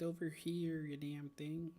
over here, you damn thing.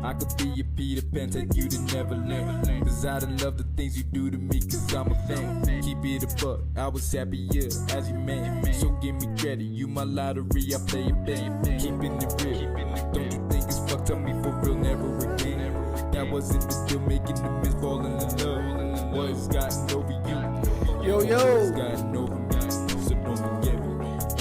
I could be a Peter Pan, take you to Neverland. Cause I done love the things you do to me, cause I'm a fan. Keep it a buck, I was happier as your man. So give me credit, you my lottery, I play a band. Keeping it real, don't you think it's fucked up me for real, never again. That wasn't the deal, making the miss, falling in love. What's gotten over you? Yo, yo. What's gotten over me? So don't forget me.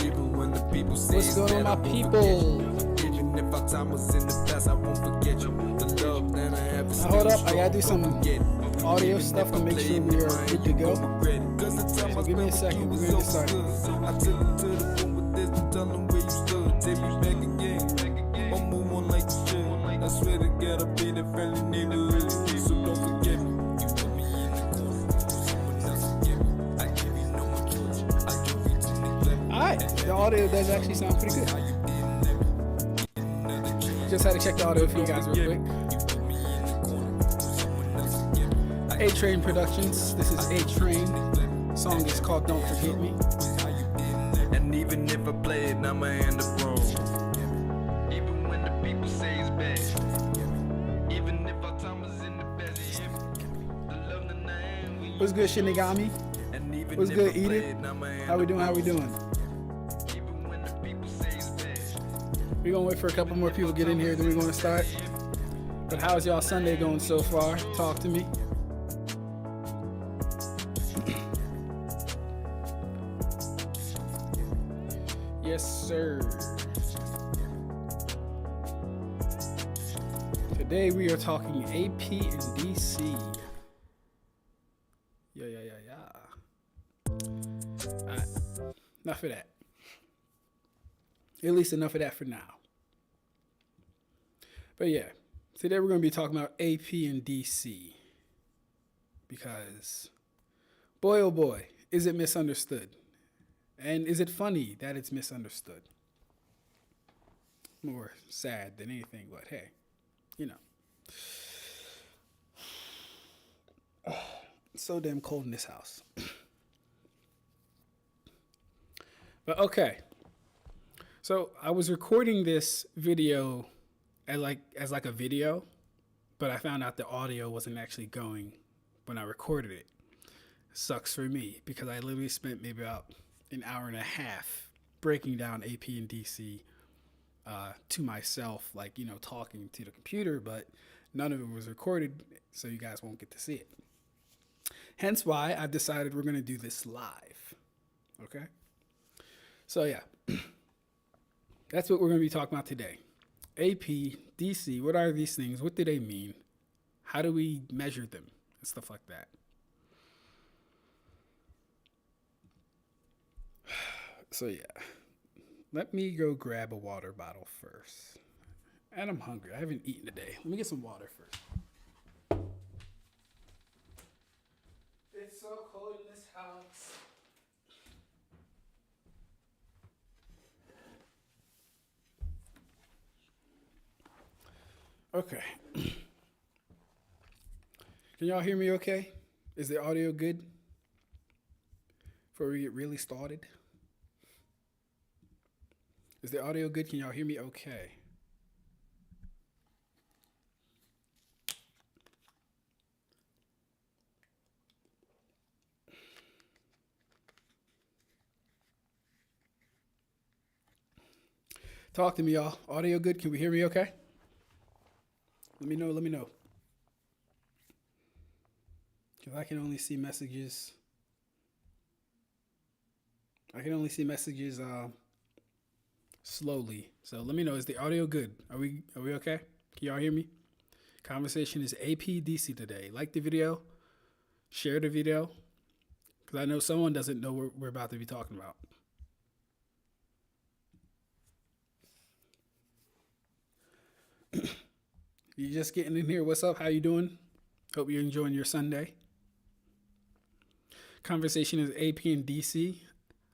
Even when the people say What's going on, my people? Even if our time was in the past, I won't forget you. The love that I have is Now, hold up, I gotta do strong, some don't forget it. audio Even stuff if to I make play sure it we in are my good to hand, go. don't regret it. Cause the time I Give me a spent second, with we're you ready was to start. so good. I took you to the point with this, but tell them where you stood. Take me back again, or move on like you should. I swear to God, I'll be the friendly neighborhood, so don't forget me. You put me in the corner, someone else will get me. I give you no more choice, I give you to neglect me. Alright, the audio does actually sound pretty good. Just had to check the audio for you guys real quick. A-Train Productions. This is A-Train. Song is called Don't Forget Me. And even if I play it, I'ma end up wrong. Even when the people say it's bad. Even if our time was in the best. The love that I am, we What's good, Shinigami? and even What's if good, I play Edith? it, I'ma end How we up doing? How we wrong. doing? Even when the people say it's bad. We're gonna wait for a couple more people to get in here, then we're gonna start. But how's y'all Sunday going so far? Talk to me. Yes, sir. Today we are talking AP and DC. Yeah. Alright, enough of that. At least enough of that for now. But yeah, today we're going to be talking about AP and DC. Because, boy oh boy, is it misunderstood. And is it funny that it's misunderstood? More sad than anything, but hey, you know. It's so damn cold in this house. But okay. So I was recording this video as like a video, but I found out the audio wasn't actually going when I recorded it. Sucks for me because I literally spent maybe about an hour and a half breaking down AP and DC to myself, like, you know, talking to the computer, but none of it was recorded, so you guys won't get to see it. Hence why I've decided we're going to do this live. Okay? So yeah, that's what we're going to be talking about today. AP, DC, what are these things? What do they mean? How do we measure them? And stuff like that. So yeah, let me go grab a water bottle first. And I'm hungry. I haven't eaten today. Let me get some water first. It's so cold in this house. Okay. Can y'all hear me okay? Is the audio good? Before we get really started. Is the audio good? Can y'all hear me okay? Talk to me, y'all. Audio good? Can we hear me okay? Let me know. Because I can only see messages. Slowly. So let me know. Is the audio good? Are we okay? Can y'all hear me? Conversation is APDC today. Like the video. Share the video. Because I know someone doesn't know what we're about to be talking about. You just getting in here. What's up? How you doing? Hope you're enjoying your Sunday. Conversation is AP and DC.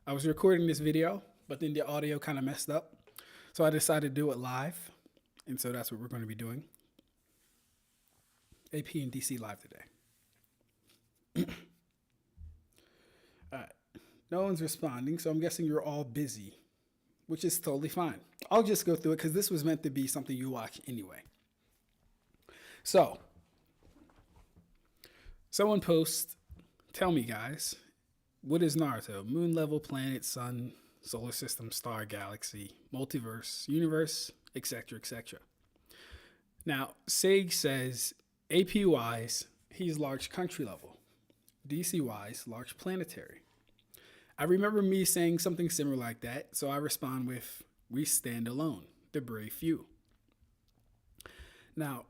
I was recording this video, but then the audio kind of messed up. So I decided to do it live. And so that's what we're going to be doing. AP and DC live today. All right. No one's responding, so I'm guessing you're all busy, which is totally fine. I'll just go through it because this was meant to be something you watch anyway. So, someone posts, tell me guys, what is Naruto? Moon level, planet, sun, solar system, star, galaxy, multiverse, universe, etc., etc. Now, Sage says, AP wise, he's large country level. DC wise, large planetary. I remember me saying something similar like that, so I respond with, we stand alone, the brave few. Now,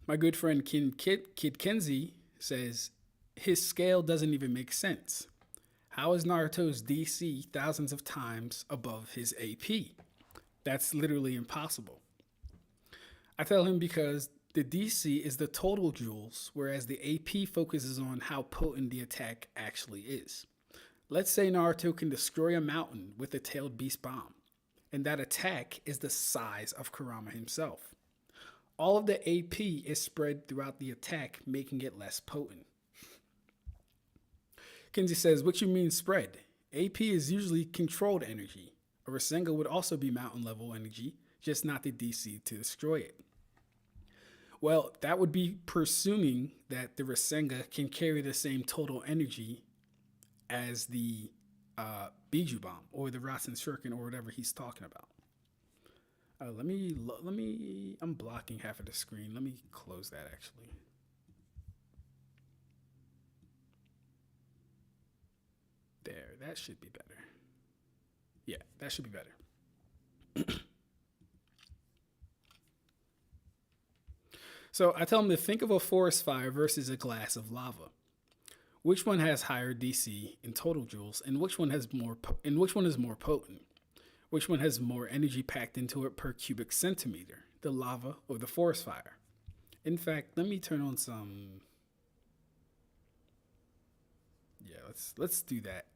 my good friend Kid Kenzie says, his scale doesn't even make sense. How is Naruto's DC thousands of times above his AP? That's literally impossible. I tell him because the DC is the total joules, whereas the AP focuses on how potent the attack actually is. Let's say Naruto can destroy a mountain with a tailed beast bomb, and that attack is the size of Kurama himself. All of the AP is spread throughout the attack, making it less potent. Kenzie says, what you mean spread? AP is usually controlled energy. A Rasengan would also be mountain level energy, just not the DC to destroy it. Well, that would be presuming that the Rasengan can carry the same total energy as the Biju Bomb or the Rasen Shuriken or whatever he's talking about. Let me, I'm blocking half of the screen. Let me close that actually. There, that should be better. Yeah, that should be better. So I tell him to think of a forest fire versus a glass of lava. Which one has higher DC in total joules, and which one has more? And which one is more potent? Which one has more energy packed into it per cubic centimeter? The lava or the forest fire? In fact, let me turn on some. Yeah, let's do that.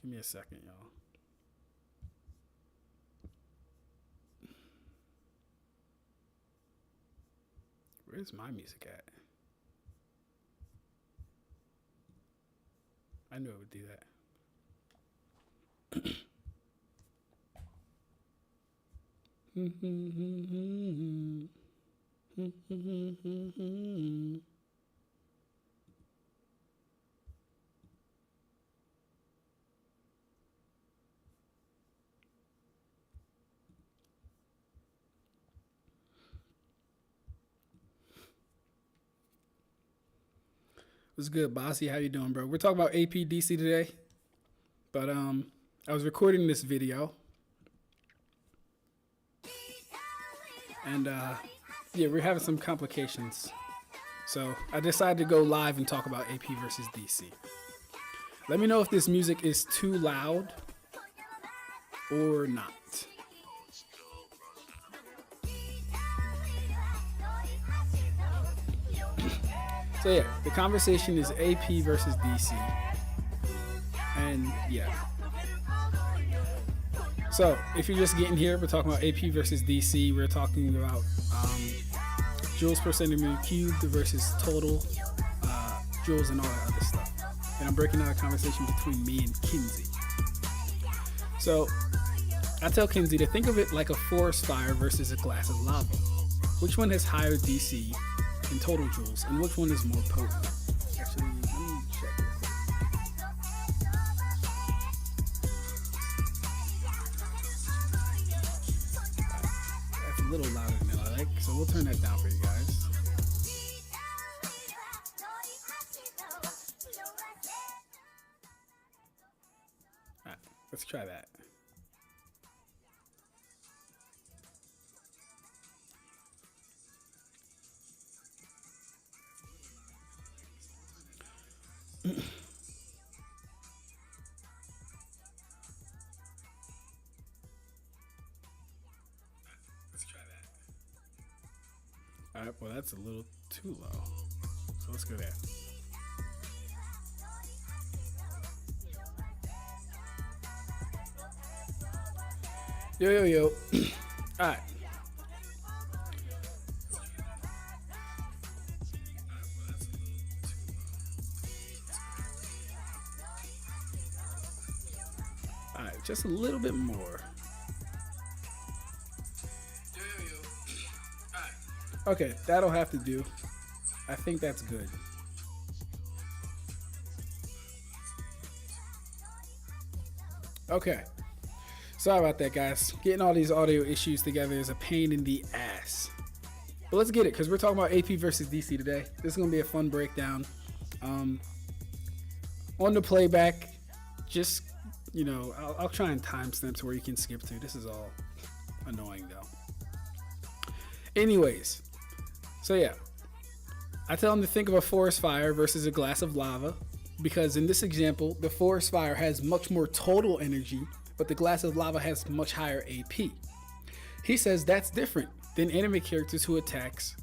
Give me a second, y'all. Where's my music at? I knew it would do that. What's good, Bossy? How you doing, bro? We're talking about APDC today, but I was recording this video, and yeah, we're having some complications, so I decided to go live and talk about AP versus DC. Let me know if this music is too loud or not. So yeah, the conversation is AP versus DC. And yeah. So if you're just getting here, we're talking about AP versus DC. We're talking about joules per centimeter cubed versus total joules and all that other stuff. And I'm breaking down a conversation between me and Kinsey. So I tell Kinsey to think of it like a forest fire versus a glass of lava. Which one has higher DC in total joules, and which one is more potent? Actually, let me check this. That's a little louder than I like, so we'll turn that down for you guys. Alright, let's try that. Let's try that. All right, well, that's a little too low. So let's go there. Yo, yo, yo. All right. All right, just a little bit more. Okay, that'll have to do. I think that's good. Okay. Sorry about that, guys. Getting all these audio issues together is a pain in the ass. But let's get it, because we're talking about AP versus DC today. This is going to be a fun breakdown. On the playback, just, you know, I'll try and timestamp to where you can skip to. This is all annoying, though. Anyways, so yeah. I tell them to think of a forest fire versus a glass of lava, because in this example, the forest fire has much more total energy, but the glass of lava has much higher AP. He says that's different than anime characters whose attacks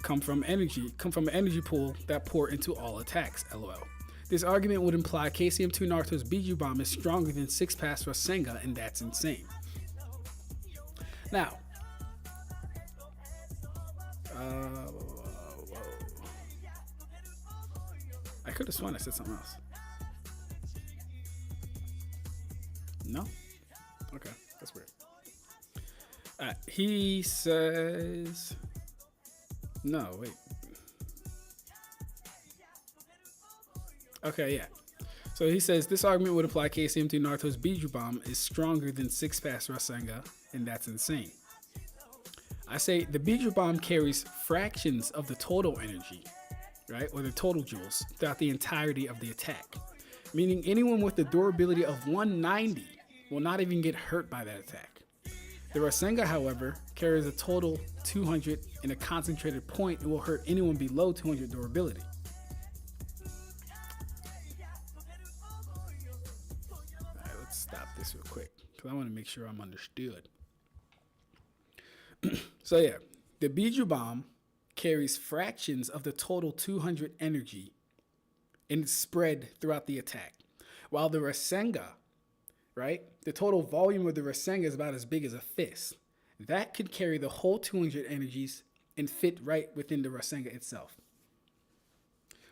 come from an energy pool that pour into all attacks, lol. This argument would imply KCM2 Naruto's Biju Bomb is stronger than 6-pass Rasengan, and that's insane. Now, I could have sworn I said something else. No? Okay, that's weird. He says... No, wait. Okay, yeah. So he says, this argument would apply KCM2 Naruto's Biju Bomb is stronger than 6-pass Rasengan, and that's insane. I say the Biju Bomb carries fractions of the total energy, right, or the total joules throughout the entirety of the attack, meaning anyone with the durability of 190 will not even get hurt by that attack. The Rasengan, however, carries a total 200 in a concentrated point and will hurt anyone below 200 durability. Alright, let's stop this real quick because I want to make sure I'm understood. So yeah, the Biju Bomb carries fractions of the total 200 energy and it's spread throughout the attack. While the Rasengan, right, the total volume of the Rasengan is about as big as a fist. That could carry the whole 200 energies and fit right within the Rasengan itself.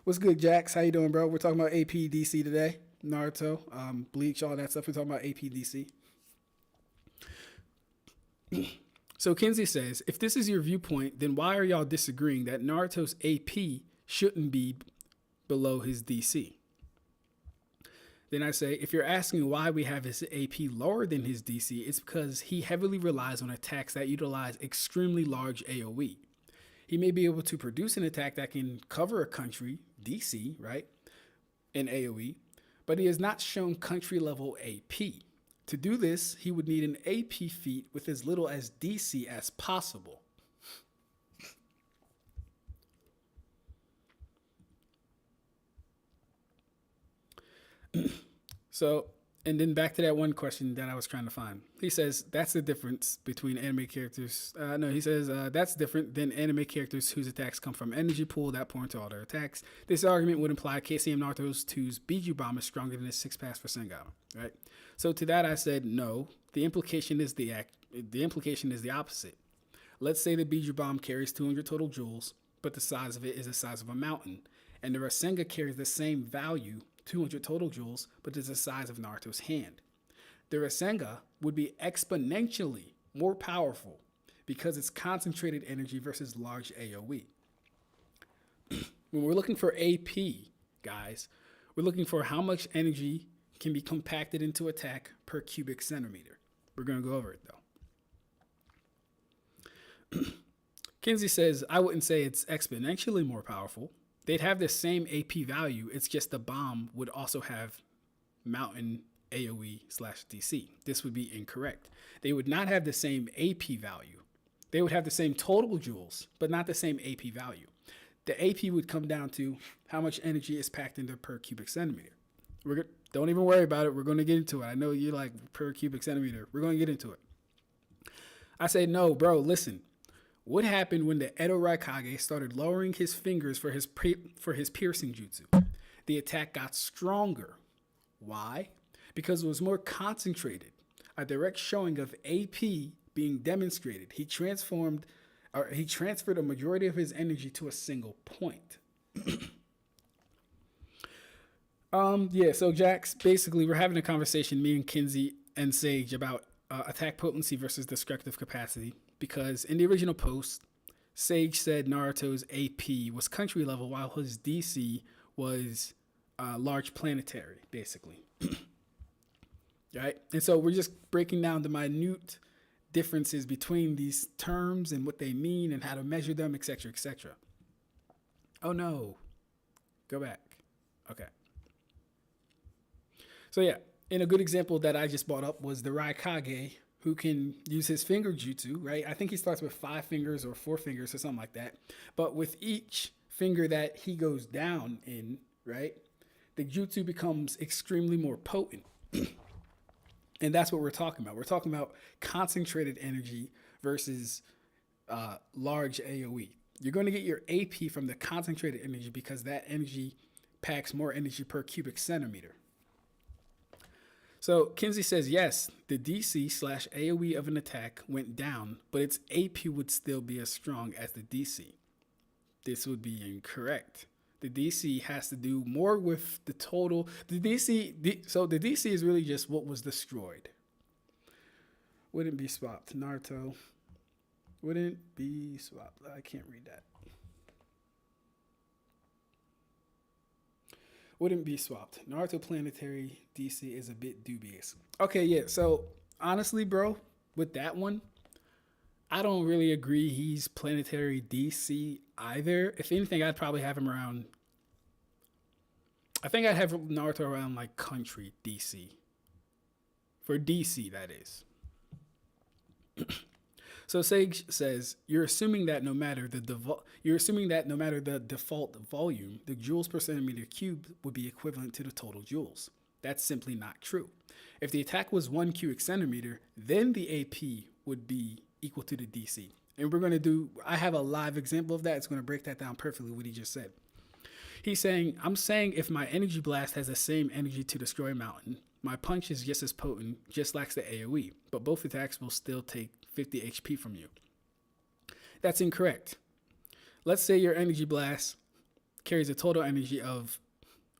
What's good, Jax? How you doing, bro? We're talking about AP DC today. Naruto, Bleach, all that stuff. We're talking about AP DC. So Kinsey says, if this is your viewpoint, then why are y'all disagreeing that Naruto's AP shouldn't be below his DC? Then I say, if you're asking why we have his AP lower than his DC, it's because he heavily relies on attacks that utilize extremely large AoE. He may be able to produce an attack that can cover a country, DC, right, in AoE, but he has not shown country level AP. To do this, he would need an AP feat with as little as DC as possible. So, and then back to that one question that I was trying to find. He says, that's the difference between anime characters. He says, that's different than anime characters whose attacks come from energy pool that pour into all their attacks. This argument would imply KCM Naruto's 2's Biju Bomb is stronger than his 6-pass Rasengan, right? So to that I said, no, the implication is the opposite. Let's say the Biju Bomb carries 200 total joules, but the size of it is the size of a mountain. And the Rasengan carries the same value, 200 total joules, but is the size of Naruto's hand. The Rasengan would be exponentially more powerful because it's concentrated energy versus large AoE. When we're looking for AP, guys, we're looking for how much energy can be compacted into attack per cubic centimeter. We're going to go over it, though. Kinsey says, I wouldn't say it's exponentially more powerful. They'd have the same AP value. It's just the bomb would also have mountain AoE/DC. This would be incorrect. They would not have the same AP value. They would have the same total joules, but not the same AP value. The AP would come down to how much energy is packed into per cubic centimeter. Don't even worry about it. We're going to get into it. I know you like per cubic centimeter. We're going to get into it. I say, no, bro, listen. What happened when the Edo Raikage started lowering his fingers for his piercing jutsu? The attack got stronger. Why? Because it was more concentrated. a direct showing of AP being demonstrated. He transferred a majority of his energy to a single point. Yeah, so Jax, basically we're having a conversation, me and Kinsey and Sage, about attack potency versus destructive capacity, because in the original post, Sage said Naruto's AP was country level while his DC was large planetary, basically. Right? And so we're just breaking down the minute differences between these terms and what they mean and how to measure them, etc., etc. Oh no. Go back. Okay. So yeah, and a good example that I just brought up was the Raikage, who can use his finger jutsu, right? I think he starts with 5 fingers or 4 fingers or something like that. But with each finger that he goes down in, right, the jutsu becomes extremely more potent. And that's what we're talking about. We're talking about concentrated energy versus large AoE. You're going to get your AP from the concentrated energy because that energy packs more energy per cubic centimeter. So Kinsey says, yes, the DC / AoE of an attack went down, but its AP would still be as strong as the DC. This would be incorrect. The DC has to do more with the total. So the DC is really just what was destroyed. Wouldn't be swapped. Naruto wouldn't be swapped. I can't read that. Wouldn't be swapped. Naruto planetary DC is a bit dubious. Okay, yeah. So honestly, bro, with that one, I don't really agree he's planetary DC either. If anything, I'd probably have him around. I think I'd have Naruto around like country DC. For DC, that is. So Sage says, you're assuming that no matter the default volume, the joules per centimeter cubed would be equivalent to the total joules. That's simply not true. If the attack was 1 cubic centimeter, then the AP would be equal to the DC. And I have a live example of that. It's going to break that down perfectly what he just said. He's saying, I'm saying if my energy blast has the same energy to destroy a mountain, my punch is just as potent, just lacks the AoE, but both attacks will still take 50 HP from you. That's incorrect. Let's say your energy blast carries a total energy of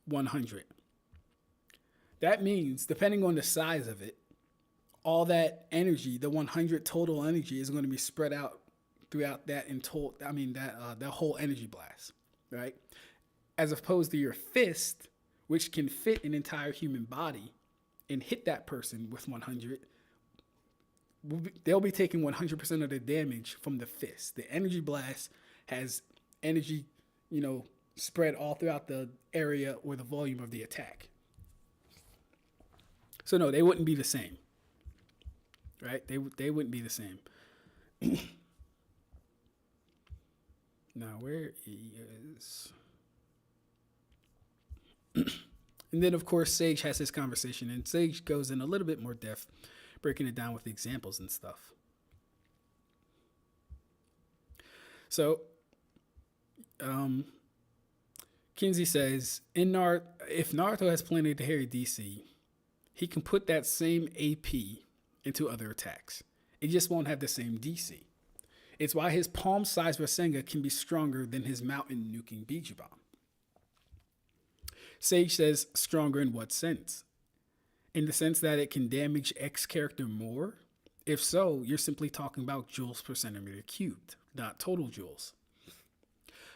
100. That means, depending on the size of it, all that energy, the 100 total energy, is going to be spread out throughout that that whole energy blast, right? As opposed to your fist, which can fit an entire human body and hit that person with 100, they'll be taking 100% of the damage from the fist. The energy blast has energy, spread all throughout the area or the volume of the attack. So no, they wouldn't be the same, right? They wouldn't be the same. Now, where is... And then, of course, Sage has his conversation, and Sage goes in a little bit more depth, breaking it down with examples and stuff. So, Kinsey says, if Naruto has planetary DC, he can put that same AP into other attacks. It just won't have the same DC. It's why his palm-sized Rasengan can be stronger than his mountain nuking Biju Bomb. Sage says, stronger in what sense? In the sense that it can damage X character more? If so, you're simply talking about joules per centimeter cubed, not total joules.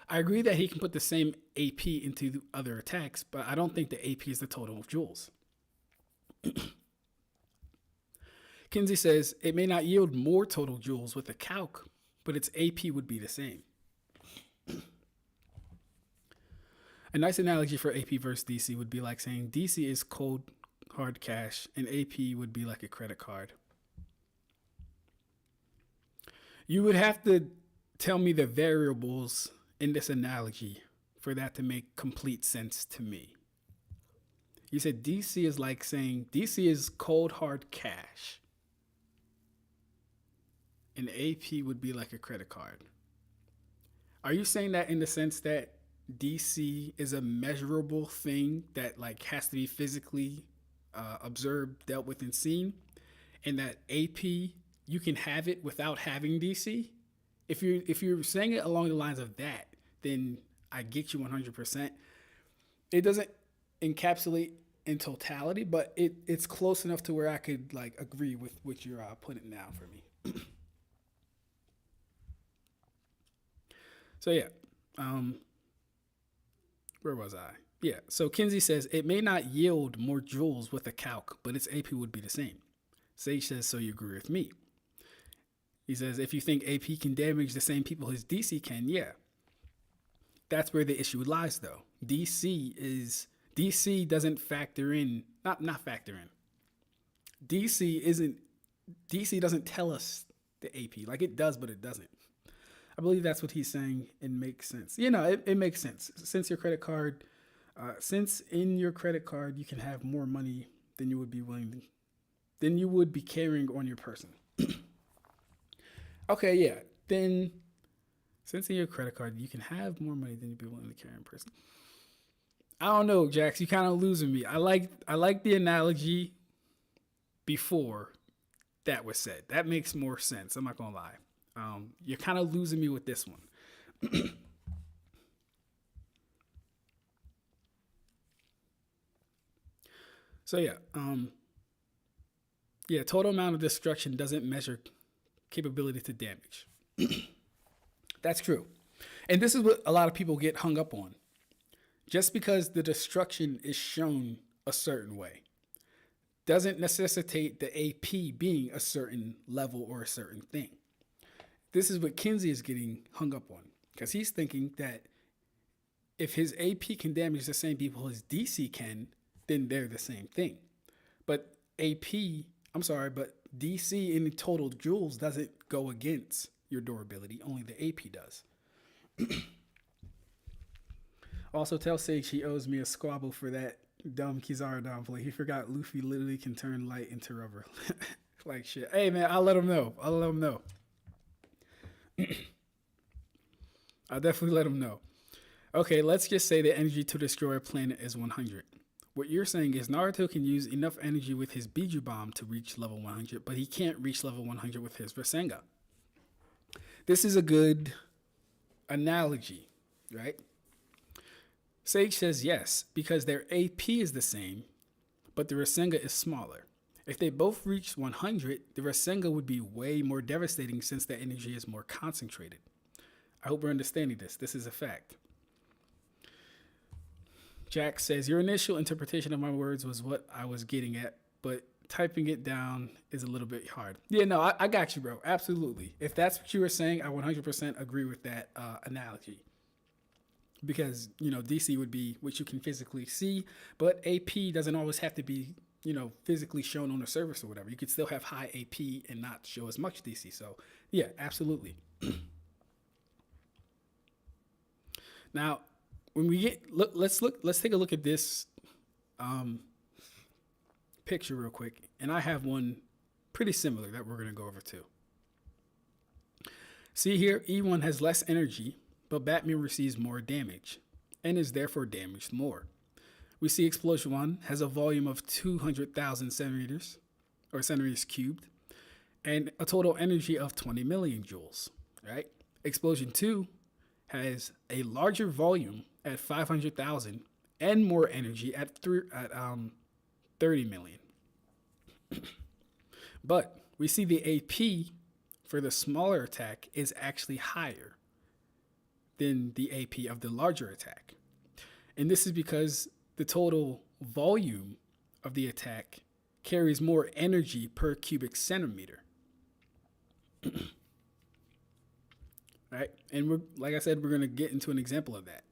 I agree that he can put the same AP into other attacks, but I don't think the AP is the total of joules. Kinsey says, it may not yield more total joules with a calc, but its AP would be the same. A nice analogy for AP versus DC would be like saying DC is cold hard cash and AP would be like a credit card. You would have to tell me the variables in this analogy for that to make complete sense to me. You said DC is like saying DC is cold hard cash and AP would be like a credit card. Are you saying that in the sense that DC is a measurable thing that like has to be physically observed, dealt with, and seen, and that AP you can have it without having DC. If you're saying it along the lines of that, then I get you 100%. It doesn't encapsulate in totality, but it's close enough to where I could like agree with what you're putting down for me. So yeah, where was I? Yeah, so Kinsey says it may not yield more joules with a calc, but its AP would be the same. Sage says, so you agree with me. He says, if you think AP can damage the same people as DC can, yeah. That's where the issue lies, though. DC doesn't factor in, not factor in. DC doesn't tell us the AP. Like, it does, but it doesn't. I believe that's what he's saying. It makes sense. You know, it makes sense. Since in your credit card you can have more money than you would be carrying on your person. Okay, yeah. Then, since in your credit card you can have more money than you'd be willing to carry in person. I don't know, Jax. You kind of losing me. I like the analogy before that was said. That makes more sense. I'm not gonna lie. You're kind of losing me with this one. So yeah, total amount of destruction doesn't measure capability to damage. That's true. And this is what a lot of people get hung up on. Just because the destruction is shown a certain way doesn't necessitate the AP being a certain level or a certain thing. This is what Kinsey is getting hung up on, because he's thinking that if his AP can damage the same people as DC can, then they're the same thing. But DC in total joules doesn't go against your durability. Only the AP does. Also, tell Sage he owes me a squabble for that dumb Kizaru downplay. He forgot Luffy literally can turn light into rubber. Like shit. Hey, man, I'll let him know. I'll definitely let him know. Okay, let's just say the energy to destroy a planet is 100. What you're saying is Naruto can use enough energy with his Biju Bomb to reach level 100, but he can't reach level 100 with his Rasengan. This is a good analogy, right? Sage says yes, because their AP is the same, but the Rasengan is smaller. If they both reached 100, the Rasengan would be way more devastating since the energy is more concentrated. I hope we're understanding this. This is a fact. Jack says, your initial interpretation of my words was what I was getting at, but typing it down is a little bit hard. Yeah, no, I got you, bro. Absolutely. If that's what you were saying, I 100% agree with that analogy. Because, DC would be what you can physically see, but AP doesn't always have to be, physically shown on the surface or whatever. You could still have high AP and not show as much DC. So, yeah, absolutely. Now, when we let's take a look at this picture real quick. And I have one pretty similar that we're going to go over too. See here, E1 has less energy, but Batman receives more damage and is therefore damaged more. We see Explosion 1 has a volume of 200,000 centimeters, or centimeters cubed, and a total energy of 20 million joules, right? Explosion 2 has a larger volume at 500,000 and more energy at 30 million. But we see the AP for the smaller attack is actually higher than the AP of the larger attack. And this is because the total volume of the attack carries more energy per cubic centimeter. Right? And like I said, we're going to get into an example of that.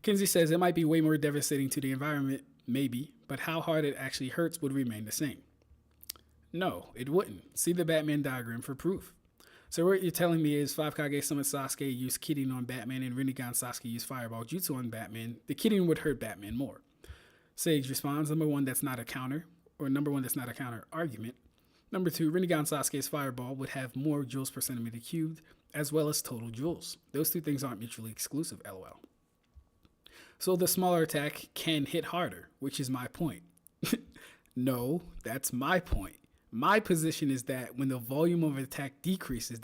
Kinsey says it might be way more devastating to the environment, maybe, but how hard it actually hurts would remain the same. No, it wouldn't. See the Batman diagram for proof. So what you're telling me is 5 Kage Summon Sasuke used Kirin on Batman and Rinnegan Sasuke used Fireball Jutsu on Batman. The Kirin would hurt Batman more. Sage responds, number one, that's not a counter argument. Number two, Rinnegan Sasuke's Fireball would have more joules per centimeter cubed, as well as total joules. Those two things aren't mutually exclusive, lol. So the smaller attack can hit harder, which is my point. No, that's my point. My position is that when the volume of attack decreases,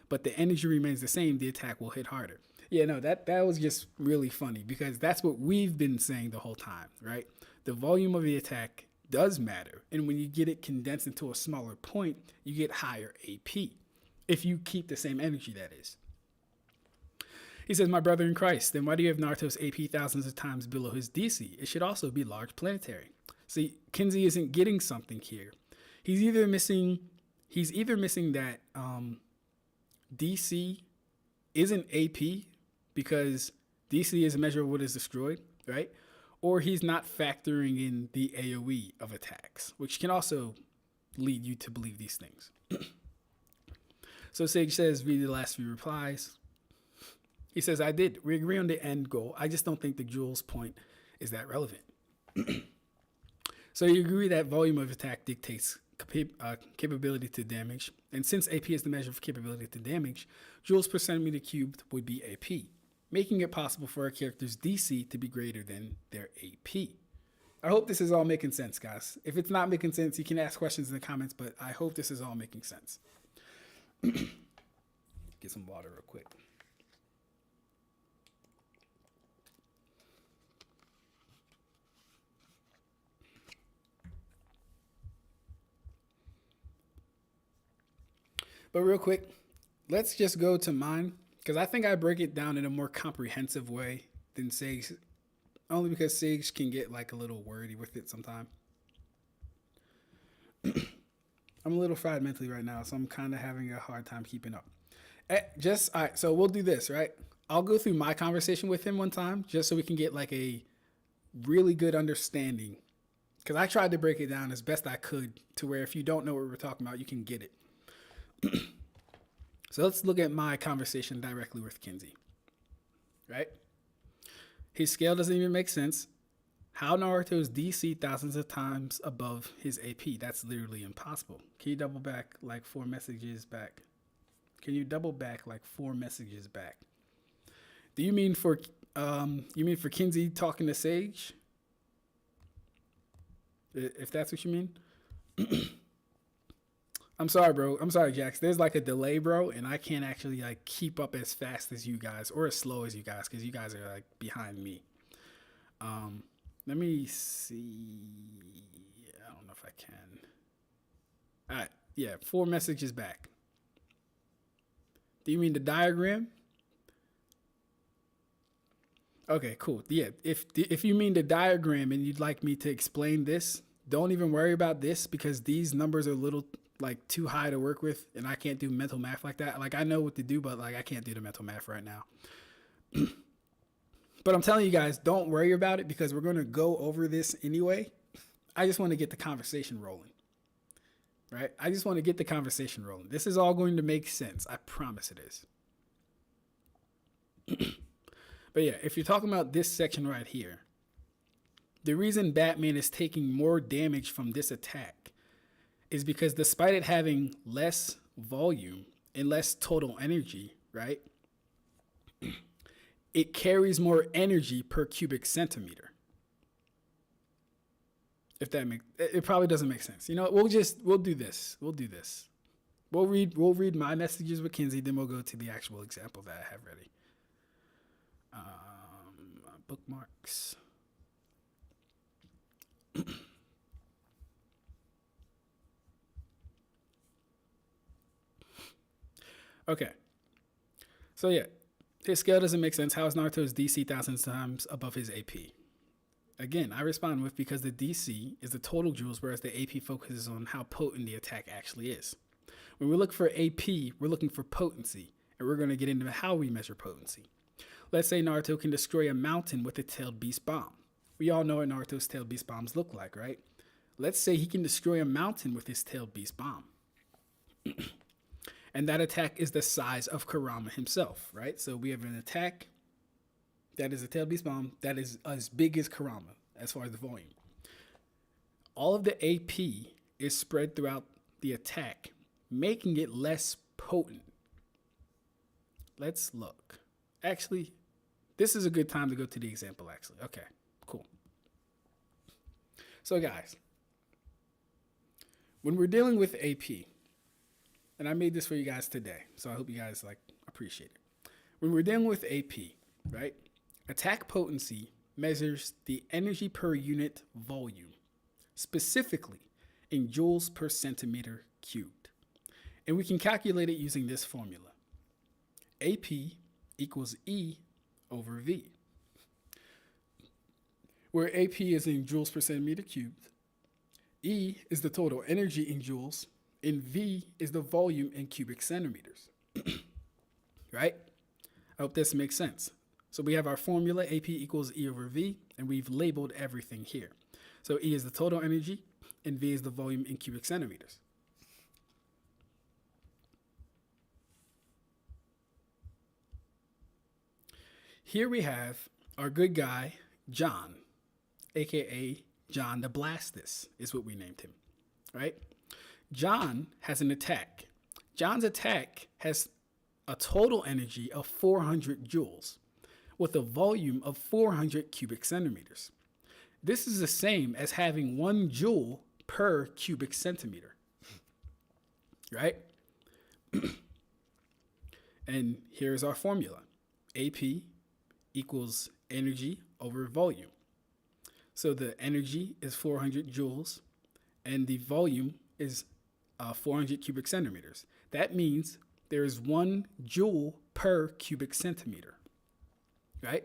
but the energy remains the same, the attack will hit harder. Yeah, no, that was just really funny because that's what we've been saying the whole time, right? The volume of the attack does matter. And when you get it condensed into a smaller point, you get higher AP. If you keep the same energy, that is. He says, my brother in Christ, then why do you have Naruto's AP thousands of times below his DC? It should also be large planetary. See, Kinsey isn't getting something here. He's either missing that DC isn't AP because DC is a measure of what is destroyed, right? Or he's not factoring in the AoE of attacks, which can also lead you to believe these things. So Sage says, read the last few replies. He says, I did. We agree on the end goal. I just don't think the Joules point is that relevant. So you agree that volume of attack dictates capability to damage. And since AP is the measure of capability to damage, Joules per centimeter cubed would be AP, making it possible for a character's DC to be greater than their AP. I hope this is all making sense, guys. If it's not making sense, you can ask questions in the comments, but I hope this is all making sense. Get some water real quick. But real quick, let's just go to mine, because I think I break it down in a more comprehensive way than Sage, only because Sage can get like a little wordy with it sometimes. I'm a little fried mentally right now, so I'm kind of having a hard time keeping up. All right, so we'll do this, right? I'll go through my conversation with him one time, just so we can get like a really good understanding, because I tried to break it down as best I could to where if you don't know what we're talking about, you can get it. So let's look at my conversation directly with Kinsey, right? His scale doesn't even make sense. How Naruto's DC thousands of times above his AP? That's literally impossible. Can you double back like 4 messages back? Can you double back like 4 messages back? Do you mean for Kinsey talking to Sage? If that's what you mean. I'm sorry, bro. I'm sorry, Jax. There's like a delay, bro, and I can't actually like keep up as fast as you guys or as slow as you guys because you guys are like behind me. Let me see. I don't know if I can. All right. Yeah, 4 messages back. Do you mean the diagram? Okay, cool. Yeah, if you mean the diagram and you'd like me to explain this, don't even worry about this because these numbers are a little like too high to work with and I can't do mental math like that. Like I know what to do, but like I can't do the mental math right now. But I'm telling you guys, don't worry about it because we're going to go over this anyway. I just want to get the conversation rolling, right? I just want to get the conversation rolling. This is all going to make sense. I promise it is. But yeah, if you're talking about this section right here, the reason Batman is taking more damage from this attack is because despite it having less volume and less total energy, right? It carries more energy per cubic centimeter. If that makes, it probably doesn't make sense. You know, we'll do this. We'll read my messages with Kinsey, then we'll go to the actual example that I have ready. Bookmarks. Okay. So yeah, his scale doesn't make sense. How is Naruto's DC thousands times above his AP? Again, I respond with because the DC is the total joules, whereas the AP focuses on how potent the attack actually is. When we look for AP, we're looking for potency, and we're going to get into how we measure potency. Let's say Naruto can destroy a mountain with a tailed beast bomb. We all know what Naruto's tailed beast bombs look like, right? Let's say he can destroy a mountain with his tailed beast bomb. And that attack is the size of Kurama himself, right? So we have an attack that is a tailed beast bomb that is as big as Kurama as far as the volume. All of the AP is spread throughout the attack, making it less potent. Let's look. Actually, this is a good time to go to the example, actually. Okay, cool. So guys, when we're dealing with AP, and I made this for you guys today, so I hope you guys appreciate it. When we're dealing with AP, right? Attack potency measures the energy per unit volume, specifically in joules per centimeter cubed. And we can calculate it using this formula. AP equals E over V, where AP is in joules per centimeter cubed, E is the total energy in joules, and V is the volume in cubic centimeters. Right? I hope this makes sense. So we have our formula, AP equals E over V, and we've labeled everything here. So E is the total energy, and V is the volume in cubic centimeters. Here we have our good guy, John, aka John the Blastus, is what we named him, right? John has an attack. John's attack has a total energy of 400 joules with a volume of 400 cubic centimeters. This is the same as having 1 joule per cubic centimeter, right? And here's our formula. AP equals energy over volume. So the energy is 400 joules and the volume is 400 cubic centimeters. That means there is 1 joule per cubic centimeter, right?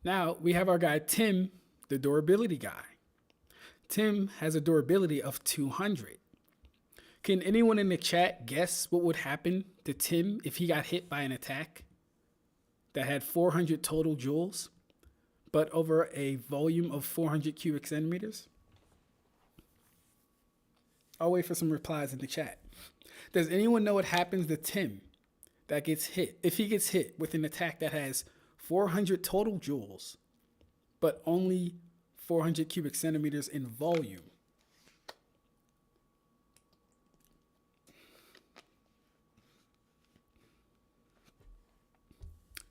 Now we have our guy Tim, the durability guy. Tim has a durability of 200. Can anyone in the chat guess what would happen to Tim if he got hit by an attack that had 400 total joules, but over a volume of 400 cubic centimeters? I'll wait for some replies in the chat. Does anyone know what happens to Tim that gets hit? If he gets hit with an attack that has 400 total joules, but only 400 cubic centimeters in volume.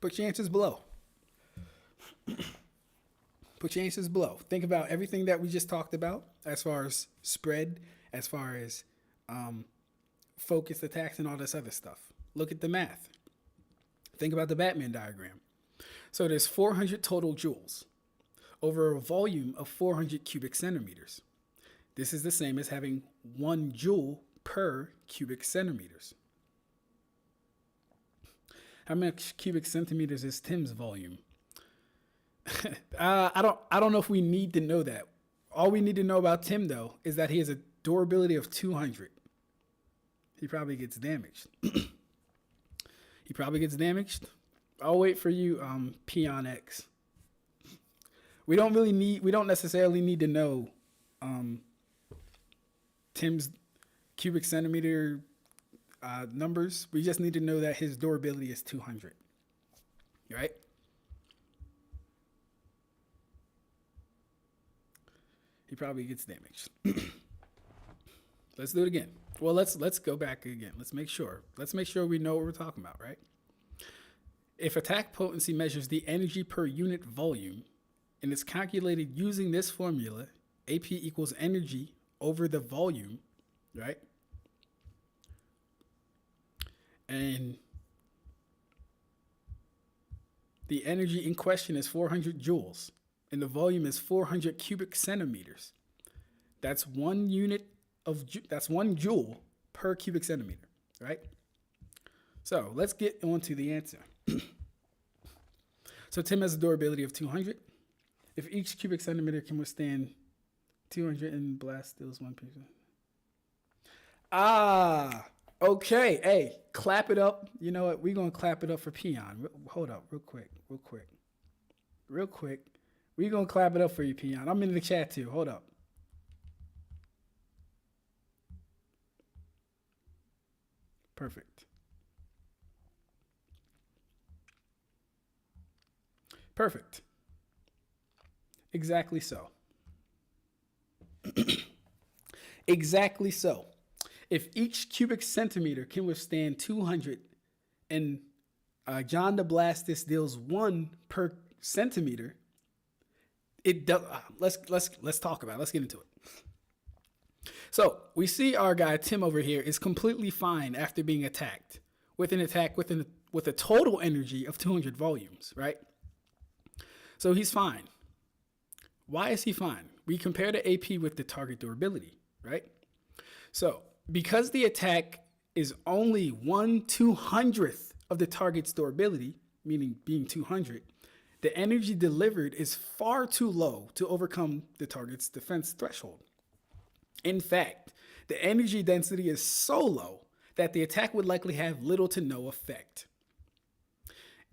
Put your answers below. Put your answers below. Think about everything that we just talked about as far as spread, as far as focused attacks and all this other stuff. Look at the math. Think about the Batman diagram. So there's 400 total joules over a volume of 400 cubic centimeters. This is the same as having 1 joule per cubic centimeters. How much cubic centimeters is Tim's volume? I don't know if we need to know that. All we need to know about Tim, though, is that he has a durability of 200. He probably gets damaged. He probably gets damaged. I'll wait for you, Peon X. We don't necessarily need to know Tim's cubic centimeter numbers. We just need to know that his durability is 200. Right? He probably gets damaged. Let's do it again. Well, let's go back again. Let's make sure we know what we're talking about, right? If attack potency measures the energy per unit volume and it's calculated using this formula, AP equals energy over the volume, right? And the energy in question is 400 joules and the volume is 400 cubic centimeters. That's 1 joule per cubic centimeter, right? So let's get on to the answer. So Tim has a durability of 200. If each cubic centimeter can withstand 200 and blast deals 1 piece. Okay. Hey, clap it up. You know what? We're going to clap it up for Peon. Hold up real quick. We're going to clap it up for you, Peon. I'm in the chat too. Hold up. Perfect. Exactly so. Exactly so. If each cubic centimeter can withstand 200 and John the Blastus deals 1 per centimeter, it does. Let's talk about it. Let's get into it. So we see our guy Tim over here is completely fine after being attacked with an attack with a total energy of 200 volumes, right? So he's fine. Why is he fine? We compare the AP with the target durability, right? So because the attack is only 1/200th of the target's durability, meaning being 200, the energy delivered is far too low to overcome the target's defense threshold. In fact, the energy density is so low that the attack would likely have little to no effect.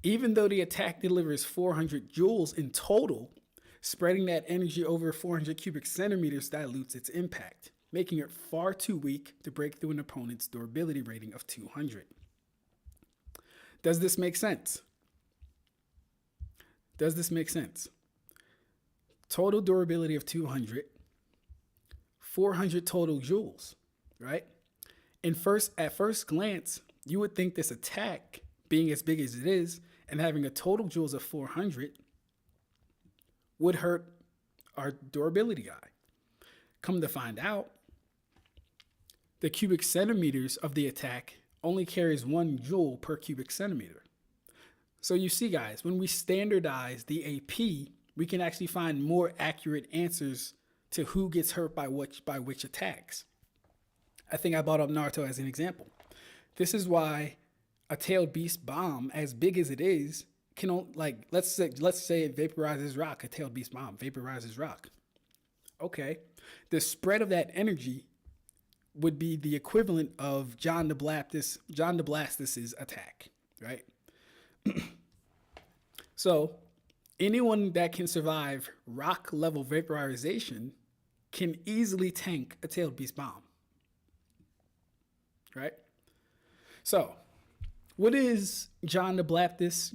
Even though the attack delivers 400 joules in total, spreading that energy over 400 cubic centimeters dilutes its impact, making it far too weak to break through an opponent's durability rating of 200. Does this make sense? Does this make sense? Total durability of 200, 400 total joules, right? At first glance, you would think this attack, being as big as it is and having a total joules of 400, would hurt our durability guy. Come to find out, the cubic centimeters of the attack only carries 1 joule per cubic centimeter. So you see, guys, when we standardize the AP, we can actually find more accurate answers to who gets hurt by which attacks. I think I brought up Naruto as an example. This is why a tailed beast bomb, as big as it is, can let's say it vaporizes rock. A tailed beast bomb vaporizes rock. Okay, the spread of that energy would be the equivalent of John the Blastus's attack, right? So anyone that can survive rock level vaporization can easily tank a tailed beast bomb, right? So what is John the Blastus?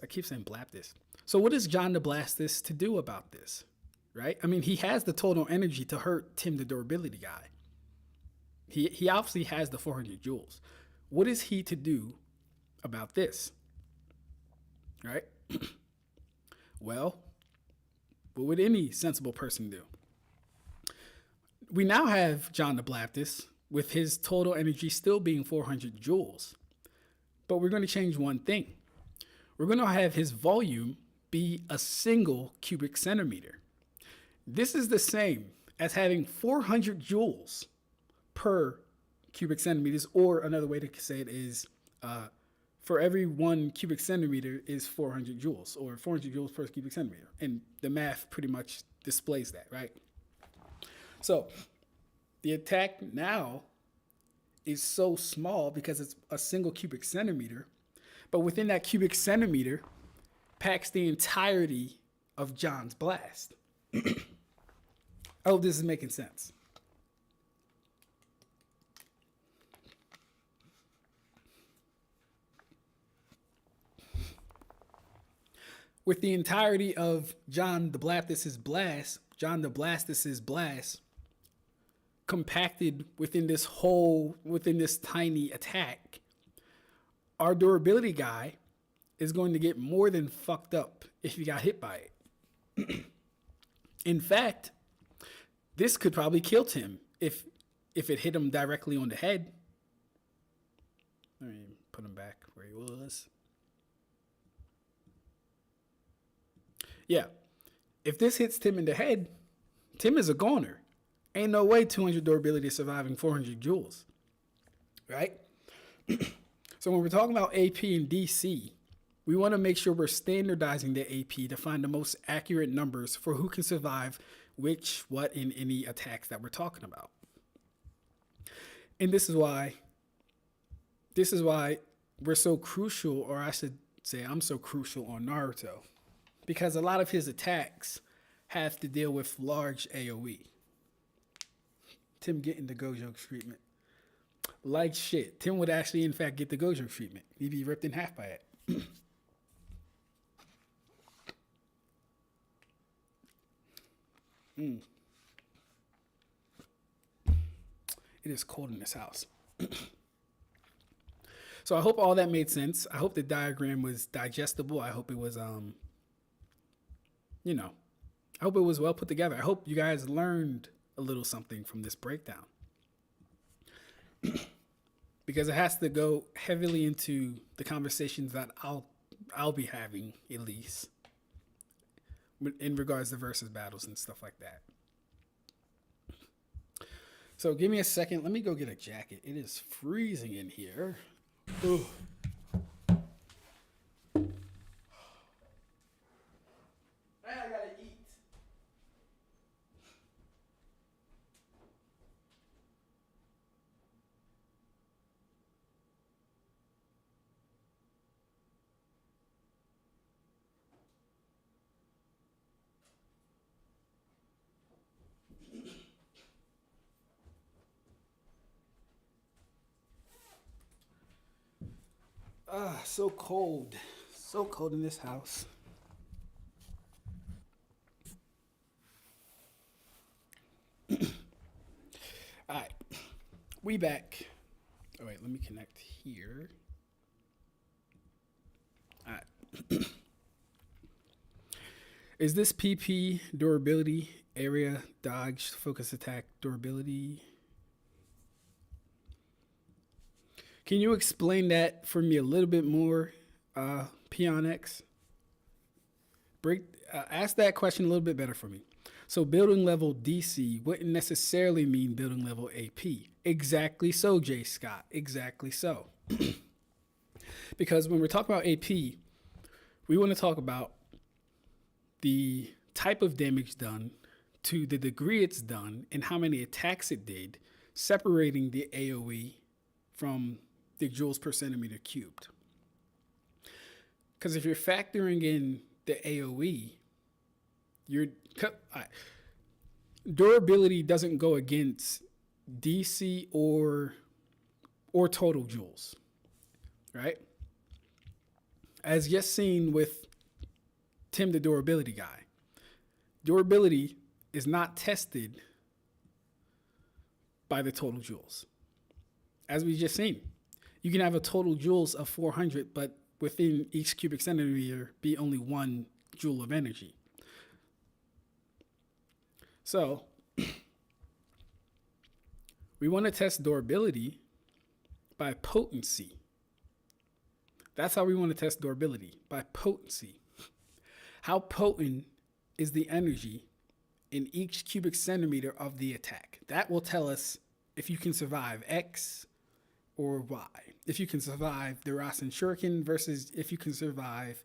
I keep saying Blastus. So what is John the Blastus to do about this, right? I mean, he has the total energy to hurt Tim the durability guy. He obviously has the 400 joules. What is he to do about this? Right? Well, what would any sensible person do? We now have John the Blastus with his total energy still being 400 joules. But we're going to change one thing. We're going to have his volume be a single cubic centimeter. This is the same as having 400 joules per cubic centimeters, or another way to say it is for every 1 cubic centimeter is 400 joules, or 400 joules per cubic centimeter. And the math pretty much displays that, right? So the attack now is so small because it's a single cubic centimeter, but within that cubic centimeter packs the entirety of John's blast. I hope this is making sense. With the entirety of John the Blastus's blast compacted within this tiny attack, our durability guy is going to get more than fucked up if he got hit by it. In fact, this could probably kill Tim if it hit him directly on the head. Let me put him back where he was. Yeah, if this hits Tim in the head, Tim is a goner. Ain't no way 200 durability is surviving 400 joules, right? So when we're talking about AP and DC, we want to make sure we're standardizing the AP to find the most accurate numbers for who can survive what in any attacks that we're talking about. And this is why we're so crucial, or I should say I'm so crucial on Naruto, because a lot of his attacks have to deal with large AoE. Tim getting the Gojo treatment. Like shit. Tim would actually, in fact, get the Gojo treatment. He'd be ripped in half by it. It is cold in this house. So I hope all that made sense. I hope the diagram was digestible. I hope it was, I hope it was well put together. I hope you guys learned a little something from this breakdown. Because it has to go heavily into the conversations that I'll be having, at least, in regards to versus battles and stuff like that. So give me a second. Let me go get a jacket. It is freezing in here. Ooh. I gotta eat. So cold. So cold in this house. All right. We back. Oh, wait. Let me connect here. All right. Is this PP durability, area, dodge, focus attack, durability? Can you explain that for me a little bit more, Peon X? Ask that question a little bit better for me. So building level DC wouldn't necessarily mean building level AP. Exactly so, J. Scott. Exactly so. Because when we're talking about AP, we want to talk about the type of damage done, to the degree it's done, and how many attacks it did, separating the AoE from the joules per centimeter cubed. Because if you're factoring in the AoE, durability doesn't go against DC or total joules, right? As just seen with Tim, the durability guy, durability is not tested by the total joules. As we just seen, you can have a total joules of 400, but within each cubic centimeter be only 1 joule of energy. So we want to test durability by potency. That's how we want to test durability, by potency. How potent is the energy in each cubic centimeter of the attack? That will tell us if you can survive X or Y. If you can survive the Rasen Shuriken versus if you can survive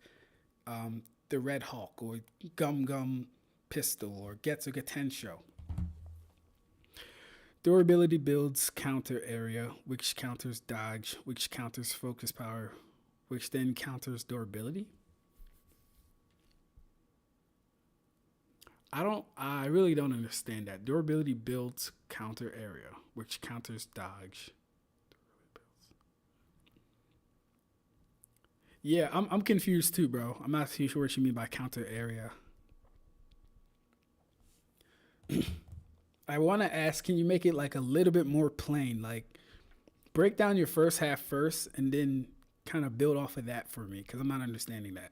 the Red Hawk or Gum Gum Pistol or Getsu Gatensho. Durability builds counter area, which counters dodge, which counters focus power, which then counters durability. I really don't understand that. Durability builds counter area, which counters dodge. Yeah, I'm confused too, bro. I'm not too sure what you mean by counter area. I want to ask, can you make it like a little bit more plain? Like, break down your first half first and then kind of build off of that for me, because I'm not understanding that.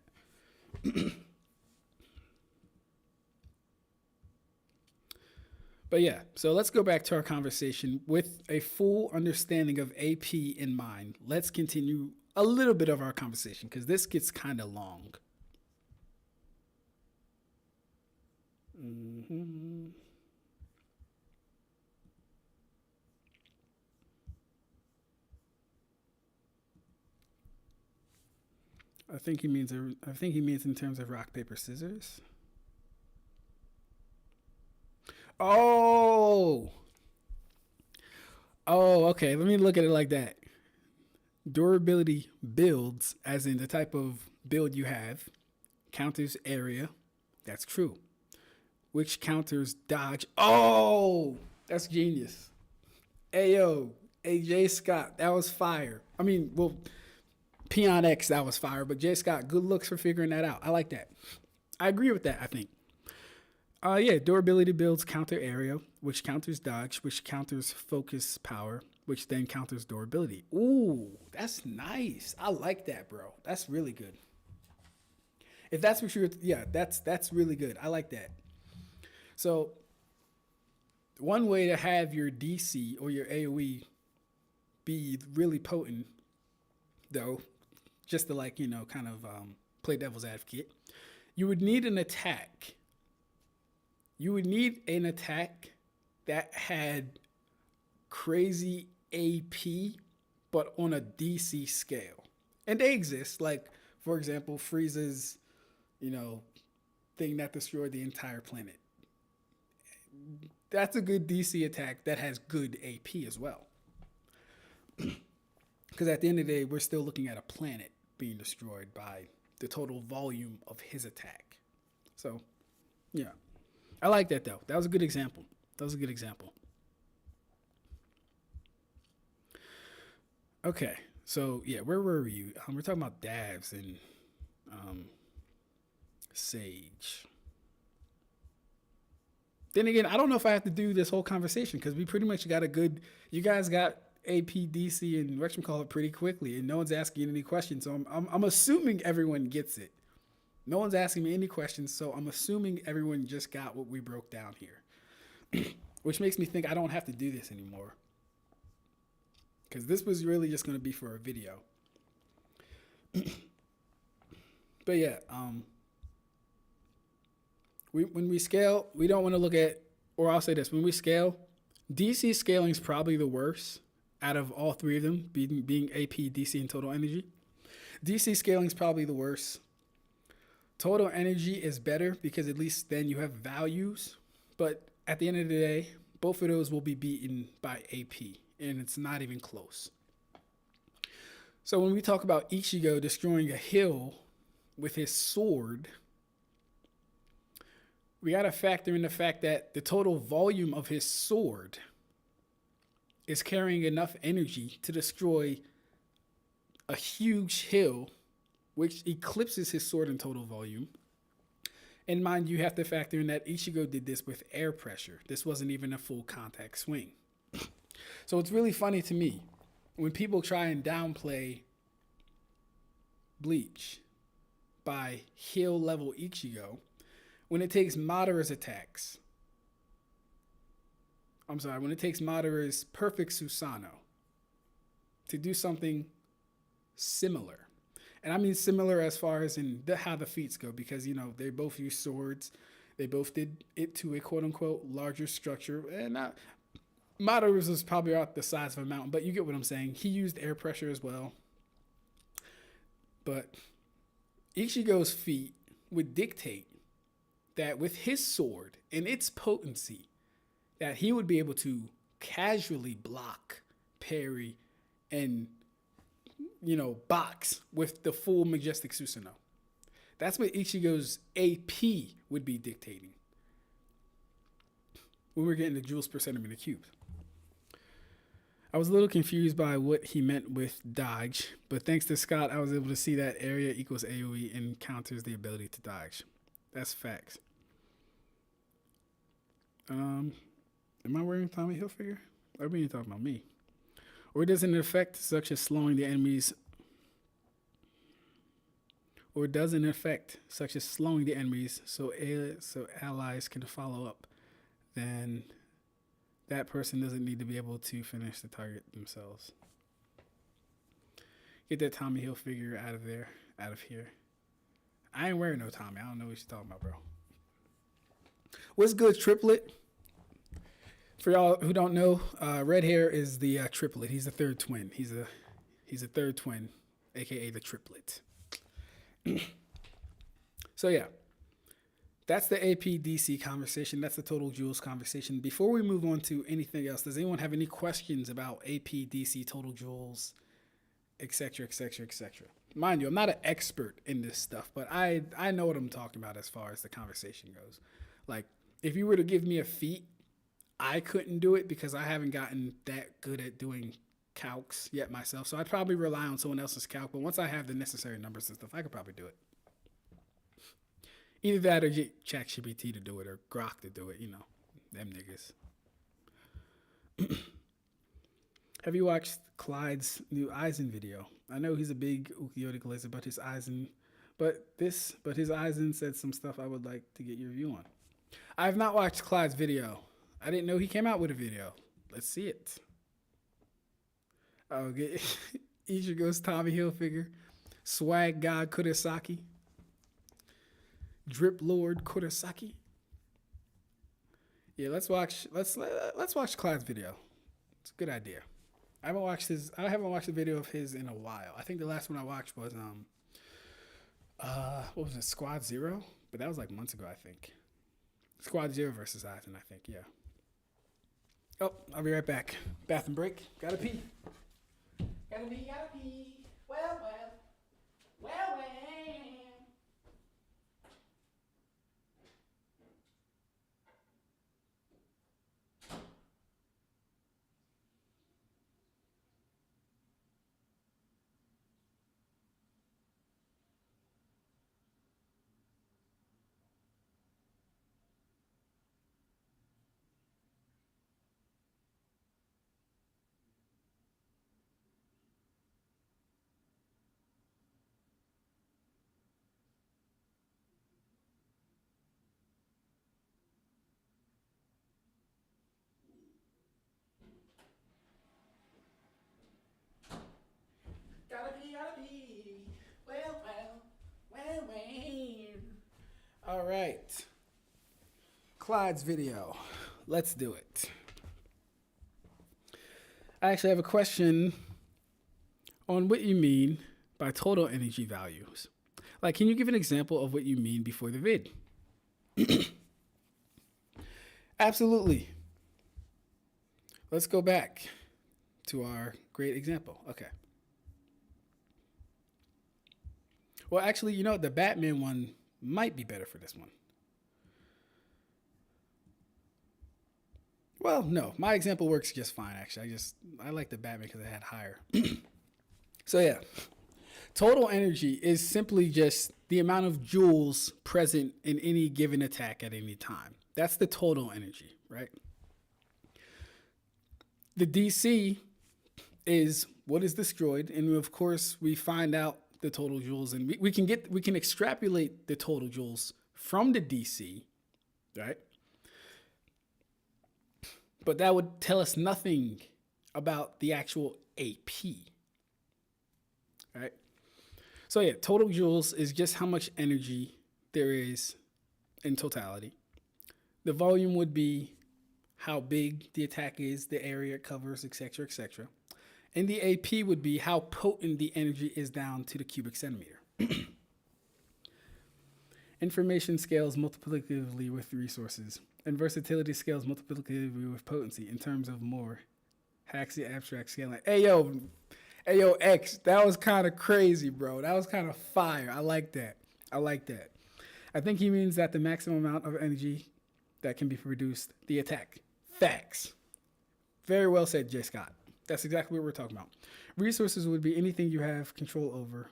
But yeah, so let's go back to our conversation with a full understanding of AP in mind. Let's continue a little bit of our conversation because this gets kind of long. I think he means in terms of rock, paper, scissors. Oh, okay. Let me look at it like that. Durability builds, as in the type of build you have, counters area. That's true. Which counters dodge. Oh, that's genius. Ayo, AJ Scott, that was fire. I mean, well, Peon X, that was fire. But J Scott, good looks for figuring that out. I like that. I agree with that, I think. Yeah, durability builds counter area, which counters dodge, which counters focus power, which then counters durability. Ooh, that's nice. I like that, bro. That's really good. If that's what you're, yeah, that's really good. I like that. So one way to have your DC or your AoE be really potent, though, just to like, kind of play devil's advocate, you would need an attack. You would need an attack that had crazy AP, but on a DC scale. And they exist. Like, for example, Frieza's, thing that destroyed the entire planet. That's a good DC attack that has good AP as well. Because at the end of the day, we're still looking at a planet being destroyed by the total volume of his attack. So, yeah. I like that, though. That was a good example. Okay. So, yeah, where were we? We're talking about Davs and Sage. Then again, I don't know if I have to do this whole conversation because we pretty much got you guys got AP, DC, and whatchamacallit pretty quickly, and no one's asking any questions. So I'm assuming everyone gets it. No one's asking me any questions, so I'm assuming everyone just got what we broke down here. Which makes me think I don't have to do this anymore. Because this was really just going to be for a video. But yeah, when we scale, we don't want to look at, or I'll say this, when we scale, DC scaling is probably the worst out of all three of them, being AP, DC, and total energy. DC scaling is probably the worst. Total energy is better because at least then you have values. But at the end of the day, both of those will be beaten by AP, and it's not even close. So when we talk about Ichigo destroying a hill with his sword, we got to factor in the fact that the total volume of his sword is carrying enough energy to destroy a huge hill, which eclipses his sword in total volume. And mind you, have to factor in that Ichigo did this with air pressure. This wasn't even a full contact swing. So it's really funny to me when people try and downplay Bleach by hill level Ichigo when it takes Madara's attacks. When it takes Madara's perfect Susanoo to do something similar. And I mean similar as far as in how the feats go, because, they both use swords. They both did it to a quote-unquote larger structure. And Madara's was probably about the size of a mountain, but you get what I'm saying. He used air pressure as well. But Ichigo's feat would dictate that with his sword and its potency, that he would be able to casually block, parry, and box with the full majestic Susanoo. That's what Ichigo's AP would be dictating when we're getting the joules per centimeter cubed. I was a little confused by what he meant with dodge, but thanks to Scott, I was able to see that area equals AoE and counters the ability to dodge. That's facts. Am I wearing Tommy Hilfiger? Or are you talking about me? Or does an effect such as slowing the enemies, so allies can follow up, then that person doesn't need to be able to finish the target themselves. Get that Tommy Hilfiger out of here. I ain't wearing no Tommy. I don't know what you're talking about, bro. What's good, triplet? For y'all who don't know, red hair is the triplet. He's the third twin. He's a third twin, aka the triplet. So yeah, that's the AP DC conversation. That's the total joules conversation. Before we move on to anything else, does anyone have any questions about AP DC total joules, etc., etc., etc.? Mind you, I'm not an expert in this stuff, but I know what I'm talking about as far as the conversation goes. Like, if you were to give me a feat, I couldn't do it because I haven't gotten that good at doing calcs yet myself. So I'd probably rely on someone else's calc. But once I have the necessary numbers and stuff, I could probably do it. Either that or get ChatGPT to do it or Grok to do it. Them niggas. Have you watched Clyde's new Aizen video? I know he's a big Ukiyotic lizard, but his Aizen said some stuff I would like to get your view on. I have not watched Clyde's video. I didn't know he came out with a video. Let's see it. Okay. Ichigo's Tommy Hilfiger. Swag God Kurosaki. Drip Lord Kurosaki. Yeah, let's watch Clyde's video. It's a good idea. I haven't watched a video of his in a while. I think the last one I watched was what was it, Squad Zero? But that was like months ago, I think. Squad Zero versus Aizen, I think, yeah. Oh, I'll be right back. Bathroom break. Gotta pee. Gotta pee. Well. Gotta pee. Well. All right. Clyde's video. Let's do it. I actually have a question on what you mean by total energy values. Like, can you give an example of what you mean before the vid? Absolutely. Let's go back to our great example. Okay. Well, actually, you know, the Batman one might be better for this one. Well, no, my example works just fine, actually. I like the Batman because it had higher. So, yeah. Total energy is simply just the amount of joules present in any given attack at any time. That's the total energy, right? The DC is what is destroyed, and of course, we find out the total joules, and we can extrapolate the total joules from the DC, right? But that would tell us nothing about the actual AP, right? So yeah, total joules is just how much energy there is in totality. The volume would be how big the attack is, the area it covers, etc., etc. And the AP would be how potent the energy is down to the cubic centimeter. Information scales multiplicatively with resources, and versatility scales multiplicatively with potency in terms of more. Hacks the abstract scaling. Hey yo, X, that was kind of crazy, bro. That was kind of fire. I like that. I think he means that the maximum amount of energy that can be produced, the attack. Facts. Very well said, J. Scott. That's exactly what we're talking about. Resources would be anything you have control over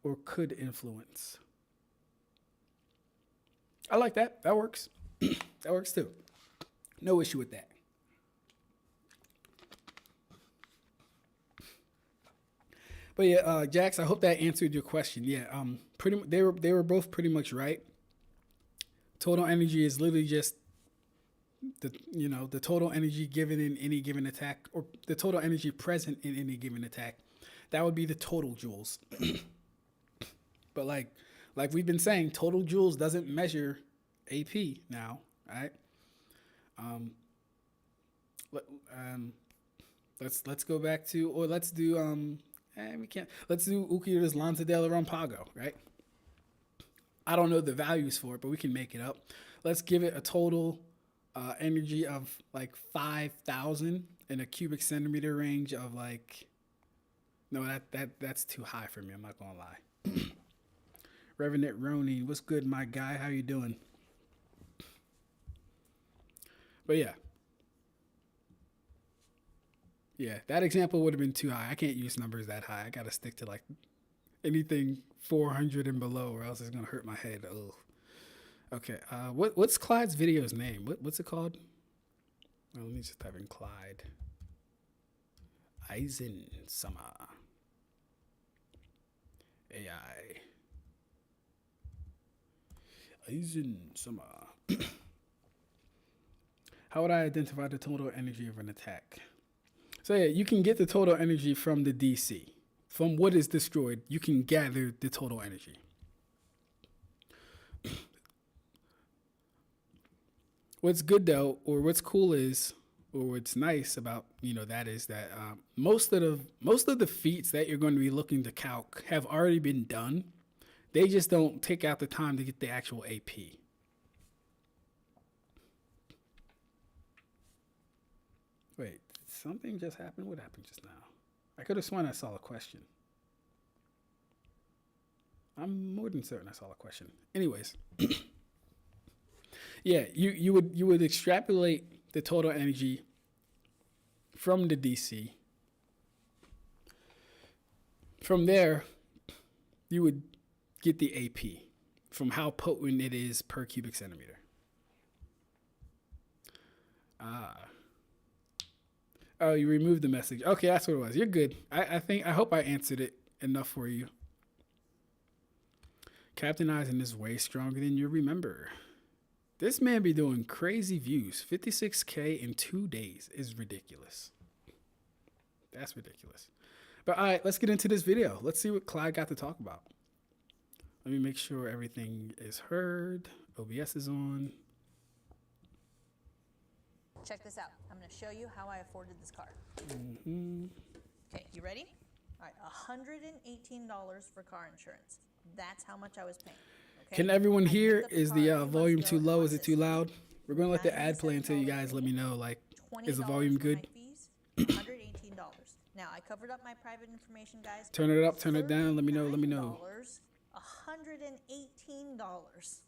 or could influence. I like that. That works. That works too. No issue with that. But yeah, Jax, I hope that answered your question. Yeah, they were both pretty much right. Total energy is literally just the total energy given in any given attack, or the total energy present in any given attack. That would be the total joules. But like we've been saying, total joules doesn't measure AP now, right? Let's go back to, or let's do let's do Ukiyo's Lanza del Rampago, right? I don't know the values for it, but we can make it up. Let's give it a total energy of like 5,000 in a cubic centimeter range of like, no, that's too high for me. I'm not gonna lie. Revenant Roni, what's good, my guy? How you doing? But yeah, that example would have been too high. I can't use numbers that high. I gotta stick to like anything 400 and below, or else it's gonna hurt my head. Ugh. Okay, what's Clyde's video's name? What's it called? Well, let me just type in Clyde. Aizen Sama. AI. Aizen Sama. How would I identify the total energy of an attack? So yeah, you can get the total energy from the DC. From what is destroyed, you can gather the total energy. What's good though, or what's cool is, or what's nice about that is that most of the feats that you're going to be looking to calc have already been done. They just don't take out the time to get the actual AP. Wait, did something just happened? What happened just now? I could have sworn I saw a question. I'm more than certain I saw a question. Anyways, yeah, you would extrapolate the total energy from the DC. From there, you would get the AP from how potent it is per cubic centimeter. Oh, you removed the message. Okay, that's what it was. You're good. I hope I answered it enough for you. Captain Aizen is way stronger than you remember. This man be doing crazy views. 56K in 2 days is ridiculous. That's ridiculous. But all right, let's get into this video. Let's see what Clyde got to talk about. Let me make sure everything is heard. OBS is on. Check this out. I'm going to show you how I afforded this car. Mm-hmm. Okay, you ready? All right, $118 for car insurance. That's how much I was paying. Okay? Can everyone hear? Is the car volume months too ago, low? and Is it too loud? We're going to let the ad play until you guys let me know, like, is the volume good? $118. Now, I covered up my private information, guys. Turn it up, turn it down. Let me know. $118.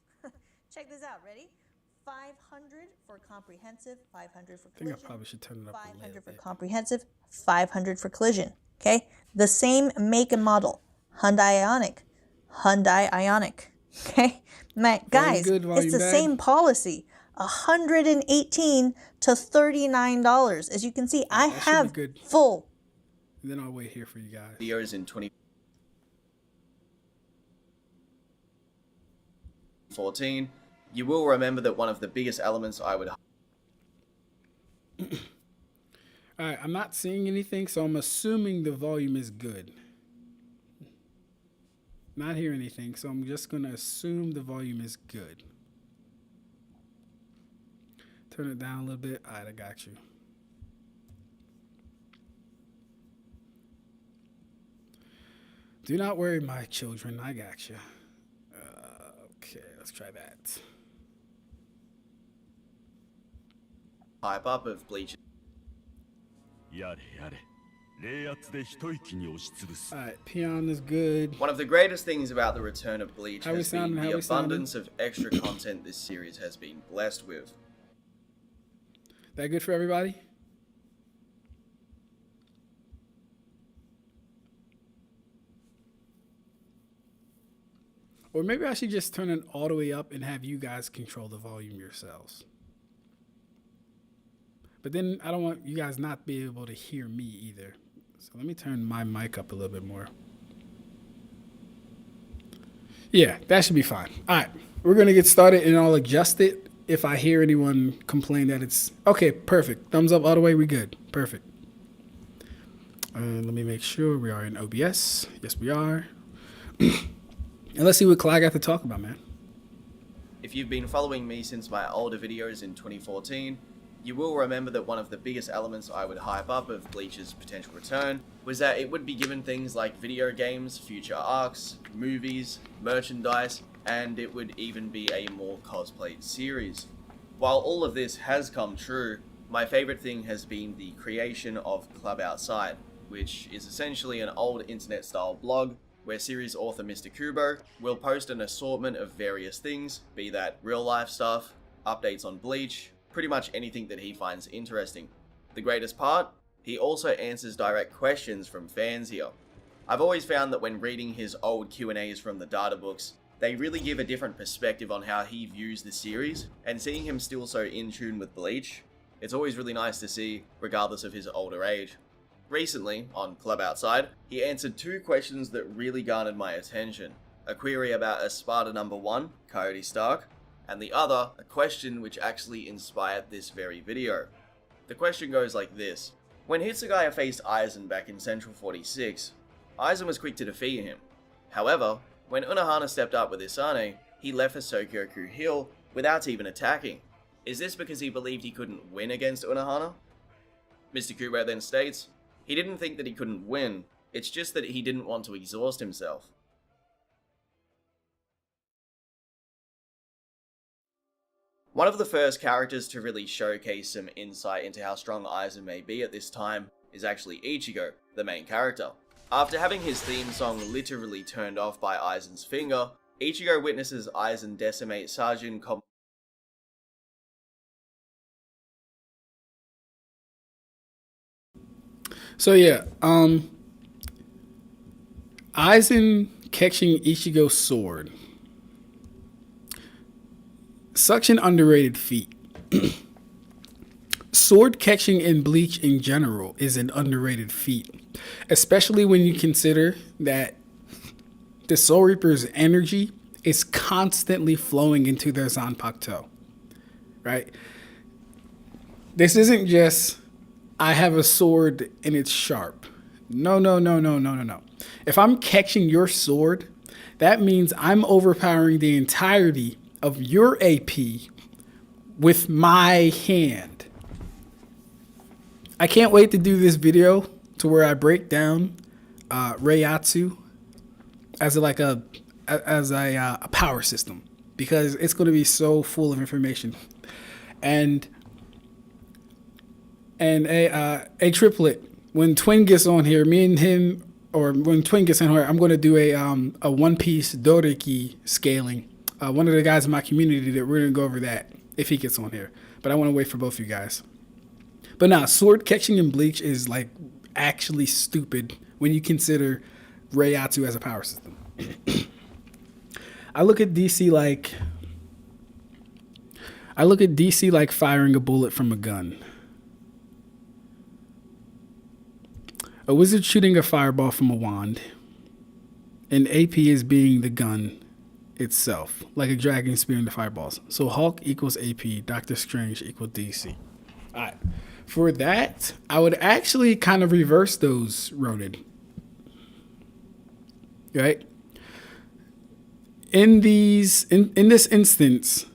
Check this out. Ready? $500 for comprehensive, $500 for collision. I think I probably should turn it up a little $500 for bit. comprehensive, $500 for collision. Okay? The same make and model. Hyundai Ioniq. Okay? Guys, good, it's the bad. same policy. $118 to $39. As you can see, I that should be have good. full. And then I'll wait here for you guys. Videos in 2014, you will remember that one of the biggest elements I would... All right, I'm not seeing anything, so I'm assuming the volume is good. Not hear anything, so I'm just going to assume the volume is good. Turn it down a little bit. All right, I got you. Do not worry, my children. I got you. Okay, let's try that. hype up of Bleach. All right, Peon is good. One of the greatest things about the return of Bleach How we has been sounding? How the we sounding? abundance of extra content this series has been blessed with. That good for everybody? Or maybe I should just turn it all the way up and have you guys control the volume yourselves. But then I don't want you guys not be able to hear me either. So let me turn my mic up a little bit more. Yeah, that should be fine. All right, we're going to get started and I'll adjust it if I hear anyone complain that it's... Okay, perfect. Thumbs up all the way. We good. Perfect. Let me make sure we are in OBS. Yes, we are. And let's see what Clyde got to talk about, man. If you've been following me since my older videos in 2014, you will remember that one of the biggest elements I would hype up of Bleach's potential return was that it would be given things like video games, future arcs, movies, merchandise, and it would even be a more cosplayed series. While all of this has come true, my favorite thing has been the creation of Club Outside, which is essentially an old internet-style blog where series author Mr. Kubo will post an assortment of various things, be that real-life stuff, updates on Bleach, pretty much anything that he finds interesting. The greatest part? He also answers direct questions from fans here. I've always found that when reading his old Q&As from the data books, they really give a different perspective on how he views the series, and seeing him still so in tune with Bleach, it's always really nice to see, regardless of his older age. Recently, on Club Outside, he answered two questions that really garnered my attention. A query about Espada number 1, Coyote Stark, and the other a question which actually inspired this very video. The question goes like this. When Hitsugaya faced Aizen back in Central 46, Aizen was quick to defeat him. However, when Unohana stepped up with Izanagi, he left a Sokyoku Hill without even attacking. Is this because he believed he couldn't win against Unohana? Mr. Kubo then states, he didn't think that he couldn't win, it's just that he didn't want to exhaust himself. One of the first characters to really showcase some insight into how strong Aizen may be at this time is actually Ichigo, the main character. After having his theme song literally turned off by Aizen's finger, Ichigo witnesses Aizen decimate Sajin So yeah, Aizen catching Ichigo's sword. Such an underrated feat. Sword catching in Bleach in general is an underrated feat, especially when you consider that the Soul Reaper's energy is constantly flowing into their Zanpakuto, right? This isn't just, I have a sword and it's sharp. No. If I'm catching your sword, that means I'm overpowering the entirety of your AP with my hand. I can't wait to do this video to where I break down Reiatsu as a power system, because it's going to be so full of information. And a triplet, when Twin gets on here, me and him, or when Twin gets on here, I'm going to do a One Piece Doriki scaling. One of the guys in my community, that we're going to go over that if he gets on here. But I want to wait for both of you guys. But nah, sword catching in Bleach is like actually stupid when you consider Reiatsu as a power system. I look at DC like firing a bullet from a gun. A wizard shooting a fireball from a wand. And AP is being the gun itself, like a dragon spearing the fireballs. So Hulk equals AP, Doctor Strange equals DC. Alright. For that, I would actually kind of reverse those, Ronin. Right? In this instance,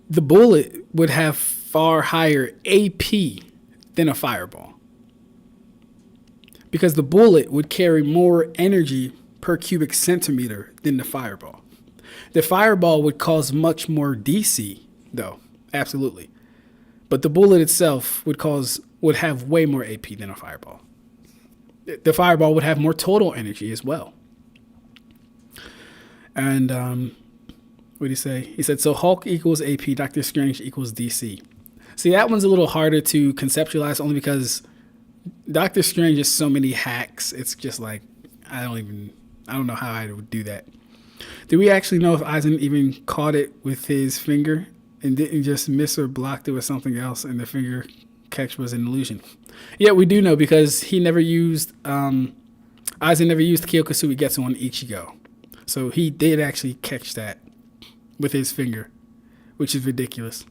the bullet would have far higher AP than a fireball, because the bullet would carry more energy per cubic centimeter than the fireball. The fireball would cause much more DC, though, absolutely. But the bullet itself would have way more AP than a fireball. The fireball would have more total energy as well. And what did he say? He said, so Hulk equals AP, Doctor Strange equals DC. See, that one's a little harder to conceptualize, only because Doctor Strange has so many hacks. It's just like, I don't know how I would do that. Do we actually know if Aizen even caught it with his finger and didn't just miss or blocked it with something else, and the finger catch was an illusion? Yeah, we do know, because he never used, Aizen never used Kyokusui Getsu on Ichigo. So he did actually catch that with his finger, which is ridiculous.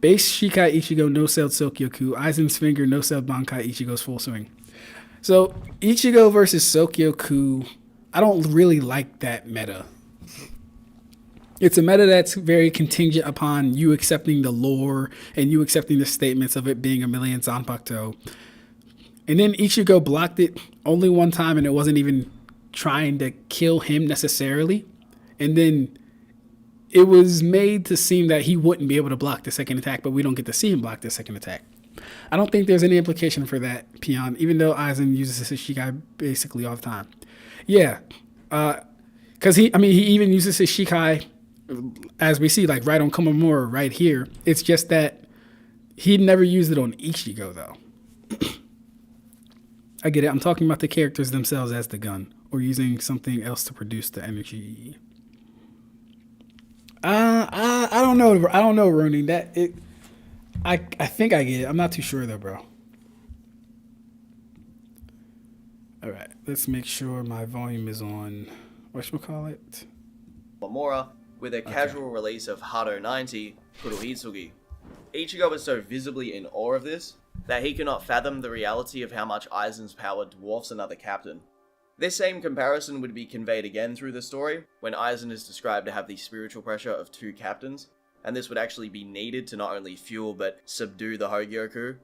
Base Shikai Ichigo no-selled Sokyoku. Aizen's finger no-selled Bankai Ichigo's full swing. So Ichigo versus Sokyoku, I don't really like that meta. It's a meta that's very contingent upon you accepting the lore and you accepting the statements of it being a million Zanpakuto. And then Ichigo blocked it only one time, and it wasn't even trying to kill him necessarily. And then it was made to seem that he wouldn't be able to block the second attack, but we don't get to see him block the second attack. I don't think there's any implication for that, Peon, even though Aizen uses his Shikai basically all the time. Yeah, because he even uses his Shikai, as we see, like right on Komamura right here. It's just that he never used it on Ichigo, though. I get it. I'm talking about the characters themselves as the gun, or using something else to produce the energy. I don't know. I don't know, Ronin. I think I get it. I'm not too sure though, bro. All right, let's make sure my volume is on. Whatchamacallit? Komamura, with a casual release of Hado 90, Kurohitsugi. Ichigo is so visibly in awe of this that he cannot fathom the reality of how much Aizen's power dwarfs another captain. This same comparison would be conveyed again through the story, when Aizen is described to have the spiritual pressure of 2 captains, and this would actually be needed to not only fuel but subdue the Hogyoku.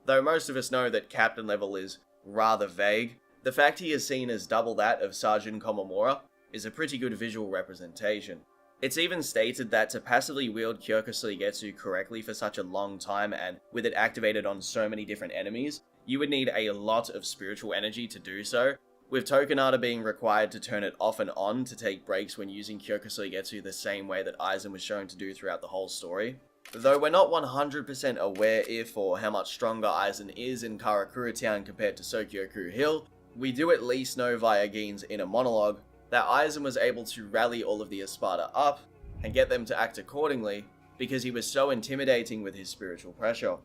Though most of us know that captain level is rather vague, the fact he is seen as double that of Sergeant Komamura is a pretty good visual representation. It's even stated that to passively wield Kyoku Suigetsu correctly for such a long time and with it activated on so many different enemies, you would need a lot of spiritual energy to do so, with Tokunada being required to turn it off and on to take breaks when using Kyoku Suigetsu the same way that Aizen was shown to do throughout the whole story. Though we're not 100% aware if or how much stronger Aizen is in Karakura Town compared to Sokyoku Hill, we do at least know via Gin's inner monologue that Aizen was able to rally all of the Espada up and get them to act accordingly because he was so intimidating with his spiritual pressure.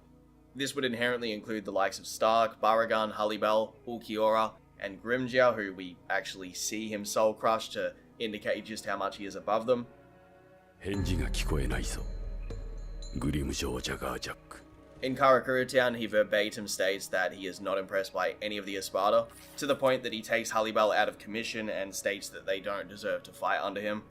This would inherently include the likes of Stark, Baragan, Hallibel, Ulquiorra, and Grimjiao, who we actually see him soul crush to indicate just how much he is above them. 返事が聞こえないぞ。グリム少女がジャック。 In Karakura Town, he verbatim states that he is not impressed by any of the Espada, to the point that he takes Hallibel out of commission and states that they don't deserve to fight under him.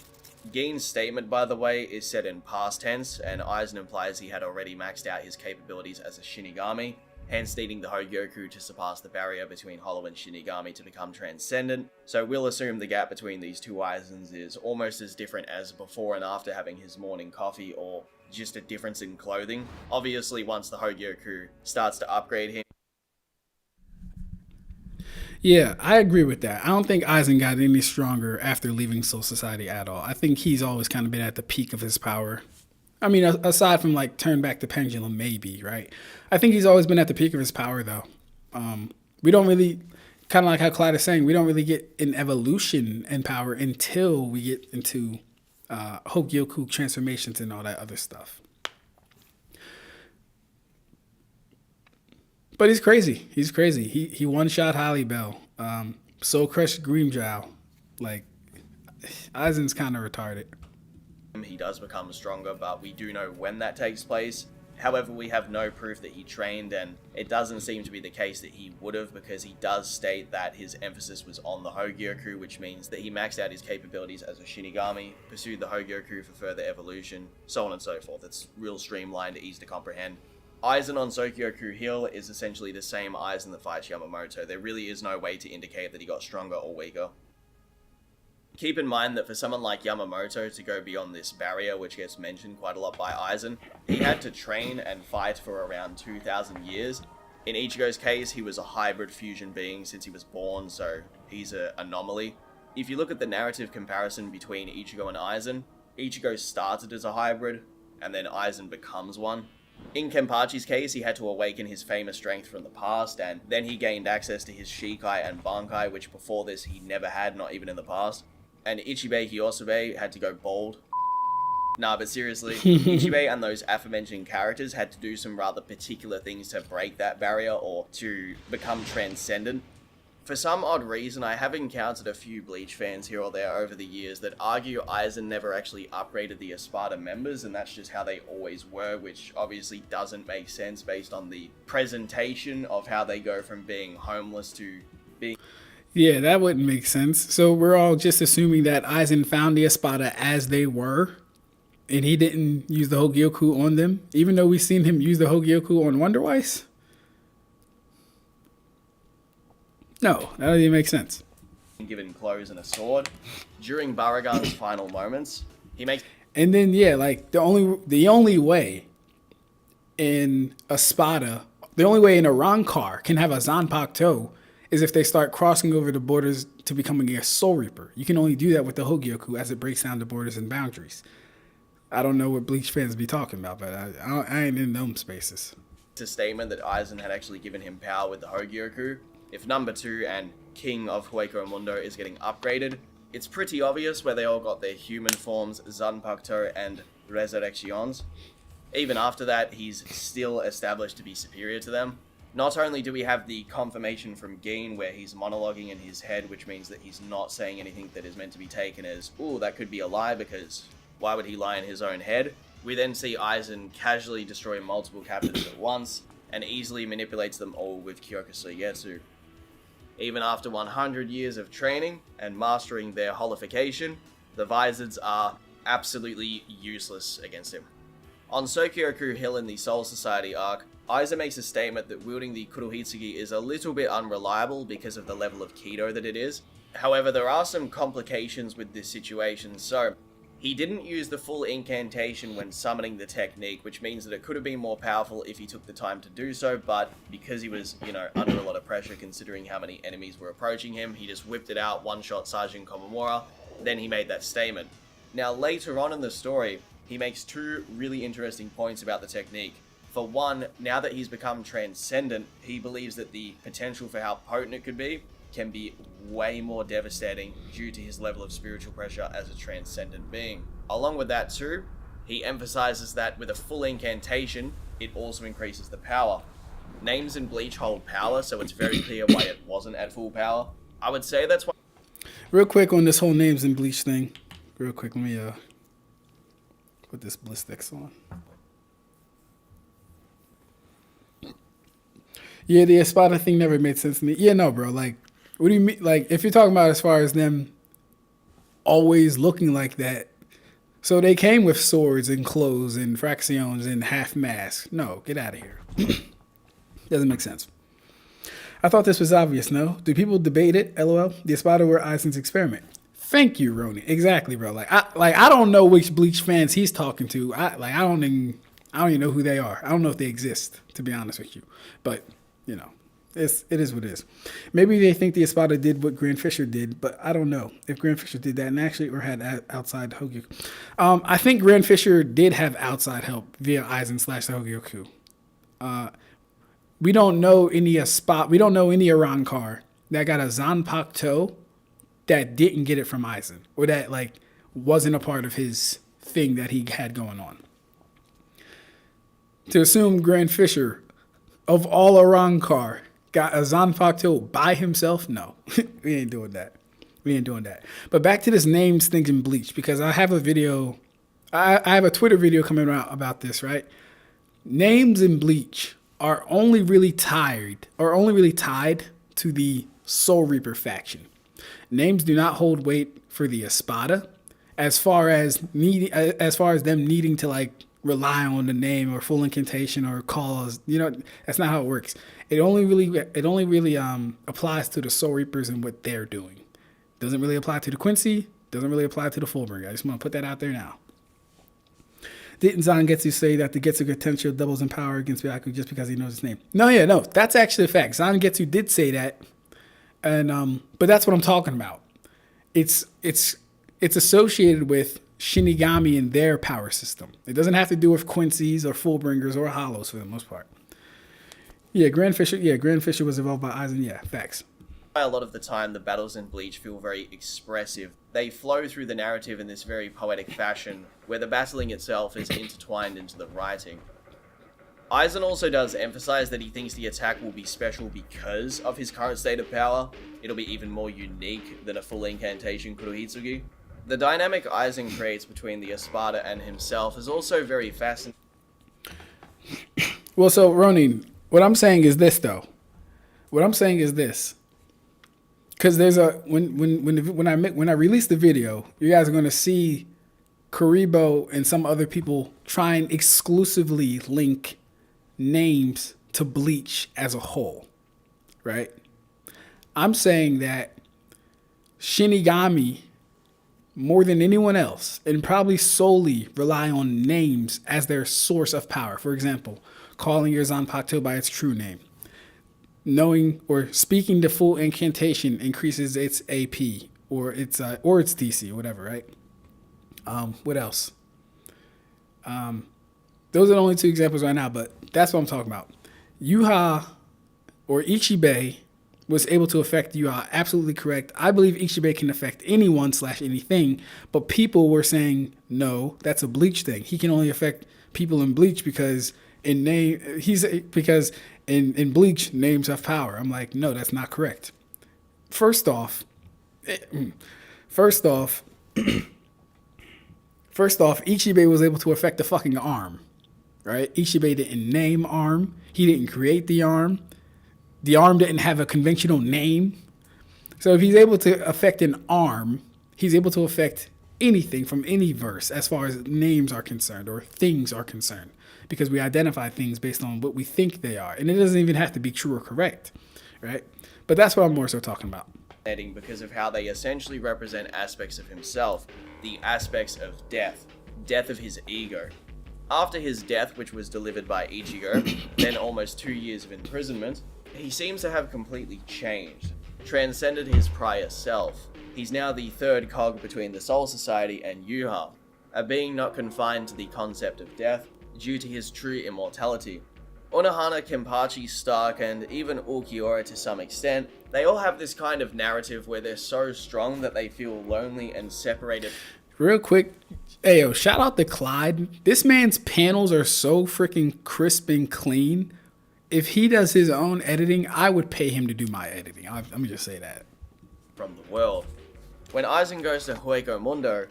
Gin's statement, by the way, is said in past tense, and Aizen implies he had already maxed out his capabilities as a Shinigami, hence needing the Hogyoku to surpass the barrier between Hollow and Shinigami to become transcendent, so we'll assume the gap between these two Aizens is almost as different as before and after having his morning coffee, or just a difference in clothing. Obviously, once the Hogyoku starts to upgrade him. Yeah, I agree with that. I don't think Aizen got any stronger after leaving Soul Society at all. I think he's always kind of been at the peak of his power. I mean, aside from like Turn Back the Pendulum, maybe, right? I think he's always been at the peak of his power, though. We don't really, kind of like how Clyde is saying, we don't really get an evolution in power until we get into Hogyoku transformations and all that other stuff. But he's crazy. He's crazy. He one-shot Hallibel. Soul crushed Grimjiao. Like, Aizen's kind of retarded. He does become stronger, but we do know when that takes place. However, we have no proof that he trained, and it doesn't seem to be the case that he would have, because he does state that his emphasis was on the Hogyoku, which means that he maxed out his capabilities as a Shinigami, pursued the Hogyoku for further evolution, so on and so forth. It's real streamlined, easy to comprehend. Aizen on Sokyoku Hill is essentially the same Aizen that fights Yamamoto. There really is no way to indicate that he got stronger or weaker. Keep in mind that for someone like Yamamoto to go beyond this barrier, which gets mentioned quite a lot by Aizen, he had to train and fight for around 2,000 years. In Ichigo's case, he was a hybrid fusion being since he was born, so he's an anomaly. If you look at the narrative comparison between Ichigo and Aizen, Ichigo started as a hybrid, and then Aizen becomes one. In Kenpachi's case, he had to awaken his famous strength from the past, and then he gained access to his Shikai and Bankai, which before this he never had, not even in the past. And Ichibei Hyosobe had to go bald. Nah, but seriously, Ichibei and those aforementioned characters had to do some rather particular things to break that barrier or to become transcendent. For some odd reason, I have encountered a few Bleach fans here or there over the years that argue Aizen never actually upgraded the Espada members, and that's just how they always were, which obviously doesn't make sense based on the presentation of how they go from being homeless to being... Yeah, that wouldn't make sense. So we're all just assuming that Aizen found the Espada as they were, and he didn't use the Hogyoku on them, even though we've seen him use the Hogyoku on Wonder Weiss? No, that doesn't even make sense. Given clothes and a sword. During Baragan's final moments, he makes... And then, yeah, like, the only way in a Espada, the only way in a Rancor can have a Zanpakuto is if they start crossing over the borders to becoming a Soul Reaper. You can only do that with the Hogyoku as it breaks down the borders and boundaries. I don't know what Bleach fans be talking about, but I ain't in them spaces. It's a statement that Aizen had actually given him power with the Hogyoku. If number 2 and King of Hueco Mundo is getting upgraded, it's pretty obvious where they all got their human forms, Zanpakuto and Resurrections. Even after that, he's still established to be superior to them. Not only do we have the confirmation from Gin where he's monologuing in his head, which means that he's not saying anything that is meant to be taken as, ooh, that could be a lie, because Why would he lie in his own head? We then see Aizen casually destroy multiple captives at once, and easily manipulates them all with Kyokuseigetsu. Even after 100 years of training and mastering their holification, the Vizards are absolutely useless against him. On Sokyoku Hill in the Soul Society arc, Aizen makes a statement that wielding the Kurohitsugi is a little bit unreliable because of the level of Kido that it is. However, there are some complications with this situation, so he didn't use the full incantation when summoning the technique, which means that it could have been more powerful if he took the time to do so, but because he was, under a lot of pressure considering how many enemies were approaching him, he just whipped it out, one-shot Sergeant Komamura, then he made that statement. Now, later on in the story, he makes two really interesting points about the technique. For one, now that he's become transcendent, he believes that the potential for how potent it could be can be way more devastating due to his level of spiritual pressure as a transcendent being. Along with that too, he emphasizes that with a full incantation, it also increases the power. Names in Bleach hold power, so it's very clear why it wasn't at full power. I would say that's why... Real quick on this whole names in Bleach thing. Real quick, let me put this Blissdex on. Yeah, the Espada thing never made sense to me. Yeah, no, bro, like, what do you mean? Like, if you're talking about as far as them always looking like that, so they came with swords and clothes and fractions and half masks. No, get out of here. Doesn't make sense. I thought this was obvious, no? Do people debate it? LOL. The Espada were Aizen's experiment. Thank you, Roni. Exactly, bro. I don't know which Bleach fans he's talking to. I don't even know who they are. I don't know if they exist, to be honest with you. But, it is what it is. Maybe they think the Espada did what Grand Fisher did, but I don't know if Grand Fisher did that and actually or had outside Hogyoku. I think Grand Fisher did have outside help via Aizen / Hogyoku. We don't know any we don't know any Arankar that got a Zanpakuto that didn't get it from Aizen, or that wasn't a part of his thing that he had going on. To assume Grand Fisher, of all Arankar, got a Zanpakuto by himself, no, we ain't doing that. But back to this names thing in Bleach, because I have a video, I have a Twitter video coming out about this, right? Names in Bleach are only really tied to the Soul Reaper faction. Names do not hold weight for the Espada, as far as them needing to rely on the name or full incantation or cause. That's not how it works. It only really applies to the Soul Reapers and what they're doing. Doesn't really apply to the Quincy. Doesn't really apply to the Fullbringer. I just want to put that out there now. Didn't Zangetsu say that the Getsu potential doubles in power against Byaku just because he knows his name? No, that's actually a fact. Zangetsu did say that, and but that's what I'm talking about. It's associated with Shinigami and their power system. It doesn't have to do with Quincy's or Fullbringers or Hollows for the most part. Yeah, Grand Fisher was involved by Aizen. Yeah, facts. A lot of the time, the battles in Bleach feel very expressive. They flow through the narrative in this very poetic fashion, where the battling itself is intertwined into the writing. Aizen also does emphasize that he thinks the attack will be special because of his current state of power. It'll be even more unique than a full incantation Kurohitsugi. The dynamic Aizen creates between the Espada and himself is also very fascinating. Well, so Ronin, what I'm saying is this, though. Because there's when I release the video, you guys are going to see Karibo and some other people try and exclusively link names to Bleach as a whole, right? I'm saying that Shinigami, more than anyone else, and probably solely rely on names as their source of power. For example, calling your Zanpakuto by its true name. Knowing or speaking the full incantation increases its AP or its DC, whatever, right? What else? Those are the only two examples right now, but that's what I'm talking about. Yuha or Ichibe was able to affect Yuha. Absolutely correct. I believe Ichibe can affect anyone / anything, but people were saying, no, that's a Bleach thing. He can only affect people in Bleach because in Bleach, names have power. I'm like, no, that's not correct. First off, First off, Ichibe was able to affect the fucking arm, right? Ichibe didn't name arm. He didn't create the arm. The arm didn't have a conventional name. So if he's able to affect an arm, he's able to affect anything from any verse as far as names are concerned or things are concerned, because we identify things based on what we think they are. And it doesn't even have to be true or correct, right? But that's what I'm more so talking about. Because of how they essentially represent aspects of himself, the aspects of death of his ego. After his death, which was delivered by Ichigo, then almost 2 years of imprisonment, he seems to have completely changed, transcended his prior self. He's now the third cog between the Soul Society and Yuha, a being not confined to the concept of death due to his true immortality. Unohana, Kenpachi, Stark, and even Ulquiorra to some extent, they all have this kind of narrative where they're so strong that they feel lonely and separated. Real quick, hey yo, shout out to Clyde. This man's panels are so freaking crisp and clean. If he does his own editing, I would pay him to do my editing. Let me just say that. From the world. When Aizen goes to Hueco Mundo,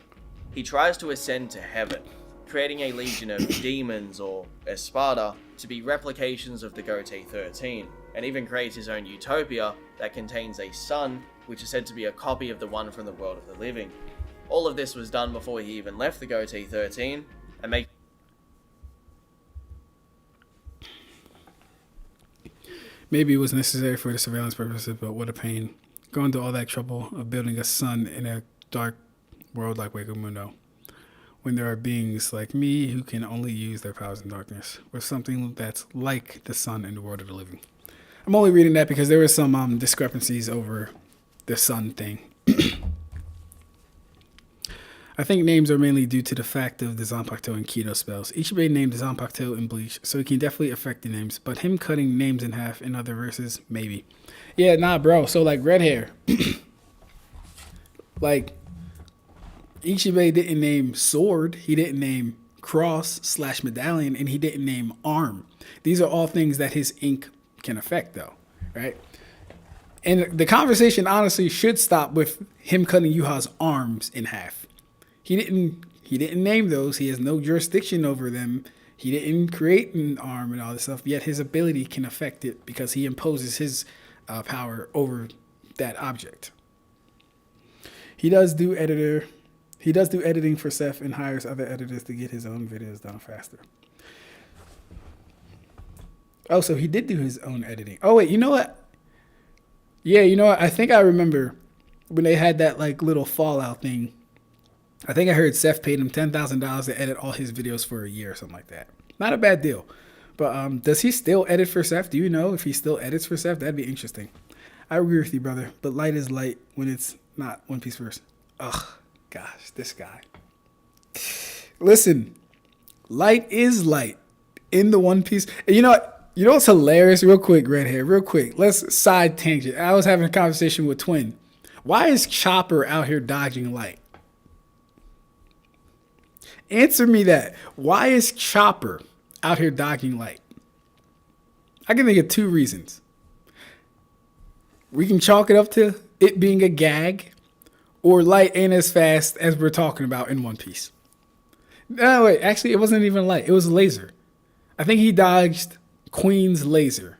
he tries to ascend to heaven, creating a legion of demons or Espada to be replications of the Gote 13, and even creates his own utopia that contains a sun, which is said to be a copy of the one from the world of the living. All of this was done before he even left the Gote 13, and make Maybe it was necessary for the surveillance purposes, but what a pain. Going to all that trouble of building a sun in a dark world like Hueco Mundo, when there are beings like me who can only use their powers in darkness, with something that's like the sun in the world of the living. I'm only reading that because there were some discrepancies over the sun thing. I think names are mainly due to the fact of the Zanpakuto and Kido spells. Ichibe named Zanpakuto in Bleach, so he can definitely affect the names, but him cutting names in half in other verses, maybe. Yeah, nah, bro. So, like, red hair. Like, Ichibe didn't name sword, he didn't name cross/medallion, and he didn't name arm. These are all things that his ink can affect, though, right? And the conversation honestly should stop with him cutting Yuha's arms in half. He didn't name those. He has no jurisdiction over them. He didn't create an arm and all this stuff. Yet his ability can affect it because he imposes his power over that object. He does do editing for Seth and hires other editors to get his own videos done faster. Oh, so he did do his own editing. Oh wait, you know what? Yeah, you know what? I think I remember when they had that like little fallout thing. I think I heard Seth paid him $10,000 to edit all his videos for a year or something like that. Not a bad deal. But does he still edit for Seth? Do you know if he still edits for Seth? That'd be interesting. I agree with you, brother. But light is light when it's not One Piece verse. Ugh, gosh, this guy. Listen, light is light in the One Piece. And you know what? You know what's hilarious? Real quick, red hair. Real quick. Let's side tangent. I was having a conversation with Twin. Why is Chopper out here dodging light? Answer me that. Why is Chopper out here dodging light? I can think of two reasons. We can chalk it up to it being a gag, or light ain't as fast as we're talking about in One Piece. No, wait. Actually, it wasn't even light. It was laser. I think he dodged Queen's laser.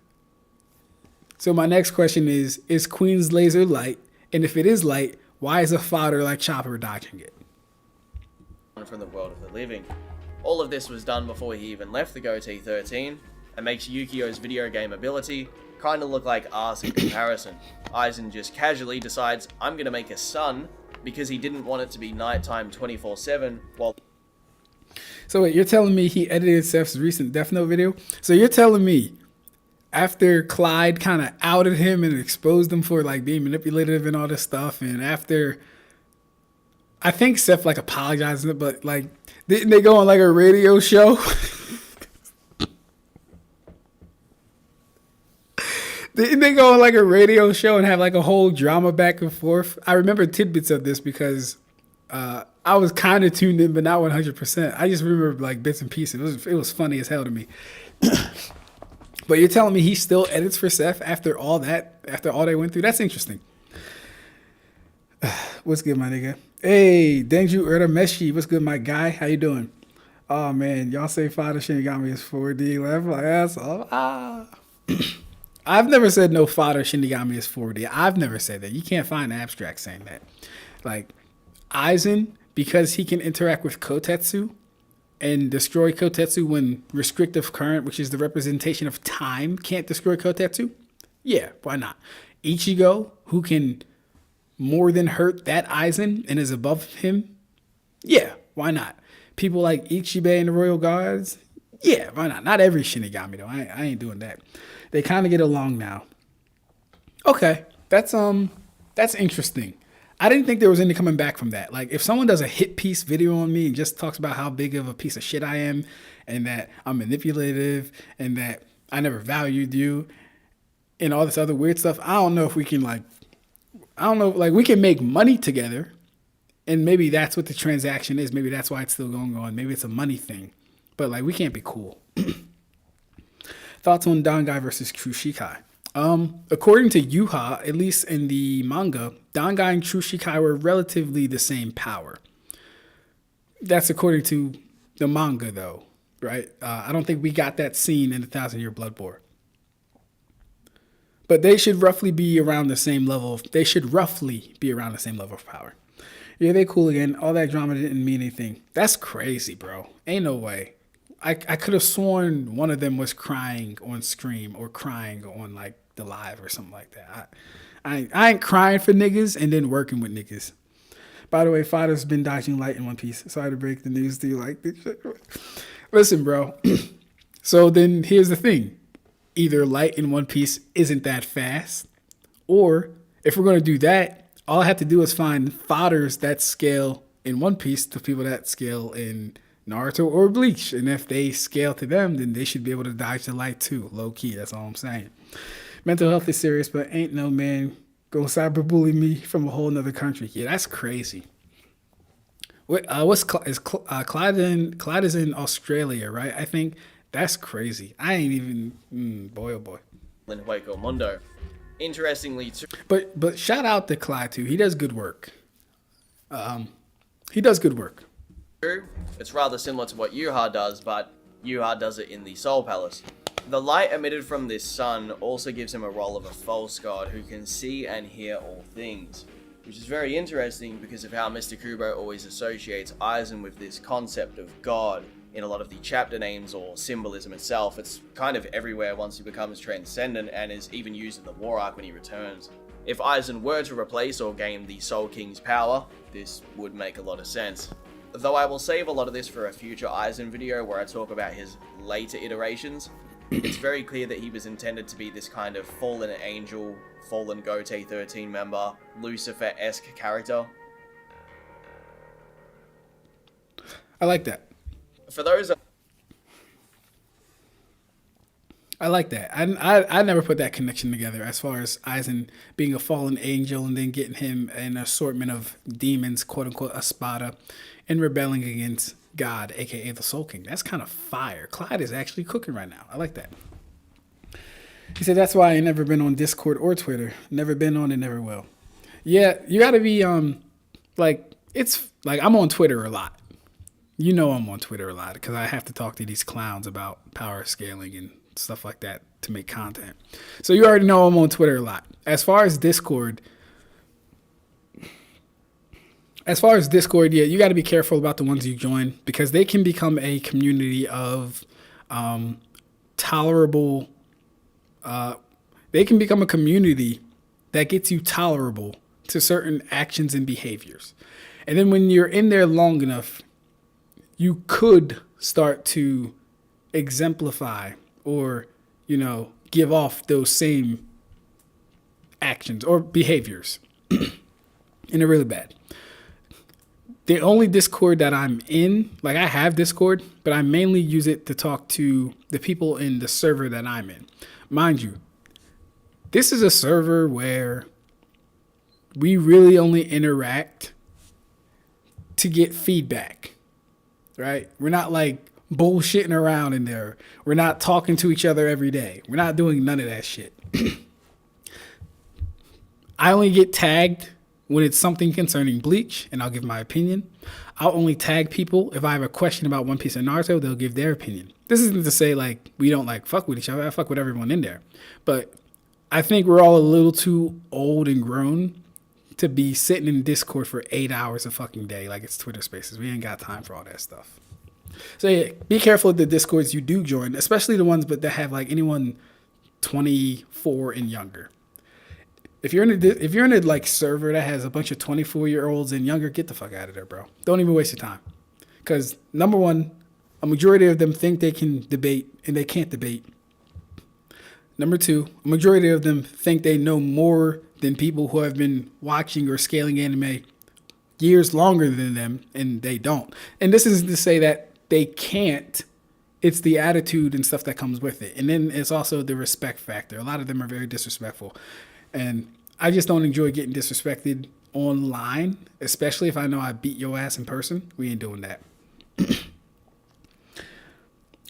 So my next question is Queen's laser light? And if it is light, why is a fodder like Chopper dodging it? From the world of the living. All of this was done before he even left the Gote 13, and makes Yukio's video game ability kind of look like arse in comparison. Aizen just casually decides, I'm gonna make a sun, because he didn't want it to be nighttime 24/7 while... So wait, you're telling me he edited Seth's recent Death Note video? So you're telling me after Clyde kind of outed him and exposed him for like being manipulative and all this stuff, and after I think Seth like apologized, but like didn't they go on like a radio show? Didn't they go on like a radio show and have like a whole drama back and forth? I remember tidbits of this because I was kind of tuned in, but not 100%. I just remember like bits and pieces. It was funny as hell to me. But you're telling me he still edits for Seth after all that, after all they went through? That's interesting. What's good, my nigga? Hey, Denju Urameshi. What's good, my guy? How you doing? Oh, man. Y'all say Fada Shinigami is 4D. Laugh my ass off. I've never said no Fada Shinigami is 4D. I've never said that. You can't find Ab-Stract saying that. Like, Aizen, because he can interact with Kotetsu and destroy Kotetsu when restrictive current, which is the representation of time, can't destroy Kotetsu. Yeah, why not? Ichigo, who can more than hurt that Aizen and is above him. Yeah, why not? People like Ichibe and the Royal Guards. Yeah, why not? Not every Shinigami though. I ain't doing that. They kind of get along now. Okay, that's interesting. I didn't think there was any coming back from that. Like, if someone does a hit piece video on me and just talks about how big of a piece of shit I am and that I'm manipulative and that I never valued you and all this other weird stuff, I don't know if we can, like, we can make money together and maybe that's what the transaction is. Maybe that's why it's still going on. Maybe it's a money thing. But, like, we can't be cool. Thoughts on Dangai versus Trushikai? According to Yuha, at least in the manga, Dangai and Trushikai were relatively the same power. That's according to the manga, though, right? I don't think we got that scene in the 1,000-Year Blood War. But they should roughly be around the same level. They should roughly be around the same level of power. Yeah, they cool again. All that drama didn't mean anything. That's crazy, bro. Ain't no way. I could have sworn one of them was crying on Scream or crying on, like, the live or something like that. I ain't crying for niggas and then working with niggas. By the way, Fada's been dodging light in One Piece. Sorry to break the news to you like this shit. Listen, bro. So then here's the thing. Either light in One Piece isn't that fast, or if we're going to do that, all I have to do is find fodders that scale in One Piece to people that scale in Naruto or Bleach. And if they scale to them, then they should be able to dodge the light too. Low key, that's all I'm saying. Mental health is serious, but ain't no man gonna cyberbully me from a whole nother country. Yeah, that's crazy. Clyde is in Australia, right? I think that's crazy. I ain't even boy oh boy. In Hueco Mundo. Interestingly too. But shout out to Clyde too. He does good work. He does good work. It's rather similar to what Yuha does, but Yuha does it in the Soul Palace. The light emitted from this sun also gives him a role of a false god who can see and hear all things, which is very interesting because of how Mr. Kubo always associates Aizen with this concept of God in a lot of the chapter names or symbolism itself. It's kind of everywhere once he becomes transcendent and is even used in the War Arc when he returns. If Aizen were to replace or gain the Soul King's power, this would make a lot of sense. Though I will save a lot of this for a future Aizen video where I talk about his later iterations. It's very clear that he was intended to be this kind of fallen angel, fallen Gote 13 member, Lucifer-esque character. I like that. For those... I like that. I never put that connection together as far as Aizen being a fallen angel and then getting him an assortment of demons, quote-unquote, Espada, and rebelling against God, a.k.a. the Soul King. That's kind of fire. Clyde is actually cooking right now. I like that. He said, that's why I ain't never been on Discord or Twitter. Never been on and never will. Yeah, you got to be, it's, like, I'm on Twitter a lot. You know I'm on Twitter a lot because I have to talk to these clowns about power scaling and stuff like that to make content. So you already know I'm on Twitter a lot. As far as Discord, yeah, you got to be careful about the ones you join because they can become a community of tolerable. They can become a community that gets you tolerable to certain actions and behaviors. And then when you're in there long enough, you could start to exemplify or, give off those same actions or behaviors. And they're really bad. The only Discord that I'm in, like I have Discord, but I mainly use it to talk to the people in the server that I'm in. Mind you, this is a server where we really only interact to get feedback, right? We're not like bullshitting around in there. We're not talking to each other every day. We're not doing none of that shit. I only get tagged when it's something concerning Bleach, and I'll give my opinion. I'll only tag people if I have a question about One Piece and Naruto. They'll give their opinion. This isn't to say like we don't like fuck with each other. I fuck with everyone in there, but I think we're all a little too old and grown to be sitting in Discord for 8 hours a fucking day like it's Twitter Spaces. We ain't got time for all that stuff. So yeah, be careful with the Discords you do join, especially the ones that have like anyone 24 and younger. If you're in a like server that has a bunch of 24-year-olds and younger, get the fuck out of there, bro. Don't even waste your time. Because number one, a majority of them think they can debate and they can't debate. Number two, a majority of them think they know more than people who have been watching or scaling anime years longer than them, and they don't. And this isn't to say that they can't. It's the attitude and stuff that comes with it. And then it's also the respect factor. A lot of them are very disrespectful. And I just don't enjoy getting disrespected online, especially if I know I beat your ass in person. We ain't doing that.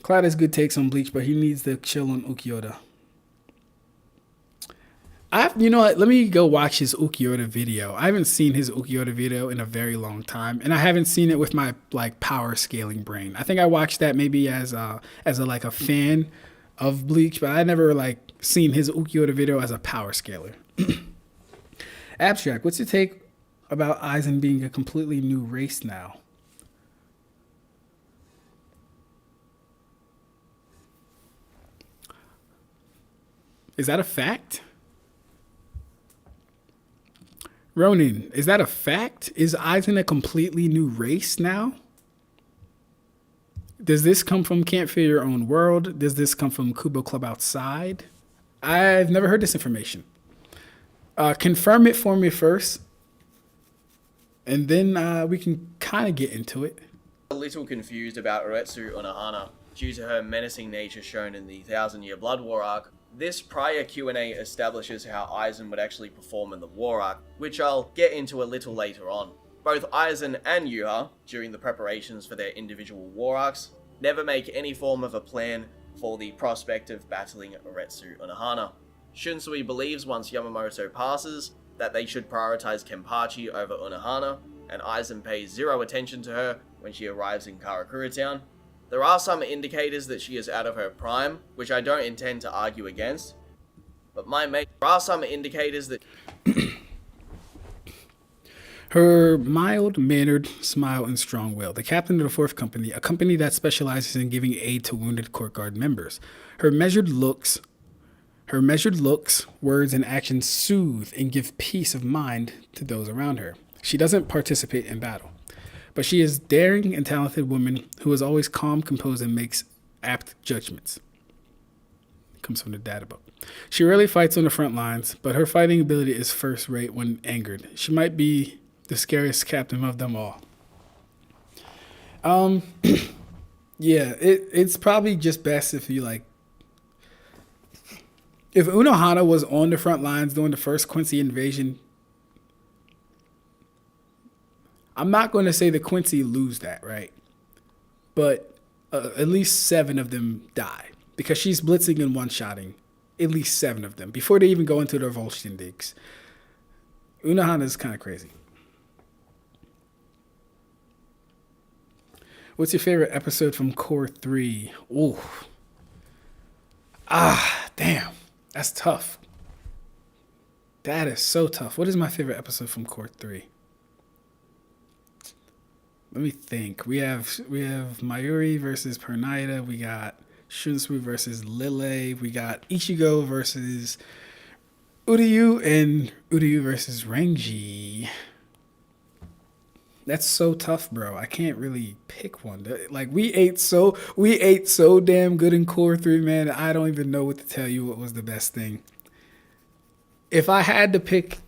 Clyde has good takes on Bleach, but he needs to chill on Ukiyoda. You know what? Let me go watch his Ukiyoda video. I haven't seen his Ukiyoda video in a very long time, and I haven't seen it with my like power scaling brain. I think I watched that maybe as a fan of Bleach, but I never like seen his Ukiyoda video as a power scaler. Ab-Stract, what's your take about Aizen being a completely new race now? Is that a fact? Ronin, is that a fact? Is Aizen a completely new race now? Does this come from Can't Feel Your Own World? Does this come from Kubo Club Outside? I've never heard this information. Confirm it for me first, and then we can kind of get into it. A little confused about Uretsu Unohana due to her menacing nature shown in the 1000-Year Blood War arc. This prior Q&A establishes how Aizen would actually perform in the war arc, which I'll get into a little later on. Both Aizen and Yuha, during the preparations for their individual war arcs, never make any form of a plan for the prospect of battling Uretsu Unohana. Shunsui believes once Yamamoto passes that they should prioritize Kenpachi over Unohana, and Aizen pays zero attention to her when she arrives in Karakura Town. There are some indicators that she is out of her prime, which I don't intend to argue against, but there are some indicators that her mild-mannered smile and strong will. The captain of the Fourth Company, a company that specializes in giving aid to wounded court guard members. Her measured looks, words, and actions soothe and give peace of mind to those around her. She doesn't participate in battle, but she is a daring and talented woman who is always calm, composed, and makes apt judgments. Comes from the data book. She rarely fights on the front lines, but her fighting ability is first-rate when angered. She might be the scariest captain of them all. Yeah, it's probably just best if you like. If Unohana was on the front lines during the first Quincy invasion, I'm not going to say the Quincy lose that, right? But at least 7 of them die because she's blitzing and one-shotting at least 7 of them before they even go into their Vol shindigs. Unohana is kind of crazy. What's your favorite episode from Core 3? Ooh. Damn. That's tough. That is so tough. What is my favorite episode from Core 3? Let me think. We have Mayuri versus Pernaida. We got Shunsui versus Lille. We got Ichigo versus Uryu and Uryu versus Renji. That's so tough, bro. I can't really pick one. Like we ate so damn good in Core 3, man. I don't even know what to tell you what was the best thing. If I had to pick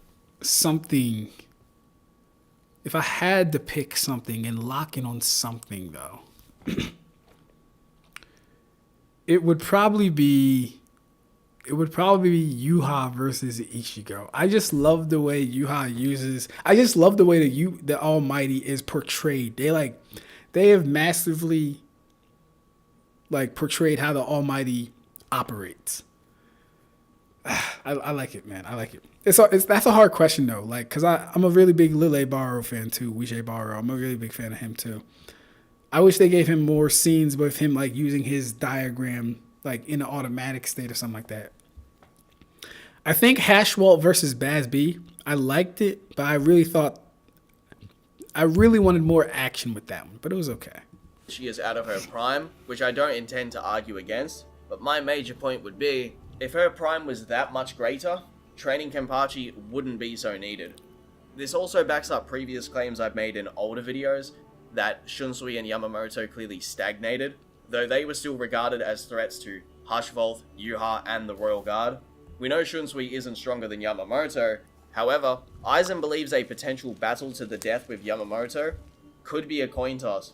something and lock in on something though, it would probably be Yuha versus Ichigo. I just love the way Yuha uses. I just love the way that the Almighty is portrayed. They have massively portrayed how the Almighty operates. I like it, man. I like it. That's a hard question though. Like, cause I'm a really big Lille Barrow fan too. Wijay Barrow. I'm a really big fan of him too. I wish they gave him more scenes with him like using his diagram like in an automatic state or something like that. I think Hashwalt versus Baz B. I liked it, but I really wanted more action with that one. But it was okay. She is out of her prime, which I don't intend to argue against. But my major point would be, if her prime was that much greater, training Kenpachi wouldn't be so needed. This also backs up previous claims I've made in older videos that Shunsui and Yamamoto clearly stagnated, though they were still regarded as threats to Hashvolth, Yuha, and the Royal Guard. We know Shunsui isn't stronger than Yamamoto, however, Aizen believes a potential battle to the death with Yamamoto could be a coin toss.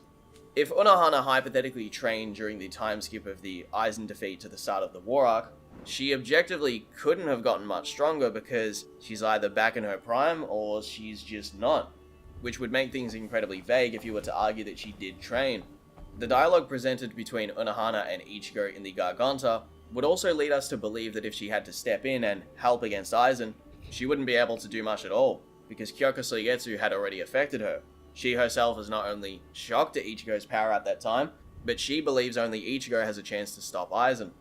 If Unohana hypothetically trained during the time skip of the Aizen defeat to the start of the war arc, she objectively couldn't have gotten much stronger because she's either back in her prime or she's just not, which would make things incredibly vague if you were to argue that she did train. The dialogue presented between Unohana and Ichigo in the Garganta would also lead us to believe that if she had to step in and help against Aizen, she wouldn't be able to do much at all, because Kyoka Soigetsu had already affected her. She herself is not only shocked at Ichigo's power at that time, but she believes only Ichigo has a chance to stop Aizen.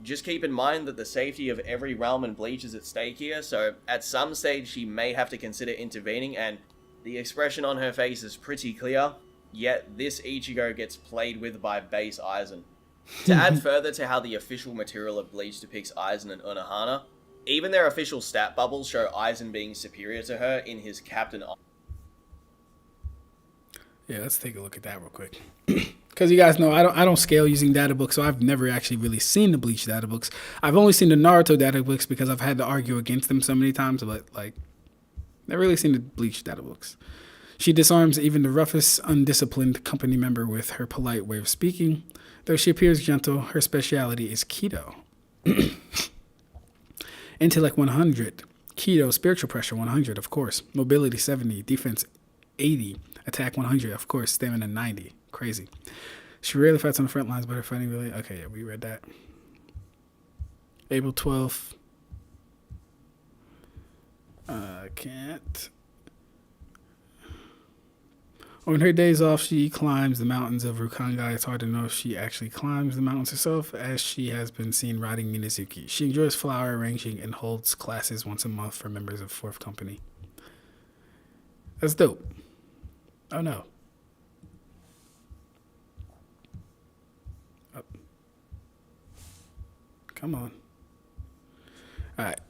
Just keep in mind that the safety of every realm in Bleach is at stake here, so at some stage she may have to consider intervening, and the expression on her face is pretty clear, yet this Ichigo gets played with by base Aizen. To add further to how the official material of Bleach depicts Aizen and Unohana, even their official stat bubbles show Aizen being superior to her in his captain. Yeah, let's take a look at that real quick. Because you guys know I don't scale using data books, so I've never actually really seen the Bleach data books. I've only seen the Naruto data books because I've had to argue against them so many times, but like never really seen the Bleach data books. She disarms even the roughest, undisciplined company member with her polite way of speaking. Though she appears gentle, her speciality is Keto. Intellect 100, Keto, spiritual pressure 100, of course. Mobility 70, defense 80, attack 100, of course. Stamina 90, crazy. She rarely fights on the front lines, but her fighting really... Okay, yeah, we read that. April 12th. Can't... On her days off, she climbs the mountains of Rukangai. It's hard to know if she actually climbs the mountains herself, as she has been seen riding Minazuki. She enjoys flower arranging and holds classes once a month for members of Fourth Company. That's dope. Oh no. Oh. Come on. Alright.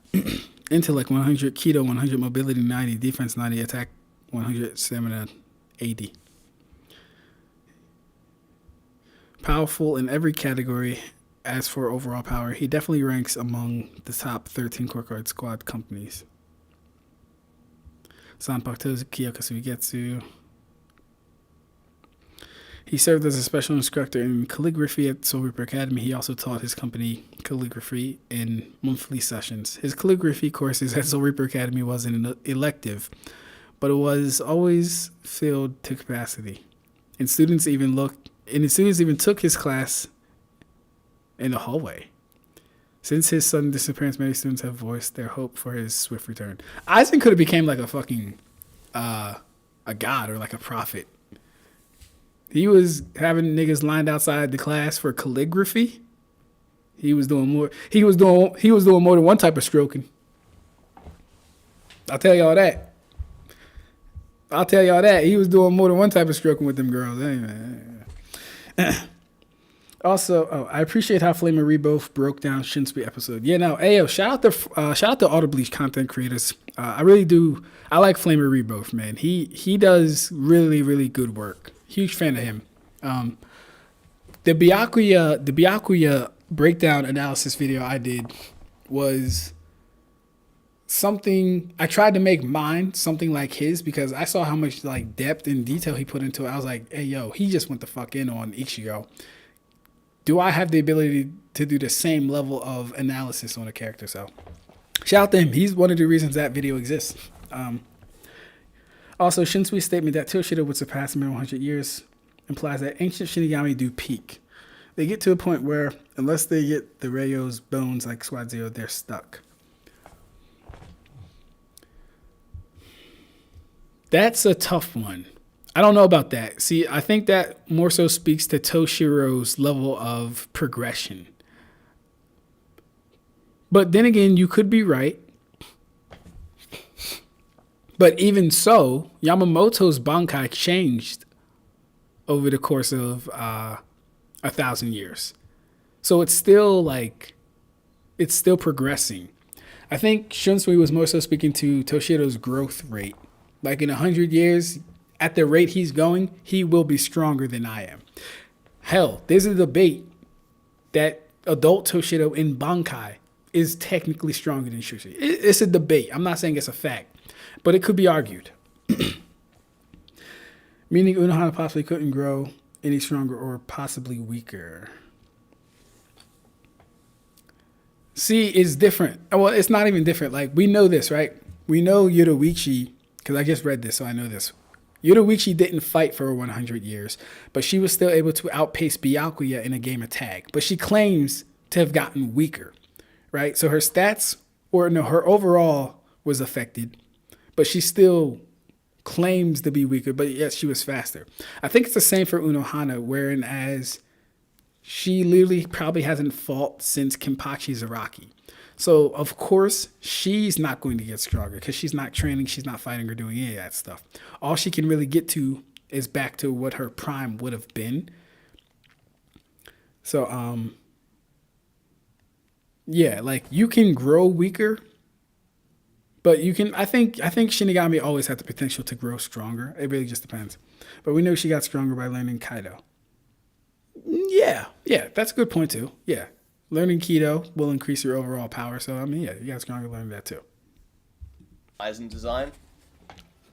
Intellect 100, Keto 100, Mobility 90, Defense 90, Attack 100, Stamina 80. Powerful in every category. As for overall power, he definitely ranks among the top 13 Core Card Squad companies. Zanpakuto, Kyoka Suigetsu. He served as a special instructor in calligraphy at Soul Reaper Academy. He also taught his company calligraphy in monthly sessions. His calligraphy courses at Soul Reaper Academy was an elective, but it was always filled to capacity. And students even took his class in the hallway. Since his sudden disappearance, many students have voiced their hope for his swift return. Aizen could have became like a fucking a god or like a prophet. He was having niggas lined outside the class for calligraphy. He was doing more than one type of stroking. I'll tell y'all that. He was doing more than one type of stroking with them girls. Anyway. Also, I appreciate how Flame and Reboth broke down Shinsuke episode. Yeah, no, ayo, shout out to all the Bleach content creators. I really do. I like Flame and Reboth, man. He does really, really good work. Huge fan of him. The Byakuya breakdown analysis video I did was something I tried to make mine something like his, because I saw how much like depth and detail he put into it. I was like, hey yo, he just went the fuck in on Ichigo. Do I have the ability to do the same level of analysis on a character? So shout out to him. He's one of the reasons that video exists. Also, Shinsui's statement that Toshida would surpass him in 100 years implies that ancient Shinigami do peak. They get to a point where, unless they get the Rayo's bones like Squad Zero, they're stuck. That's a tough one. I don't know about that. See, I think that more so speaks to Toshiro's level of progression. But then again, you could be right. But even so, Yamamoto's Bankai changed over the course of 1,000 years. So it's still progressing. I think Shunsui was more so speaking to Toshiro's growth rate. Like in 100 years, at the rate he's going, he will be stronger than I am. Hell, there's a debate that adult Toshiro in Bankai is technically stronger than Shunsui. It's a debate. I'm not saying it's a fact, but it could be argued. Meaning Unohana possibly couldn't grow any stronger or possibly weaker. See, it's different. Well, it's not even different. Like, we know this, right? We know Yoruichi, because I just read this, so I know this. Yoruichi didn't fight for 100 years, but she was still able to outpace Byakuya in a game of tag. But she claims to have gotten weaker, right? So her stats, her overall was affected, but she still claims to be weaker, but yes, she was faster. I think it's the same for Unohana, wherein as she literally probably hasn't fought since Kenpachi Zaraki. So, of course, she's not going to get stronger because she's not training, she's not fighting or doing any of that stuff. All she can really get to is back to what her prime would have been. So, yeah, like, you can grow weaker, but you can, I think Shinigami always had the potential to grow stronger. It really just depends. But we know she got stronger by learning Kaido. Yeah, that's a good point too. Yeah. Learning Kido will increase your overall power. So, I mean, yeah, you guys can learn that too. Aizen design.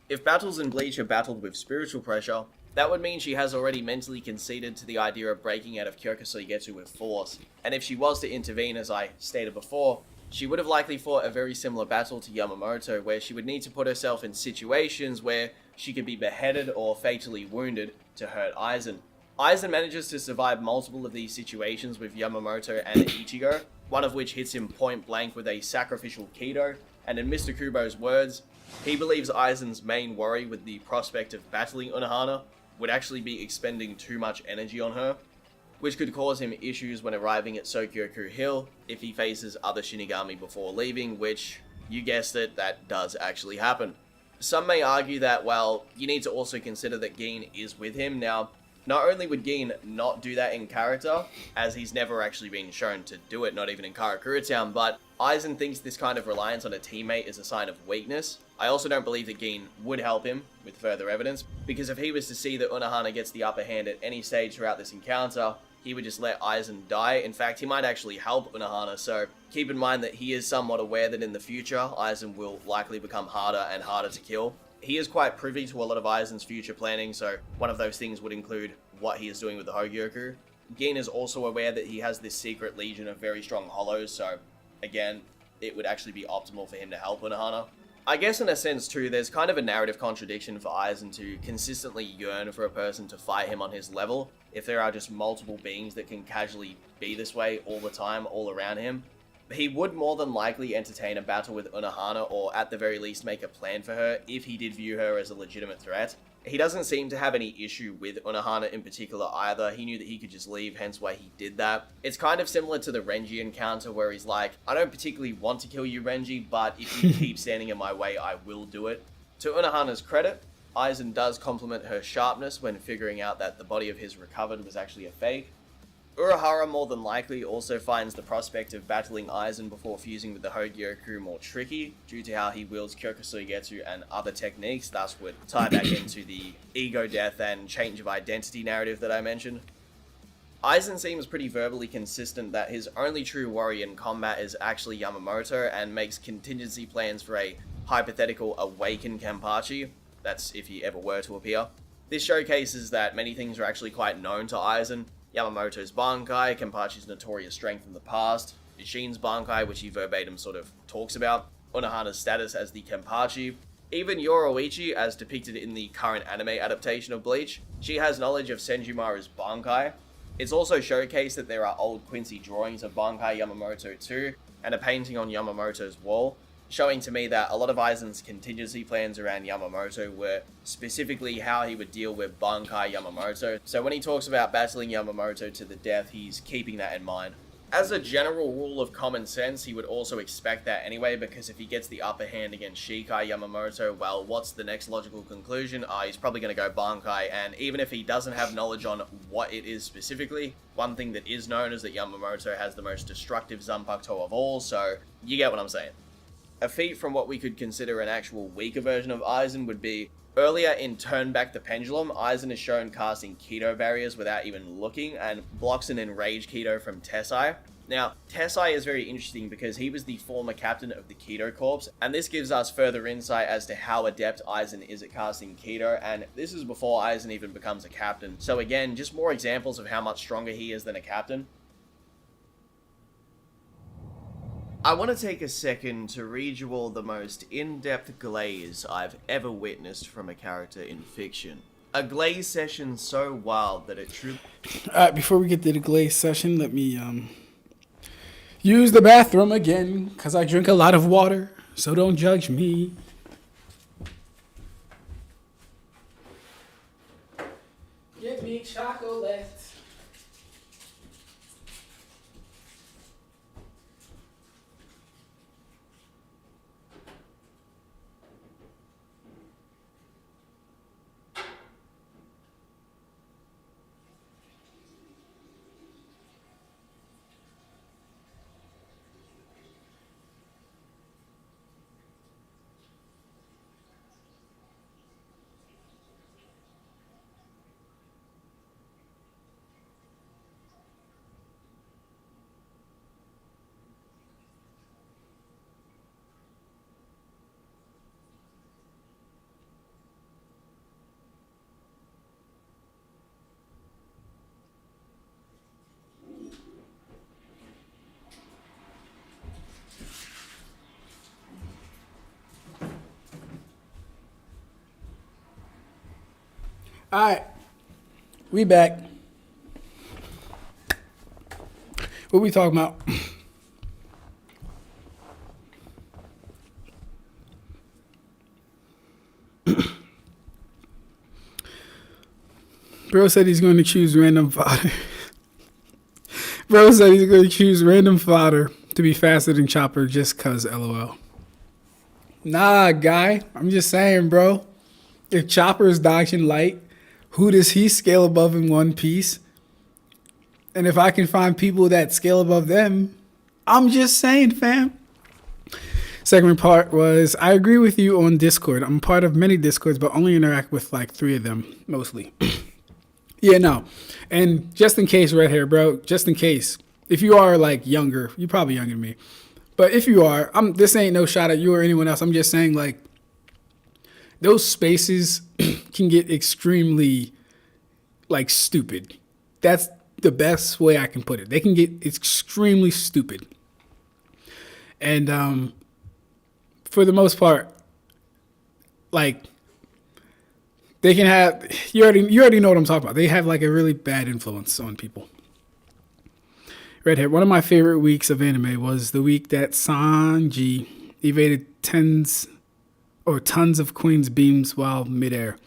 If battles in Bleach are battled with spiritual pressure, that would mean she has already mentally conceded to the idea of breaking out of Kyokusui with force. And if she was to intervene, as I stated before, she would have likely fought a very similar battle to Yamamoto, where she would need to put herself in situations where she could be beheaded or fatally wounded to hurt Aizen. Aizen manages to survive multiple of these situations with Yamamoto and Ichigo, one of which hits him point blank with a sacrificial Kido, and in Mr. Kubo's words, he believes Aizen's main worry with the prospect of battling Unohana would actually be expending too much energy on her, which could cause him issues when arriving at Sokyoku Hill if he faces other Shinigami before leaving, which, you guessed it, that does actually happen. Some may argue that, well, you need to also consider that Gin is with him. Now, not only would Gin not do that in character, as he's never actually been shown to do it, not even in Karakura Town, but Aizen thinks this kind of reliance on a teammate is a sign of weakness. I also don't believe that Gin would help him, with further evidence, because if he was to see that Unohana gets the upper hand at any stage throughout this encounter, he would just let Aizen die. In fact, he might actually help Unohana, so keep in mind that he is somewhat aware that in the future, Aizen will likely become harder and harder to kill. He is quite privy to a lot of Aizen's future planning, so one of those things would include what he is doing with the Hogyoku. Gin is also aware that he has this secret legion of very strong hollows, so again, it would actually be optimal for him to help Unohana. I guess in a sense too, there's kind of a narrative contradiction for Aizen to consistently yearn for a person to fight him on his level, if there are just multiple beings that can casually be this way all the time, all around him. He would more than likely entertain a battle with Unohana, or at the very least make a plan for her if he did view her as a legitimate threat. He doesn't seem to have any issue with Unohana in particular either. He knew that he could just leave, hence why he did that. It's kind of similar to the Renji encounter where he's like, I don't particularly want to kill you, Renji, but if you keep standing in my way, I will do it. To Unohana's credit, Aizen does compliment her sharpness when figuring out that the body of his recovered was actually a fake. Urahara more than likely also finds the prospect of battling Aizen before fusing with the Hogyoku more tricky, due to how he wields Kyokusuigetsu and other techniques, thus would tie back into the ego death and change of identity narrative that I mentioned. Aizen seems pretty verbally consistent that his only true worry in combat is actually Yamamoto, and makes contingency plans for a hypothetical awakened Kenpachi, that's if he ever were to appear. This showcases that many things are actually quite known to Aizen. Yamamoto's Bankai, Kenpachi's notorious strength in the past, Ishin's Bankai, which he verbatim sort of talks about, Unohana's status as the Kenpachi, even Yoruichi, as depicted in the current anime adaptation of Bleach, she has knowledge of Senjumaru's Bankai. It's also showcased that there are old Quincy drawings of Bankai Yamamoto too, and a painting on Yamamoto's wall. showing to me that a lot of Aizen's contingency plans around Yamamoto were specifically how he would deal with Bankai Yamamoto. So when he talks about battling Yamamoto to the death, he's keeping that in mind. As a general rule of common sense, he would also expect that anyway, because if he gets the upper hand against Shikai Yamamoto, well, what's the next logical conclusion? He's probably going to go Bankai, and even if he doesn't have knowledge on what it is specifically, one thing that is known is that Yamamoto has the most destructive Zanpakuto of all, so you get what I'm saying. A feat from what we could consider an actual weaker version of Aizen would be, earlier in Turn Back the Pendulum, Aizen is shown casting Keto barriers without even looking, and blocks an Enraged Keto from Tessai. Now, Tessai is very interesting because he was the former captain of the Keto Corps, and this gives us further insight as to how adept Aizen is at casting Keto, and this is before Aizen even becomes a captain. So again, just more examples of how much stronger he is than a captain. I want to take a second to read you all the most in-depth glaze I've ever witnessed from a character in fiction. A glaze session so wild that it truly... Alright, before we get to the glaze session, let me use the bathroom again, because I drink a lot of water, so don't judge me. Get me chocolate. Alright, we back. What we talking about? Bro said he's going to choose random fodder. Bro said he's going to choose random fodder to be faster than Chopper just cause LOL. Nah, guy. I'm just saying, bro. If Chopper is dodging light, who does he scale above in One Piece? And if I can find people that scale above them, I'm just saying, fam. Second part was, I agree with you on Discord. I'm part of many Discords, but only interact with like 3 of them, mostly. Yeah, no. And just in case right here, bro, just in case, if you are like younger, you're probably younger than me. But if you are, this ain't no shot at you or anyone else. I'm just saying, like, those spaces can get extremely, like, stupid. That's the best way I can put it. They can get extremely stupid. And for the most part, like, they can have, you already know what I'm talking about. They have, like, a really bad influence on people. Right here, one of my favorite weeks of anime was the week that Sanji evaded tons of Queen's beams while midair.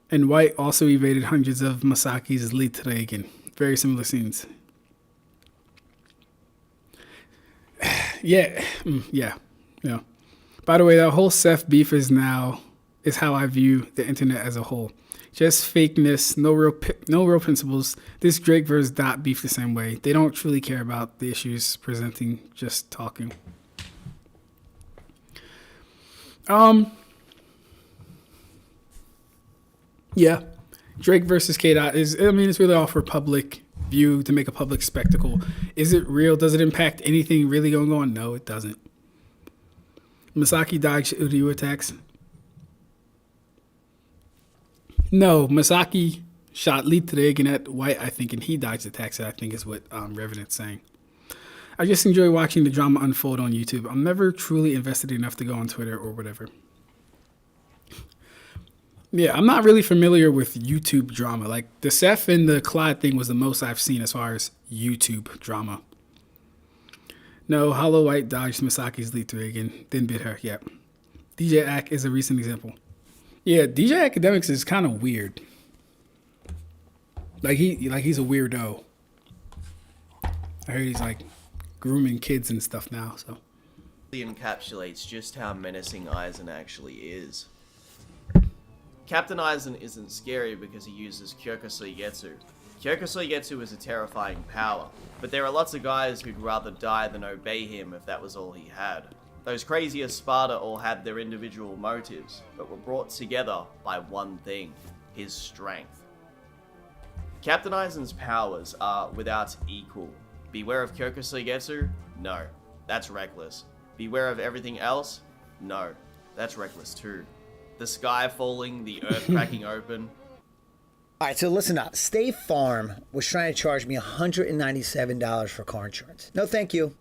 And White also evaded hundreds of Masaki's Litreigen. Very similar scenes. Yeah. By the way, that whole Seth beef is how I view the internet as a whole. Just fakeness, no real principles. This Drake versus Dot beef the same way. They don't truly care about the issues presenting, just talking. Yeah, Drake versus K-Dot it's really all for public view, to make a public spectacle. Is it real? Does it impact anything really going on? No, it doesn't. Masaki dodged Uryu attacks. No, Masaki shot Litreigen at White, I think, and he dodged attacks, I think is what Revenant's saying. I just enjoy watching the drama unfold on YouTube. I'm never truly invested enough to go on Twitter or whatever. Yeah, I'm not really familiar with YouTube drama. Like, the Seth and the Clyde thing was the most I've seen as far as YouTube drama. No, Hollow White dodged Misaki's Elite 3 again, then bit her. Yep. DJ Ak is a recent example. Yeah, DJ Academics is kind of weird. He's a weirdo. I heard he's like grooming kids and stuff now, so. Encapsulates just how menacing Aizen actually is. Captain Aizen isn't scary because he uses Kyokusui-Getsu. Kyokusui-Getsu is a terrifying power, but there are lots of guys who'd rather die than obey him if that was all he had. Those crazy as Sparta all had their individual motives, but were brought together by one thing, his strength. Captain Aizen's powers are without equal. Beware of Kyokusui-Getsu? No, that's reckless. Beware of everything else? No, that's reckless too. The sky falling, the earth cracking open. All right, so listen up. State Farm was trying to charge me $197 for car insurance. No, thank you.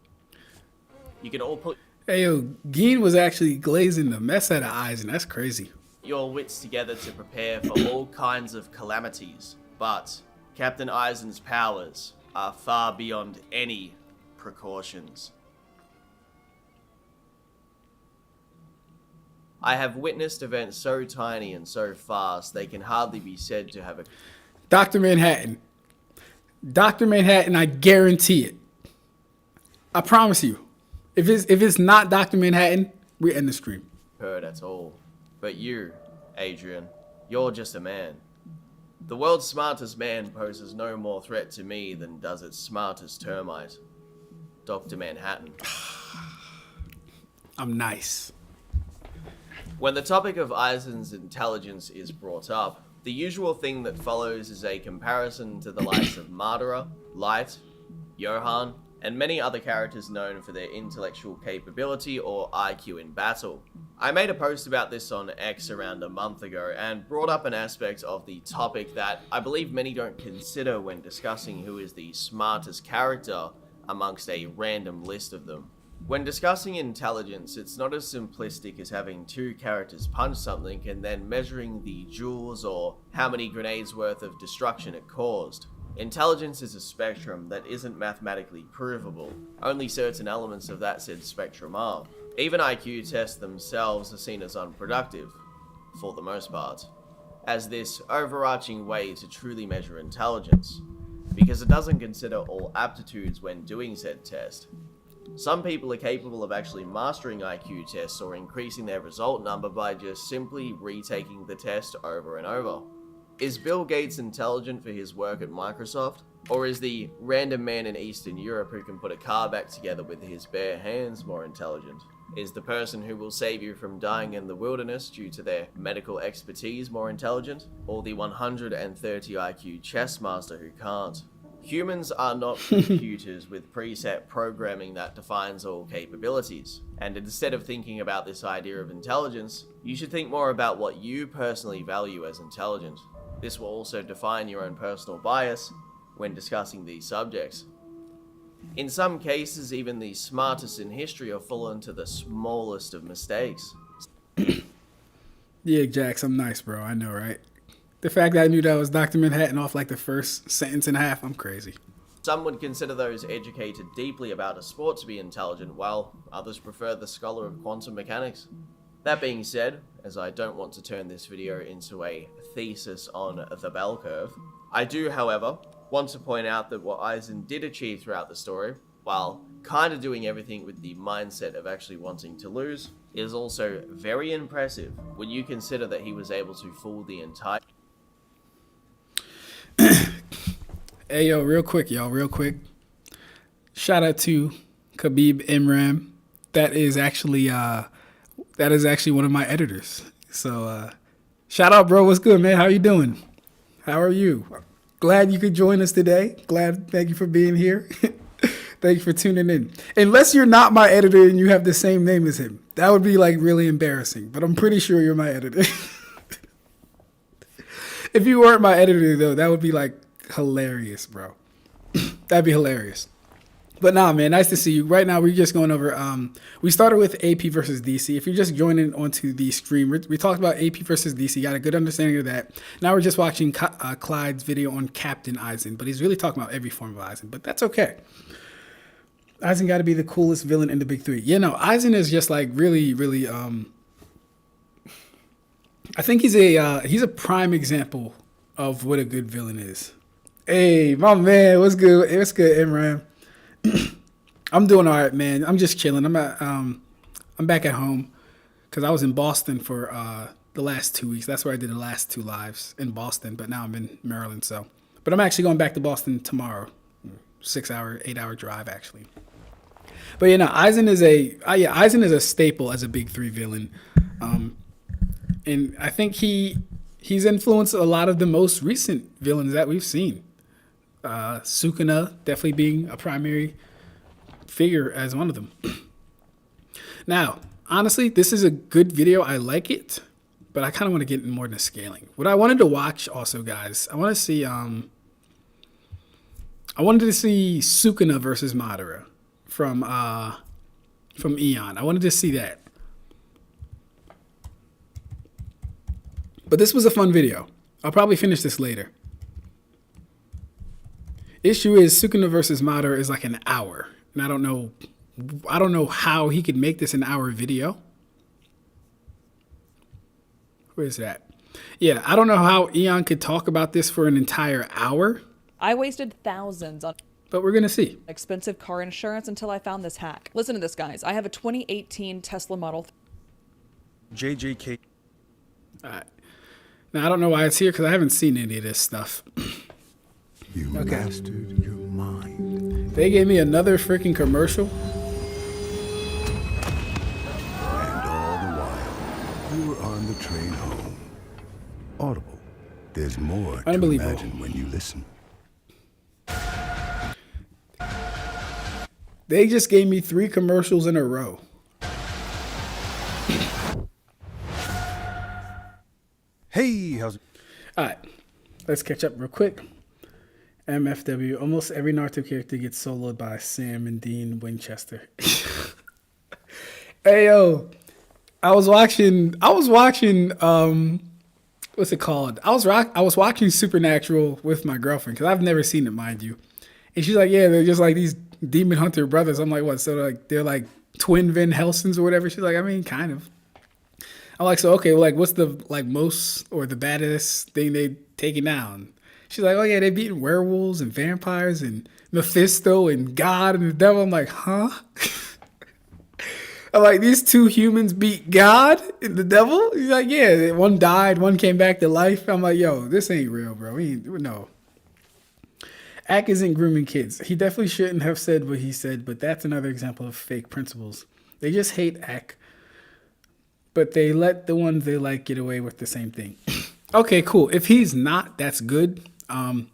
You can all put Hey, yo, Geen was actually glazing the mess out of Aizen. That's crazy. your wits together to prepare for all kinds of calamities, but Captain Aizen's powers are far beyond any precautions. I have witnessed events so tiny and so fast they can hardly be said to have a... Dr. Manhattan. Dr. Manhattan, I guarantee it. I promise you. If it's not Dr. Manhattan, we end the stream. ...heard at all. But you, Adrian, you're just a man. The world's smartest man poses no more threat to me than does its smartest termite. Dr. Manhattan. I'm nice. When the topic of Aizen's intelligence is brought up, the usual thing that follows is a comparison to the likes of Madara, Light, Johan, and many other characters known for their intellectual capability or IQ in battle. I made a post about this on X around a month ago and brought up an aspect of the topic that I believe many don't consider when discussing who is the smartest character amongst a random list of them. When discussing intelligence, it's not as simplistic as having two characters punch something and then measuring the joules or how many grenades worth of destruction it caused. Intelligence is a spectrum that isn't mathematically provable. Only certain elements of that said spectrum are. Even IQ tests themselves are seen as unproductive, for the most part, as this overarching way to truly measure intelligence, because it doesn't consider all aptitudes when doing said test. Some people are capable of actually mastering IQ tests or increasing their result number by just simply retaking the test over and over. Is Bill Gates intelligent for his work at Microsoft? Or is the random man in Eastern Europe who can put a car back together with his bare hands more intelligent? Is the person who will save you from dying in the wilderness due to their medical expertise more intelligent? Or the 130 IQ chess master who can't? Humans are not computers with preset programming that defines all capabilities. And instead of thinking about this idea of intelligence, you should think more about what you personally value as intelligent. This will also define your own personal bias when discussing these subjects. In some cases, even the smartest in history have fallen to the smallest of mistakes. Yeah, Jax, I'm nice, bro. I know, right? The fact that I knew that was Dr. Manhattan off like the first sentence and a half, I'm crazy. Some would consider those educated deeply about a sport to be intelligent, while others prefer the scholar of quantum mechanics. That being said, as I don't want to turn this video into a thesis on the bell curve, I do, however, want to point out that what Aizen did achieve throughout the story, while kind of doing everything with the mindset of actually wanting to lose, is also very impressive when you consider that he was able to fool the entire... Hey, yo, real quick. Shout out to Khabib Imram. That is actually one of my editors. So, shout out, bro. What's good, man? How you doing? How are you? Glad you could join us today. Thank you for being here. Thank you for tuning in. Unless you're not my editor and you have the same name as him. That would be like really embarrassing, but I'm pretty sure you're my editor. If you weren't my editor though, that would be like hilarious, bro. That'd be hilarious. But nah, man, nice to see you. Right now, we're just going over, we started with AP versus DC. If you're just joining onto the stream, we talked about AP versus DC, got a good understanding of that. Now we're just watching Clyde's video on Captain Aizen, but he's really talking about every form of Aizen, but that's okay. Aizen got to be the coolest villain in the big three. You know, Aizen is just like really, really. I think he's a prime example of what a good villain is. Hey, my man, what's good? What's good, Imran? I'm doing all right, man. I'm just chilling. I'm back at home because I was in Boston for the last 2 weeks. That's where I did the last 2 lives in Boston, but now I'm in Maryland. But I'm actually going back to Boston tomorrow. 8-hour drive actually. But you know, Aizen is a staple as a big three villain, and I think he's influenced a lot of the most recent villains that we've seen. Sukuna definitely being a primary figure as one of them. Now, honestly, this is a good video. I like it, but I kind of want to get more into scaling. What I wanted to watch also, guys, I wanted to see Sukuna versus Madara from Eon. I wanted to see that. But this was a fun video. I'll probably finish this later. Issue is Sukuna versus Madara is like an hour. And I don't know how he could make this an hour video. Where is that? Yeah, I don't know how Eon could talk about this for an entire hour. I wasted thousands on But we're going to see. expensive car insurance until I found this hack. Listen to this, guys. I have a 2018 Tesla Model JJK. All right. Now, I don't know why it's here because I haven't seen any of this stuff. You Okay. mastered your mind. They gave me another freaking commercial. And all the while, you were on the train home. Audible. There's more to Unbelievable. imagine when you listen. They just gave me 3 commercials in a row. Hey, how's it? All right, let's catch up real quick. MFW. Almost every Naruto character gets soloed by Sam and Dean Winchester. Hey yo, I was watching. What's it called? I was watching Supernatural with my girlfriend because I've never seen it, mind you. And she's like, yeah, they're just like these demon hunter brothers. I'm like, what? So like they're like twin Van Helsings or whatever. She's like, I mean, kind of. I'm like, so okay, well, like, what's the like most or the baddest thing they taken down? She's like, oh yeah, they beating werewolves and vampires and Mephisto and God and the devil. I'm like, huh? I'm like, these 2 humans beat God and the devil? He's like, yeah, one died, one came back to life. I'm like, yo, this ain't real, bro. No. Ak isn't grooming kids. He definitely shouldn't have said what he said, but that's another example of fake principles. They just hate Ak, but they let the ones they like get away with the same thing. Okay, cool. If he's not, that's good. And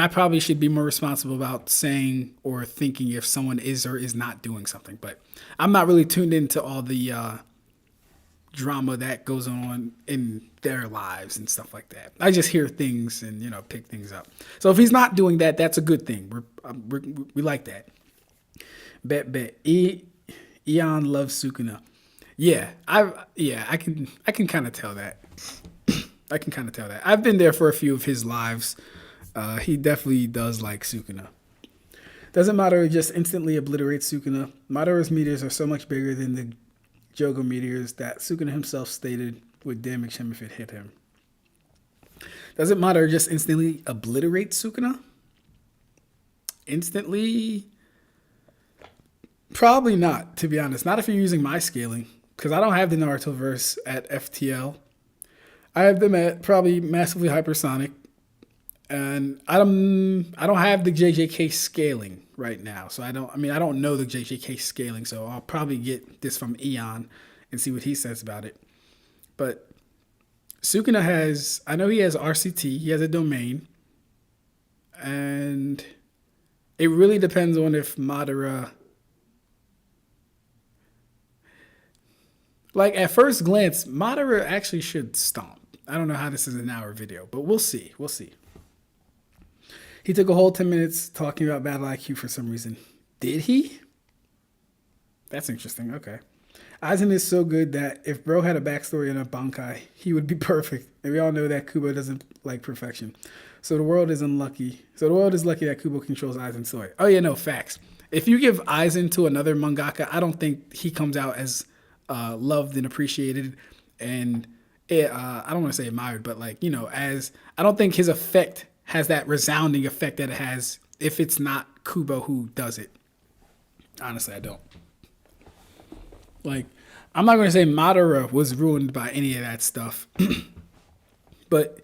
I probably should be more responsible about saying or thinking if someone is or is not doing something. But I'm not really tuned into all the drama that goes on in their lives and stuff like that. I just hear things and, you know, pick things up. So if he's not doing that, that's a good thing. We like that. Bet. Eon loves Sukuna. Yeah, I can kind of tell that. I can kind of tell that. I've been there for a few of his lives. He definitely does like Sukuna. Doesn't Madara just instantly obliterate Sukuna? Madara's meteors are so much bigger than the Jogo meteors that Sukuna himself stated would damage him if it hit him. Doesn't Madara just instantly obliterate Sukuna? Instantly? Probably not, to be honest. Not if you're using my scaling, because I don't have the Naruto verse at FTL. I have them at probably massively hypersonic. And I don't have the JJK scaling right now. So I don't know the JJK scaling. So I'll probably get this from Eon and see what he says about it. But Sukuna I know he has RCT. He has a domain. And it really depends on if Madara... Like, at first glance, Madara actually should stomp. I don't know how this is an hour video, but we'll see. We'll see. He took a whole 10 minutes talking about battle IQ for some reason. Did he? That's interesting. Okay. Aizen is so good that if bro had a backstory in a Bankai, he would be perfect. And we all know that Kubo doesn't like perfection. So the world is unlucky. So the world is lucky that Kubo controls Aizen's sword. Oh yeah, no, facts. if you give Aizen to another mangaka, I don't think he comes out as loved and appreciated, and I don't want to say admired, but like, you know, as I don't think his effect has that resounding effect that it has if it's not Kubo who does it. Honestly, I don't. Like, I'm not going to say Madara was ruined by any of that stuff, but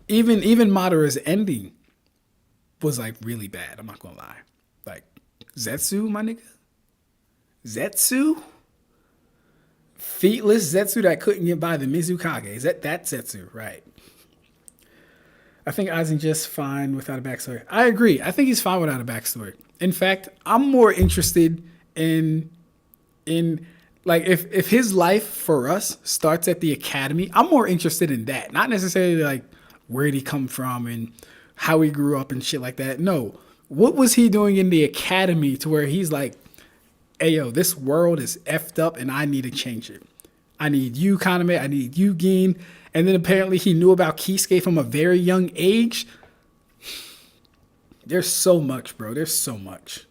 even Madara's ending was like really bad. I'm not going to lie. Like, Zetsu, my nigga? Zetsu? Featless Zetsu that couldn't get by the Mizukage. Is that Zetsu? Right. I think Aizen just fine without a backstory. I agree. I think he's fine without a backstory. In fact, I'm more interested in like if his life for us starts at the academy, I'm more interested in that. Not necessarily like where did he come from and how he grew up and shit like that. No. What was he doing in the academy to where he's like, hey, yo, this world is effed up and I need to change it. I need you, Kaname. I need you, Gin. And then apparently he knew about Kisuke from a very young age. There's so much, bro. There's so much.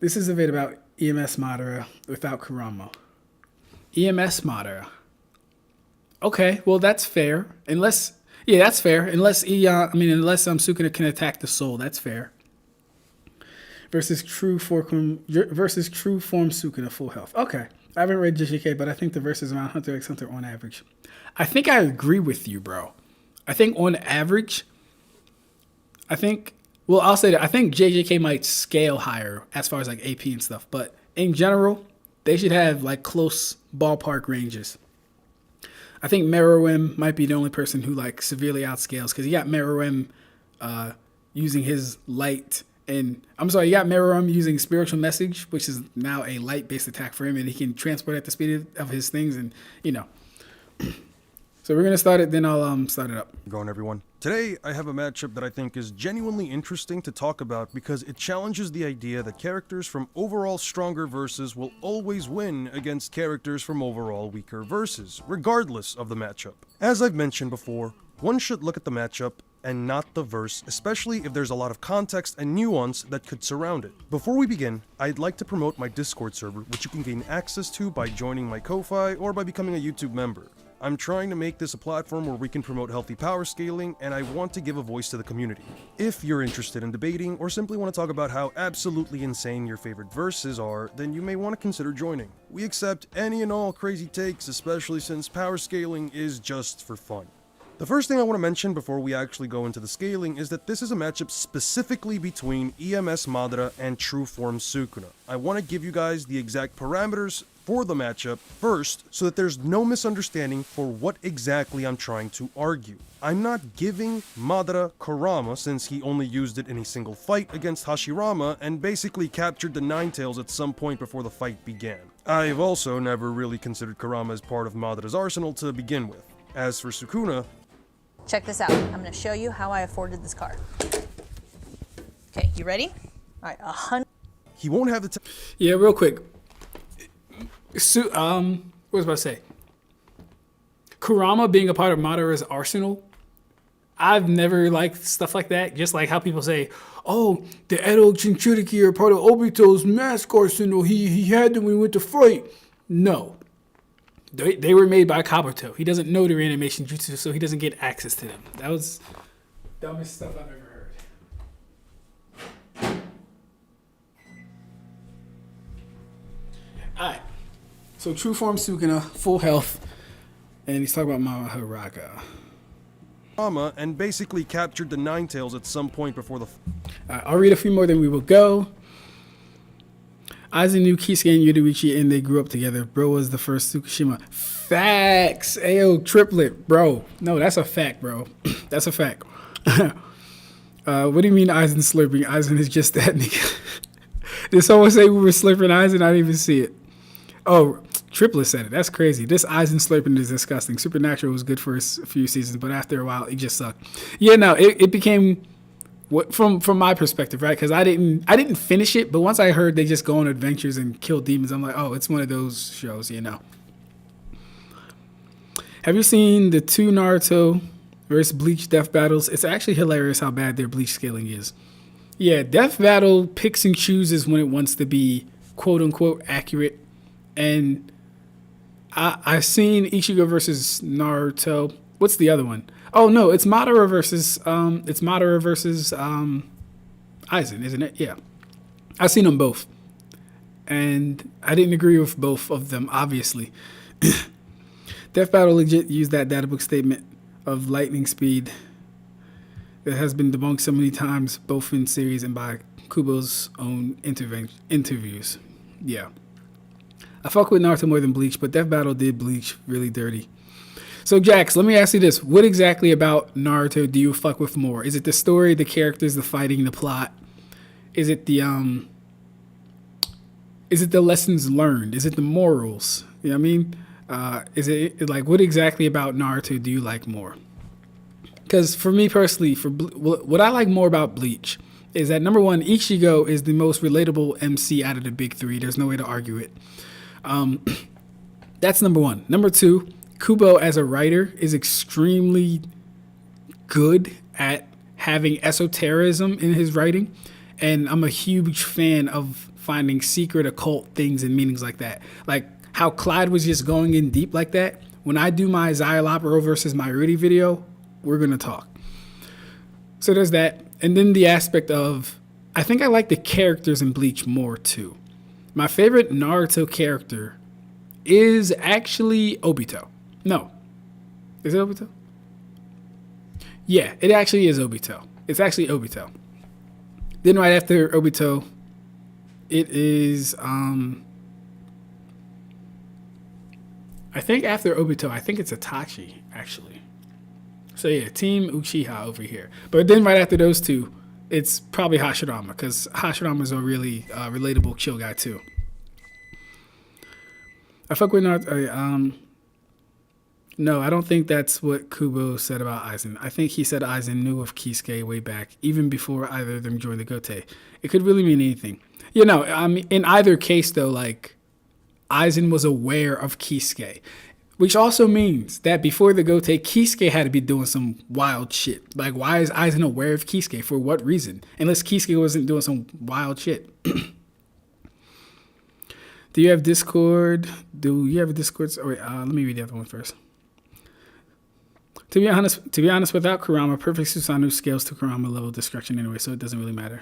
This is a vid about EMS Madara without Kurama. EMS Madara. Okay, well, that's fair. Unless, yeah, that's fair. Unless Sukuna can attack the soul. That's fair. Versus true form Sukuna full health. Okay. I haven't read JJK, but I think the verses around Hunter x Hunter on average. I think I agree with you, bro. I think on average, I'll say that I think JJK might scale higher as far as like AP and stuff, but in general, they should have like close ballpark ranges. I think Meruem might be the only person who like severely outscales because you got Meruem using his light. And I'm sorry, you got Meruem using spiritual message, which is now a light-based attack for him, and he can transport at the speed of his things, and you know. So we're gonna start it, then I'll start it up. Going everyone. Today I have a matchup that I think is genuinely interesting to talk about because it challenges the idea that characters from overall stronger verses will always win against characters from overall weaker verses, regardless of the matchup. As I've mentioned before, one should look at the matchup and not the verse, especially if there's a lot of context and nuance that could surround it. Before we begin, I'd like to promote my Discord server, which you can gain access to by joining my Ko-Fi or by becoming a YouTube member. I'm trying to make this a platform where we can promote healthy power scaling, and I want to give a voice to the community. If you're interested in debating, or simply want to talk about how absolutely insane your favorite verses are, then you may want to consider joining. We accept any and all crazy takes, especially since power scaling is just for fun. The first thing I want to mention before we actually go into the scaling is that this is a matchup specifically between EMS Madara and True Form Sukuna. I want to give you guys the exact parameters for the matchup first so that there's no misunderstanding for what exactly I'm trying to argue. I'm not giving Madara Kurama since he only used it in a single fight against Hashirama and basically captured the Nine Tails at some point before the fight began. I've also never really considered Kurama as part of Madara's arsenal to begin with. As for Sukuna, check this out. I'm going to show you how I afforded this car. Okay, you ready? All right, 100. he won't have the Yeah, real quick. What was I about to say? Kurama being a part of Madara's arsenal. I've never liked stuff like that. Just like how people say, oh, the Edo Jinchuriki are part of Obito's mask arsenal. He had them when we went to fight. No. They were made by Kabuto. He doesn't know their animation jutsu, so he doesn't get access to them. That was dumbest stuff I've ever heard. Alright. So True Form Sukuna, full health. And he's talking about Maharaga. Kurama and basically captured the Nine Tails at some point before the I'll read a few more, then we will go. Aizen knew Kisuke and Yoruichi, and they grew up together. Bro was the first Tsukushima. Facts! Ayo, triplet, bro. No, that's a fact, bro. That's a fact. What do you mean Aizen slurping? Aizen is just that nigga. Did someone say we were slurping Aizen? I didn't even see it. Oh, Triplet said it. That's crazy. This Aizen slurping is disgusting. Supernatural was good for a few seasons, but after a while, it just sucked. Yeah, no, it became... From my perspective, right? Because I didn't finish it, but once I heard they just go on adventures and kill demons, I'm like, oh, it's one of those shows, you know. Have you seen the 2 Naruto versus Bleach death battles? It's actually hilarious how bad their Bleach scaling is. Yeah, Death Battle picks and chooses when it wants to be quote unquote accurate. And I've seen Ichigo versus Naruto. What's the other one? Oh no, it's Madara versus Aizen, isn't it? Yeah. I've seen them both. And I didn't agree with both of them, obviously. Death Battle legit used that databook statement of lightning speed that has been debunked so many times, both in series and by Kubo's own interviews. Yeah. I fuck with Naruto more than Bleach, but Death Battle did Bleach really dirty. So, Jax, let me ask you this. What exactly about Naruto do you fuck with more? Is it the story, the characters, the fighting, the plot? Is it the lessons learned? Is it the morals? You know what I mean? Is it like, what exactly about Naruto do you like more? Because for me personally, what I like more about Bleach is that, number one, Ichigo is the most relatable MC out of the big three. There's no way to argue it. That's number one. Number two, Kubo as a writer is extremely good at having esotericism in his writing. And I'm a huge fan of finding secret occult things and meanings like that. Like how Clyde was just going in deep like that. When I do my Xyolopero versus my Rudy video, we're going to talk. So there's that. And then the aspect of, I think I like the characters in Bleach more too. My favorite Naruto character is actually Obito. No. Is it Obito? Yeah, it actually is Obito. It's actually Obito. Then right after Obito, it is, I think after Obito, I think it's Itachi, actually. So yeah, Team Uchiha over here. But then right after those two, it's probably Hashirama, because Hashirama's a really relatable chill guy too. I fuck with Naruto. No, I don't think that's what Kubo said about Aizen. I think he said Aizen knew of Kisuke way back, even before either of them joined the Gote. It could really mean anything. You know, I mean, in either case, though, like, Aizen was aware of Kisuke, which also means that before the Gote, Kisuke had to be doing some wild shit. Like, why is Aizen aware of Kisuke? For what reason? Unless Kisuke wasn't doing some wild shit. Do you have Discord? Do you have a Discord? Oh, wait, let me read the other one first. To be honest, without Kurama, perfect Susanoo scales to Kurama level destruction anyway, so it doesn't really matter.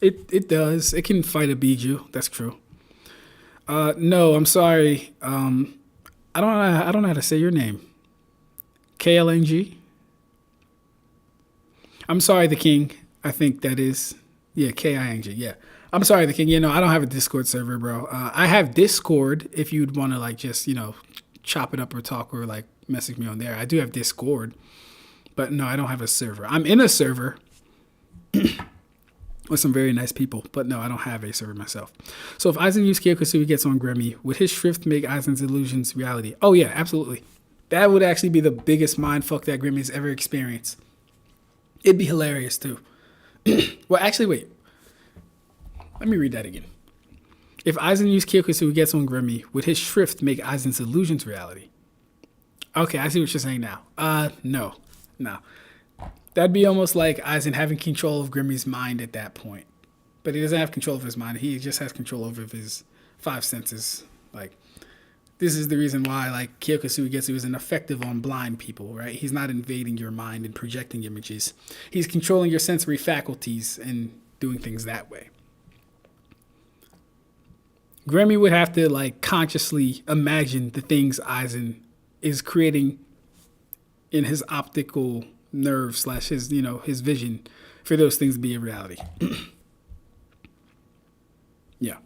It does. It can fight a Biju. That's true. No, I'm sorry. I don't know how to say your name. KLNG. I'm sorry, the King. I think that is. Yeah, KING. Yeah. I'm sorry, the King. You know, I don't have a Discord server, bro. I have Discord if you'd want to, like, just, you know, chop it up or talk or, like, message me on there. I do have Discord. But, no, I don't have a server. I'm in a server with some very nice people. But, no, I don't have a server myself. So, if Aizen used Kyokusui gets on Grammy, would his shrift make Aizen's illusions reality? Oh, yeah, absolutely. That would actually be the biggest mindfuck that Grammy's ever experienced. It'd be hilarious, too. Well, actually, wait. Let me read that again. If Aizen used Kyokusui gets on Grammy, would his shrift make Aizen's illusions reality? Okay, I see what you're saying now. No. That'd be almost like Aizen having control of Grimmy's mind at that point. But he doesn't have control of his mind. He just has control over his five senses. Like, this is the reason why, like, Kyokusui Getsu isn't effective on blind people, right? He's not invading your mind and projecting images. He's controlling your sensory faculties and doing things that way. Grammy would have to, like, consciously imagine the things Aizen is creating in his optical nerve / his, you know, his vision for those things to be a reality. Yeah.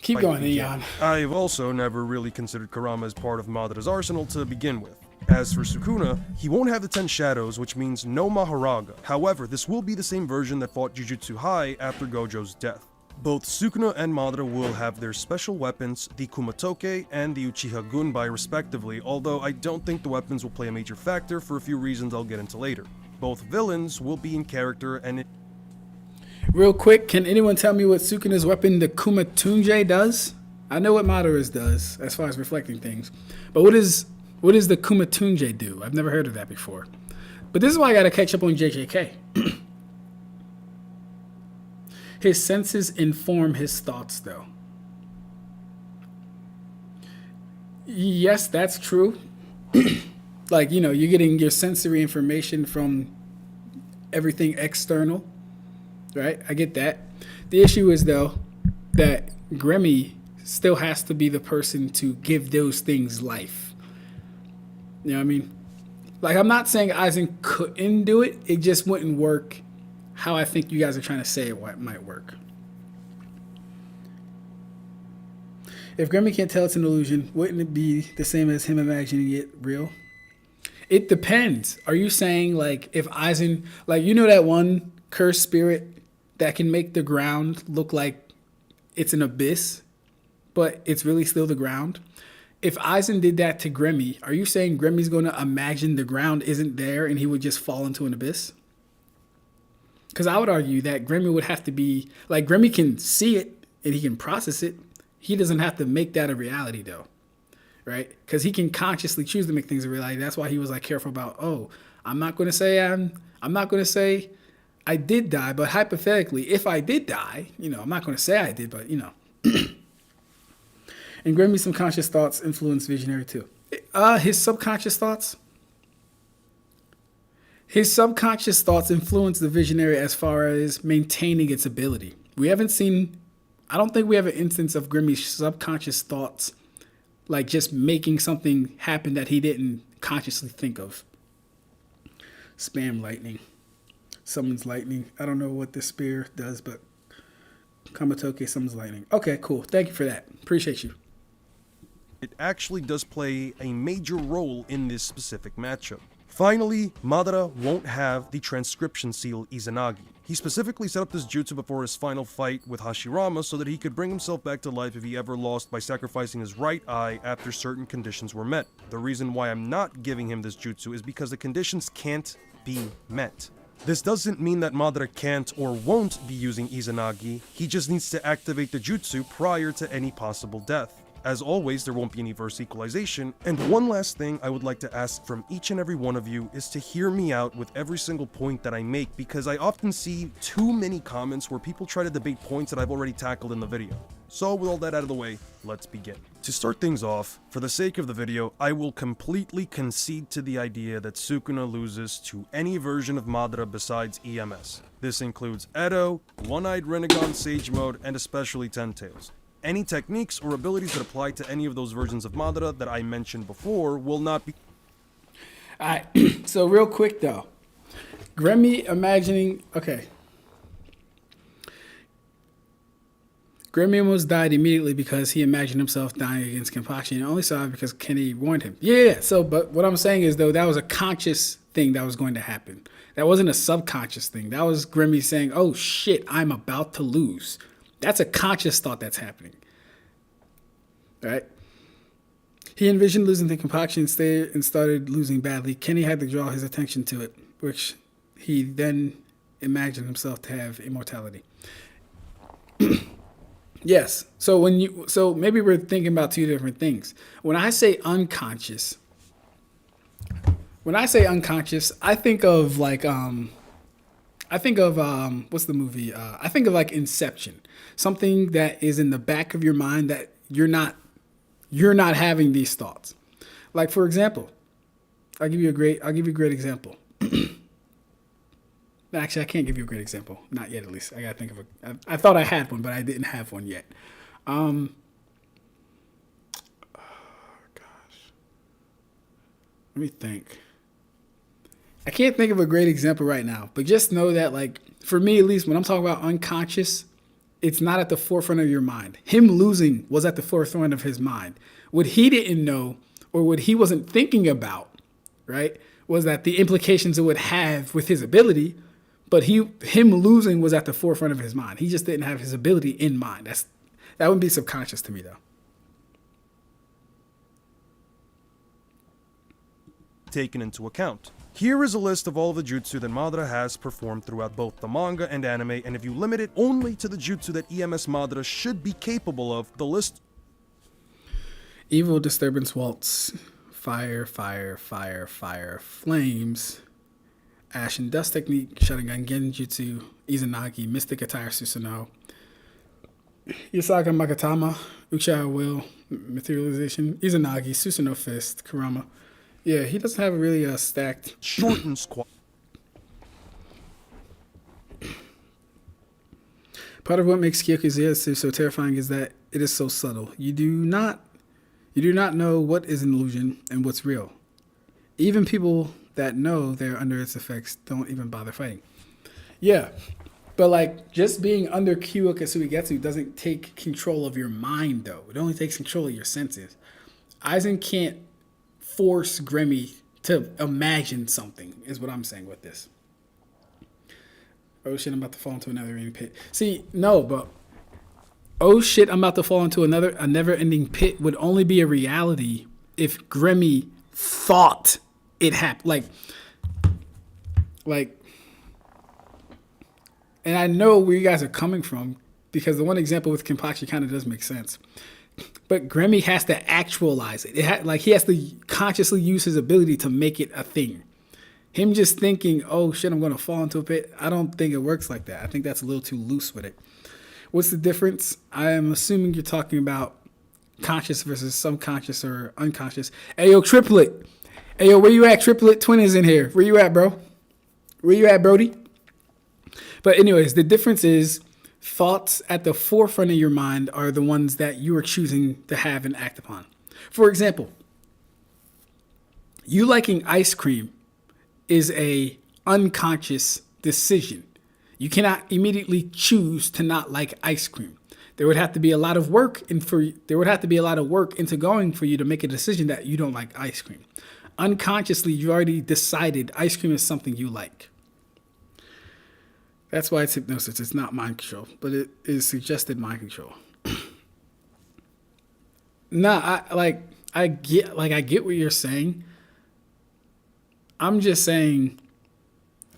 Keep going, Eon. I've also never really considered Kurama as part of Madara's arsenal to begin with. As for Sukuna, he won't have the 10 shadows, which means no Maharaga. However, this will be the same version that fought Jujutsu High after Gojo's death. Both Sukuna and Madara will have their special weapons, the Kumatoke and the Uchiha Gunbai respectively, although I don't think the weapons will play a major factor for a few reasons I'll get into later. Both villains will be in character and Real quick, can anyone tell me what Sukuna's weapon, the Kumatunje, does? I know what Madara's does, as far as reflecting things. But what does What does the Kumatunje do? I've never heard of that before. But this is why I got to catch up on JJK. His senses inform his thoughts, though. Yes, that's true. Like, you know, you're getting your sensory information from everything external, right? I get that. The issue is, though, that Grimmy still has to be the person to give those things life. You know what I mean? Like, I'm not saying Aizen couldn't do it. It just wouldn't work how I think you guys are trying to say it might work. If Grimmy can't tell it's an illusion, wouldn't it be the same as him imagining it real? It depends. Are you saying, like, if Aizen, like, you know that one cursed spirit that can make the ground look like it's an abyss, but it's really still the ground? If Aizen did that to Grimmy, are you saying Grimmy's going to imagine the ground isn't there and he would just fall into an abyss? Because I would argue that Grimmy would have to be, like, Grimmy can see it and he can process it. He doesn't have to make that a reality, though, right? Because he can consciously choose to make things a reality. That's why he was, like, careful about, oh, I'm not going to say I did die, but hypothetically, if I did die, you know, I'm not going to say I did, but, you know. And Grimmy's subconscious thoughts influence Visionary, too. His subconscious thoughts? His subconscious thoughts influence the Visionary as far as maintaining its ability. I don't think we have an instance of Grimmy's subconscious thoughts, like just making something happen that he didn't consciously think of. Spam lightning. Summons lightning. I don't know what this spear does, but Kamatoke summons lightning. Okay, cool. Thank you for that. Appreciate you. It actually does play a major role in this specific matchup. Finally, Madara won't have the transcription seal Izanagi. He specifically set up this jutsu before his final fight with Hashirama so that he could bring himself back to life if he ever lost by sacrificing his right eye after certain conditions were met. The reason why I'm not giving him this jutsu is because the conditions can't be met. This doesn't mean that Madara can't or won't be using Izanagi, he just needs to activate the jutsu prior to any possible death. As always, there won't be any verse equalization, and one last thing I would like to ask from each and every one of you is to hear me out with every single point that I make, because I often see too many comments where people try to debate points that I've already tackled in the video. So with all that out of the way, let's begin. To start things off, for the sake of the video, I will completely concede to the idea that Sukuna loses to any version of Madara besides EMS. This includes Edo, One-Eyed Renegon Sage Mode, and especially Ten Tails. Any techniques or abilities that apply to any of those versions of Madara that I mentioned before will not be... Alright, so real quick though. Grimmy imagining... Okay. Grimmy almost died immediately because he imagined himself dying against Kenpachi and only saw it because Kenny warned him. Yeah, so, but what I'm saying is though, that was a conscious thing that was going to happen. That wasn't a subconscious thing. That was Grimmy saying, oh shit, I'm about to lose. That's a conscious thought that's happening, right? He envisioned losing the Kenpachi and started losing badly. Kenny had to draw his attention to it, which he then imagined himself to have immortality. Yes. So maybe we're thinking about two different things. When I say unconscious, I think of like what's the movie? I think of like Inception. Something that is in the back of your mind that you're not having these thoughts. Like for example, I'll give you a great example. Actually, I can't give you a great example. Not yet, at least. I gotta think of I thought I had one, but I didn't have one yet. Oh gosh. Let me think. I can't think of a great example right now, but just know that, like, for me at least, when I'm talking about unconscious, it's not at the forefront of your mind. Him losing was at the forefront of his mind. What he didn't know, or what he wasn't thinking about, right, was that the implications it would have with his ability, but him losing was at the forefront of his mind. He just didn't have his ability in mind. That wouldn't be subconscious to me, though. Taken into account. Here is a list of all the jutsu that Madara has performed throughout both the manga and anime, and if you limit it only to the jutsu that EMS Madara should be capable of, the list... Evil Disturbance Waltz, fire, fire, fire, fire, flames, ash and dust technique, Sharingan Genjutsu, Izanagi, mystic attire Susanoo, Yasaga Makatama, Uchiha Will, materialization, Izanagi, Susanoo fist, Kurama. Yeah, he doesn't have really a stacked. Shorten squat. Part of what makes Kyoku's so terrifying is that it is so subtle. You do not know what is an illusion and what's real. Even people that know they're under its effects don't even bother fighting. Yeah, but like just being under Kyokugetsu doesn't take control of your mind though. It only takes control of your senses. Aizen can't force Grimmy to imagine something, is what I'm saying with this. Oh shit, I'm about to fall into another ending pit. See, no, but oh shit, I'm about to fall into a never-ending pit would only be a reality if Grimmy thought it happened. Like, and I know where you guys are coming from because the one example with Kenpachi kind of does make sense. But Grimmy has to actualize it. He has to consciously use his ability to make it a thing. Him just thinking, oh shit, I'm going to fall into a pit. I don't think it works like that. I think that's a little too loose with it. What's the difference? I am assuming you're talking about conscious versus subconscious or unconscious. Hey, yo, Triplet. Hey, yo, where you at, Triplet? Twin is in here. Where you at, bro? Where you at, Brody? But anyways, the difference is thoughts at the forefront of your mind are the ones that you are choosing to have and act upon. For example, you liking ice cream is a unconscious decision. You cannot immediately choose to not like ice cream. There would have to be a lot of work into going for you to make a decision that you don't like ice cream. Unconsciously, you already decided ice cream is something you like. That's why it's hypnosis. It's not mind control, but it is suggested mind control. I get what you're saying. I'm just saying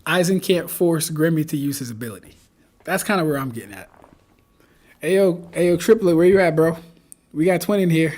Aizen can't force Grimmy to use his ability. That's kind of where I'm getting at. Ayo, Triplet, where you at, bro? We got Twin in here.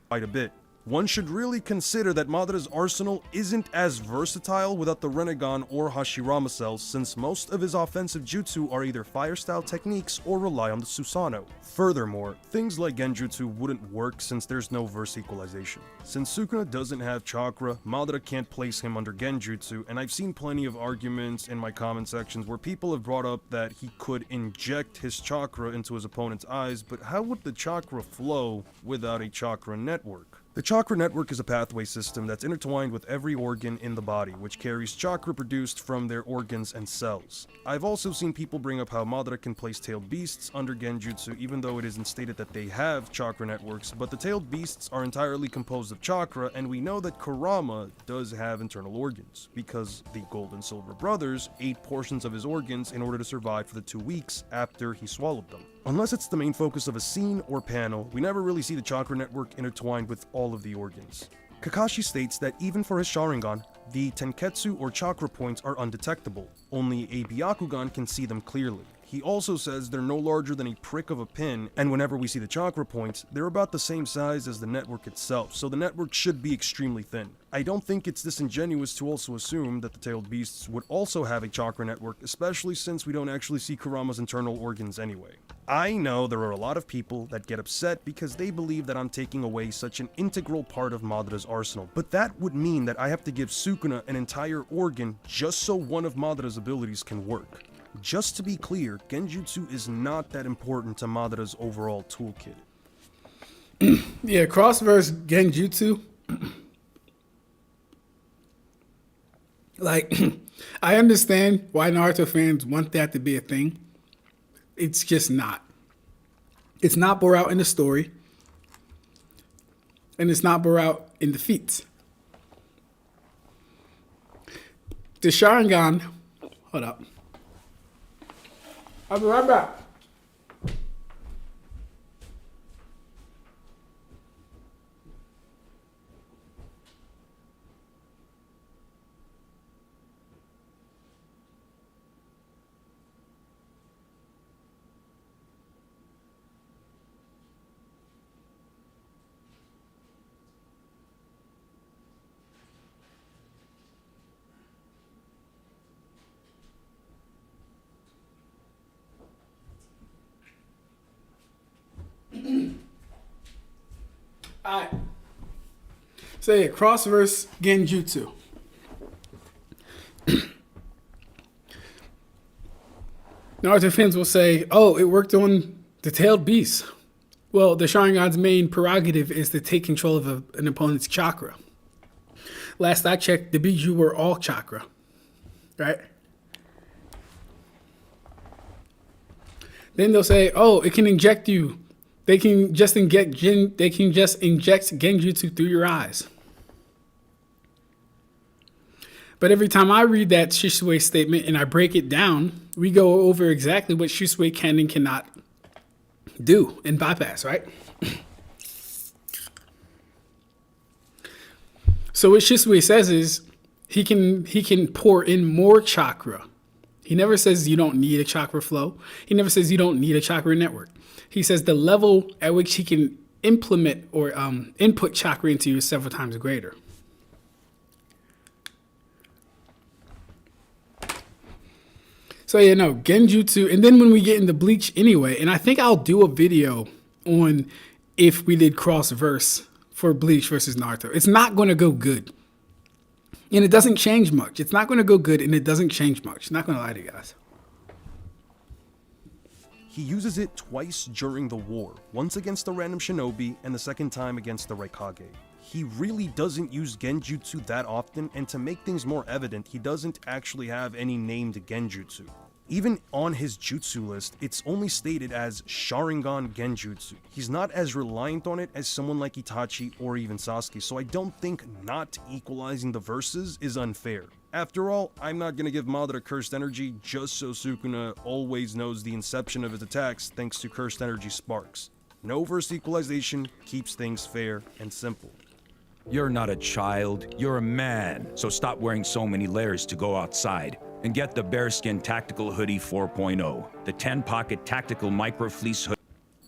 Quite a bit. One should really consider that Madara's arsenal isn't as versatile without the Rinnegan or Hashirama cells, since most of his offensive jutsu are either fire-style techniques or rely on the Susanoo. Furthermore, things like Genjutsu wouldn't work since there's no verse equalization. Since Sukuna doesn't have chakra, Madara can't place him under Genjutsu, and I've seen plenty of arguments in my comment sections where people have brought up that he could inject his chakra into his opponent's eyes, but how would the chakra flow without a chakra network? The chakra network is a pathway system that's intertwined with every organ in the body, which carries chakra produced from their organs and cells. I've also seen people bring up how Madara can place tailed beasts under Genjutsu, even though it isn't stated that they have chakra networks, but the tailed beasts are entirely composed of chakra, and we know that Kurama does have internal organs, because the Gold and Silver brothers ate portions of his organs in order to survive for the 2 weeks after he swallowed them. Unless it's the main focus of a scene or panel, we never really see the chakra network intertwined with all of the organs. Kakashi states that even for his Sharingan, the Tenketsu or chakra points are undetectable. Only a Byakugan can see them clearly. He also says they're no larger than a prick of a pin, and whenever we see the chakra points, they're about the same size as the network itself, so the network should be extremely thin. I don't think it's disingenuous to also assume that the tailed beasts would also have a chakra network, especially since we don't actually see Kurama's internal organs anyway. I know there are a lot of people that get upset because they believe that I'm taking away such an integral part of Madara's arsenal, but that would mean that I have to give Sukuna an entire organ just so one of Madara's abilities can work. Just to be clear, Genjutsu is not that important to Madara's overall toolkit. Yeah, cross-verse Genjutsu. I understand why Naruto fans want that to be a thing. It's just not. It's not bore out in the story. And it's not bore out in the feats. The Sharingan... Hold up. I'll be right back. Alright. So yeah, cross verse Genjutsu. Naruto fans will say, oh, it worked on the tailed beast. Well, the Sharingan's main prerogative is to take control of an opponent's chakra. Last I checked, the Biju were all chakra, right? Then they'll say, oh, it can inject you. They can just inject Genjutsu through your eyes. But every time I read that Shisui statement and I break it down, we go over exactly what Shisui can and cannot do and bypass, right? So what Shisui says is he can pour in more chakra. He never says you don't need a chakra flow. He never says you don't need a chakra network. He says the level at which he can implement or input chakra into you is several times greater. So yeah, no, Genjutsu, and then when we get into Bleach anyway, and I think I'll do a video on if we did cross verse for Bleach versus Naruto. It's not going to go good. And it doesn't change much. It's not going to go good, and it doesn't change much. Not going to lie to you guys. He uses it twice during the war, once against a random shinobi and the second time against the Raikage. He really doesn't use Genjutsu that often, and to make things more evident, he doesn't actually have any named Genjutsu. Even on his jutsu list, it's only stated as Sharingan Genjutsu. He's not as reliant on it as someone like Itachi or even Sasuke, so I don't think not equalizing the verses is unfair. After all, I'm not gonna give Madara Cursed Energy just so Sukuna always knows the inception of his attacks thanks to Cursed Energy Sparks. No verse equalization keeps things fair and simple. You're not a child, you're a man, so stop wearing so many layers to go outside. And get the Bearskin Tactical Hoodie 4.0, the 10-pocket tactical micro fleece hoodie.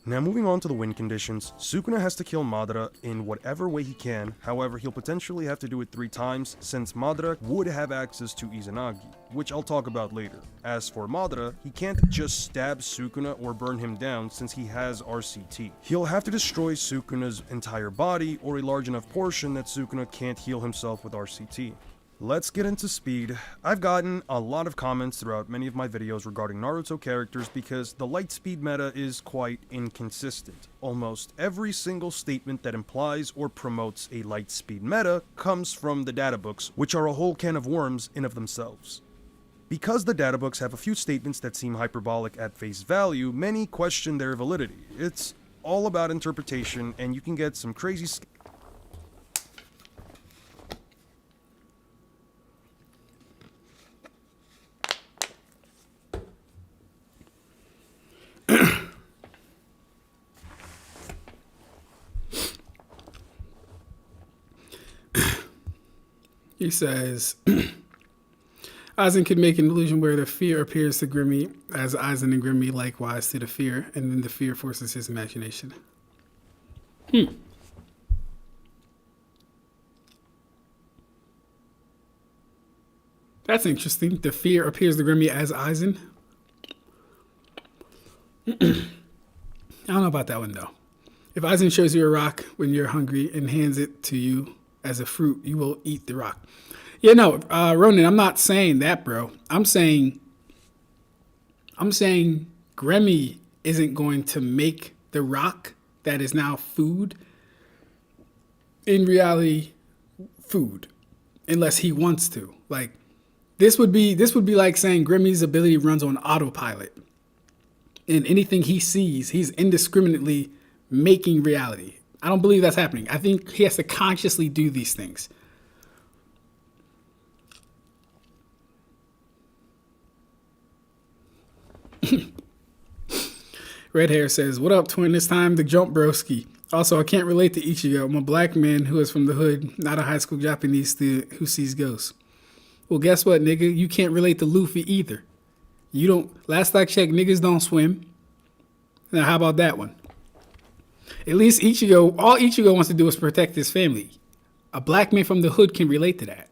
Now moving on to the win conditions, Sukuna has to kill Madara in whatever way he can, however he'll potentially have to do it 3 times since Madara would have access to Izanagi, which I'll talk about later. As for Madara, he can't just stab Sukuna or burn him down since he has RCT. He'll have to destroy Sukuna's entire body or a large enough portion that Sukuna can't heal himself with RCT. Let's get into speed. I've gotten a lot of comments throughout many of my videos regarding Naruto characters because the light speed meta is quite inconsistent. Almost every single statement that implies or promotes a light speed meta comes from the databooks, which are a whole can of worms in of themselves. Because the databooks have a few statements that seem hyperbolic at face value, many question their validity. It's all about interpretation, and you can get some crazy He says, Aizen could make an illusion where the fear appears to Grimmy as Aizen and Grimmy likewise to the fear, and then the fear forces his imagination. That's interesting. The fear appears to Grimmy as Aizen. I don't know about that one, though. If Aizen shows you a rock when you're hungry and hands it to you as a fruit, you will eat the rock. Yeah, no, Ronan, I'm not saying that, bro. I'm saying Grimmy isn't going to make the rock that is now food in reality food unless he wants to. Like this would be like saying Grimmy's ability runs on autopilot. And anything he sees, he's indiscriminately making reality. I don't believe that's happening. I think he has to consciously do these things. Red Hair says, what up, twin? It's time to jump, broski. Also, I can't relate to Ichigo. I'm a black man who is from the hood, not a high school Japanese student who sees ghosts. Well, guess what, nigga? You can't relate to Luffy either. You don't. Last I checked, niggas don't swim. Now, how about that one? At least Ichigo, all Ichigo wants to do is protect his family. A black man from the hood can relate to that.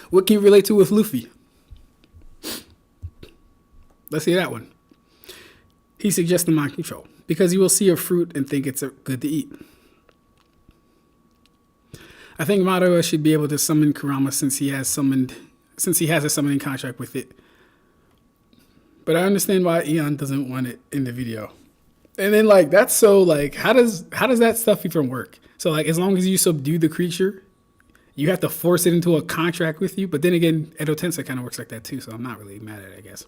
What can you relate to with Luffy? Let's see that one. He suggests the mind control because you will see a fruit and think it's good to eat. I think Madara should be able to summon Kurama since he has a summoning contract with it. But I understand why Eon doesn't want it in the video. And then like that's so like how does that stuff even work? So like as long as you subdue the creature, you have to force it into a contract with you. But then again, Edo Tensei kind of works like that too, so I'm not really mad at it, I guess.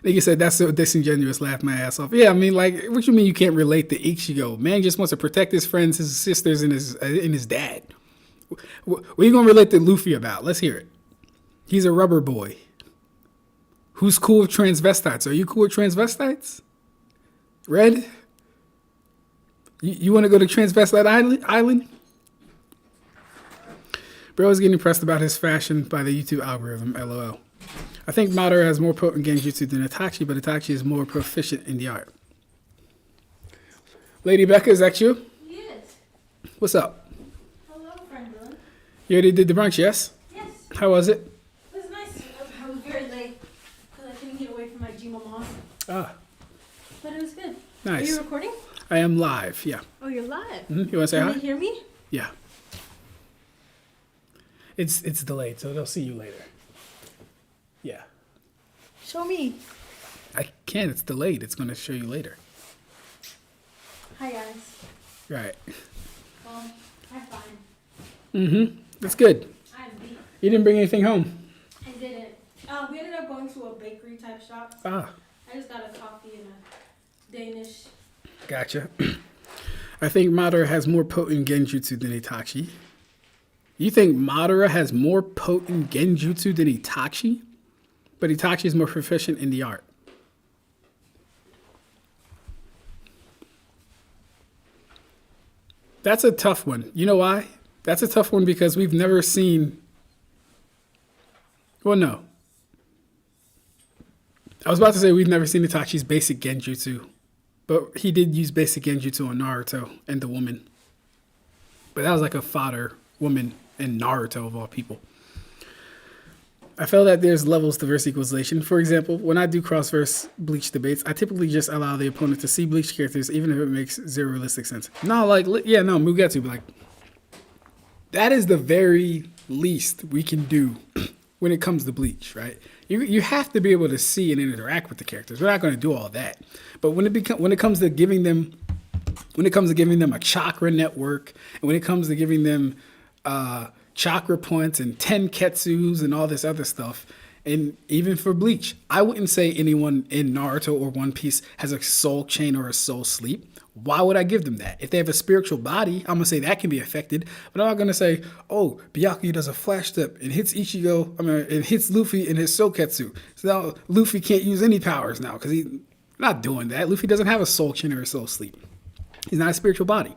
Like you said, that's so disingenuous, laugh my ass off. Yeah, I mean, like, what you mean you can't relate to Ichigo? Man just wants to protect his friends, his sisters, and his dad. What are you going to relate to Luffy about? Let's hear it. He's a rubber boy. Who's cool with transvestites? Are you cool with transvestites? Red? You want to go to Transvestite Island? Bro is getting impressed about his fashion by the YouTube algorithm, LOL. I think Madara has more potent Genjutsu than Itachi, but Itachi is more proficient in the art. Lady Becca, is that you? Yes. What's up? Hello, friend Dylan. You already did the brunch, yes? Yes. How was it? It was nice. I was very late because I couldn't get away from my Gmama. Ah, But it was good. nice. Are you recording? I am live, yeah. Oh, you're live. You want to say Can hi? you hear me? Yeah. It's delayed, so they'll see you later. Yeah. Show me. I can't. It's delayed. It's going to show you later. Hi, guys. Right. Well, I'm fine. Mm-hmm. That's good. I'm beat. You didn't bring anything home? I didn't. We ended up going to a bakery type shop. Ah, I just got a coffee and a Danish. gotcha. I think Madara has more potent Genjutsu than Itachi. You think Madara has more potent Genjutsu than Itachi? But Itachi is more proficient in the art. That's a tough one. You know why? That's a tough one because we've never seen... Well, no. I was about to say we've never seen Itachi's basic Genjutsu. But he did use basic Genjutsu on Naruto and the woman. But that was like a fodder woman in Naruto of all people. I feel that there's levels to verse equalization. For example, when I do cross-verse Bleach debates, I typically just allow the opponent to see Bleach characters, even if it makes zero realistic sense. No, like, yeah, no, Mugetsu, but like, that is the very least we can do when it comes to Bleach, right? You have to be able to see and interact with the characters. We're not going to do all that. But when it comes to giving them a chakra network, and when it comes to giving them chakra points and 10 ketsus and all this other stuff, and even for Bleach, I wouldn't say anyone in Naruto or One Piece has a soul chain or a soul sleep. Why would I give them that? If they have a spiritual body, I'm gonna say that can be affected, but I'm not gonna say, oh, Byakuya does a flash step and hits Ichigo, it hits Luffy in his Soketsu. So now Luffy can't use any powers now because he's not doing that. Luffy doesn't have a soul chain or a soul sleep. He's not a spiritual body.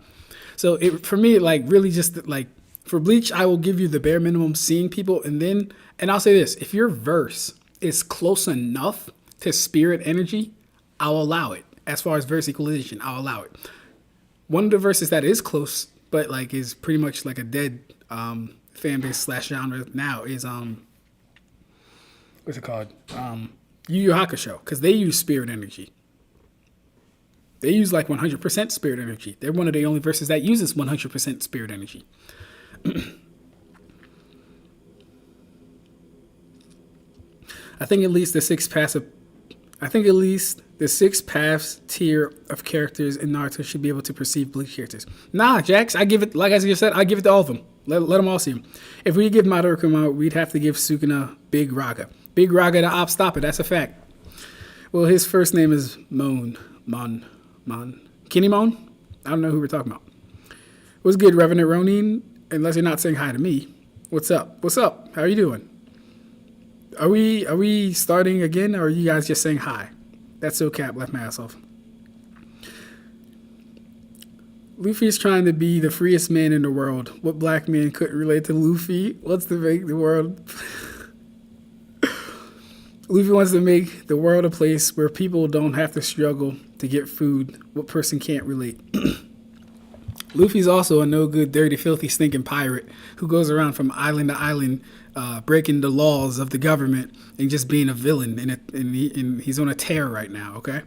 So for me, like really just like, for Bleach, I will give you the bare minimum seeing people, and I'll say this, if your verse is close enough to spirit energy, I'll allow it. As far as verse equalization, I'll allow it. One of the verses that is close, but like is pretty much like a dead fan base / genre now is what's it called? Yu Yu Hakusho, because they use spirit energy. They use like 100% spirit energy. They're one of the only verses that uses 100% spirit energy. I think at least the six paths tier of characters in Naruto should be able to perceive Bleach characters. Nah, Jax, I give it, like I just said, I give it to all of them. Let them all see them. If we give Madara Kuma, we'd have to give Sukuna Big Raga. Big Raga to Op Stop It, that's a fact. Well, his first name is Mon. Kinemon? I don't know who we're talking about. What's good, Revenant Ronin? Unless you're not saying hi to me. What's up? What's up? How are you doing? Are we starting again, or are you guys just saying hi? That's so cap, left my ass off. Luffy's trying to be the freest man in the world. What black man couldn't relate to Luffy? Wants to make the world... Luffy wants to make the world a place where people don't have to struggle to get food. What person can't relate? Luffy's also a no good, dirty, filthy, stinking pirate who goes around from island to island breaking the laws of the government and just being a villain. And he's on a tear right now, okay?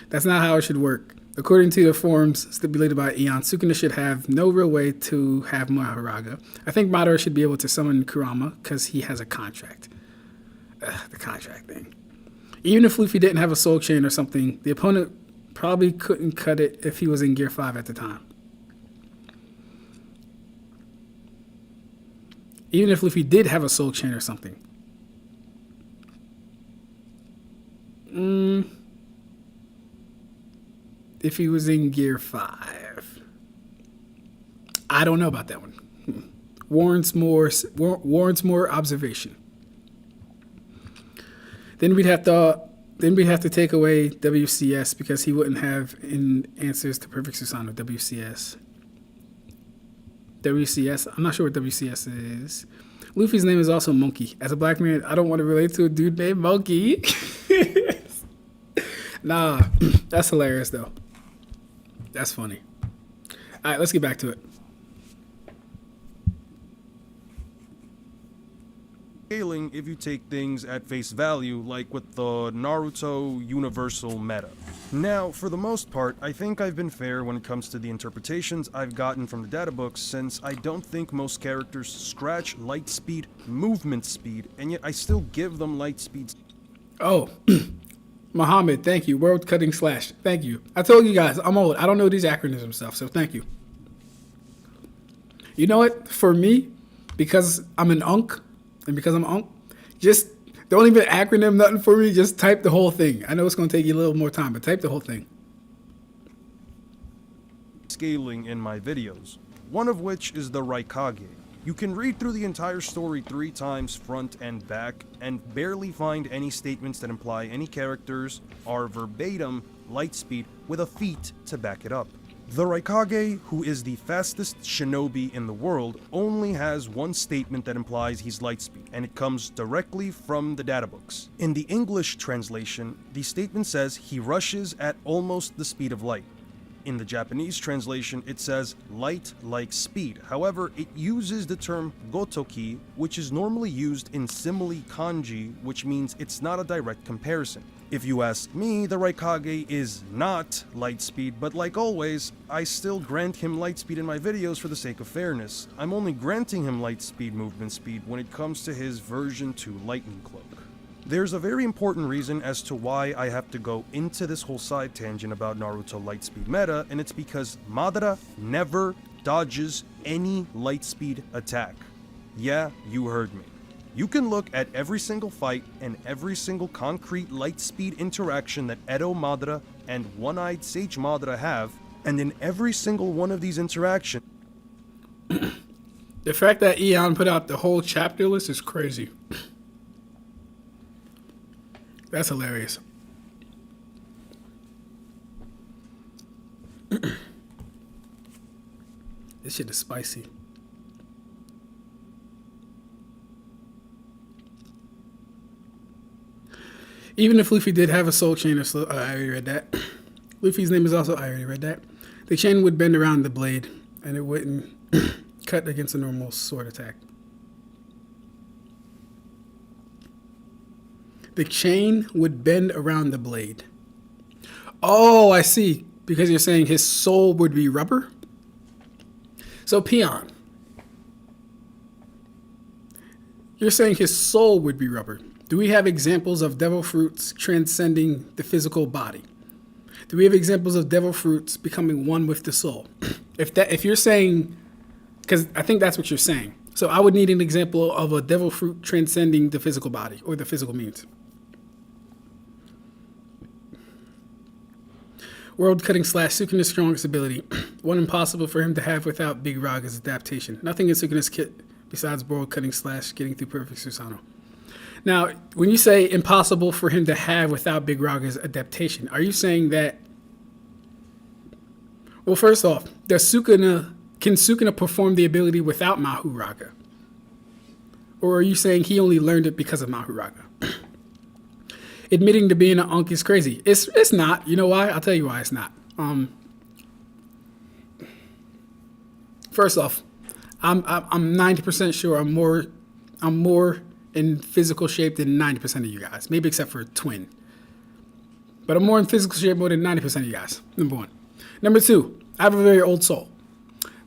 That's not how it should work. According to the forms stipulated by Eon, Sukuna should have no real way to have Maharaga. I think Madara should be able to summon Kurama because he has a contract. The contract thing. Even if Luffy didn't have a soul chain or something, the opponent probably couldn't cut it if he was in Gear 5 at the time. Even if Luffy did have a soul chain or something. If he was in Gear 5. I don't know about that one. Warrants more observation. Then we'd have to take away WCS because he wouldn't have answers to Perfect Susanoo. WCS. I'm not sure what WCS is. Luffy's name is also Monkey. As a black man, I don't want to relate to a dude named Monkey. Nah, that's hilarious though. That's funny. All right, let's get back to it. Scaling if you take things at face value, like with the Naruto universal meta. Now, for the most part, I think I've been fair when it comes to the interpretations I've gotten from the data books, since I don't think most characters scratch light speed, movement speed, and yet I still give them light speeds. Oh, Muhammad, thank you. World cutting slash, thank you. I told you guys, I'm old. I don't know these acronyms and stuff, so thank you. You know what? For me, because I'm an unk, and because I'm unk, just don't even acronym nothing for me. Just type the whole thing. I know it's going to take you a little more time, but type the whole thing. Scaling in my videos, one of which is the Raikage. You can read through the entire story 3 times front and back and barely find any statements that imply any characters are verbatim light speed with a feat to back it up. The Raikage, who is the fastest shinobi in the world, only has one statement that implies he's light speed, and it comes directly from the databooks. In the English translation, the statement says he rushes at almost the speed of light. In the Japanese translation, it says light like speed. However, it uses the term gotoki, which is normally used in simile kanji, which means it's not a direct comparison. If you ask me, the Raikage is not light speed, but like always, I still grant him light speed in my videos for the sake of fairness. I'm only granting him light speed movement speed when it comes to his version 2 Lightning Cloak. There's a very important reason as to why I have to go into this whole side tangent about Naruto lightspeed meta, and it's because Madara never dodges any lightspeed attack. Yeah, you heard me. You can look at every single fight and every single concrete lightspeed interaction that Edo Madara and One-Eyed Sage Madara have, and in every single one of these interactions... The fact that Eon put out the whole chapter list is crazy. That's hilarious. This shit is spicy. Even if Luffy did have a soul chain or I already read that. Luffy's name is also, I already read that. The chain would bend around the blade and it wouldn't cut against a normal sword attack. The chain would bend around the blade. Oh, I see. Because you're saying his soul would be rubber? So, Peon. You're saying his soul would be rubber. Do we have examples of devil fruits transcending the physical body? Do we have examples of devil fruits becoming one with the soul? If you're saying, because I think that's what you're saying. So I would need an example of a devil fruit transcending the physical body or the physical means. World cutting slash Sukuna's strongest ability. One impossible for him to have without Big Raga's adaptation. Nothing in Sukuna's kit besides world cutting slash getting through perfect Susanoo. Now, when you say impossible for him to have without Big Raga's adaptation, are you saying that... Well, first off, can Sukuna perform the ability without Maharaga? Or are you saying he only learned it because of Maharaga? Admitting to being an unk is crazy. It's not. You know why? I'll tell you why it's not. First off, I'm 90% sure I'm more in physical shape than 90% of you guys. Maybe except for Twin. But I'm more in physical shape more than 90% of you guys. Number one. Number 2, I have a very old soul.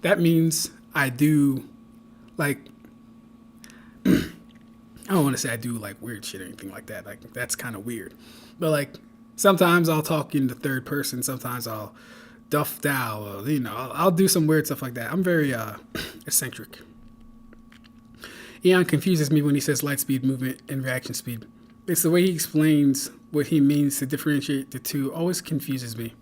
That means I do, like, I don't want to say I do, like, weird shit or anything like that. Like, that's kind of weird. But, like, sometimes I'll talk in the third person. Sometimes I'll duff down. Or, you know, I'll do some weird stuff like that. I'm very eccentric. Eon confuses me when he says light speed, movement, and reaction speed. It's the way he explains what he means to differentiate the two always confuses me.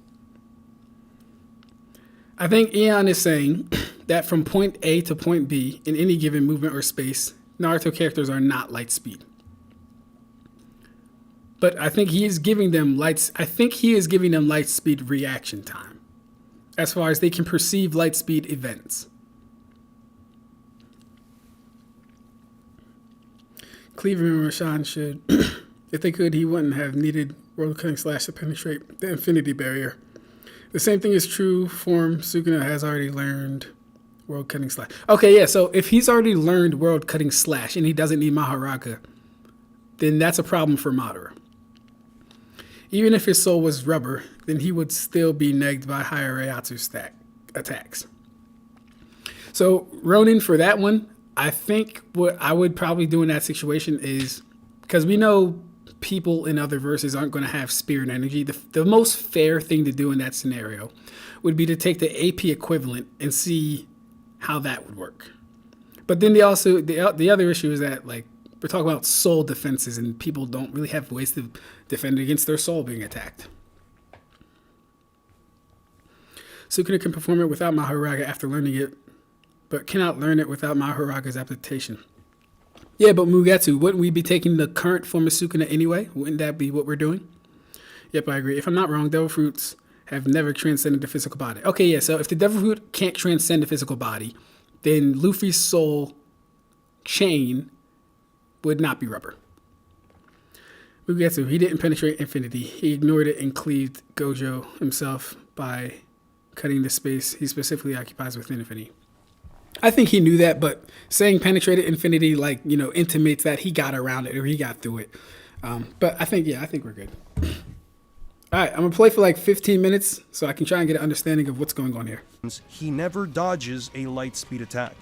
I think Eon is saying that from point A to point B in any given movement or space, Naruto characters are not light speed. But I think he is giving them light speed reaction time, as far as they can perceive light speed events. Cleaver and Rashan should, if they could, he wouldn't have needed World Cutting Slash to penetrate the Infinity Barrier. The same thing is true for Sukuna has already learned World Cutting Slash. Okay, yeah, so if he's already learned World Cutting Slash and he doesn't need Maharaga, then that's a problem for Madara. Even if his soul was rubber, then he would still be negged by higher Reiatsu stack attacks. So Ronin, for that one, I think what I would probably do in that situation is, because we know people in other verses aren't going to have spirit energy, the most fair thing to do in that scenario would be to take the AP equivalent and see how that would work. But then the other issue is that, like, we're talking about soul defenses and people don't really have ways to defend against their soul being attacked. Sukuna can perform it without Maharaga after learning it, but cannot learn it without Maharaga's adaptation. Yeah, but Mugetsu, wouldn't we be taking the current form of Sukuna anyway? Wouldn't that be what we're doing? Yep, I agree. If I'm not wrong, devil fruits have never transcended the physical body. Okay, yeah, so if the devil fruit can't transcend the physical body, then Luffy's soul chain would not be rubber. Mugetsu, he didn't penetrate infinity. He ignored it and cleaved Gojo himself by cutting the space he specifically occupies within infinity. I think he knew that, but saying penetrated infinity, like, you know, intimates that he got around it or he got through it. But I think we're good. All right, I'm going to play for like 15 minutes so I can try and get an understanding of what's going on here. He never dodges a light speed attack.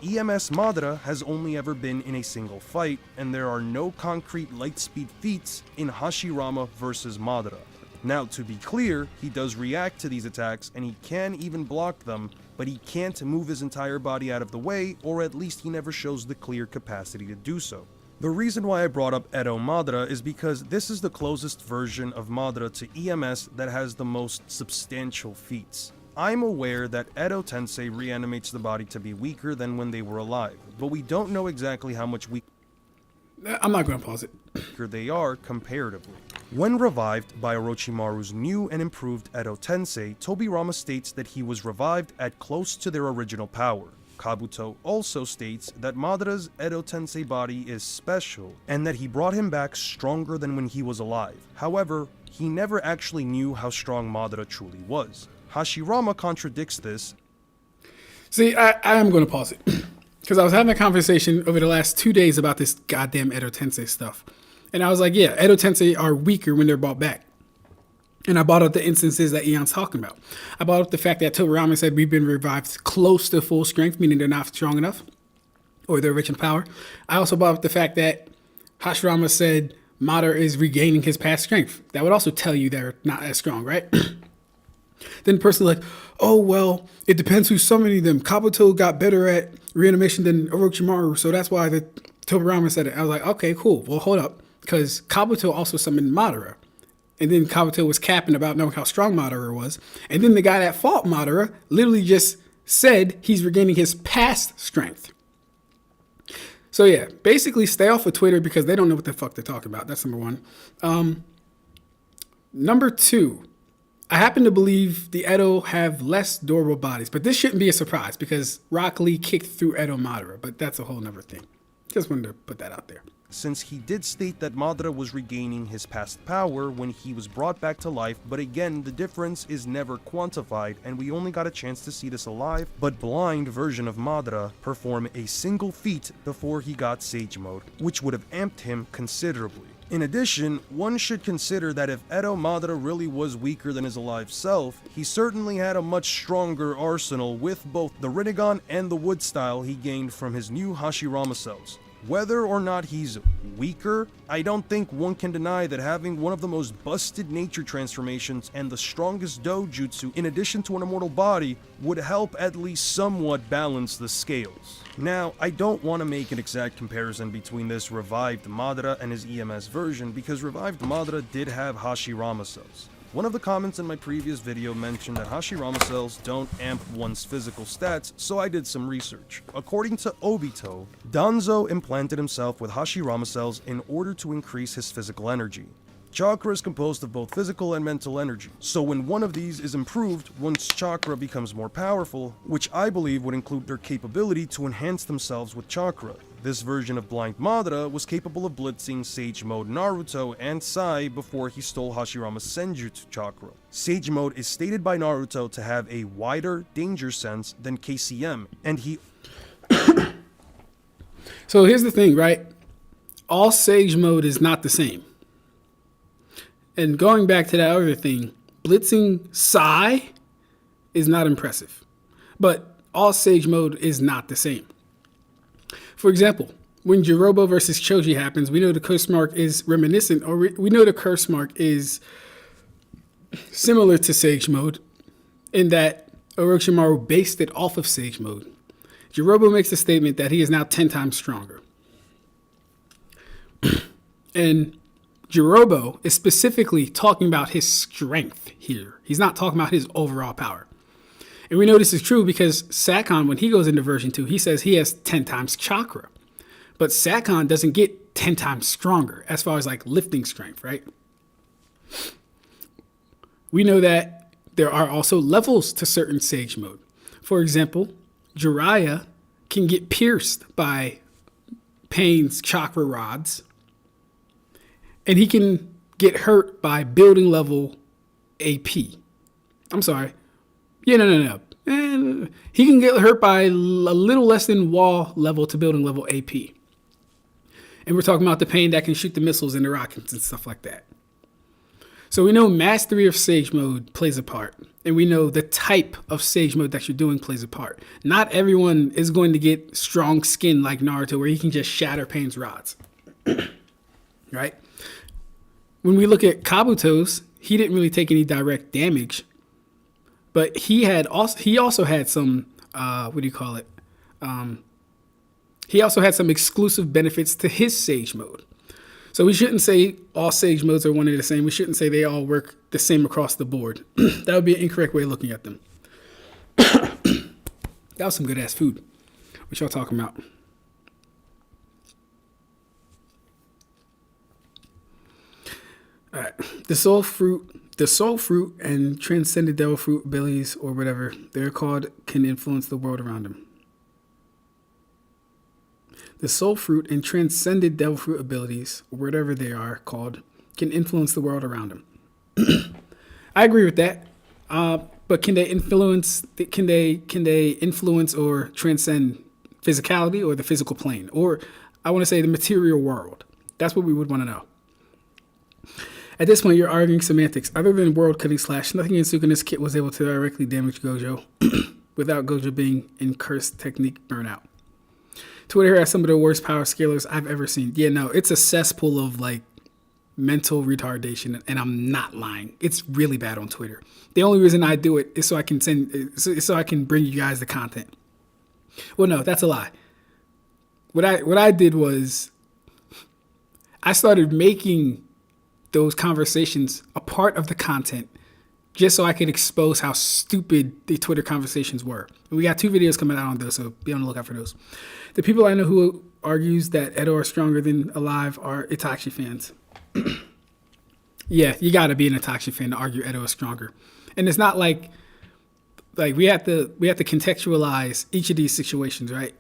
EMS Madara has only ever been in a single fight, and there are no concrete light speed feats in Hashirama versus Madara. Now, to be clear, he does react to these attacks, and he can even block them, but he can't move his entire body out of the way, or at least he never shows the clear capacity to do so. The reason why I brought up Edo Madara is because this is the closest version of Madara to EMS that has the most substantial feats. I'm aware that Edo Tensei reanimates the body to be weaker than when they were alive, but we don't know exactly how much weaker I'm not going to pause it. They are comparatively. When revived by Orochimaru's new and improved Edo Tensei, Tobirama states that he was revived at close to their original power. Kabuto also states that Madara's Edo Tensei body is special, and that he brought him back stronger than when he was alive. However, he never actually knew how strong Madara truly was. Hashirama contradicts this. See, I am going to pause it. Because I was having a conversation over the last 2 days about this goddamn Edo Tensei stuff. And I was like, yeah, Edo Tensei are weaker when they're brought back. And I brought up the instances that Eon's talking about. I brought up the fact that Tobirama said we've been revived close to full strength, meaning they're not strong enough, or they're rich in power. I also brought up the fact that Hashirama said Madara is regaining his past strength. That would also tell you they're not as strong, right? Then the person like, oh, well, it depends who's summoning them. Kabuto got better at reanimation than Orochimaru, so that's why the Tobirama said it. I was like, okay, cool. Well, hold up. Because Kabuto also summoned Madara. And then Kabuto was capping about knowing how strong Madara was. And then the guy that fought Madara literally just said he's regaining his past strength. So yeah, basically stay off of Twitter because they don't know what the fuck they're talking about. That's number one. Number two, I happen to believe the Edo have less durable bodies, but this shouldn't be a surprise because Rock Lee kicked through Edo Madara, but that's a whole nother thing. Just wanted to put that out there. Since he did state that Madara was regaining his past power when he was brought back to life, but again, the difference is never quantified, and we only got a chance to see this alive, but blind version of Madara perform a single feat before he got Sage Mode, which would have amped him considerably. In addition, one should consider that if Edo Madara really was weaker than his alive self, he certainly had a much stronger arsenal with both the Rinnegan and the wood style he gained from his new Hashirama cells. Whether or not he's weaker, I don't think one can deny that having one of the most busted nature transformations and the strongest dojutsu in addition to an immortal body would help at least somewhat balance the scales. Now, I don't want to make an exact comparison between this revived Madara and his EMS version because revived Madara did have Hashirama cells. One of the comments in my previous video mentioned that Hashirama cells don't amp one's physical stats, so I did some research. According to Obito, Danzo implanted himself with Hashirama cells in order to increase his physical energy. Chakra is composed of both physical and mental energy, so when one of these is improved, one's chakra becomes more powerful, which I believe would include their capability to enhance themselves with chakra. This version of Blind Madara was capable of blitzing Sage Mode Naruto and Sai before he stole Hashirama's Senjutsu chakra. Sage Mode is stated by Naruto to have a wider danger sense than KCM, and he... So here's the thing, right? All Sage Mode is not the same. And going back to that other thing, blitzing Sai is not impressive. But all Sage Mode is not the same. For example, when Jirobo versus Choji happens, we know the curse mark is reminiscent, or we know the curse mark is similar to Sage Mode in that Orochimaru based it off of Sage Mode. Jirobo makes a statement that he is now 10 times stronger. And Jirobo is specifically talking about his strength here. He's not talking about his overall power. And we know this is true because Sakon, when he goes into version 2, he says he has 10 times chakra. But Sakon doesn't get 10 times stronger as far as like lifting strength, right? We know that there are also levels to certain Sage Mode. For example, Jiraiya can get pierced by Pain's chakra rods. And he can get hurt by building level AP. I'm sorry. Yeah, no. And he can get hurt by a little less than wall level to building level AP. And we're talking about the Pain that can shoot the missiles and the rockets and stuff like that. So we know mastery of Sage Mode plays a part. And we know the type of Sage Mode that you're doing plays a part. Not everyone is going to get strong skin like Naruto where he can just shatter Pain's rods. Right? When we look at Kabuto's, he didn't really take any direct damage, but he also had some he also had some exclusive benefits to his Sage Mode. So we shouldn't say all Sage Modes are one and the same. We shouldn't say they all work the same across the board. That would be an incorrect way of looking at them. That was some good ass food. What y'all talking about? All right, the soul fruit and transcended devil fruit abilities or whatever they're called can influence the world around them. The soul fruit and transcended devil fruit abilities, or whatever they are called, can influence the world around them. I agree with that. But can they influence? Can they influence or transcend physicality or the physical plane, or I want to say the material world? That's what we would want to know. At this point, you're arguing semantics. Other than world cutting slash, nothing in Sukuna's kit was able to directly damage Gojo without Gojo being in cursed technique burnout. Twitter has some of the worst power scalers I've ever seen. Yeah, no, it's a cesspool of like mental retardation, and I'm not lying. It's really bad on Twitter. The only reason I do it is so I can bring you guys the content. Well, no, that's a lie. What I did was I started making those conversations a part of the content just so I could expose how stupid the Twitter conversations were. And we got 2 videos coming out on those, so be on the lookout for those. The people I know who argues that Edo are stronger than Alive are Itachi fans. Yeah, you gotta be an Itachi fan to argue Edo is stronger. And it's not like we have to contextualize each of these situations, right?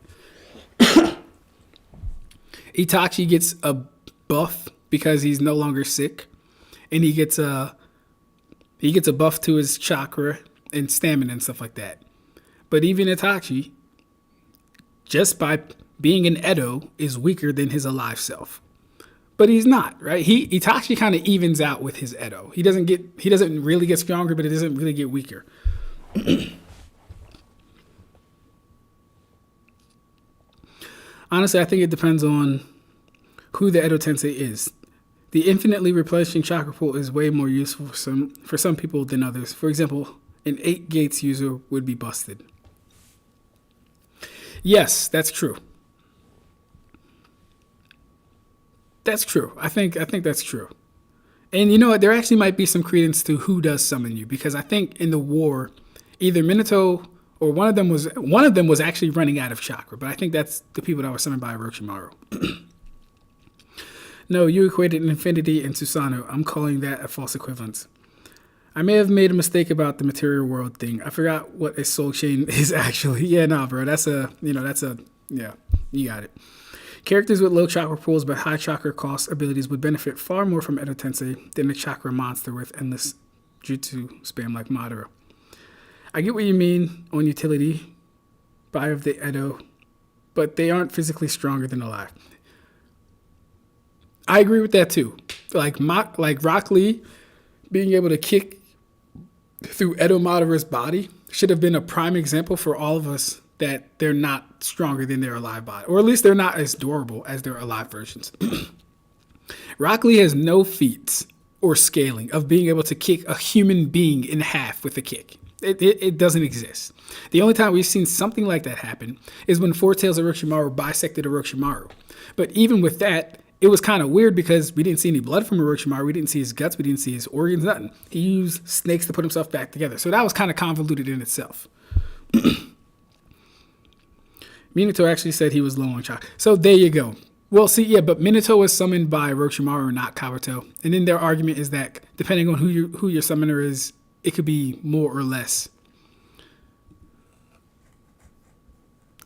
Itachi gets a buff because he's no longer sick, and he gets a buff to his chakra and stamina and stuff like that. But even Itachi, just by being an Edo, is weaker than his alive self. but he's not, right? Itachi kind of evens out with his Edo. He doesn't really get stronger, but it doesn't really get weaker. Honestly, I think it depends on who the Edo Tensei is. The infinitely replenishing chakra pool is way more useful for some people than others. For example, an 8 gates user would be busted. Yes, that's true. That's true. I think that's true. And you know what? There actually might be some credence to who does summon you, because I think in the war, either Minato or one of them was actually running out of chakra, but I think that's the people that were summoned by Orochimaru. No, you equated infinity and Susanoo. I'm calling that a false equivalence. I may have made a mistake about the material world thing. I forgot what a soul chain is actually. Yeah, nah, bro. Yeah, you got it. Characters with low chakra pools but high chakra cost abilities would benefit far more from Edo Tensei than a chakra monster with endless jutsu spam like Madara. I get what you mean on utility buy of the Edo, but they aren't physically stronger than alive. I agree with that too. Like Rock Lee being able to kick through Edo Madara's body should have been a prime example for all of us that they're not stronger than their alive body, or at least they're not as durable as their alive versions. Rock Lee has no feats or scaling of being able to kick a human being in half with a kick. It doesn't exist. The only time we've seen something like that happen is when Four Tails Orochimaru bisected Orochimaru. But even with that, it was kind of weird because we didn't see any blood from Orochimaru. We didn't see his guts. We didn't see his organs, nothing. He used snakes to put himself back together. So that was kind of convoluted in itself. Minato actually said he was low on chakra. So there you go. Well, see, yeah, but Minato was summoned by Orochimaru, not Kabuto. And then their argument is that depending on who your summoner is, it could be more or less.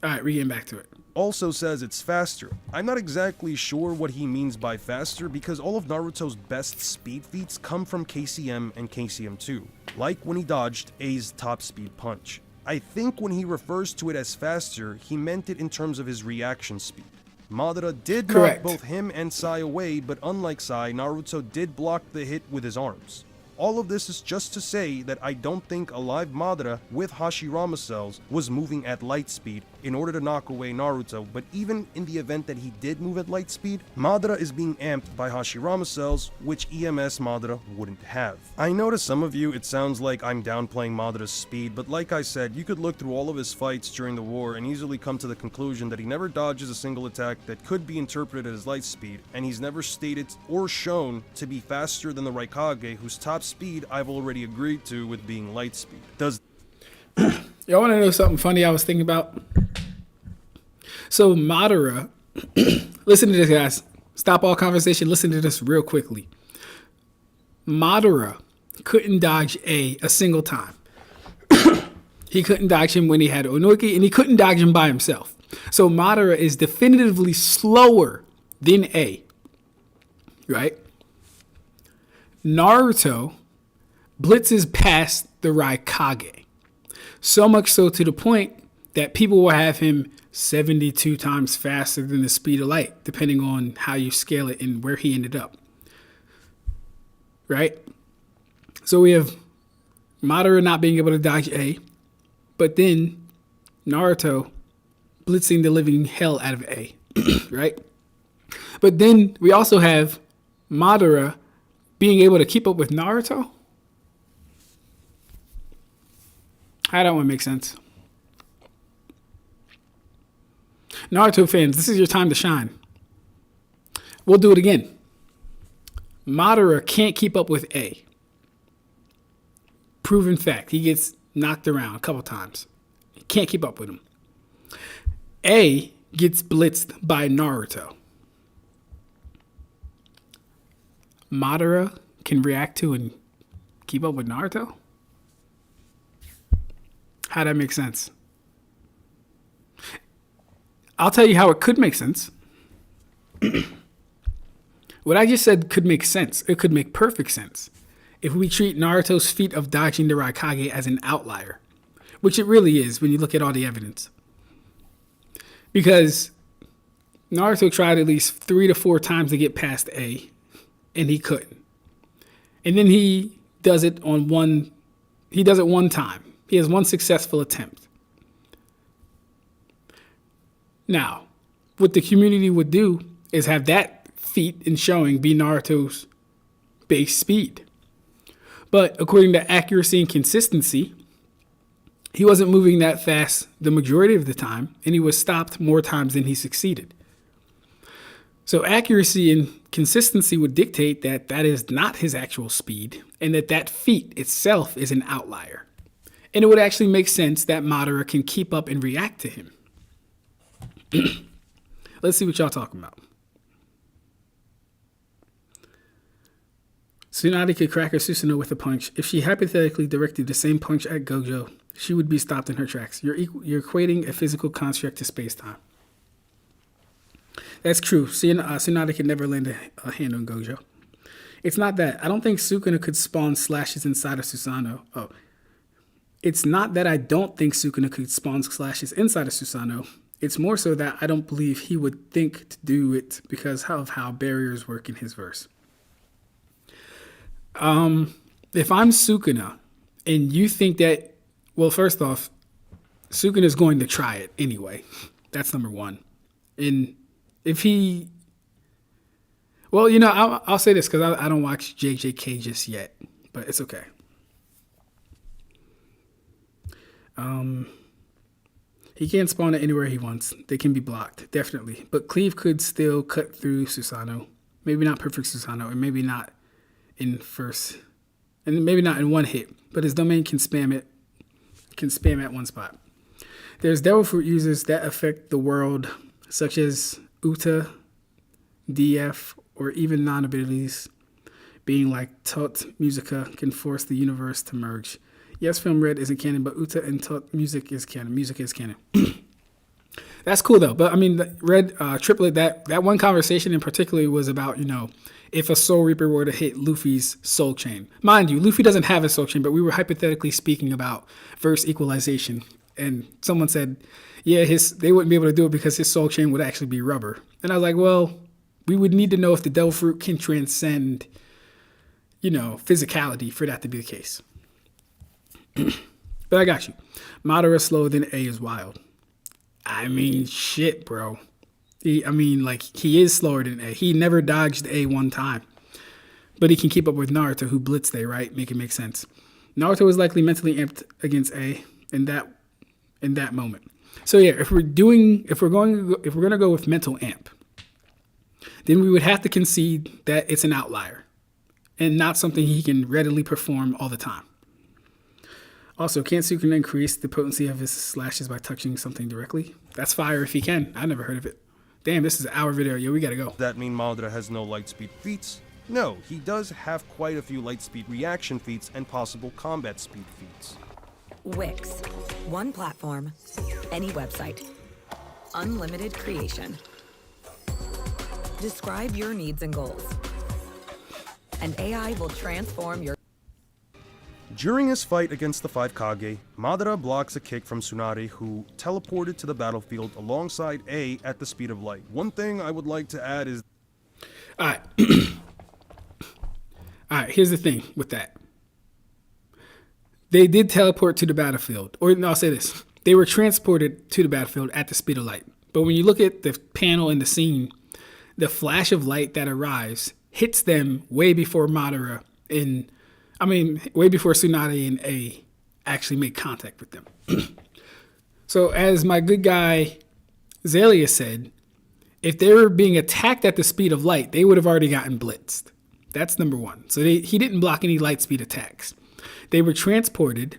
All right, we're getting back to it. Also says it's faster. I'm not exactly sure what he means by faster because all of Naruto's best speed feats come from KCM and KCM2, like when he dodged A's top speed punch. I think when he refers to it as faster, he meant it in terms of his reaction speed. Madara did knock both him and Sai away, but unlike Sai, Naruto did block the hit with his arms. All of this is just to say that I don't think alive Madara with Hashirama cells was moving at light speed in order to knock away Naruto, but even in the event that he did move at light speed, Madara is being amped by Hashirama cells, which EMS Madara wouldn't have. I know to some of you it sounds like I'm downplaying Madara's speed, but like I said, you could look through all of his fights during the war and easily come to the conclusion that he never dodges a single attack that could be interpreted as light speed, and he's never stated or shown to be faster than the Raikage, whose top speed I've already agreed to with being light speed. Y'all want to know something funny I was thinking about? So Madara, listen to this, guys. Stop all conversation. Listen to this real quickly. Madara couldn't dodge a single time. He couldn't dodge him when he had Onoki, and he couldn't dodge him by himself. So Madara is definitively slower than A. Right? Naruto blitzes past the Raikage. So much so to the point that people will have him 72 times faster than the speed of light, depending on how you scale it and where he ended up. Right? So we have Madara not being able to dodge A, but then Naruto blitzing the living hell out of A. Right? But then we also have Madara being able to keep up with Naruto. How that one make sense? Naruto fans, this is your time to shine. We'll do it again. Madara can't keep up with A. Proven fact. He gets knocked around a couple times. He can't keep up with him. A gets blitzed by Naruto. Madara can react to and keep up with Naruto? How that make sense? I'll tell you how it could make sense. What I just said could make sense. It could make perfect sense if we treat Naruto's feat of dodging the Raikage as an outlier, which it really is when you look at all the evidence. Because Naruto tried at least 3 to 4 times to get past A, and he couldn't. And then he does it one time. He has one successful attempt. Now, what the community would do is have that feat in showing be Naruto's base speed. But according to accuracy and consistency, he wasn't moving that fast the majority of the time, and he was stopped more times than he succeeded. So accuracy and consistency would dictate that that is not his actual speed, and that feat itself is an outlier. And it would actually make sense that Madara can keep up and react to him. Let's see what y'all talking about. Tsunade could crack her Susanoo with a punch. If she hypothetically directed the same punch at Gojo, she would be stopped in her tracks. You're equating a physical construct to space-time. That's true. Tsunade could never land a hand on Gojo. It's not that. I don't think Sukuna could spawn slashes inside of Susanoo. Oh. It's not that I don't think Sukuna could spawn slashes inside of Susanoo. It's more so that I don't believe he would think to do it because of how barriers work in his verse. If I'm Sukuna and you think that, well, first off, Sukuna's going to try it anyway. That's number one. And if he, well, you know, I'll say this because I don't watch JJK just yet, but it's okay. He can't spawn it anywhere he wants. They can be blocked, definitely. But Cleave could still cut through Susanoo. Maybe not perfect Susanoo, and maybe not in first, and maybe not in one hit. But his domain can spam at one spot. There's Devil Fruit users that affect the world, such as Uta, DF, or even non-abilities, being like Tot Musica, can force the universe to merge. Yes, Film Red isn't canon, but Uta and Tot Music is canon. Music is canon. That's cool, though. But, I mean, the Red Triplet, that one conversation in particular was about, you know, if a Soul Reaper were to hit Luffy's Soul Chain. Mind you, Luffy doesn't have a Soul Chain, but we were hypothetically speaking about verse equalization. And someone said, yeah, they wouldn't be able to do it because his Soul Chain would actually be rubber. And I was like, well, we would need to know if the Devil Fruit can transcend, you know, physicality for that to be the case. But I got you. Madara slower than A is wild. I mean, shit, bro. He is slower than A. He never dodged A one time. But he can keep up with Naruto, who blitzed A, right? Make it make sense. Naruto was likely mentally amped against A in that moment. So yeah, if we're gonna go with mental amp, then we would have to concede that it's an outlier and not something he can readily perform all the time. Also, can't Sukuna increase the potency of his slashes by touching something directly? That's fire if he can. I never heard of it. Damn, this is our video. Yo, we gotta go. Does that mean Madara has no lightspeed feats? No, he does have quite a few lightspeed reaction feats and possible combat speed feats. Wix. One platform, any website. Unlimited creation. Describe your needs and goals. And AI will transform your... During his fight against the 5 Kage, Madara blocks a kick from Tsunade, who teleported to the battlefield alongside A at the speed of light. One thing I would like to add is... Alright, here's the thing with that. They did teleport to the battlefield. Or no, I'll say this. They were transported to the battlefield at the speed of light. But when you look at the panel in the scene, the flash of light that arrives hits them way before Madara way before Tsunade and A actually make contact with them. So as my good guy Zalia said, if they were being attacked at the speed of light, they would have already gotten blitzed. That's number one. So he didn't block any light speed attacks. They were transported,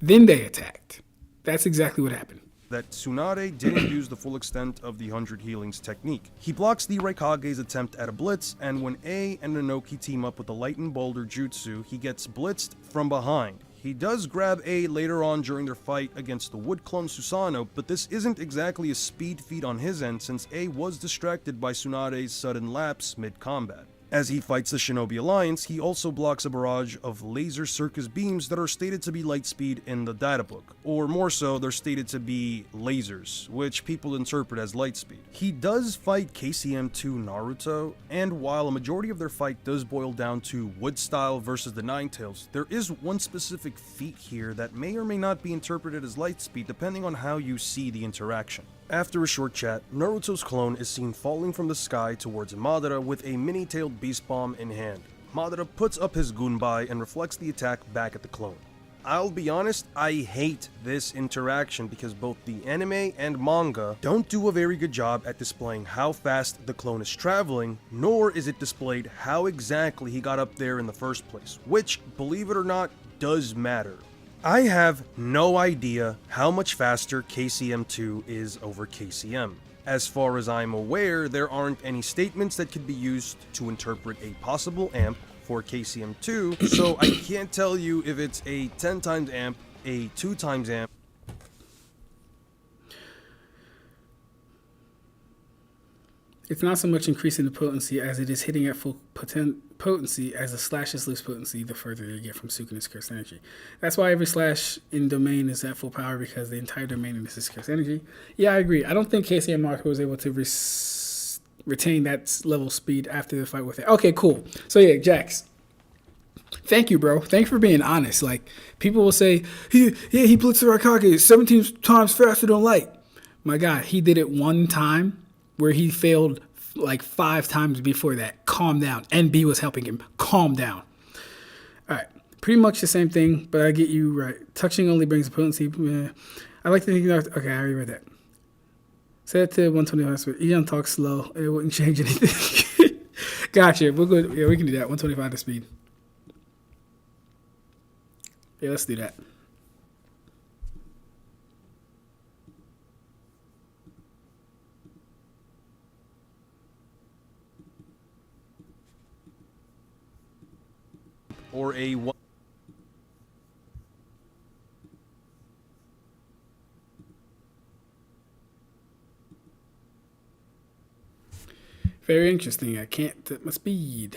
then they attacked. That's exactly what happened. That Tsunade didn't use the full extent of the 100 healings technique. He blocks the Raikage's attempt at a blitz, and when A and Inoki team up with the Light and Boulder Jutsu, he gets blitzed from behind. He does grab A later on during their fight against the Wood Clone Susanoo, but this isn't exactly a speed feat on his end since A was distracted by Tsunade's sudden lapse mid-combat. As he fights the Shinobi Alliance, he also blocks a barrage of laser circus beams that are stated to be light speed in the databook, or more so, they're stated to be lasers, which people interpret as light speed. He does fight KCM2 Naruto, and while a majority of their fight does boil down to wood style versus the Nine Tails, there is one specific feat here that may or may not be interpreted as light speed depending on how you see the interaction. After a short chat, Naruto's clone is seen falling from the sky towards Madara with a mini-tailed beast bomb in hand. Madara puts up his Gunbai and reflects the attack back at the clone. I'll be honest, I hate this interaction because both the anime and manga don't do a very good job at displaying how fast the clone is traveling, nor is it displayed how exactly he got up there in the first place, which, believe it or not, does matter. I have no idea how much faster KCM2 is over KCM. As far as I'm aware, there aren't any statements that could be used to interpret a possible amp for KCM2, so I can't tell you if it's a 10 times amp, a 2 times amp. It's not so much increasing the potency as it is hitting at full potency as the slashes lose potency the further they get from Sukuna's cursed energy. That's why every slash in domain is at full power, because the entire domain is his cursed energy. Yeah, I agree. I don't think KCM Marco was able to retain that level speed after the fight with it. Okay, cool. So yeah, Jax. Thank you, bro. Thanks for being honest. Like, people will say, he blitzed the Raikage 17 times faster than light. My God, he did it one time where he failed like 5 times before that. Calm down. NB was helping him. Calm down. All right. Pretty much the same thing, but I get you right. Touching only brings potency. I like to think that. Okay, I already read that. Set it to 125 speed. Ian talks slow. It wouldn't change anything. Gotcha. We're good. Yeah, we can do that. 125 to speed. Yeah, let's do that. Or a one. Very interesting. I can't set my speed.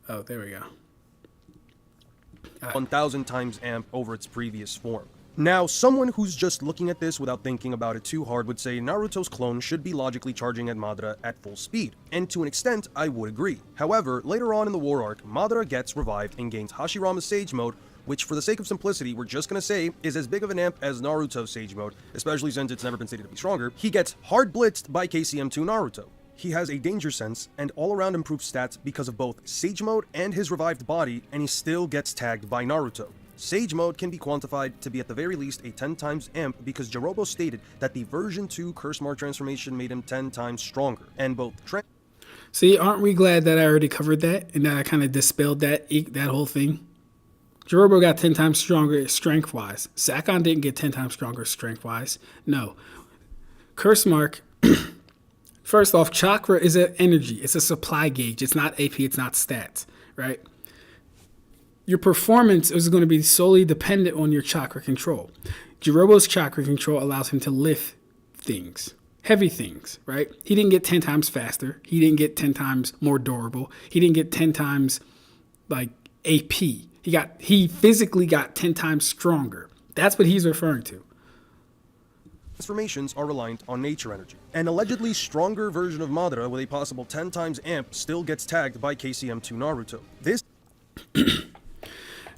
Oh, there we go. 1,000 times amp over its previous form. Now, someone who's just looking at this without thinking about it too hard would say Naruto's clone should be logically charging at Madara at full speed, and to an extent, I would agree. However, later on in the war arc, Madara gets revived and gains Hashirama Sage Mode, which for the sake of simplicity, we're just gonna say is as big of an amp as Naruto's Sage Mode, especially since it's never been stated to be stronger. He gets hard blitzed by KCM2 Naruto. He has a danger sense and all-around improved stats because of both Sage Mode and his revived body, and he still gets tagged by Naruto. Sage Mode can be quantified to be at the very least a 10 times amp because Jirobo stated that the version 2 Curse Mark transformation made him 10 times stronger, and both See, aren't we glad that I already covered that and that I kind of dispelled that whole thing? Jirobo got 10 times stronger strength-wise. Sakon didn't get 10 times stronger strength-wise. No. Curse Mark, first off, chakra is an energy. It's a supply gauge. It's not AP. It's not stats, right? Your performance is going to be solely dependent on your chakra control. Jirobo's chakra control allows him to lift things, heavy things, right? He didn't get 10 times faster. He didn't get 10 times more durable. He didn't get 10 times like AP. He physically got 10 times stronger. That's what he's referring to. Transformations are reliant on nature energy. An allegedly stronger version of Madara with a possible 10 times amp still gets tagged by KCM2 Naruto. This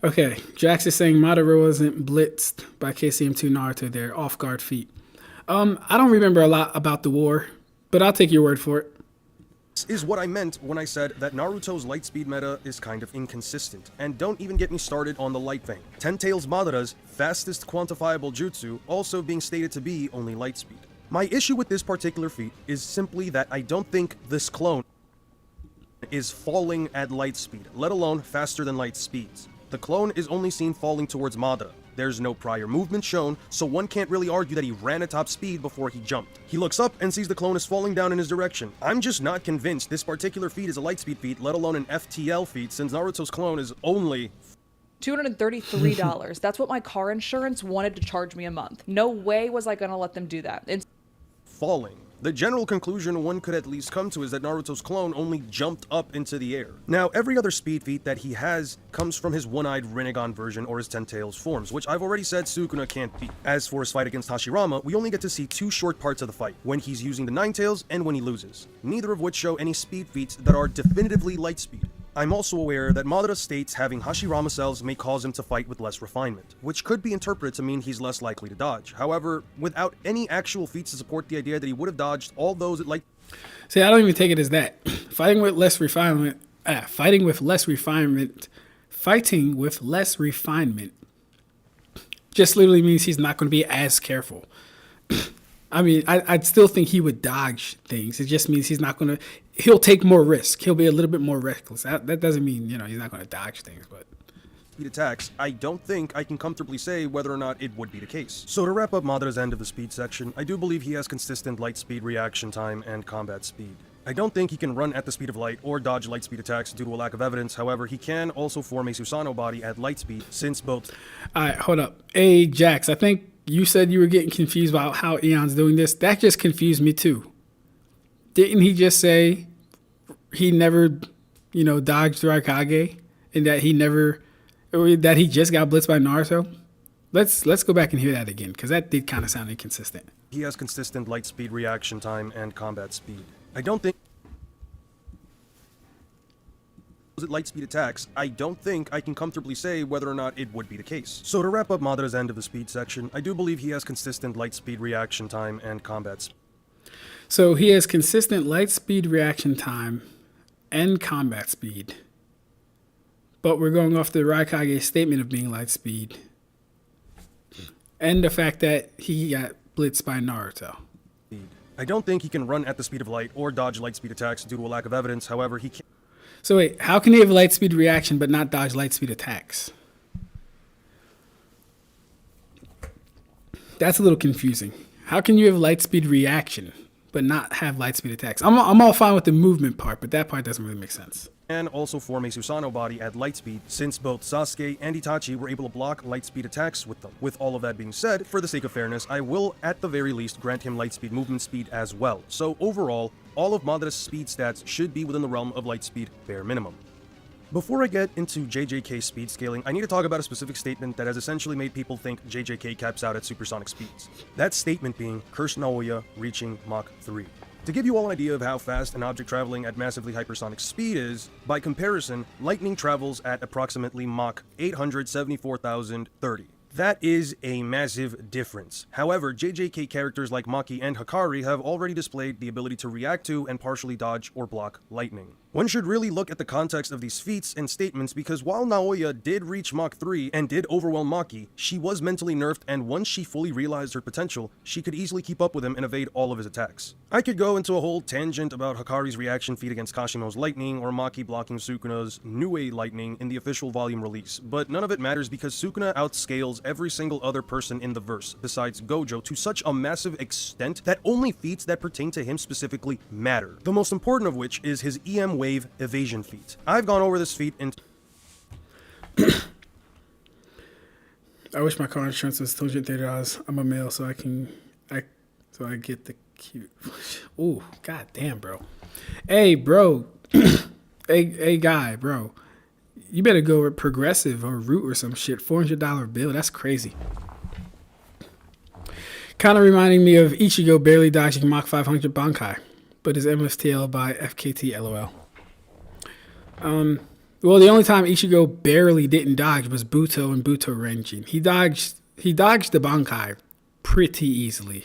Okay, Jax is saying Madara wasn't blitzed by KCM2 Naruto there, off-guard feat. I don't remember a lot about the war, but I'll take your word for it. This is what I meant when I said that Naruto's light speed meta is kind of inconsistent, and don't even get me started on the light thing. Ten Tails Madara's fastest quantifiable jutsu also being stated to be only light speed. My issue with this particular feat is simply that I don't think this clone is falling at light speed, let alone faster than light speeds. The clone is only seen falling towards Madara. There's no prior movement shown, so one can't really argue that he ran at top speed before he jumped. He looks up and sees the clone is falling down in his direction. I'm just not convinced this particular feat is a light speed feat, let alone an FTL feat, since Naruto's clone is only $233. That's what my car insurance wanted to charge me a month. No way was I gonna let them do that. falling. The general conclusion one could at least come to is that Naruto's clone only jumped up into the air. Now, every other speed feat that he has comes from his one-eyed Rinnegan version or his Ten Tails forms, which I've already said Sukuna can't beat. As for his fight against Hashirama, we only get to see two short parts of the fight, when he's using the Nine Tails and when he loses, neither of which show any speed feats that are definitively light speed. I'm also aware that Madara states having Hashirama cells may cause him to fight with less refinement, which could be interpreted to mean he's less likely to dodge. However, without any actual feats to support the idea that he would have dodged all those at light... See, I don't even take it as that. Fighting with less refinement just literally means he's not going to be as careful. I mean, I'd still think he would dodge things. It just means he's not going to... He'll take more risk. He'll be a little bit more reckless. That doesn't mean, he's not going to dodge things, but... Speed attacks, I don't think I can comfortably say whether or not it would be the case. So to wrap up Madara's end of the speed section, I do believe he has consistent light speed reaction time and combat speed. I don't think he can run at the speed of light or dodge light speed attacks due to a lack of evidence. However, he can also form a Susanoo body at light speed since both... Alright, hold up. Hey, Jax, I think you said you were getting confused about how Aeon's doing this. That just confused me too. Didn't he just say he never, dodged Raikage, and that he just got blitzed by Naruto? Let's go back and hear that again, because that did kind of sound inconsistent. He has consistent light speed reaction time and combat speed. I don't think... light speed attacks, I don't think I can comfortably say whether or not it would be the case. So to wrap up Madara's end of the speed section, I do believe he has consistent light speed reaction time and combat speed. So he has consistent light speed reaction time and combat speed. But we're going off the Raikage's statement of being light speed. And the fact that he got blitzed by Naruto. I don't think he can run at the speed of light or dodge light speed attacks due to a lack of evidence. However, he can... So wait, how can he have light speed reaction but not dodge light speed attacks? That's a little confusing. How can you have light speed reaction but not have light speed attacks? I'm all fine with the movement part, but that part doesn't really make sense. And also form a Susanoo body at light speed, since both Sasuke and Itachi were able to block light speed attacks with them. With all of that being said, for the sake of fairness, I will at the very least grant him light speed movement speed as well. So overall, all of Madara's speed stats should be within the realm of light speed bare minimum. Before I get into JJK's speed scaling, I need to talk about a specific statement that has essentially made people think JJK caps out at supersonic speeds. That statement being Cursed Naoya reaching Mach 3. To give you all an idea of how fast an object traveling at massively hypersonic speed is, by comparison, lightning travels at approximately Mach 874,030. That is a massive difference. However, JJK characters like Maki and Hakari have already displayed the ability to react to and partially dodge or block lightning. One should really look at the context of these feats and statements because while Naoya did reach Mach 3 and did overwhelm Maki, she was mentally nerfed, and once she fully realized her potential, she could easily keep up with him and evade all of his attacks. I could go into a whole tangent about Hakari's reaction feat against Kashimo's lightning or Maki blocking Sukuna's Nue lightning in the official volume release, but none of it matters because Sukuna outscales every single other person in the verse, besides Gojo, to such a massive extent that only feats that pertain to him specifically matter. The most important of which is his EM Wave evasion feat. I've gone over this feat in... I wish my car insurance was $230. I'm a male, so I get the cute... Ooh, god damn, bro. Hey, bro. hey, guy, bro. You better go with Progressive or Root or some shit. $400 bill. That's crazy. Kind of reminding me of Ichigo barely dodging Mach 500 Bankai, but his MSTL by FKT LOL. Well, the only time Ichigo barely didn't dodge was Buto and Buto Renjin. He dodged the Bankai pretty easily.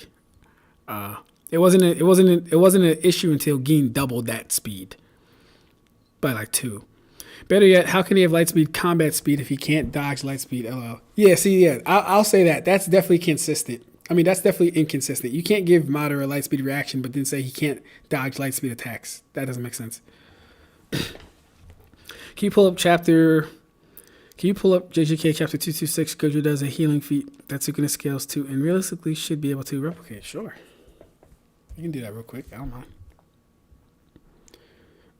It wasn't an issue until Gin doubled that speed by like 2. Better yet, how can he have light speed combat speed if he can't dodge light speed LL? Yeah, see, yeah, I'll say that. That's definitely consistent. I mean, that's definitely inconsistent. You can't give Madara a light speed reaction, but then say he can't dodge light speed attacks. That doesn't make sense. Can you pull up JJK chapter 226? Gojo does a healing feat that Sukuna scales to and realistically should be able to replicate. Sure. You can do that real quick. I don't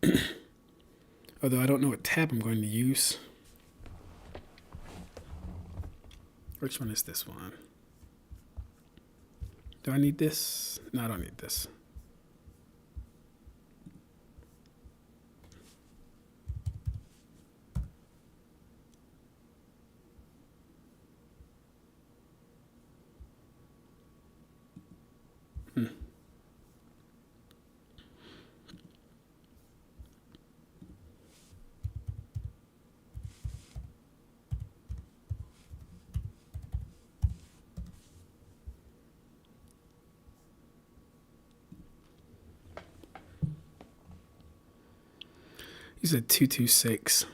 mind. Although I don't know what tab I'm going to use. Which one is this one? Do I need this? No, I don't need this. He said 226.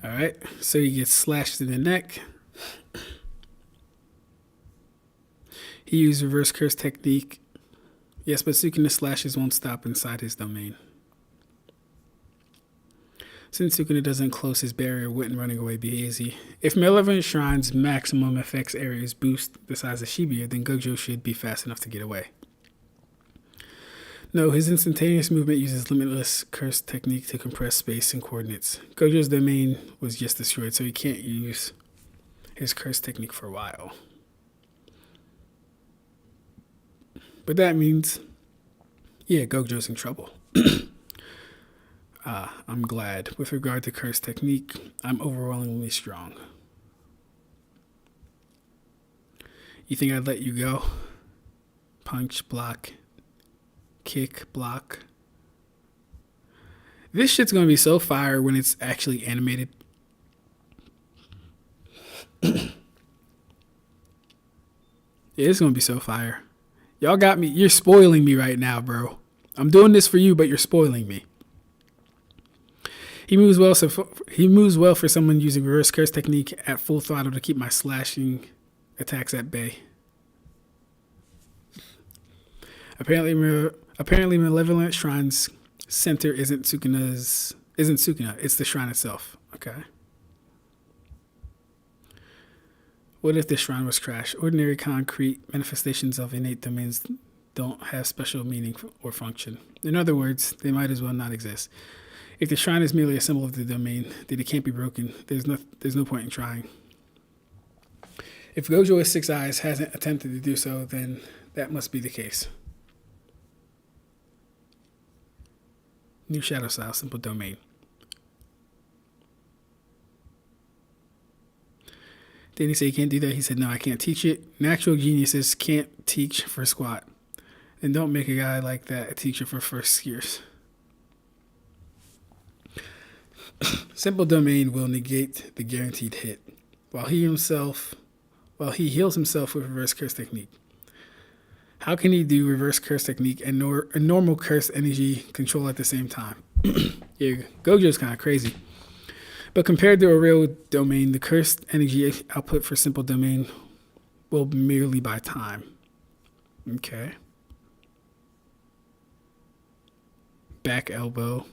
All right, so he gets slashed in the neck. He used reverse curse technique. Yes, but Sukuna's slashes won't stop inside his domain. Since Sukuna doesn't close his barrier, wouldn't running away be easy? If Malevolent Shrine's maximum effects areas boost the size of Shibuya, then Gojo should be fast enough to get away. No, his instantaneous movement uses limitless curse technique to compress space and coordinates. Gojo's domain was just destroyed, so he can't use his curse technique for a while. But that means, yeah, Gojo's in trouble. I'm glad. With regard to curse technique, I'm overwhelmingly strong. You think I'd let you go? Punch, block, kick, block. This shit's gonna be so fire when it's actually animated. It's gonna be so fire. Y'all got me. You're spoiling me right now, bro. I'm doing this for you, but you're spoiling me. He moves well. So he moves well for someone using reverse curse technique at full throttle to keep my slashing attacks at bay. Apparently, Malevolent Shrine's center isn't Sukuna. It's the shrine itself. Okay. What if the shrine was crashed? Ordinary concrete manifestations of innate domains don't have special meaning or function. In other words, they might as well not exist. If the shrine is merely a symbol of the domain, then it can't be broken. There's no point in trying. If Gojo with 6 eyes hasn't attempted to do so, then that must be the case. New shadow style, simple domain. Didn't he say he can't do that? He said, no, I can't teach it. Natural geniuses can't teach for squat. And don't make a guy like that a teacher for first years. Simple domain will negate the guaranteed hit, while he heals himself with reverse curse technique. How can he do reverse curse technique and normal curse energy control at the same time? Yeah, Gojo's kind of crazy. But compared to a real domain, the cursed energy output for simple domain will merely buy time. Okay. Back elbow.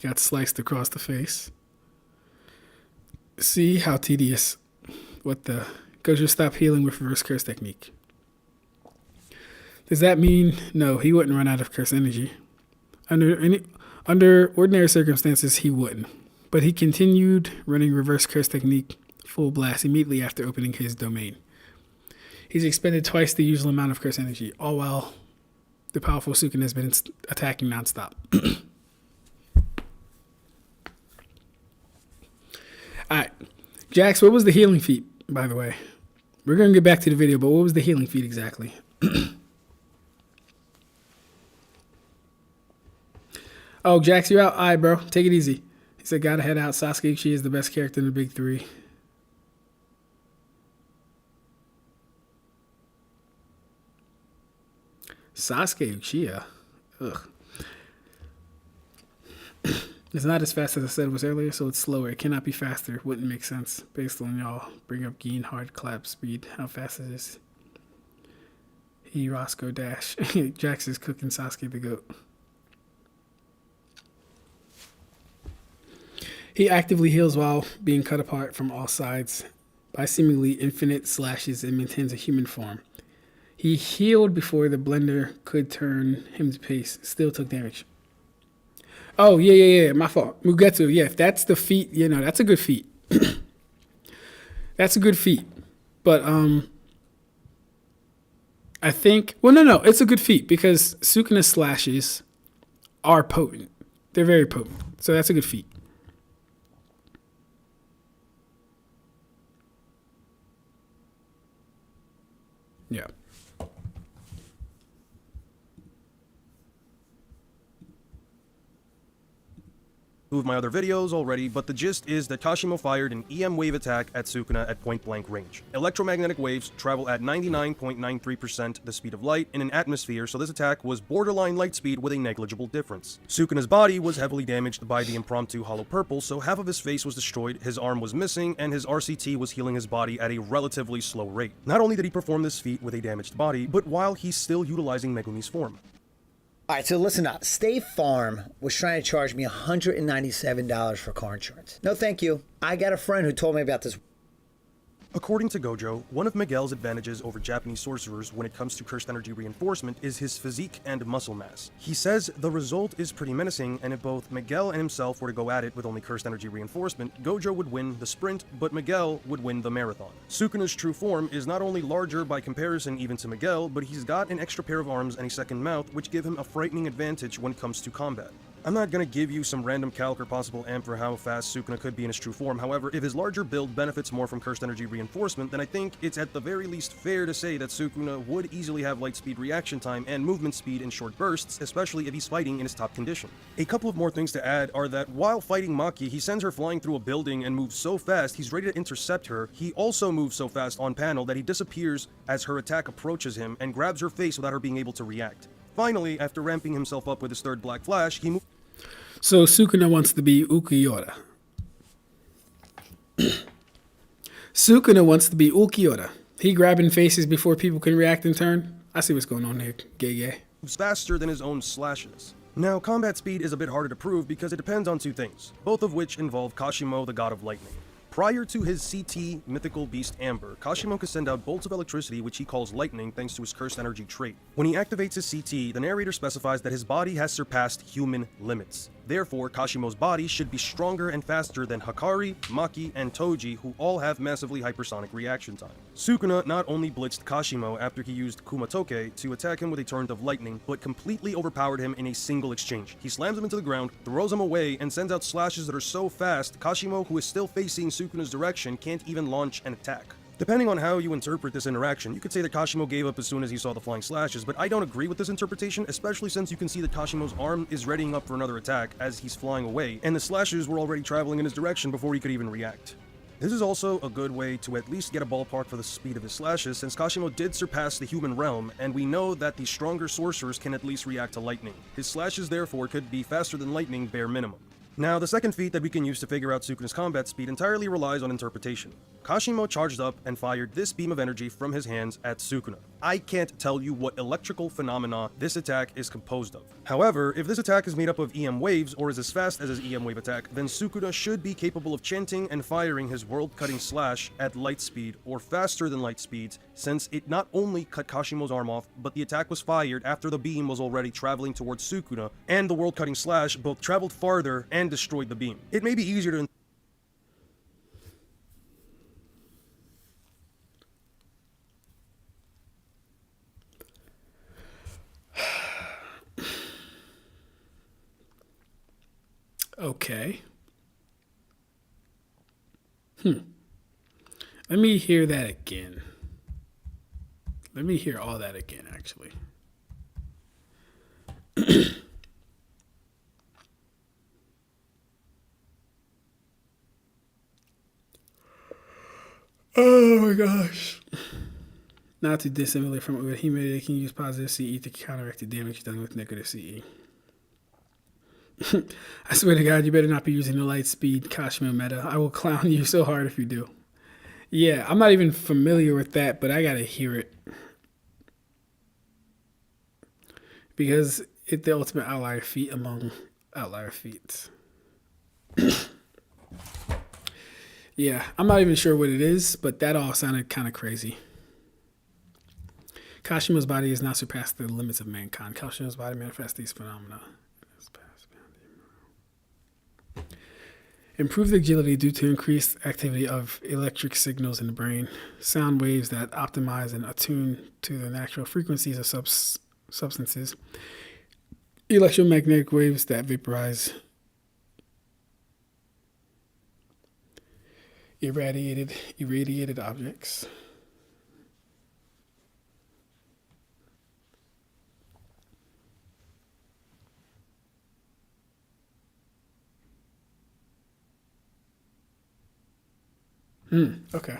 Got sliced across the face. See how tedious. What the? Gojo stop healing with reverse curse technique. Does that mean no? He wouldn't run out of curse energy. Under ordinary circumstances, he wouldn't. But he continued running reverse curse technique full blast immediately after opening his domain. He's expended twice the usual amount of curse energy, all while the powerful Sukuna has been attacking nonstop. Alright. Jax, what was the healing feat, by the way? We're going to get back to the video, but what was the healing feat exactly? Oh, Jax, you're out. All right, bro. Take it easy. He said, gotta head out. Sasuke Uchiha is the best character in the big three. Sasuke Uchiha? Ugh. It's not as fast as I said it was earlier, so it's slower. It cannot be faster. Wouldn't make sense based on y'all. Bring up Gin hard clap speed. How fast is this? He Roscoe dash. Jax is cooking Sasuke the goat. He actively heals while being cut apart from all sides by seemingly infinite slashes and maintains a human form. He healed before the blender could turn him to paste. Still took damage. Oh, yeah. My fault. Mugetsu. Yeah, if that's the feat, that's a good feat. That's a good feat. But, I think... Well, no. It's a good feat because Sukuna slashes are potent. They're very potent. So that's a good feat. Yeah. Of my other videos already, but the gist is that Kashimo fired an EM wave attack at Sukuna at point-blank range. Electromagnetic waves travel at 99.93% the speed of light in an atmosphere, so this attack was borderline light speed with a negligible difference. Sukuna's body was heavily damaged by the impromptu hollow purple, so half of his face was destroyed, his arm was missing, and his RCT was healing his body at a relatively slow rate. Not only did he perform this feat with a damaged body, but while he's still utilizing Megumi's form. All right, so listen up. State Farm was trying to charge me $197 for car insurance. No, thank you. I got a friend who told me about this. According to Gojo, one of Miguel's advantages over Japanese sorcerers when it comes to cursed energy reinforcement is his physique and muscle mass. He says the result is pretty menacing, and if both Miguel and himself were to go at it with only cursed energy reinforcement, Gojo would win the sprint, but Miguel would win the marathon. Sukuna's true form is not only larger by comparison even to Miguel, but he's got an extra pair of arms and a second mouth, which give him a frightening advantage when it comes to combat. I'm not gonna give you some random calc or possible amp for how fast Sukuna could be in his true form. However, if his larger build benefits more from cursed energy reinforcement, then I think it's at the very least fair to say that Sukuna would easily have light speed reaction time and movement speed in short bursts, especially if he's fighting in his top condition. A couple of more things to add are that while fighting Maki, he sends her flying through a building and moves so fast he's ready to intercept her. He also moves so fast on panel that he disappears as her attack approaches him and grabs her face without her being able to react. Finally, after ramping himself up with his third Black Flash, he moves. So Sukuna wants to be Ukiyoda. Sukuna wants to be Ukiyoda. He grabbing faces before people can react in turn. I see what's going on here, gay. Moves faster than his own slashes. Now, combat speed is a bit harder to prove because it depends on two things, both of which involve Kashimo, the god of lightning. Prior to his CT mythical beast Amber, Kashimo could send out bolts of electricity which he calls lightning thanks to his cursed energy trait. When he activates his CT, the narrator specifies that his body has surpassed human limits. Therefore, Kashimo's body should be stronger and faster than Hakari, Maki, and Toji, who all have massively hypersonic reaction time. Sukuna not only blitzed Kashimo after he used Kumatoke to attack him with a torrent of lightning, but completely overpowered him in a single exchange. He slams him into the ground, throws him away, and sends out slashes that are so fast, Kashimo, who is still facing Sukuna's direction, can't even launch an attack. Depending on how you interpret this interaction, you could say that Kashimo gave up as soon as he saw the flying slashes, but I don't agree with this interpretation, especially since you can see that Kashimo's arm is readying up for another attack as he's flying away, and the slashes were already traveling in his direction before he could even react. This is also a good way to at least get a ballpark for the speed of his slashes, since Kashimo did surpass the human realm, and we know that the stronger sorcerers can at least react to lightning. His slashes therefore could be faster than lightning bare minimum. Now, the second feat that we can use to figure out Sukuna's combat speed entirely relies on interpretation. Kashimo charged up and fired this beam of energy from his hands at Sukuna. I can't tell you what electrical phenomena this attack is composed of. However, if this attack is made up of EM waves or is as fast as his EM wave attack, then Sukuna should be capable of chanting and firing his world-cutting slash at light speed or faster than light speeds, since it not only cut Kashimo's arm off, but the attack was fired after the beam was already traveling towards Sukuna, and the world-cutting slash both traveled farther and destroyed the beam. It may be easier to Okay. Let me hear that again. Let me hear all that again, actually. Oh my gosh. Not too dissimilar from what he made, they can use positive CE to counteract the damage done with negative CE. I swear to God, you better not be using the light speed Kashimo meta. I will clown you so hard if you do. Yeah, I'm not even familiar with that, but I gotta hear it. Because it's the ultimate outlier feat among outlier feats. Yeah, I'm not even sure what it is, but that all sounded kind of crazy. Kashima's body has now surpassed the limits of mankind. Kashima's body manifests these phenomena. Improved agility due to increased activity of electric signals in the brain. Sound waves that optimize and attune to the natural frequencies of substances. Electromagnetic waves that vaporize irradiated objects. Okay.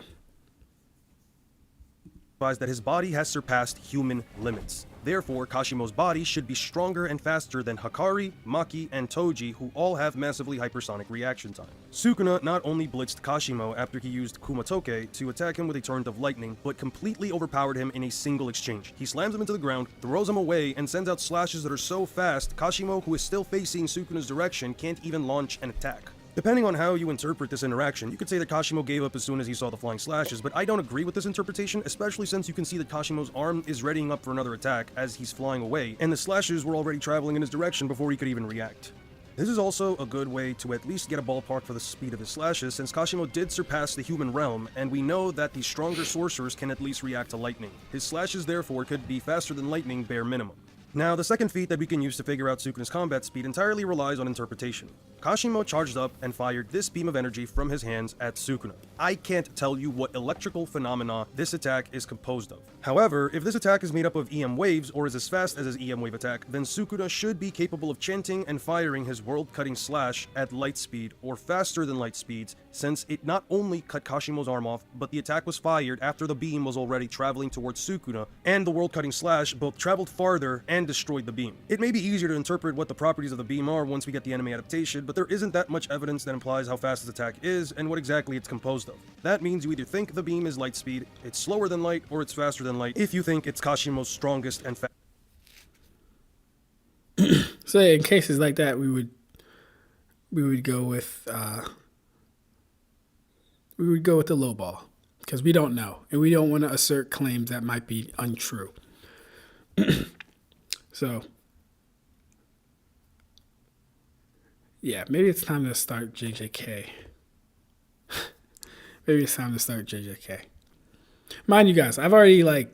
That his body has surpassed human limits. Therefore, Kashimo's body should be stronger and faster than Hakari, Maki, and Toji, who all have massively hypersonic reaction time. Sukuna not only blitzed Kashimo after he used Kumatoke to attack him with a torrent of lightning, but completely overpowered him in a single exchange. He slams him into the ground, throws him away, and sends out slashes that are so fast, Kashimo, who is still facing Sukuna's direction, can't even launch an attack. Depending on how you interpret this interaction, you could say that Kashimo gave up as soon as he saw the flying slashes, but I don't agree with this interpretation, especially since you can see that Kashimo's arm is readying up for another attack as he's flying away, and the slashes were already traveling in his direction before he could even react. This is also a good way to at least get a ballpark for the speed of his slashes, since Kashimo did surpass the human realm, and we know that the stronger sorcerers can at least react to lightning. His slashes therefore could be faster than lightning bare minimum. Now, the second feat that we can use to figure out Sukuna's combat speed entirely relies on interpretation. Kashimo charged up and fired this beam of energy from his hands at Sukuna. I can't tell you what electrical phenomena this attack is composed of. However, if this attack is made up of EM waves or is as fast as his EM wave attack, then Sukuna should be capable of chanting and firing his world-cutting slash at light speed or faster than light speeds, since it not only cut Kashimo's arm off, but the attack was fired after the beam was already traveling towards Sukuna, and the world-cutting slash both traveled farther and destroyed the beam. It may be easier to interpret what the properties of the beam are once we get the enemy adaptation, but there isn't that much evidence that implies how fast this attack is and what exactly it's composed of. That means you either think the beam is light speed, it's slower than light, or it's faster than light, if you think it's Kashimo's strongest and fastest. So in cases like that, we would go with the low ball, because we don't know, and we don't want to assert claims that might be untrue. So, yeah, maybe it's time to start JJK. Maybe it's time to start JJK. Mind you guys, I've read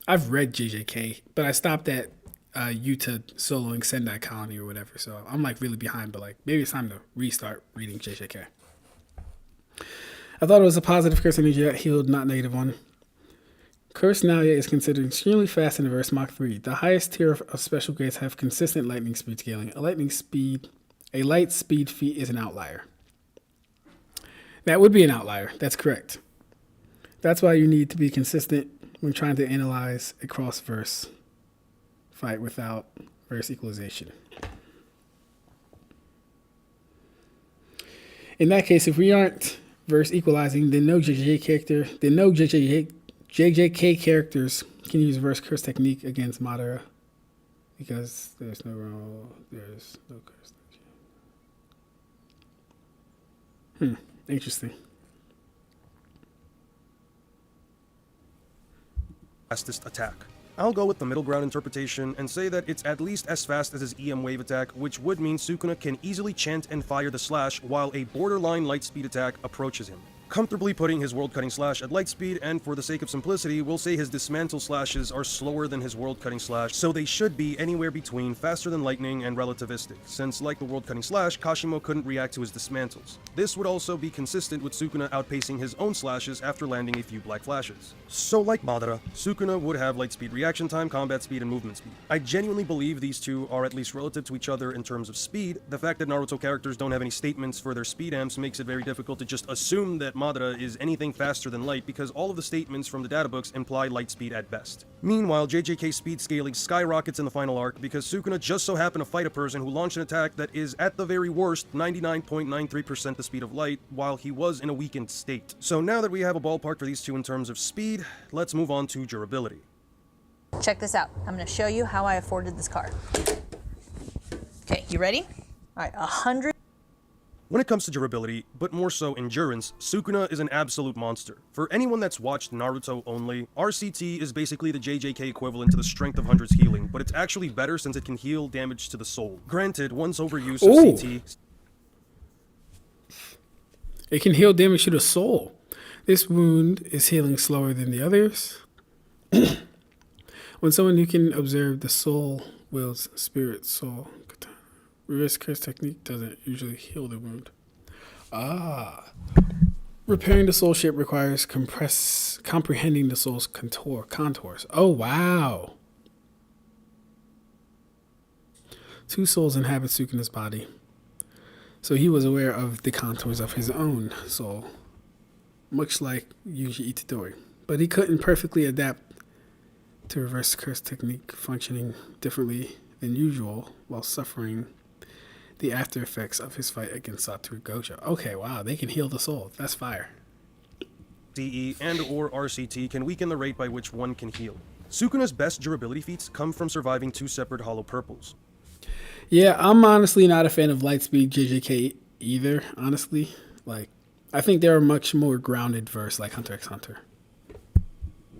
JJK, but I stopped at Yuta soloing Sendai Colony or whatever, so I'm like really behind, but like maybe it's time to restart reading JJK. I thought it was a positive curse energy that healed, not negative one. Curse Nalia is considered extremely fast in the verse Mach 3. The highest tier of special grades have consistent lightning speed scaling. A light speed feat is an outlier. That would be an outlier. That's correct. That's why you need to be consistent when trying to analyze a cross-verse fight without verse equalization. In that case, if we aren't verse equalizing, then no JJK characters can use verse curse technique against Madara because there's no curse. Interesting. Fastest attack. I'll go with the middle ground interpretation and say that it's at least as fast as his EM wave attack, which would mean Sukuna can easily chant and fire the slash while a borderline light speed attack approaches him, comfortably putting his world-cutting slash at light speed, and for the sake of simplicity, we'll say his dismantle slashes are slower than his world-cutting slash, so they should be anywhere between faster than lightning and relativistic, since like the world-cutting slash, Kashimo couldn't react to his dismantles. This would also be consistent with Sukuna outpacing his own slashes after landing a few black flashes. So like Madara, Sukuna would have light speed reaction time, combat speed, and movement speed. I genuinely believe these two are at least relative to each other in terms of speed. The fact that Naruto characters don't have any statements for their speed amps makes it very difficult to just assume that Madara is anything faster than light, because all of the statements from the databooks imply light speed at best. Meanwhile, JJK speed scaling skyrockets in the final arc because Sukuna just so happened to fight a person who launched an attack that is at the very worst 99.93% the speed of light while he was in a weakened state. So now that we have a ballpark for these two in terms of speed, let's move on to durability. Check this out. I'm going to show you how I afforded this car. Okay, you ready? All right, 100. When it comes to durability, but more so endurance, Sukuna is an absolute monster. For anyone that's watched Naruto only, RCT is basically the JJK equivalent to the Strength of Hundreds healing, but it's actually better since it can heal damage to the soul. Granted, once overuse of CT... It can heal damage to the soul. This wound is healing slower than the others. When someone who can observe the soul wills spirit soul. Reverse curse technique doesn't usually heal the wound. Repairing the soul shape requires comprehending the soul's contours. Oh, wow. 2 souls inhabit Sukuna's body. So he was aware of the contours of his own soul, much like Yuji Itadori. But he couldn't perfectly adapt to reverse curse technique functioning differently than usual while suffering the after effects of his fight against Satoru Gojo. Okay, wow, they can heal the soul. That's fire. CE and or RCT can weaken the rate by which one can heal. Sukuna's best durability feats come from surviving 2 separate hollow purples. Yeah, I'm honestly not a fan of Lightspeed JJK either, honestly. Like, I think they're a much more grounded verse like Hunter x Hunter.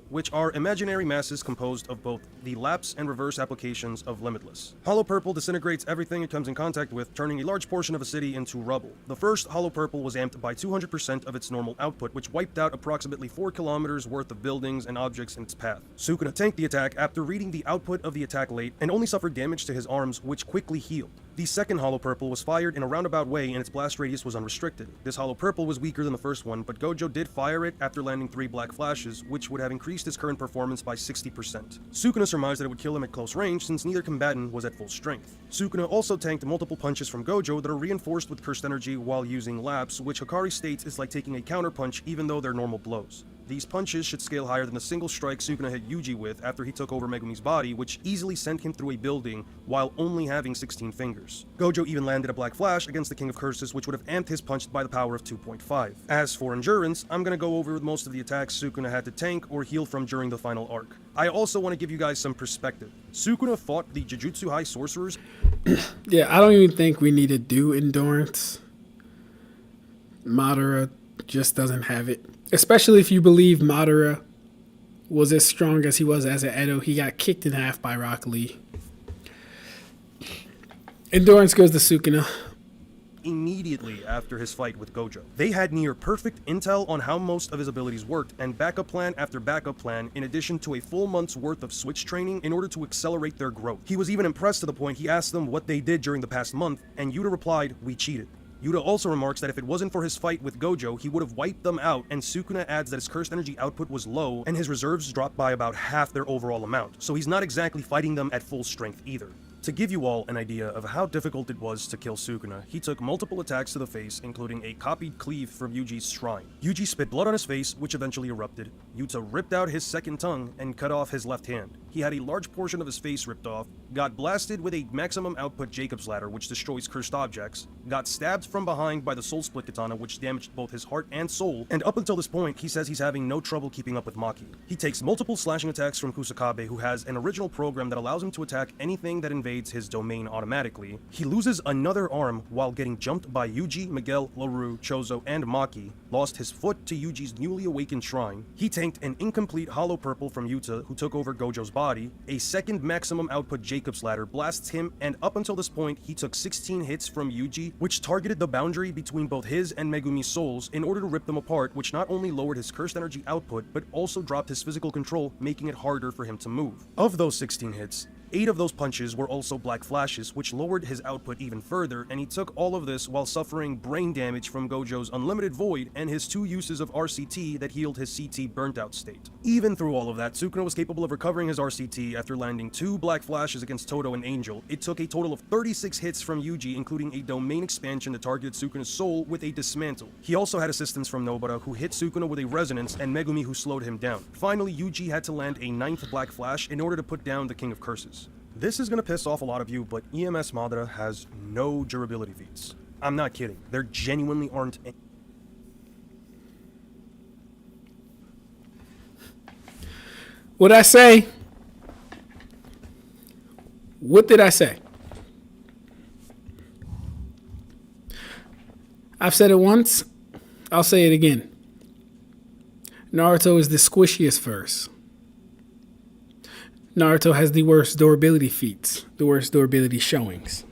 Which are imaginary masses composed of both the lapse and reverse applications of Limitless. Hollow Purple disintegrates everything it comes in contact with, turning a large portion of a city into rubble. The first Hollow Purple was amped by 200% of its normal output, which wiped out approximately 4 kilometers worth of buildings and objects in its path. Sukuna tanked the attack after reading the output of the attack late and only suffered damage to his arms, which quickly healed. The second Hollow Purple was fired in a roundabout way and its blast radius was unrestricted. This Hollow Purple was weaker than the first one, but Gojo did fire it after landing 3 black flashes, which would have increased his current performance by 60%. Sukuna surmised that it would kill him at close range since neither combatant was at full strength. Sukuna also tanked multiple punches from Gojo that are reinforced with cursed energy while using Lapse, which Hikari states is like taking a counterpunch even though they're normal blows. These punches should scale higher than the single strike Sukuna hit Yuji with after he took over Megumi's body, which easily sent him through a building while only having 16 fingers. Gojo even landed a Black Flash against the King of Curses, which would have amped his punch by the power of 2.5. As for endurance, I'm gonna go over most of the attacks Sukuna had to tank or heal from during the final arc. I also want to give you guys some perspective. Sukuna fought the Jujutsu High Sorcerers. Yeah, I don't even think we need to do endurance. Madara just doesn't have it. Especially if you believe Madara was as strong as he was as an Edo. He got kicked in half by Rock Lee. Endurance goes to Sukuna. Immediately after his fight with Gojo. They had near perfect intel on how most of his abilities worked, and backup plan after backup plan, in addition to a full month's worth of switch training in order to accelerate their growth. He was even impressed to the point he asked them what they did during the past month, and Yuta replied, "We cheated." Yuta also remarks that if it wasn't for his fight with Gojo, he would have wiped them out, and Sukuna adds that his cursed energy output was low, and his reserves dropped by about half their overall amount, so he's not exactly fighting them at full strength either. To give you all an idea of how difficult it was to kill Sukuna, he took multiple attacks to the face, including a copied cleave from Yuji's shrine. Yuji spit blood on his face, which eventually erupted. Yuta ripped out his second tongue and cut off his left hand. He had a large portion of his face ripped off, got blasted with a maximum output Jacob's Ladder, which destroys cursed objects, got stabbed from behind by the Soul Split Katana, which damaged both his heart and soul, and up until this point, he says he's having no trouble keeping up with Maki. He takes multiple slashing attacks from Kusakabe, who has an original program that allows him to attack anything that invades his domain automatically. He loses another arm while getting jumped by Yuji, Miguel, Larue, Chozo, and Maki, lost his foot to Yuji's newly awakened shrine. He tanked an incomplete Hollow Purple from Yuta, who took over Gojo's body. A second maximum output Jacob's Ladder blasts him, and up until this point, he took 16 hits from Yuji, which targeted the boundary between both his and Megumi's souls in order to rip them apart, which not only lowered his cursed energy output, but also dropped his physical control, making it harder for him to move. Of those 16 hits, 8 of those punches were also Black Flashes, which lowered his output even further, and he took all of this while suffering brain damage from Gojo's Unlimited Void and his 2 uses of RCT that healed his CT burnt out state. Even through all of that, Sukuna was capable of recovering his RCT after landing 2 Black Flashes against Todo and Angel. It took a total of 36 hits from Yuji, including a domain expansion that targeted Sukuna's soul with a Dismantle. He also had assistance from Nobara, who hit Sukuna with a Resonance, and Megumi, who slowed him down. Finally, Yuji had to land a 9th Black Flash in order to put down the King of Curses. This is gonna piss off a lot of you, but EMS Madara has no durability feats. I'm not kidding. There genuinely aren't any. What'd I say? What did I say? I've said it once. I'll say it again. Naruto is the squishiest verse. Naruto has the worst durability feats, the worst durability showings.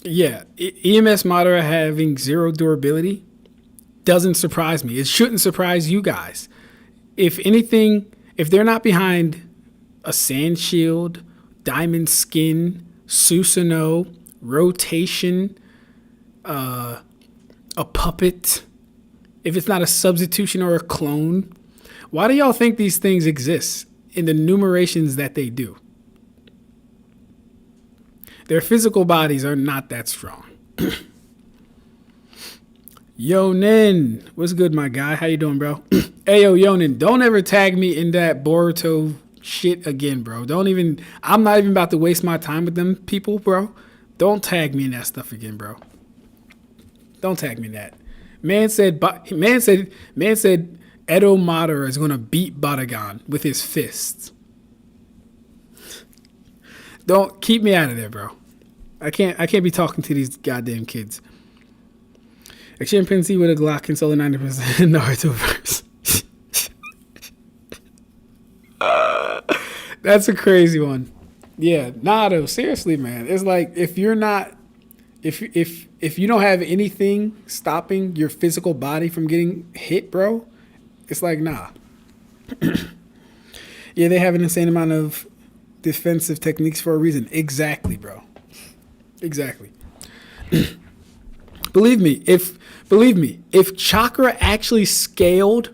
Yeah, EMS Madara having 0 durability doesn't surprise me. It shouldn't surprise you guys. If anything, if they're not behind a sand shield, diamond skin, Susanoo, rotation, a puppet, if it's not a substitution or a clone, why do y'all think these things exist in the numerations that they do? Their physical bodies are not that strong. Yonin, what's good, my guy? How you doing, bro? Hey, yo, Yonin, don't ever tag me in that Boruto shit again, bro. I'm not even about to waste my time with them people, bro. Don't tag me in that stuff again, bro. Don't tag me in that. Man said Edo Madara is gonna beat Baragon with his fists. Don't keep me out of there, bro. I can't be talking to these goddamn kids. A chimpanzee with a Glock can solo 90% Naruto verse. That's a crazy one. Yeah, Naruto, seriously, man. It's like if you don't have anything stopping your physical body from getting hit, bro, it's like nah. Yeah, they have an insane amount of defensive techniques for a reason. Exactly, bro. Exactly. Believe me, if chakra actually scaled,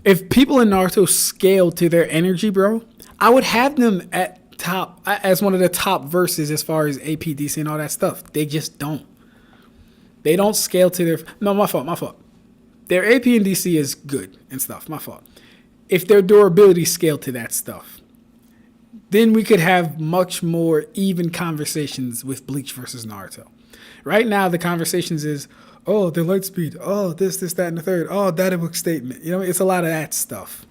if people in Naruto scaled to their energy, bro, I would have them at top as one of the top verses as far as AP, DC, and all that stuff. They just don't. They don't scale to their. No, my fault. Their AP and DC is good and stuff. My fault. If their durability scaled to that stuff, then we could have much more even conversations with Bleach versus Naruto. Right now, the conversations is, oh, their light speed, oh, this, that, and the third, oh, data book statement. You know, it's a lot of that stuff.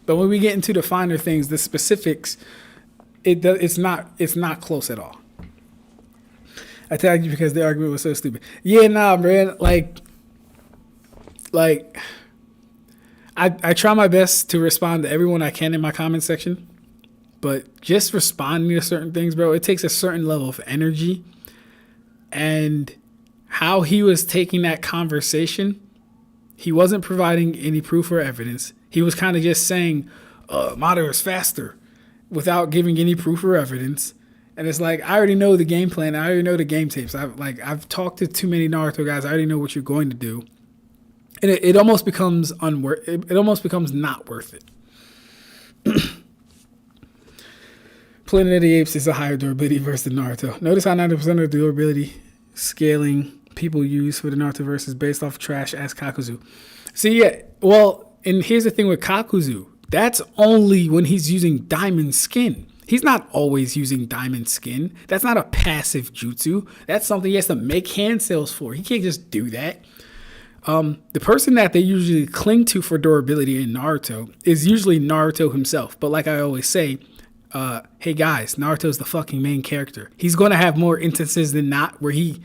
But when we get into the finer things, the specifics, it's not close at all. I tagged you because the argument was so stupid. Yeah, nah, man. Like I try my best to respond to everyone I can in my comment section. But just responding to certain things, bro, it takes a certain level of energy. And how he was taking that conversation, he wasn't providing any proof or evidence. He was kind of just saying, Madara is faster without giving any proof or evidence. And it's like, I already know the game plan. I already know the game tapes. I've talked to too many Naruto guys. I already know what you're going to do. And it almost becomes it almost becomes not worth it. Planet of the Apes is a higher durability verse than Naruto. Notice how 90% of the durability scaling people use for the Naruto verse is based off trash ass Kakuzu. See, yeah, well, and here's the thing with Kakuzu. That's only when he's using diamond skin. He's not always using diamond skin. That's not a passive jutsu. That's something he has to make hand sales for. He can't just do that. The person that they usually cling to for durability in Naruto is usually Naruto himself. But like I always say, hey guys, Naruto's the fucking main character. He's going to have more instances than not where he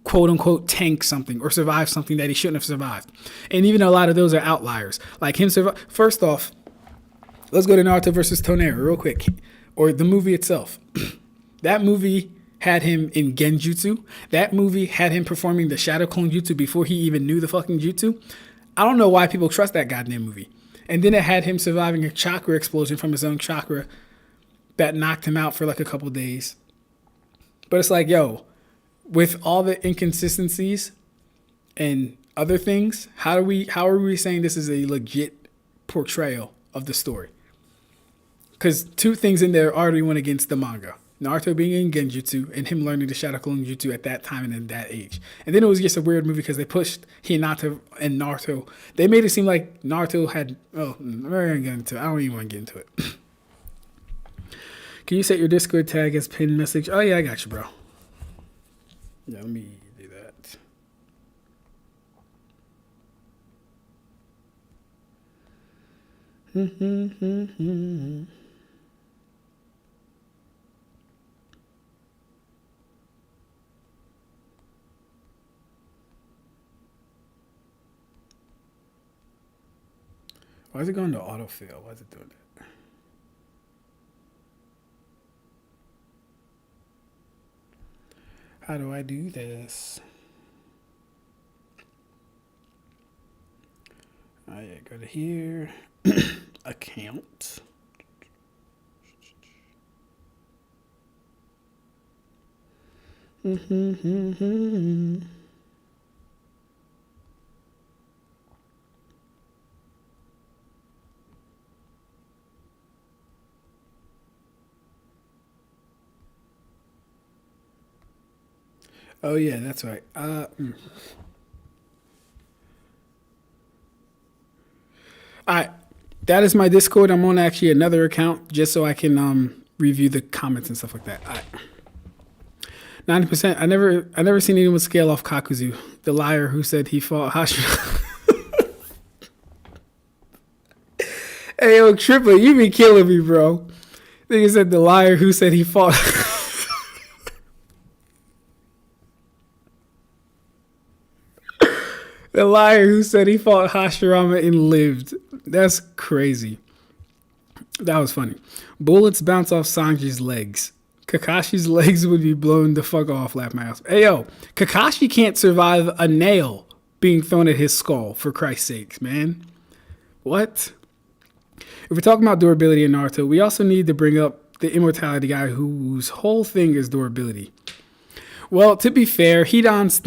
quote unquote tanks something or survives something that he shouldn't have survived. And even a lot of those are outliers. Like him first off, let's go to Naruto versus Tonera real quick. Or the movie itself. That movie had him in Genjutsu. That movie had him performing the Shadow Clone Jutsu before he even knew the fucking Jutsu. I don't know why people trust that goddamn movie. And then it had him surviving a chakra explosion from his own chakra that knocked him out for like a couple days. But it's like, yo, with all the inconsistencies and other things, how are we saying this is a legit portrayal of the story? Because two things in there already went against the manga. Naruto being in Genjutsu and him learning the Shadow Clone Jutsu at that time and in that age. And then it was just a weird movie because they pushed Hinata and Naruto. They made it seem like Naruto had... Oh, I'm not going to get into it. I don't even want to get into it. Can you set your Discord tag as pinned message? Oh, yeah, I got you, bro. Yeah, let me do that. Why is it going to autofill? Why is it doing that? How do I do this? Oh yeah, go to here. Account. Oh yeah, that's right. All right, that is my Discord. I'm on actually another account just so I can review the comments and stuff like that. All right. 90%. I never seen anyone scale off Kakuzu, the liar who said he fought Hashirama. Hey yo, Tripper, you be killing me, bro. Nigga said the liar who said he fought. The liar who said he fought Hashirama and lived. That's crazy. That was funny. Bullets bounce off Sanji's legs. Kakashi's legs would be blown the fuck off, laugh my ass. Hey yo, Kakashi can't survive a nail being thrown at his skull, for Christ's sakes, man. What? If we're talking about durability in Naruto, we also need to bring up the immortality guy whose whole thing is durability. Well, to be fair, Hidan's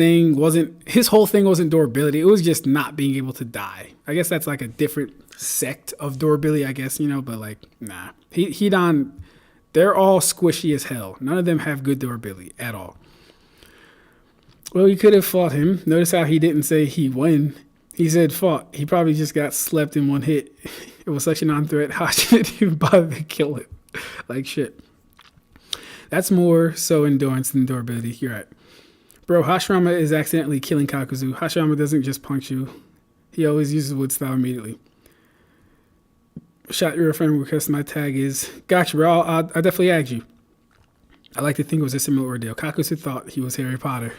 his whole thing wasn't durability. It was just not being able to die. I guess that's like a different sect of durability, I guess, but like, nah. Hidan, they're all squishy as hell. None of them have good durability at all. Well, you could have fought him. Notice how he didn't say he won. He said fought. He probably just got slept in one hit. It was such a non-threat. How should he bother to kill him? Like shit. That's more so endurance than durability. You're right. Bro, Hashirama is accidentally killing Kakuzu. Hashirama doesn't just punch you. He always uses wood style immediately. Shot your friend request. My tag is... Gotcha, bro. I'll definitely add you. I like to think it was a similar ordeal. Kakuzu thought he was Harry Potter.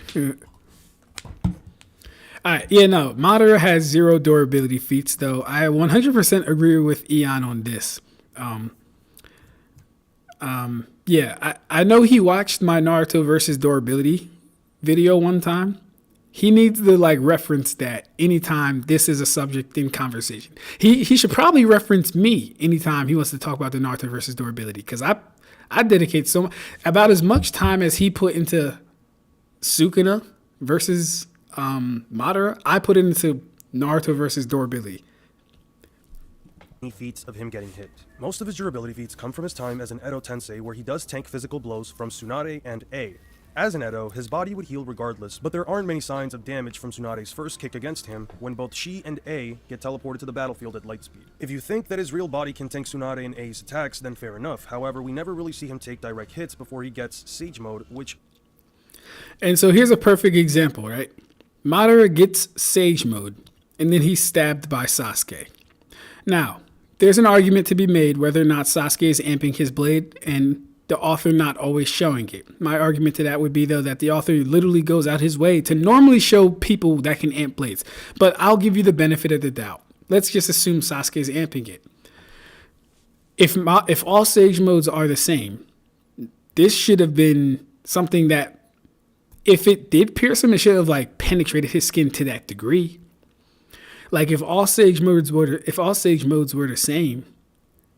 Alright, yeah, no. Madara has 0 durability feats, though. I 100% agree with Eon on this. Yeah, I know he watched my Naruto versus durability video one time. He needs to like reference that anytime this is a subject in conversation. He should probably reference me anytime he wants to talk about the Naruto versus durability, because I dedicate about as much time as he put into Sukuna versus Madara. I put into Naruto versus durability. Feats of him getting hit. Most of his durability feats come from his time as an Edo Tensei, where he does tank physical blows from Tsunade and A. As an Edo, his body would heal regardless, but there aren't many signs of damage from Tsunade's first kick against him when both she and A get teleported to the battlefield at light speed. If you think that his real body can tank Tsunade and A's attacks, then fair enough. However, we never really see him take direct hits before he gets Sage Mode, which... And so here's a perfect example, right? Madara gets Sage Mode, and then he's stabbed by Sasuke. Now, there's an argument to be made whether or not Sasuke is amping his blade and the author not always showing it. My argument to that would be, though, that the author literally goes out his way to normally show people that can amp blades. But I'll give you the benefit of the doubt. Let's just assume Sasuke is amping it. If all Sage modes are the same, this should have been something that, if it did pierce him, it should have like penetrated his skin to that degree. Like if all Sage modes were the same,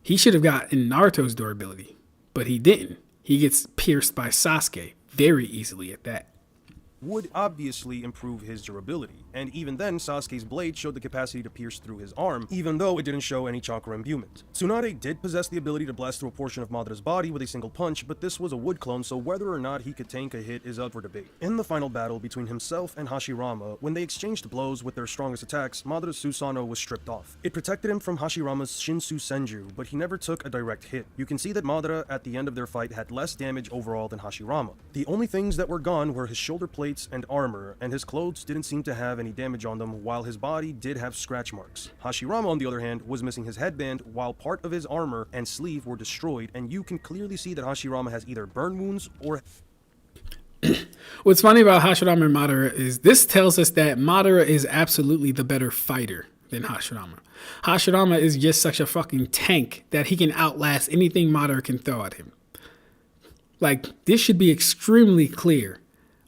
he should have gotten Naruto's durability, but he didn't. He gets pierced by Sasuke very easily at that. Would obviously improve his durability, and even then Sasuke's blade showed the capacity to pierce through his arm, even though it didn't show any chakra imbuement. Tsunade did possess the ability to blast through a portion of Madara's body with a single punch, but this was a wood clone, so whether or not he could tank a hit is up for debate. In the final battle between himself and Hashirama, when they exchanged blows with their strongest attacks, Madara's Susanoo was stripped off. It protected him from Hashirama's Shinsu Senju, but he never took a direct hit. You can see that Madara at the end of their fight had less damage overall than Hashirama. The only things that were gone were his shoulder plates and armor, and his clothes didn't seem to have any damage on them, while his body did have scratch marks. Hashirama, on the other hand, was missing his headband, while part of his armor and sleeve were destroyed, and you can clearly see that Hashirama has either burn wounds or... What's funny about Hashirama and Madara is this tells us that Madara is absolutely the better fighter than Hashirama. Hashirama is just such a fucking tank that he can outlast anything Madara can throw at him. Like, this should be extremely clear.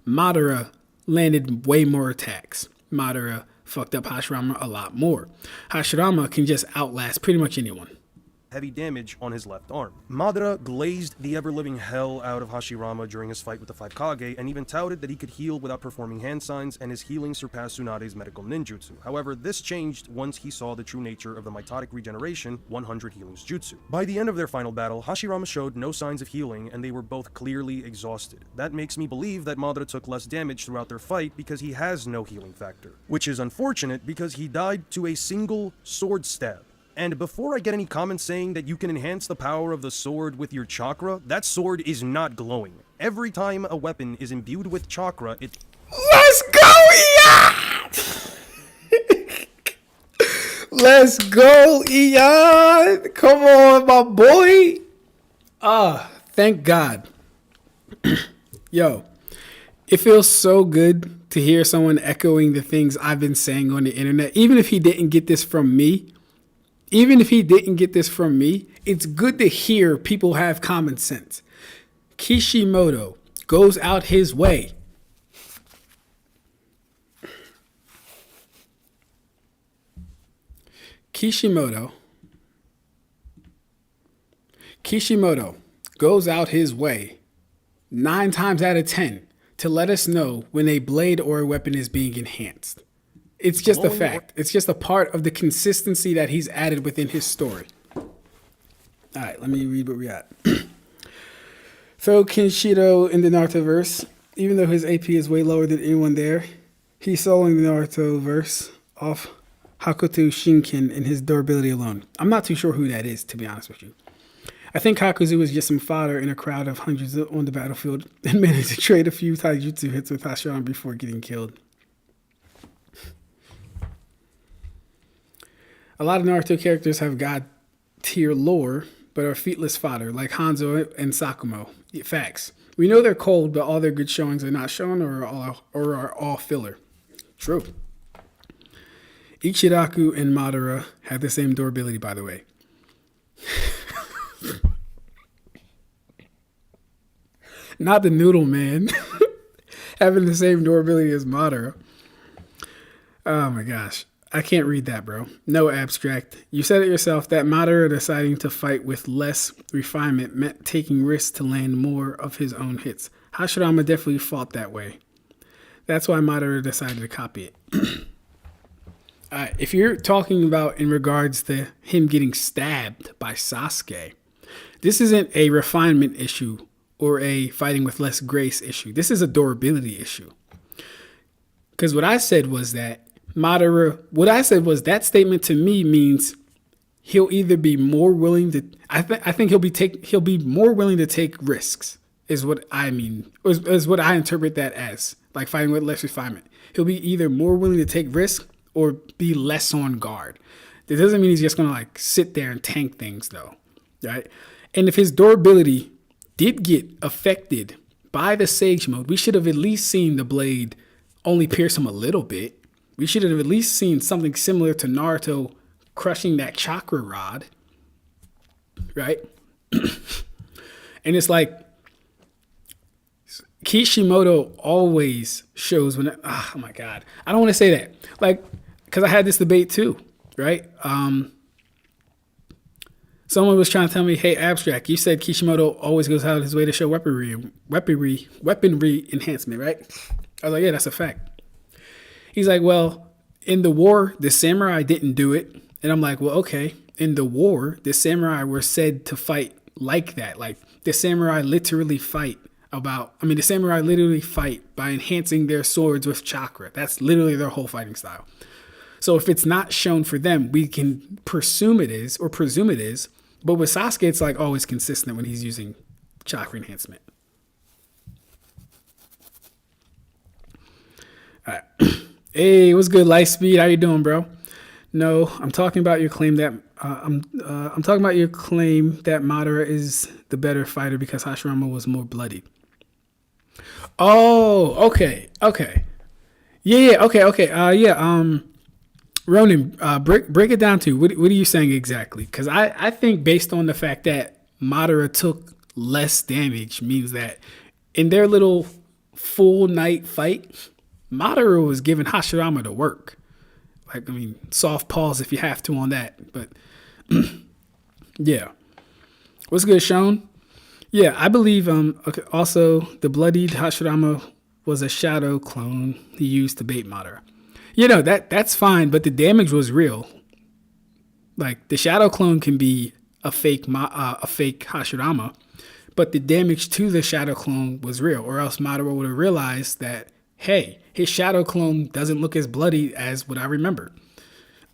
Madara landed way more attacks. Madara fucked up Hashirama a lot more. Hashirama can just outlast pretty much anyone. Heavy damage on his left arm. Madara glazed the ever-living hell out of Hashirama during his fight with the 5 Kage, and even touted that he could heal without performing hand signs, and his healing surpassed Tsunade's medical ninjutsu. However, this changed once he saw the true nature of the mitotic regeneration 100 healings jutsu. By the end of their final battle, Hashirama showed no signs of healing, and they were both clearly exhausted. That makes me believe that Madara took less damage throughout their fight because he has no healing factor, which is unfortunate because he died to a single sword stab. And before I get any comments saying that you can enhance the power of the sword with your chakra, that sword is not glowing. Every time a weapon is imbued with chakra, it... Let's go, Eon! Let's go, Eon! Come on, my boy! Thank God. Yo, it feels so good to hear someone echoing the things I've been saying on the internet. Even if he didn't get this from me, it's good to hear people have common sense. Kishimoto goes out his way. Kishimoto goes out his way 9 times out of 10 to let us know when a blade or a weapon is being enhanced. It's just a fact. It's just a part of the consistency that he's added within his story. All right, let me read what we got. Throw Kinshido in the Naruto verse. Even though his AP is way lower than anyone there, he's soloing the Naruto verse off Hakuto Shinken in his durability alone. I'm not too sure who that is, to be honest with you. I think Hakuzu was just some fodder in a crowd of hundreds on the battlefield and managed to trade a few taijutsu hits with Hashirama before getting killed. A lot of Naruto characters have god tier lore, but are featless fodder, like Hanzo and Sakumo. Facts. We know they're cold, but all their good showings are not shown or are all filler. True. Ichiraku and Madara have the same durability, by the way. Not the noodle man having the same durability as Madara. Oh my gosh. I can't read that, bro. No, Ab-Stract. You said it yourself that Madara deciding to fight with less refinement meant taking risks to land more of his own hits. Hashirama definitely fought that way. That's why Madara decided to copy it. If you're talking about in regards to him getting stabbed by Sasuke, this isn't a refinement issue or a fighting with less grace issue. This is a durability issue. Because what I said was that that statement to me means he'll either be more willing to, I think he'll be more willing to take risks is what I mean, is what I interpret that as, like fighting with less refinement. He'll be either more willing to take risks or be less on guard. That doesn't mean he's just going to like sit there and tank things though, right? And if his durability did get affected by the Sage Mode, we should have at least seen the blade only pierce him a little bit. We should have at least seen something similar to Naruto crushing that chakra rod, right? And it's like Kishimoto always shows when, oh my God, I don't want to say that. Like, because I had this debate too, right? Someone was trying to tell me, hey, Ab-Stract, you said Kishimoto always goes out of his way to show weaponry enhancement, right? I was like, yeah, that's a fact. He's like, well, in the war, the samurai didn't do it. And I'm like, well, okay. In the war, the samurai were said to fight like that. Like the samurai literally fight by enhancing their swords with chakra. That's literally their whole fighting style. So if it's not shown for them, we can presume it is. But with Sasuke, it's like always consistent when he's using chakra enhancement. All right. Hey, what's good, Lightspeed? How you doing, bro? No, I'm talking about your claim that Madara is the better fighter because Hashirama was more bloodied. Oh, okay. Yeah, okay. Ronan, break it down to what are you saying exactly? Because I think based on the fact that Madara took less damage means that in their little full night fight, Madara was giving Hashirama the work. Like, I mean, soft pause if you have to on that. But yeah. What's good, Sean? Yeah, I believe okay, also the bloodied Hashirama was a shadow clone he used to bait Madara. You know, that's fine, but the damage was real. Like, the shadow clone can be a fake Hashirama, but the damage to the shadow clone was real, or else Madara would have realized that, hey, his shadow clone doesn't look as bloody as what I remember.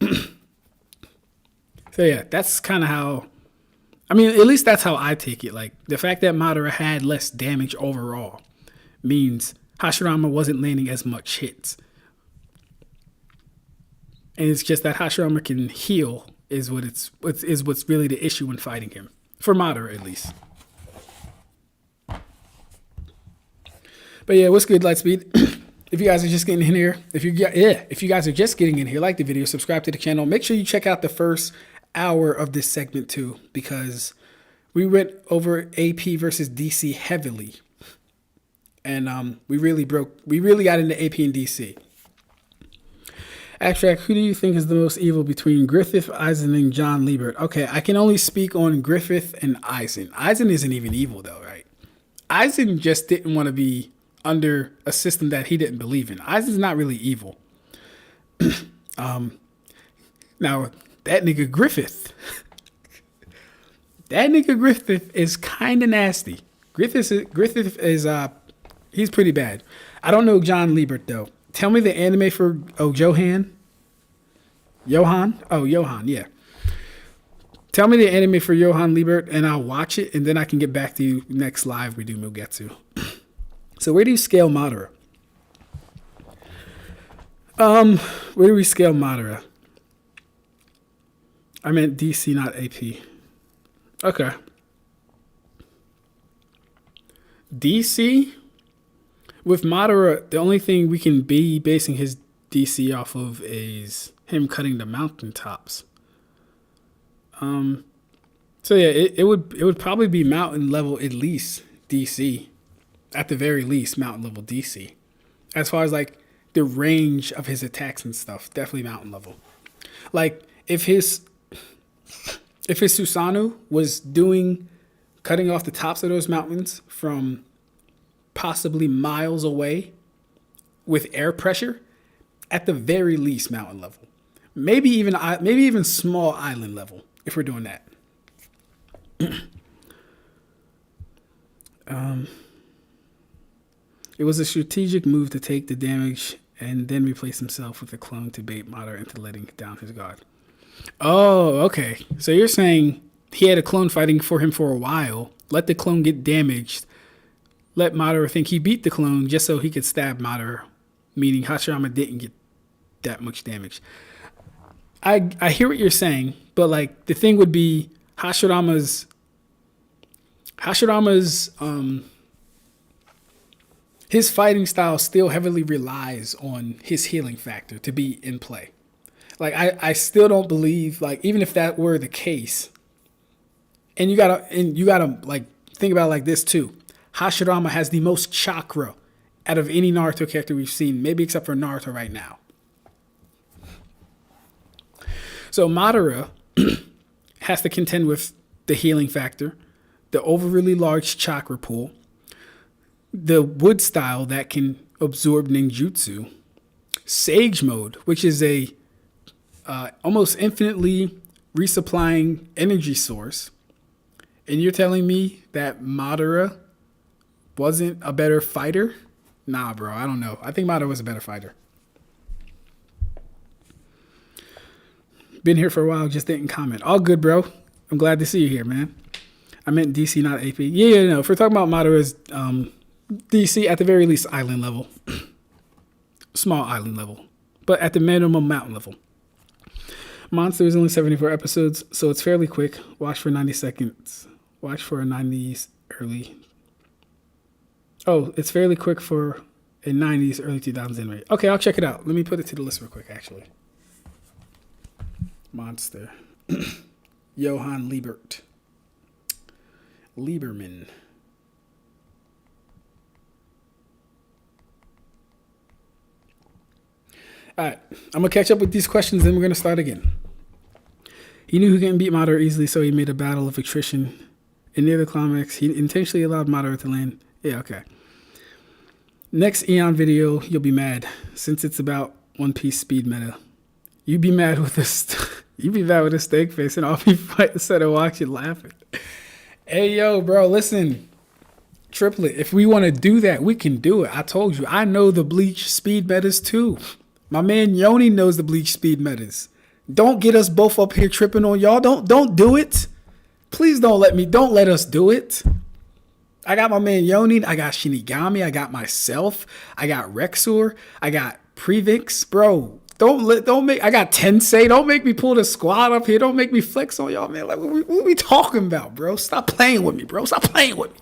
So yeah, that's kind of how, I mean, at least that's how I take it. Like, the fact that Madara had less damage overall means Hashirama wasn't landing as much hits. And it's just that Hashirama can heal is what's really the issue when fighting him. For Madara, at least. But yeah, what's good, Lightspeed? If you guys are just getting in here, if you guys are just getting in here, like the video, subscribe to the channel. Make sure you check out the first hour of this segment too, because we went over AP versus DC heavily. And we really got into AP and DC. Ab-Stract, who do you think is the most evil between Griffith, Aizen, and John Liebert? Okay, I can only speak on Griffith and Aizen. Aizen isn't even evil though, right? Aizen just didn't want to be under a system that he didn't believe in. Aizen's not really evil. Now, that nigga Griffith. That nigga Griffith is kind of nasty. Griffith is he's pretty bad. I don't know John Liebert though. Tell me the anime for Johan. Oh, Johan, yeah. Tell me the anime for Johan Liebert and I'll watch it and then I can get back to you next live we do Mugetsu. So where do you scale Madara? Where do we scale Madara? I meant DC, not AP. Okay. DC? With Madara, the only thing we can be basing his DC off of is him cutting the mountaintops. So yeah, it would probably be mountain level at least DC. At the very least, mountain level DC. As far as like the range of his attacks and stuff, definitely mountain level. Like if his Susanoo was cutting off the tops of those mountains from possibly miles away with air pressure, at the very least mountain level. Maybe even small island level if we're doing that. It was a strategic move to take the damage and then replace himself with a clone to bait Madara into letting down his guard. Oh, okay. So you're saying he had a clone fighting for him for a while, let the clone get damaged, let Madara think he beat the clone just so he could stab Madara, meaning Hashirama didn't get that much damage. I hear what you're saying, but like the thing would be Hashirama's his fighting style still heavily relies on his healing factor to be in play. Like I still don't believe, like, even if that were the case, and you gotta like think about it like this too. Hashirama has the most chakra out of any Naruto character we've seen, maybe except for Naruto right now. So Madara has to contend with the healing factor, the overly large chakra pool, the wood style that can absorb ninjutsu, Sage mode, which is a almost infinitely resupplying energy source. And you're telling me that Madara wasn't a better fighter? Nah, bro, I don't know. I think Madara was a better fighter. Been here for a while, just didn't comment. All good, bro. I'm glad to see you here, man. I meant DC, not AP. Yeah, no. If we're talking about Madara's DC, at the very least, island level. Small island level. But at the minimum, mountain level. Monster is only 74 episodes, so it's fairly quick. Watch for 90 seconds. Watch for a 90s early. Oh, it's fairly quick for a 90s, early 2000s anime. Okay, I'll check it out. Let me put it to the list real quick, actually. Monster. Johann Lieberman. All right, I'm gonna catch up with these questions, then we're gonna start again. He knew he couldn't beat Madara easily, so he made a battle of attrition. And near the climax, he intentionally allowed Madara to land. Yeah, okay. Next Eon video, you'll be mad, since it's about One Piece speed meta. You be mad with you be mad with a steak face, and I'll be fighting instead of watching laughing. Hey yo, bro, listen. Triplet, if we want to do that, we can do it. I told you, I know the Bleach speed metas too. My man Yoni knows the Bleach speed metas. Don't get us both up here tripping on y'all. Don't do it. Please don't let us do it. I got my man Yoni, I got Shinigami, I got myself, I got Rexor, I got Previx, bro. I got Tensei. Don't make me pull the squad up here. Don't make me flex on y'all, man. Like, what we talking about, bro? Stop playing with me, bro. Stop playing with me.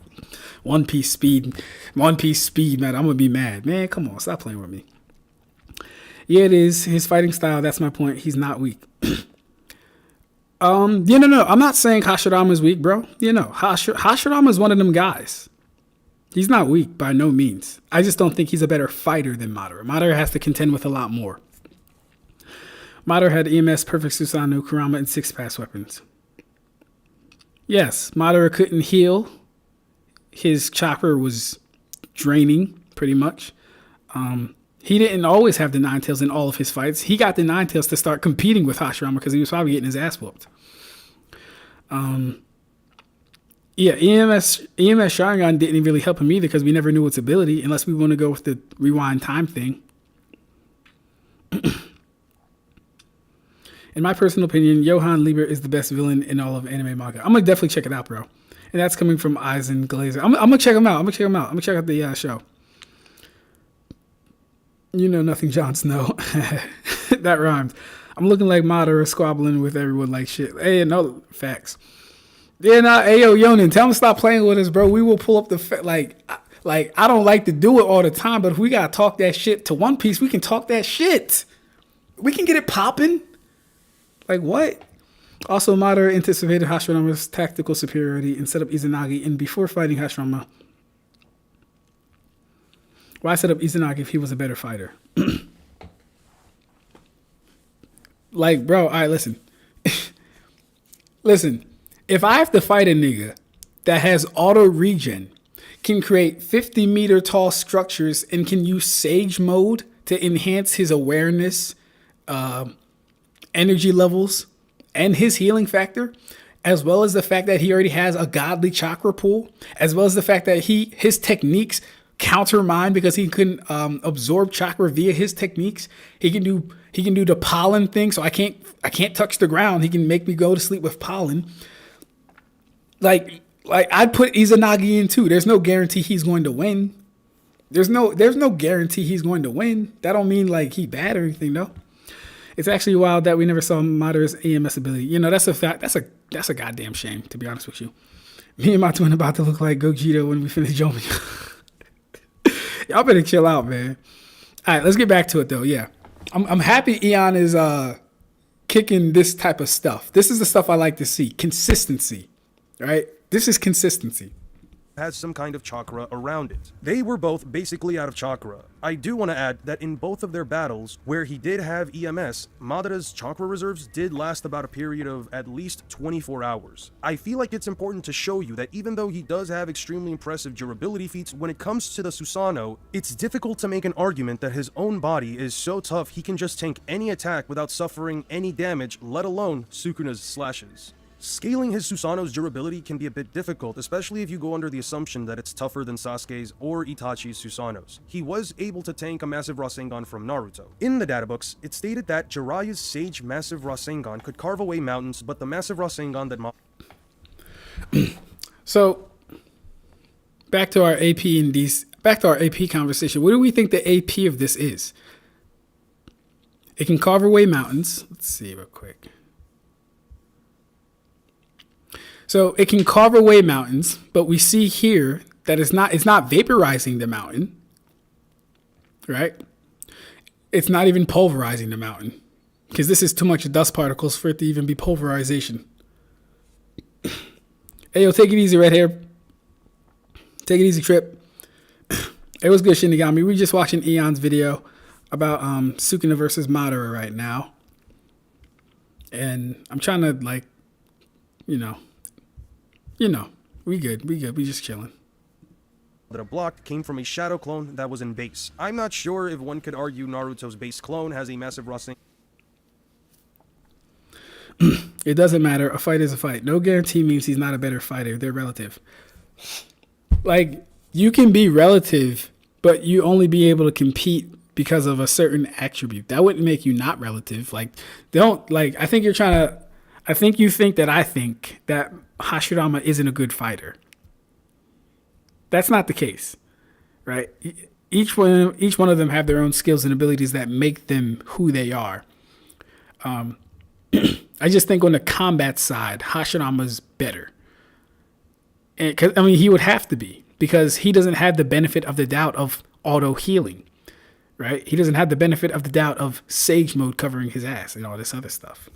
One Piece speed, man. I'm gonna be mad, man. Come on, stop playing with me. Yeah, it is his fighting style. That's my point. He's not weak. No. I'm not saying Hashirama is weak, bro. Hashirama is one of them guys. He's not weak by no means. I just don't think he's a better fighter than Madara. Madara has to contend with a lot more. Madara had EMS, Perfect Susanoo, Kurama, and 6 pass weapons. Yes, Madara couldn't heal. His chakra was draining, pretty much. He didn't always have the Nine Tails in all of his fights. He got the Nine Tails to start competing with Hashirama because he was probably getting his ass whooped. EMS Sharingan didn't really help him either because we never knew its ability unless we want to go with the rewind time thing. In my personal opinion, Johann Lieber is the best villain in all of anime manga. I'm going to definitely check it out, bro. And that's coming from Aizen Glazer. I'm going to check him out. I'm going to check out the show. You know nothing, Jon Snow. That rhymes. I'm looking like Madara squabbling with everyone like shit. Hey, no, facts. Yeah, nah, hey, yo, Yonin, tell him to stop playing with us, bro. We will pull up the, like, I don't like to do it all the time, but if we got to talk that shit to One Piece, we can talk that shit. We can get it popping. Like, what? Also, Madara anticipated Hashirama's tactical superiority and set up Izanagi, and before fighting Hashirama, why set up Izanagi if he was a better fighter? Like, bro, all right, listen. Listen, if I have to fight a nigga that has auto regen, can create 50-meter tall structures, and can use Sage mode to enhance his awareness, energy levels, and his healing factor, as well as the fact that he already has a godly chakra pool, as well as the fact that his techniques counter mine because he couldn't absorb chakra via his techniques. He can do the pollen thing, so I can't touch the ground. He can make me go to sleep with pollen. Like I'd put Izanagi in too. There's no guarantee he's going to win. There's no guarantee he's going to win. That don't mean like he bad or anything, though. It's actually wild that we never saw Madara's EMS ability. You know, that's a fact. That's a goddamn shame, to be honest with you. Me and my twin about to look like Gogeta when we finish jumping. Y'all better chill out, man. All right, let's get back to it though. Yeah, I'm happy Eon is kicking this type of stuff. This is the stuff I like to see. Consistency, right? This is consistency. Has some kind of chakra around it. They were both basically out of chakra. I do want to add that in both of their battles, where he did have EMS, Madara's chakra reserves did last about a period of at least 24 hours. I feel like it's important to show you that even though he does have extremely impressive durability feats, when it comes to the Susanoo, it's difficult to make an argument that his own body is so tough he can just tank any attack without suffering any damage, let alone Sukuna's slashes. Scaling his Susanoo's durability can be a bit difficult, especially if you go under the assumption that it's tougher than Sasuke's or Itachi's Susanoo's. He was able to tank a massive Rasengan from Naruto. In the databooks, it stated that Jiraiya's Sage massive Rasengan could carve away mountains, but the massive Rasengan that So, back to our AP conversation. What do we think the AP of this is? It can carve away mountains. Let's see real quick. So it can carve away mountains, but we see here that it's not vaporizing the mountain, right? It's not even pulverizing the mountain. because this is too much dust particles for it to even be pulverization. Hey, yo, take it easy, red hair. Take it easy, Trip. It was good, Shinigami. We're just watching Eon's video about Sukuna versus Madara right now. And I'm trying to, like, you know, we good. We just chilling. That a block came from a shadow clone that was in base. I'm not sure if one could argue Naruto's base clone has a massive rusting. It doesn't matter. A fight is a fight. No guarantee means he's not a better fighter. They're relative. Like, you can be relative, but you only be able to compete because of a certain attribute. That wouldn't make you not relative. Like, don't, like, I think you think that I think that Hashirama isn't a good fighter. That's not the case, right? Each one of them have their own skills and abilities that make them who they are. I just think on the combat side, Hashirama's better. And he would have to be, because he doesn't have the benefit of the doubt of auto healing, right? He doesn't have the benefit of the doubt of Sage Mode covering his ass and all this other stuff.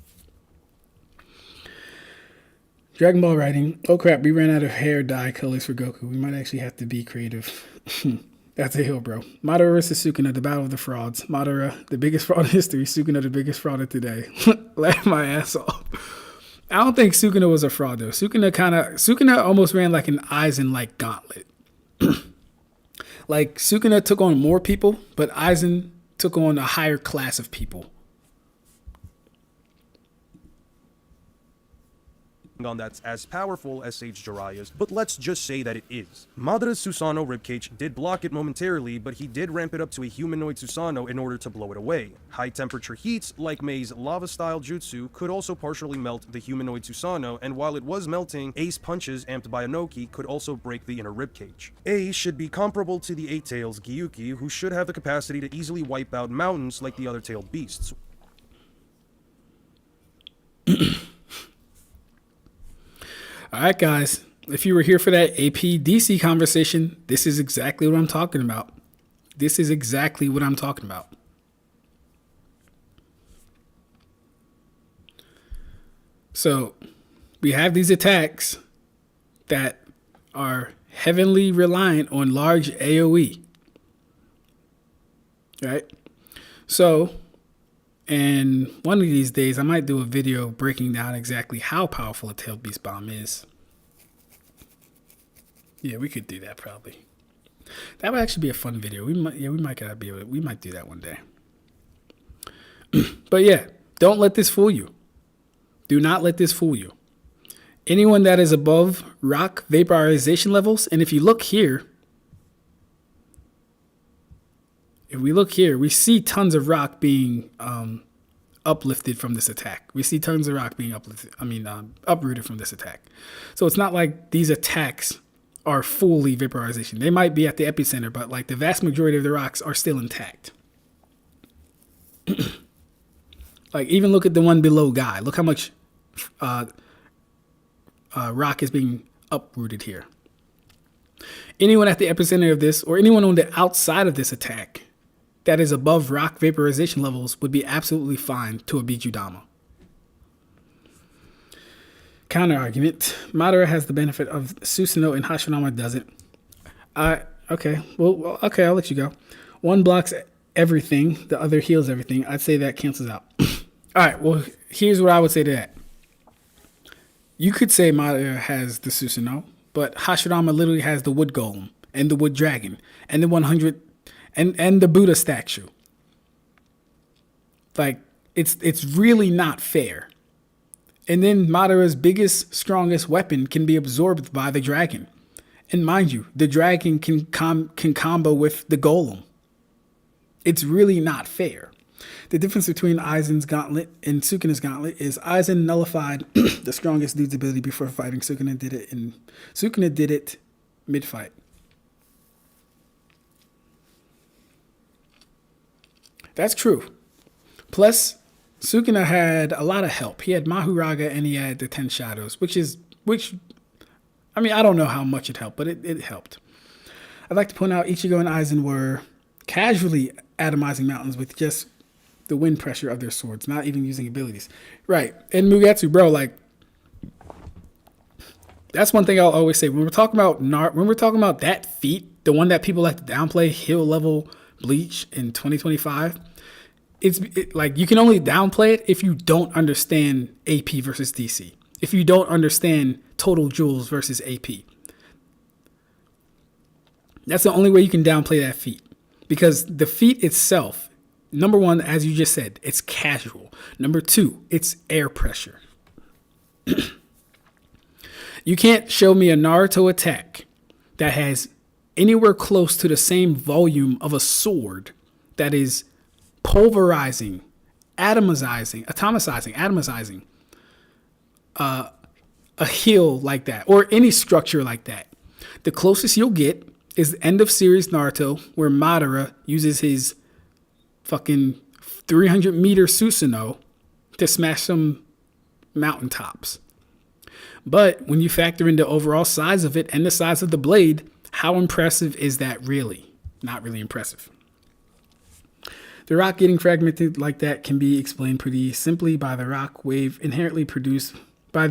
Dragon Ball writing. Oh crap, we ran out of hair dye colors for Goku. We might actually have to be creative. That's a hill, bro. Madara versus Sukuna, the battle of the frauds. Madara, the biggest fraud in history. Sukuna, the biggest fraud of today. Laugh my ass off. I don't think Sukuna was a fraud, though. Sukuna almost ran like an Aizen-like gauntlet. Like, Sukuna took on more people, but Aizen took on a higher class of people. On that's as powerful as Sage Jiraiya's, but let's just say that it is. Madara's Susanoo ribcage did block it momentarily, but he did ramp it up to a humanoid Susanoo in order to blow it away. High temperature heats, like Mei's lava-style jutsu, could also partially melt the humanoid Susanoo, and while it was melting, Ace punches amped by Inoki could also break the inner ribcage. Ace should be comparable to the Eight Tails Gyuki, who should have the capacity to easily wipe out mountains like the other tailed beasts. All right, guys, if you were here for that AP-DC conversation, this is exactly what I'm talking about. This is exactly what I'm talking about. So we have these attacks that are heavily reliant on large AoE, right? So, and one of these days, I might do a video breaking down exactly how powerful a tailed beast bomb is. Yeah, we could do that probably. That would actually be a fun video. We might do that one day. But yeah, don't let this fool you. Do not let this fool you. Anyone that is above rock vaporization levels, and if you look here, we see tons of rock being uplifted from this attack. We see tons of rock being uprooted from this attack. So it's not like these attacks are fully vaporization. They might be at the epicenter, but like the vast majority of the rocks are still intact. Like, even look at the one below Guy. Look how much rock is being uprooted here. Anyone at the epicenter of this, or anyone on the outside of this attack that is above rock vaporization levels, would be absolutely fine to a Bijudama. Counter argument: Madara has the benefit of Susanoo and Hashirama doesn't. Okay, I'll let you go. One blocks everything, the other heals everything. I'd say that cancels out. All right, well, here's what I would say to that. You could say Madara has the Susanoo, but Hashirama literally has the wood golem and the wood dragon and the 100 and the Buddha statue. Like, it's really not fair. And then Madara's biggest, strongest weapon can be absorbed by the dragon. And mind you, the dragon can combo with the golem. It's really not fair. The difference between Aizen's gauntlet and Sukuna's gauntlet is Aizen nullified the strongest dude's ability before fighting. Sukuna did it mid-fight. That's true. Plus, Sukuna had a lot of help. He had Mahuraga and he had the 10 Shadows, which I don't know how much it helped, but it helped. I'd like to point out Ichigo and Aizen were casually atomizing mountains with just the wind pressure of their swords, not even using abilities. Right. And Mugetsu, bro, like, that's one thing I'll always say. When we're talking about that feat, the one that people like to downplay, hill level Bleach in 2025, like, you can only downplay it if you don't understand AP versus DC. If you don't understand total Joules versus AP. That's the only way you can downplay that feat. Because the feat itself, number one, as you just said, it's casual. Number two, it's air pressure. You can't show me a Naruto attack that has anywhere close to the same volume of a sword that is pulverizing, atomizing a heel like that, or any structure like that. The closest you'll get is the end of series Naruto, where Madara uses his fucking 300-meter Susanoo to smash some mountaintops. But when you factor in the overall size of it and the size of the blade, how impressive is that really? Not really impressive. The rock getting fragmented like that can be explained pretty simply by the shock wave inherently produced by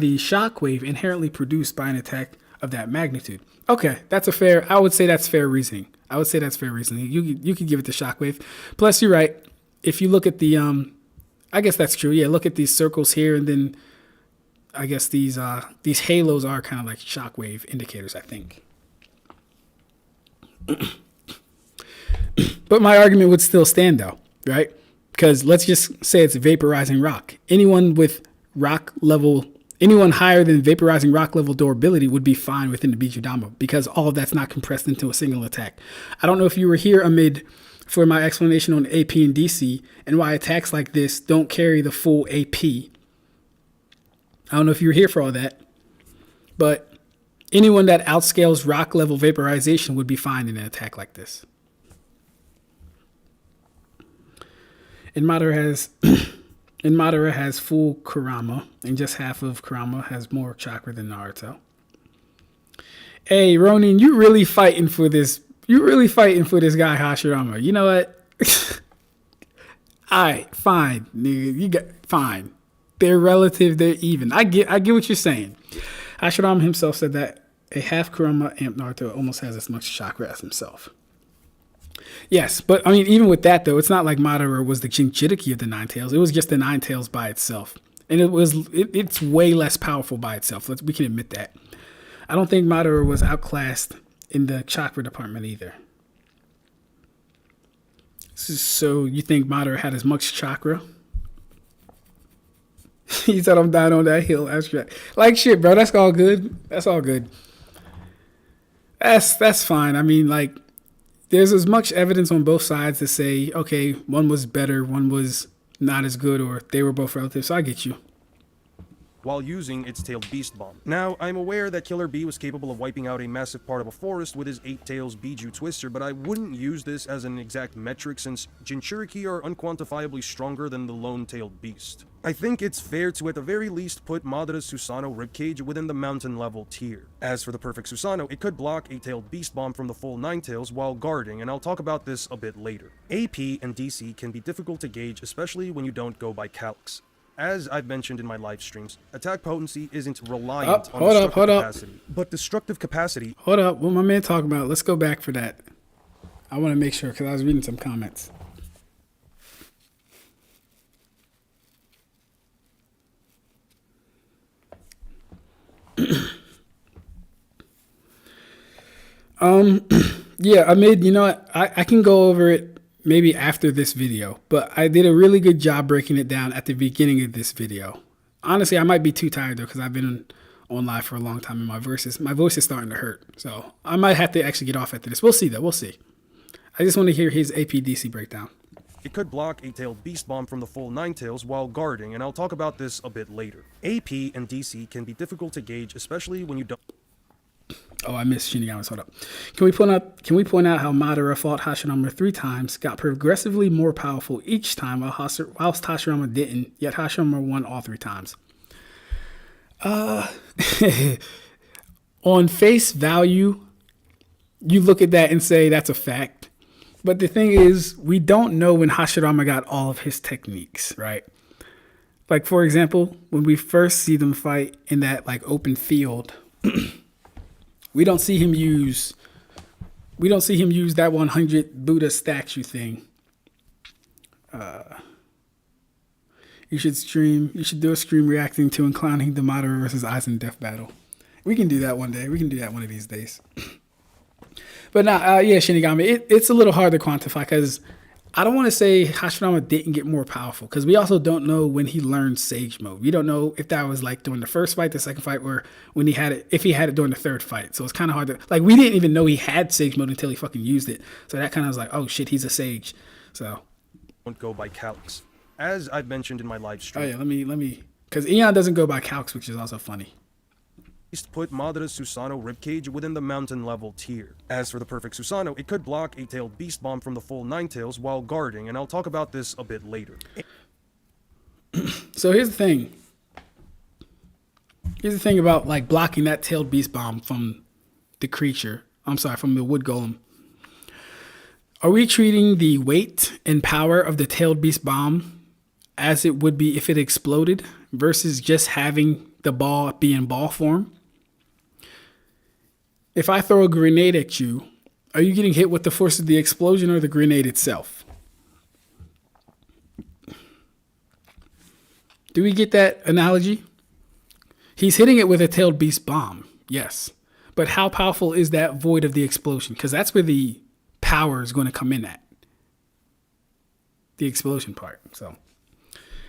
an attack of that magnitude. Okay, I would say that's fair reasoning. You could give it the shockwave. Plus, you're right. If you look at the, I guess that's true. Yeah, look at these circles here, and then I guess these halos are kind of like shockwave indicators, I think. But my argument would still stand, though, right? Because let's just say it's vaporizing rock. Anyone higher than vaporizing rock level durability would be fine within the Bijudama, because all of that's not compressed into a single attack. I don't know if you were here amid for my explanation on AP and DC and why attacks like this don't carry the full AP. I don't know if you were here for all that, but anyone that outscales rock level vaporization would be fine in an attack like this. And Madara has full Kurama, and just half of Kurama has more chakra than Naruto. Hey, Ronin, you really fighting for this. You really fighting for this guy Hashirama. You know what? Alright, fine, nigga. Fine. They're relative. They're even. I get what you're saying. Hashirama himself said that a half Kurama amp Naruto almost has as much chakra as himself. Yes, but I mean, even with that though, it's not like Madara was the Jinchuriki of the Nine Tails. It was just the Nine Tails by itself, and it's way less powerful by itself. We can admit that. I don't think Madara was outclassed in the chakra department either. So you think Madara had as much chakra? He said, "I'm dying on that hill." Ab-Stract. Like shit, bro. That's all good. That's all good. That's fine. I mean, like, there's as much evidence on both sides to say, okay, one was better, one was not as good, or they were both relative. So I get you. While using its tailed beast bomb. Now, I'm aware that Killer Bee was capable of wiping out a massive part of a forest with his 8 tails Biju Twister, but I wouldn't use this as an exact metric since Jinchuriki are unquantifiably stronger than the lone-tailed beast. I think it's fair to at the very least put Madara's Susanoo ribcage within the mountain level tier. As for the perfect Susanoo, it could block a tailed beast bomb from the full 9 tails while guarding, and I'll talk about this a bit later. AP and DC can be difficult to gauge, especially when you don't go by calcs. As I've mentioned in my live streams, attack potency isn't reliant on destructive capacity, but destructive capacity... Hold up, what my man talking about? Let's go back for that. I want to make sure, because I was reading some comments. Yeah, Amid, you know what? I can go over it maybe after this video, but I did a really good job breaking it down at the beginning of this video. Honestly, I might be too tired though, because I've been on live for a long time and my voice is starting to hurt. So I might have to actually get off after this. We'll see though, we'll see. I just want to hear his APDC breakdown. It could block a tailed beast bomb from the full 9 tails while guarding, and I'll talk about this a bit later. AP and DC can be difficult to gauge, especially when you don't... Oh, I missed Shinigami. Hold up. Can we point out how Madara fought Hashirama 3 times, got progressively more powerful each time, whilst Hashirama didn't, yet Hashirama won all 3 times? On face value, you look at that and say that's a fact. But the thing is, we don't know when Hashirama got all of his techniques, right? Like, for example, when we first see them fight in that like open field, we don't see him use that 100 Buddha statue thing. You should do a stream reacting to and clowning the Madara versus Aizen death battle. We can do that one day. We can do that one of these days. But now, yeah, Shinigami, it's a little hard to quantify because I don't want to say Hashirama didn't get more powerful because we also don't know when he learned Sage Mode. We don't know if that was like during the first fight, the second fight, or when he had it, if he had it during the third fight. So it's kind of hard to, like, we didn't even know he had Sage Mode until he fucking used it. So that kind of was like, oh shit, he's a Sage. So. Don't go by calcs. As I've mentioned in my live stream. Oh yeah, let me, because Eon doesn't go by calcs, which is also funny. Put Madara's Susanoo ribcage within the mountain level tier. As for the perfect Susanoo, it could block a tailed beast bomb from the full 9 tails while guarding, and I'll talk about this a bit later. So here's the thing. Here's the thing about like blocking that tailed beast bomb from the creature. I'm sorry, from the wood golem. Are we treating the weight and power of the tailed beast bomb as it would be if it exploded versus just having the ball be in ball form? If I throw a grenade at you, are you getting hit with the force of the explosion or the grenade itself? Do we get that analogy? He's hitting it with a tailed beast bomb, yes. But how powerful is that void of the explosion? Because that's where the power is going to come in at. The explosion part. So,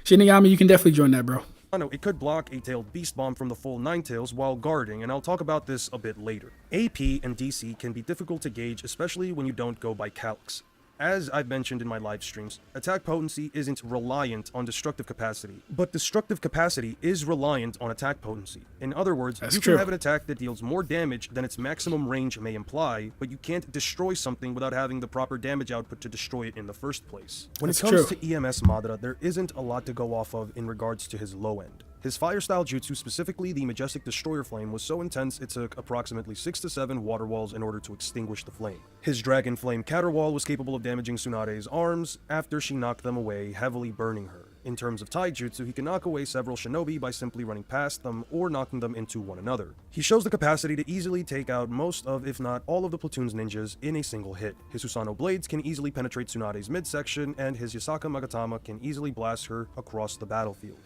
Shinigami, you can definitely join that, bro. It could block a tailed beast bomb from the full 9 tails while guarding, and I'll talk about this a bit later. AP and DC can be difficult to gauge, especially when you don't go by calcs. As I've mentioned in my live streams, attack potency isn't reliant on destructive capacity, but destructive capacity is reliant on attack potency. In other words, can have an attack that deals more damage than its maximum range may imply, but you can't destroy something without having the proper damage output to destroy it in the first place. When it comes to EMS Madara, there isn't a lot to go off of in regards to his low end. His fire-style jutsu, specifically the Majestic Destroyer Flame, was so intense it took approximately 6 to 7 water walls in order to extinguish the flame. His Dragon Flame Caterwall was capable of damaging Tsunade's arms after she knocked them away, heavily burning her. In terms of taijutsu, he can knock away several shinobi by simply running past them or knocking them into one another. He shows the capacity to easily take out most of, if not all of the platoon's ninjas in a single hit. His Susanoo blades can easily penetrate Tsunade's midsection, and his Yasaka Magatama can easily blast her across the battlefield.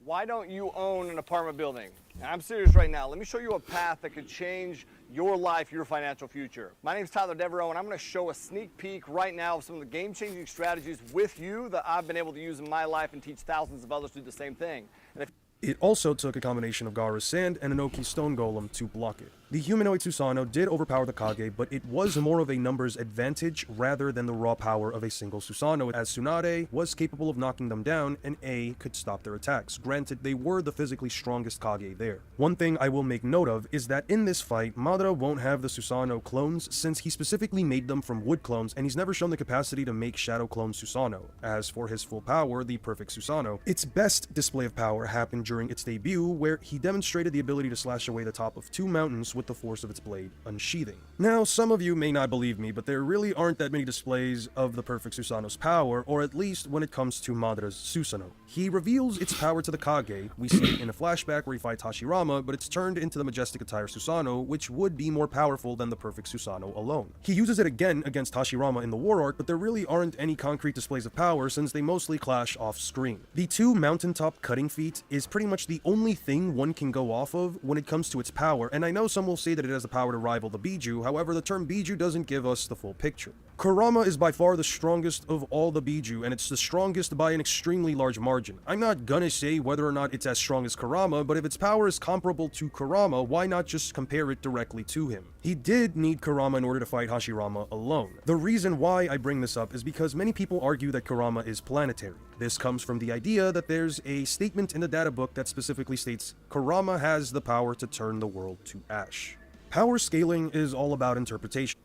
Why don't you own an apartment building? And I'm serious right now. Let me show you a path that could change your life, your financial future. My name is Tyler Devereaux, and I'm going to show a sneak peek right now of some of the game-changing strategies with you that I've been able to use in my life and teach thousands of others to do the same thing. And if it also took a combination of Gaara's Sand and Inoki's Stone Golem to block it. The humanoid Susanoo did overpower the Kage, but it was more of a numbers advantage rather than the raw power of a single Susanoo, as Tsunade was capable of knocking them down and A could stop their attacks. Granted, they were the physically strongest Kage there. One thing I will make note of is that in this fight, Madara won't have the Susanoo clones since he specifically made them from wood clones, and he's never shown the capacity to make shadow clone Susanoo. As for his full power, the perfect Susanoo, its best display of power happened during its debut, where he demonstrated the ability to slash away the top of 2 mountains with the force of its blade unsheathing. Now, some of you may not believe me, but there really aren't that many displays of the perfect Susanoo's power, or at least when it comes to Madara's Susanoo. He reveals its power to the Kage. We see it in a flashback where he fights Hashirama, but it's turned into the majestic attire Susanoo, which would be more powerful than the perfect Susanoo alone. He uses it again against Hashirama in the war arc, but there really aren't any concrete displays of power since they mostly clash off screen. The 2 mountaintop cutting feat is pretty much the only thing one can go off of when it comes to its power, and I know some will say that it has the power to rival the Biju, however the term Biju doesn't give us the full picture. Kurama is by far the strongest of all the Biju, and it's the strongest by an extremely large margin. I'm not gonna say whether or not it's as strong as Kurama, but if its power is comparable to Kurama, why not just compare it directly to him? He did need Kurama in order to fight Hashirama alone. The reason why I bring this up is because many people argue that Kurama is planetary. This comes from the idea that there's a statement in the data book that specifically states Kurama has the power to turn the world to ash. Power scaling is all about interpretation.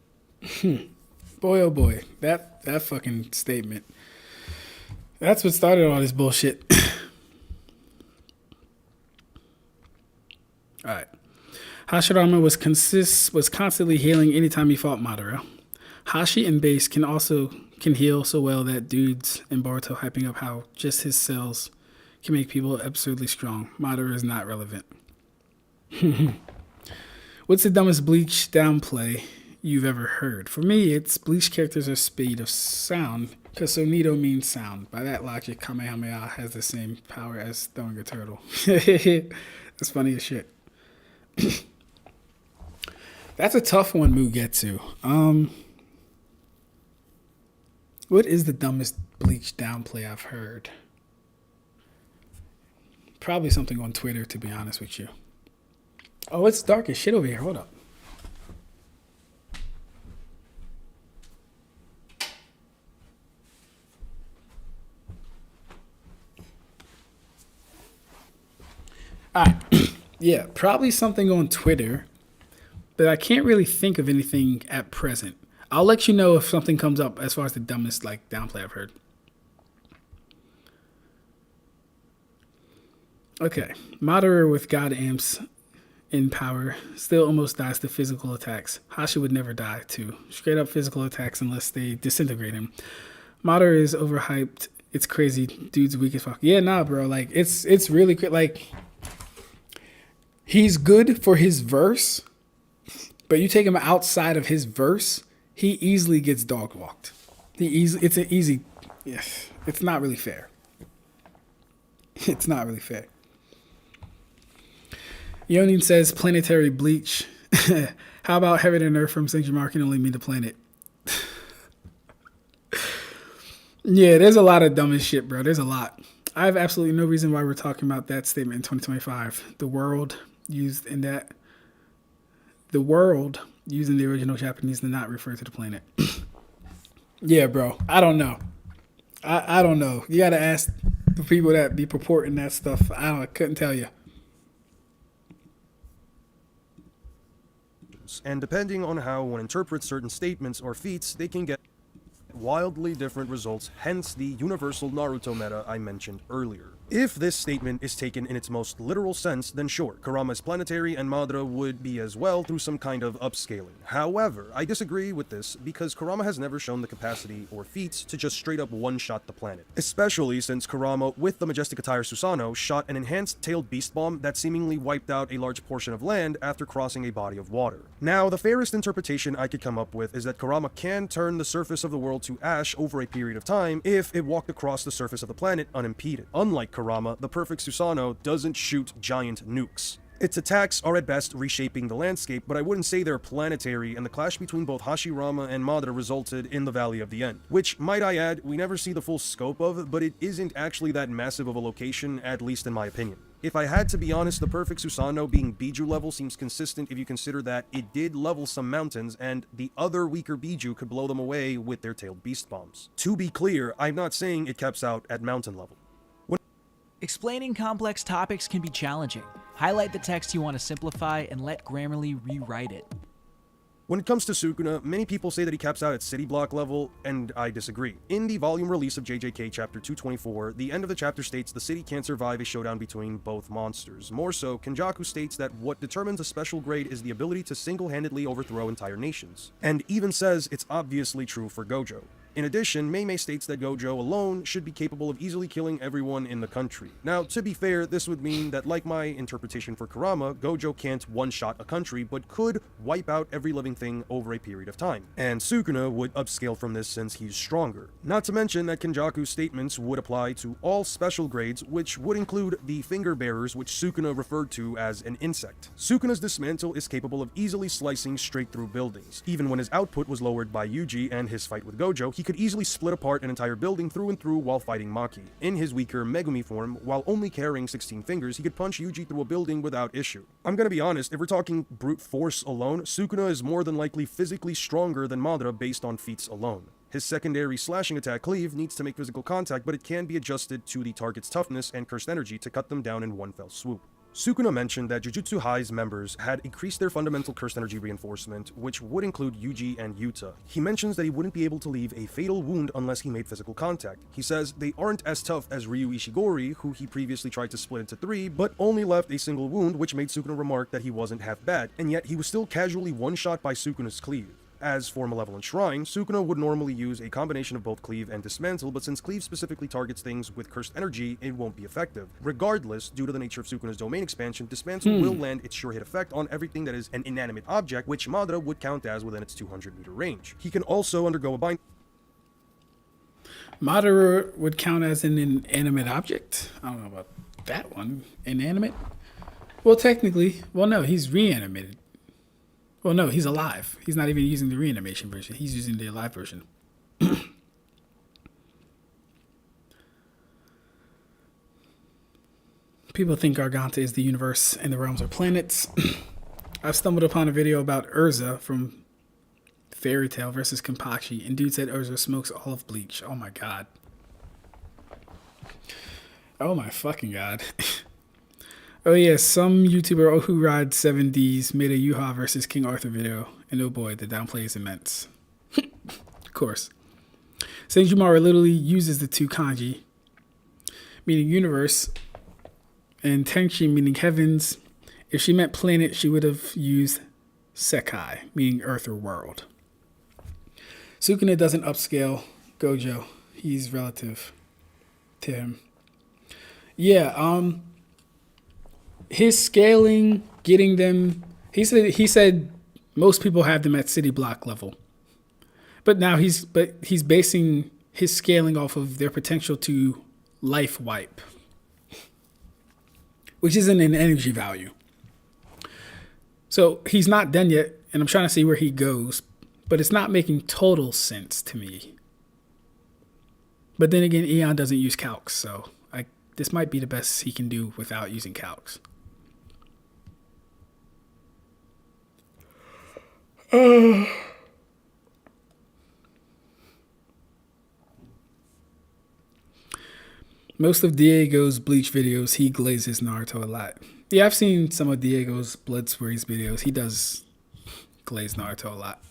Boy, oh boy, that fucking statement. That's what started all this bullshit. All right. Hashirama was constantly healing anytime he fought Madara. Hashi and base can heal so well that dudes in Boruto hyping up how just his cells can make people absurdly strong. Madara is not relevant. What's the dumbest Bleach downplay you've ever heard? For me, it's Bleach characters are speed of sound, because Sonito means sound. By that logic, Kamehameha has the same power as throwing a turtle. That's funny as shit. That's a tough one, Mugetsu. What is the dumbest Bleach downplay I've heard? Probably something on Twitter, to be honest with you. Oh, it's dark as shit over here. Hold up. All right. Yeah, probably something on Twitter, but I can't really think of anything at present. I'll let you know if something comes up as far as the dumbest like downplay I've heard. Okay, Madara with God Amps in power still almost dies to physical attacks. Hashi would never die to straight up physical attacks unless they disintegrate him. Madara is overhyped. It's crazy. Dude's weak as fuck. Yeah, nah, bro. Like it's really like he's good for his verse, but you take him outside of his verse, he easily gets dog walked. It's an easy. Yes, it's not really fair. It's not really fair. Yonin says planetary bleach. How about heaven and earth from St. Jamar can only mean the planet? Yeah, there's a lot of dumbest shit, bro. There's a lot. I have absolutely no reason why we're talking about that statement in 2025. The world used in the original Japanese did not refer to the planet. Yeah, bro. I don't know. I don't know. You got to ask the people that be purporting that stuff. I couldn't tell you. And depending on how one interprets certain statements or feats, they can get wildly different results, hence the universal Naruto meta I mentioned earlier. If this statement is taken in its most literal sense, then sure, Kurama is planetary and Madara would be as well through some kind of upscaling. However, I disagree with this because Kurama has never shown the capacity or feats to just straight up one-shot the planet. Especially since Kurama, with the majestic attire Susanoo, shot an enhanced tailed beast bomb that seemingly wiped out a large portion of land after crossing a body of water. Now, the fairest interpretation I could come up with is that Kurama can turn the surface of the world to ash over a period of time if it walked across the surface of the planet unimpeded. Unlike Kurama, the perfect Susanoo doesn't shoot giant nukes. Its attacks are at best reshaping the landscape, but I wouldn't say they're planetary, and the clash between both Hashirama and Madara resulted in the Valley of the End, which, might I add, we never see the full scope of, but it isn't actually that massive of a location, at least in my opinion. If I had to be honest, the perfect Susanoo being Biju level seems consistent if you consider that it did level some mountains, and the other weaker Biju could blow them away with their tailed beast bombs. To be clear, I'm not saying it caps out at mountain level. Explaining complex topics can be challenging. Highlight the text you want to simplify and let Grammarly rewrite it. When it comes to Sukuna, many people say that he caps out at city block level, and I disagree. In the volume release of JJK chapter 224, the end of the chapter states the city can't survive a showdown between both monsters. More so, Kenjaku states that what determines a special grade is the ability to single-handedly overthrow entire nations, and even says it's obviously true for Gojo. In addition, Meimei states that Gojo alone should be capable of easily killing everyone in the country. Now, to be fair, this would mean that, like my interpretation for Kurama, Gojo can't one-shot a country, but could wipe out every living thing over a period of time. And Sukuna would upscale from this since he's stronger. Not to mention that Kenjaku's statements would apply to all special grades, which would include the finger bearers, which Sukuna referred to as an insect. Sukuna's dismantle is capable of easily slicing straight through buildings. Even when his output was lowered by Yuji and his fight with Gojo, he could easily split apart an entire building through and through while fighting Maki. In his weaker Megumi form, while only carrying 16 fingers, he could punch Yuji through a building without issue. I'm gonna be honest, if we're talking brute force alone, Sukuna is more than likely physically stronger than Madara based on feats alone. His secondary slashing attack Cleave needs to make physical contact, but it can be adjusted to the target's toughness and cursed energy to cut them down in one fell swoop. Sukuna mentioned that Jujutsu High's members had increased their fundamental cursed energy reinforcement, which would include Yuji and Yuta. He mentions that he wouldn't be able to leave a fatal wound unless he made physical contact. He says they aren't as tough as Ryu Ishigori, who he previously tried to split into 3, but only left a single wound, which made Sukuna remark that he wasn't half bad, and yet he was still casually one-shot by Sukuna's cleave. As for Malevolent Shrine, Sukuna would normally use a combination of both Cleave and Dismantle, but since Cleave specifically targets things with cursed energy, it won't be effective. Regardless, due to the nature of Sukuna's domain expansion, Dismantle will land its sure hit effect on everything that is an inanimate object, which Madara would count as within its 200-meter range. He can also undergo a bind. Madara would count as an inanimate object? I don't know about that one. Inanimate? Well, technically, well, no, he's reanimated. Well, no, he's alive. He's not even using the reanimation version. He's using the alive version. People think Garganta is the universe and the realms are planets. I've stumbled upon a video about Urza from Fairy Tail versus Kenpachi, and dude said Urza smokes all of Bleach. Oh my god. Oh my fucking god. Oh yeah, some YouTuber who rides 7Ds made a Yuha versus King Arthur video, and oh boy, the downplay is immense. Of course. Senjumara literally uses the two kanji, meaning universe, and Tenchi, meaning heavens. If she meant planet, she would have used Sekai, meaning earth or world. Sukuna doesn't upscale Gojo. He's relative to him. Yeah, his scaling, getting them, he said most people have them at city block level. But now he's basing his scaling off of their potential to life wipe, which isn't an energy value. So he's not done yet, and I'm trying to see where he goes, but it's not making total sense to me. But then again, Eon doesn't use calcs, so this might be the best he can do without using calcs. Most of Diego's Bleach videos, he glazes Naruto a lot. Yeah, I've seen some of Diego's Blood Squares videos. He does glaze Naruto a lot.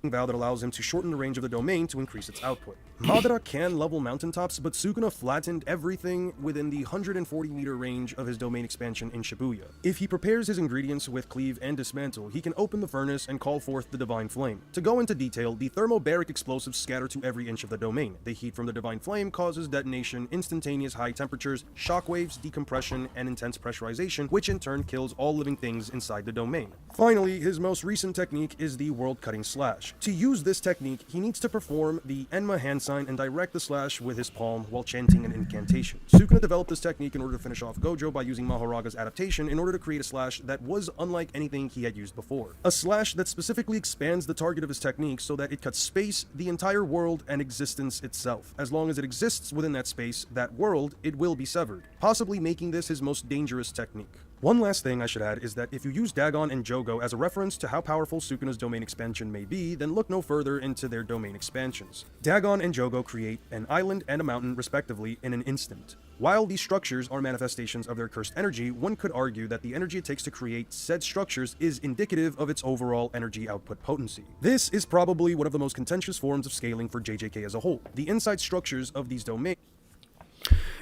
Vow that allows him to shorten the range of the domain to increase its output. Madara can level mountaintops, but Sukuna flattened everything within the 140-meter range of his domain expansion in Shibuya. If he prepares his ingredients with Cleave and Dismantle, he can open the furnace and call forth the Divine Flame. To go into detail, the thermobaric explosives scatter to every inch of the domain. The heat from the Divine Flame causes detonation, instantaneous high temperatures, shockwaves, decompression, and intense pressurization, which in turn kills all living things inside the domain. Finally, his most recent technique is the World-Cutting Slash. To use this technique, he needs to perform the Enma hand sign and direct the slash with his palm while chanting an incantation. Sukuna developed this technique in order to finish off Gojo by using Mahoraga's adaptation in order to create a slash that was unlike anything he had used before. A slash that specifically expands the target of his technique so that it cuts space, the entire world, and existence itself. As long as it exists within that space, that world, it will be severed, possibly making this his most dangerous technique. One last thing I should add is that if you use Dagon and Jogo as a reference to how powerful Sukuna's domain expansion may be, then look no further into their domain expansions. Dagon and Jogo create an island and a mountain respectively in an instant. While these structures are manifestations of their cursed energy, one could argue that the energy it takes to create said structures is indicative of its overall energy output potency. This is probably one of the most contentious forms of scaling for JJK as a whole. The inside structures of these domains.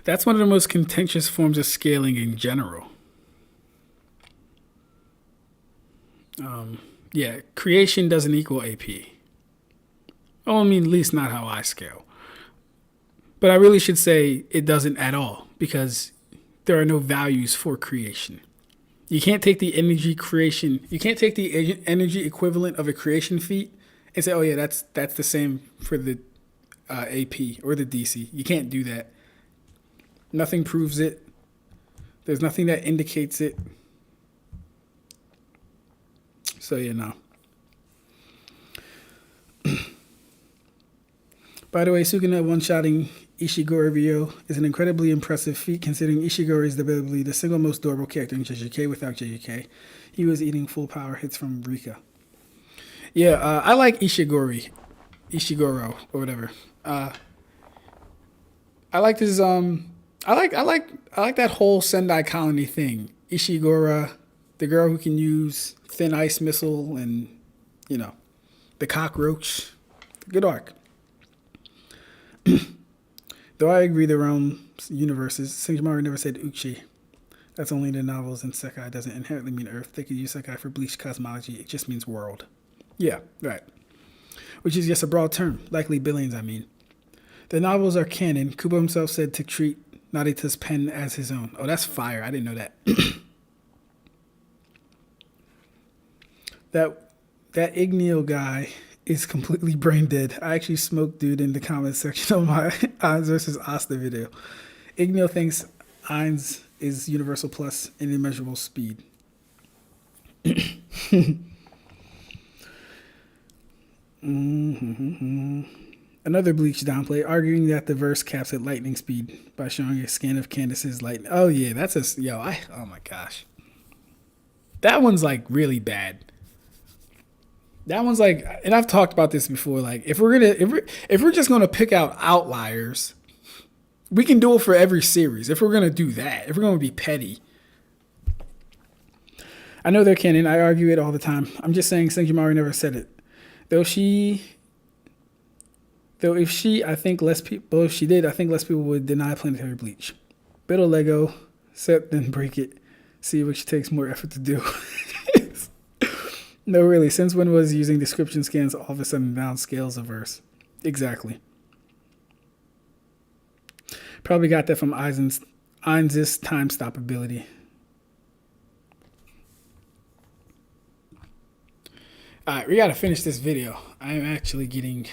That's one of the most contentious forms of scaling in general. Yeah, creation doesn't equal AP. Oh, I mean, at least not how I scale. But I really should say it doesn't at all, because there are no values for creation. You can't take the energy creation, you can't take the energy equivalent of a creation feat and say, oh yeah, that's the same for the AP or the DC. You can't do that. Nothing proves it. There's nothing that indicates it. So, you know. By the way, Sukuna one-shotting Ishiguro is an incredibly impressive feat considering Ishiguro is debatably the single most durable character in JJK without JJK. He was eating full power hits from Rika. Yeah, I like Ishiguro or whatever. I like this. I like that whole Sendai colony thing. Ishiguro, the girl who can use thin ice missile, and you know, the cockroach. Good arc. Though I agree the realm universes, Senjumara never said Uchi. That's only in the novels, and Sekai doesn't inherently mean Earth. They could use Sekai for Bleach cosmology. It just means world. Yeah, right. Which is just a broad term, likely billions, I mean. The novels are canon. Kubo himself said to treat Narita's pen as his own. Oh, that's fire. I didn't know that. That Igneo guy is completely brain dead. I actually smoked dude in the comment section of my Ainz versus Asta video. Igneo thinks Ainz is universal plus and immeasurable speed. Another Bleach downplay, arguing that the verse caps at lightning speed by showing a scan of Candace's lightning. Oh yeah, that's a oh my gosh. That one's like really bad. That one's like, and I've talked about this before, like if we're just gonna pick out outliers, we can do it for every series. If we're gonna do that, if we're gonna be petty. I know they're canon, I argue it all the time. I'm just saying Senjimari never said it. Though if she did, I think less people would deny planetary bleach. Better Lego, set then break it, see which takes more effort to do. No, really, since when was using description scans all of a sudden downscales a verse? Exactly. Probably got that from Aizen's time stop ability. Alright, we gotta finish this video. I am actually getting...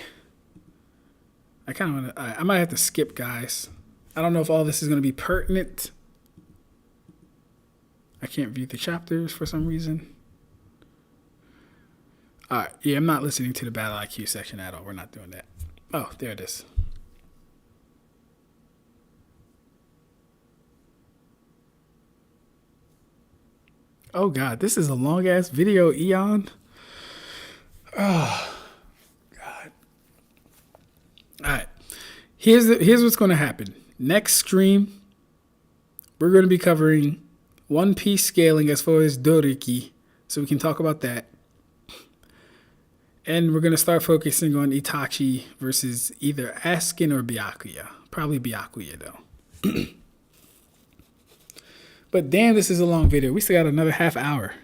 I kind of want to... I might have to skip, guys. I don't know if all this is going to be pertinent. I can't view the chapters for some reason. Alright, yeah, I'm not listening to the Battle IQ section at all. We're not doing that. Oh, there it is. Oh, God, this is a long-ass video, Eon. Oh, God. All right. Here's what's going to happen. Next stream, we're going to be covering One Piece scaling as far as Doriki, so we can talk about that. And we're going to start focusing on Itachi versus either Askin or Byakuya. Probably Byakuya, though. But damn, this is a long video. We still got another half hour.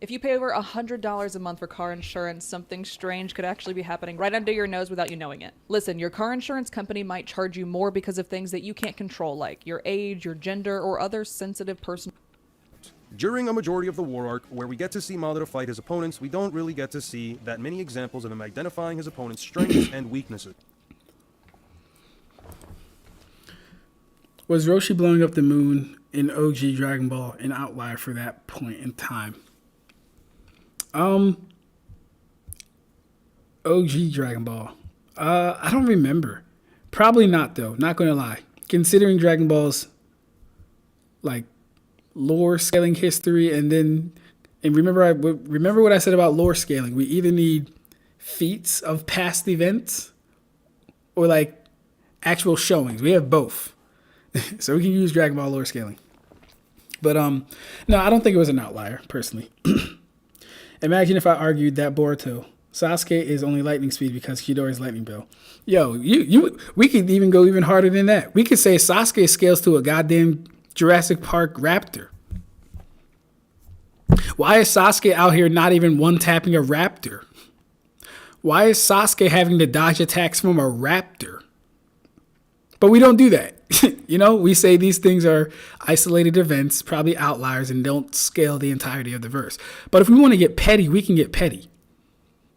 If you pay over $100 a month for car insurance, something strange could actually be happening right under your nose without you knowing it. Listen, your car insurance company might charge you more because of things that you can't control, like your age, your gender, or other sensitive personal... During a majority of the war arc, where we get to see Madara fight his opponents, we don't really get to see that many examples of him identifying his opponent's strengths and weaknesses. Was Roshi blowing up the moon in OG Dragon Ball an outlier for that point in time? OG Dragon Ball. I don't remember. Probably not, though. Not gonna lie. Considering Dragon Ball's like lore scaling history, and remember what I said about lore scaling. We either need feats of past events or like actual showings. We have both. So we can use Dragon Ball lore scaling. But no, I don't think it was an outlier, personally. Imagine if I argued that Boruto, Sasuke is only lightning speed because Chidori's lightning bill. Yo, we could even go even harder than that. We could say Sasuke scales to a goddamn Jurassic Park raptor. Why is Sasuke out here not even one-tapping a raptor? Why is Sasuke having to dodge attacks from a raptor? But we don't do that. You know, we say these things are isolated events, probably outliers, and don't scale the entirety of the verse. But if we want to get petty, we can get petty.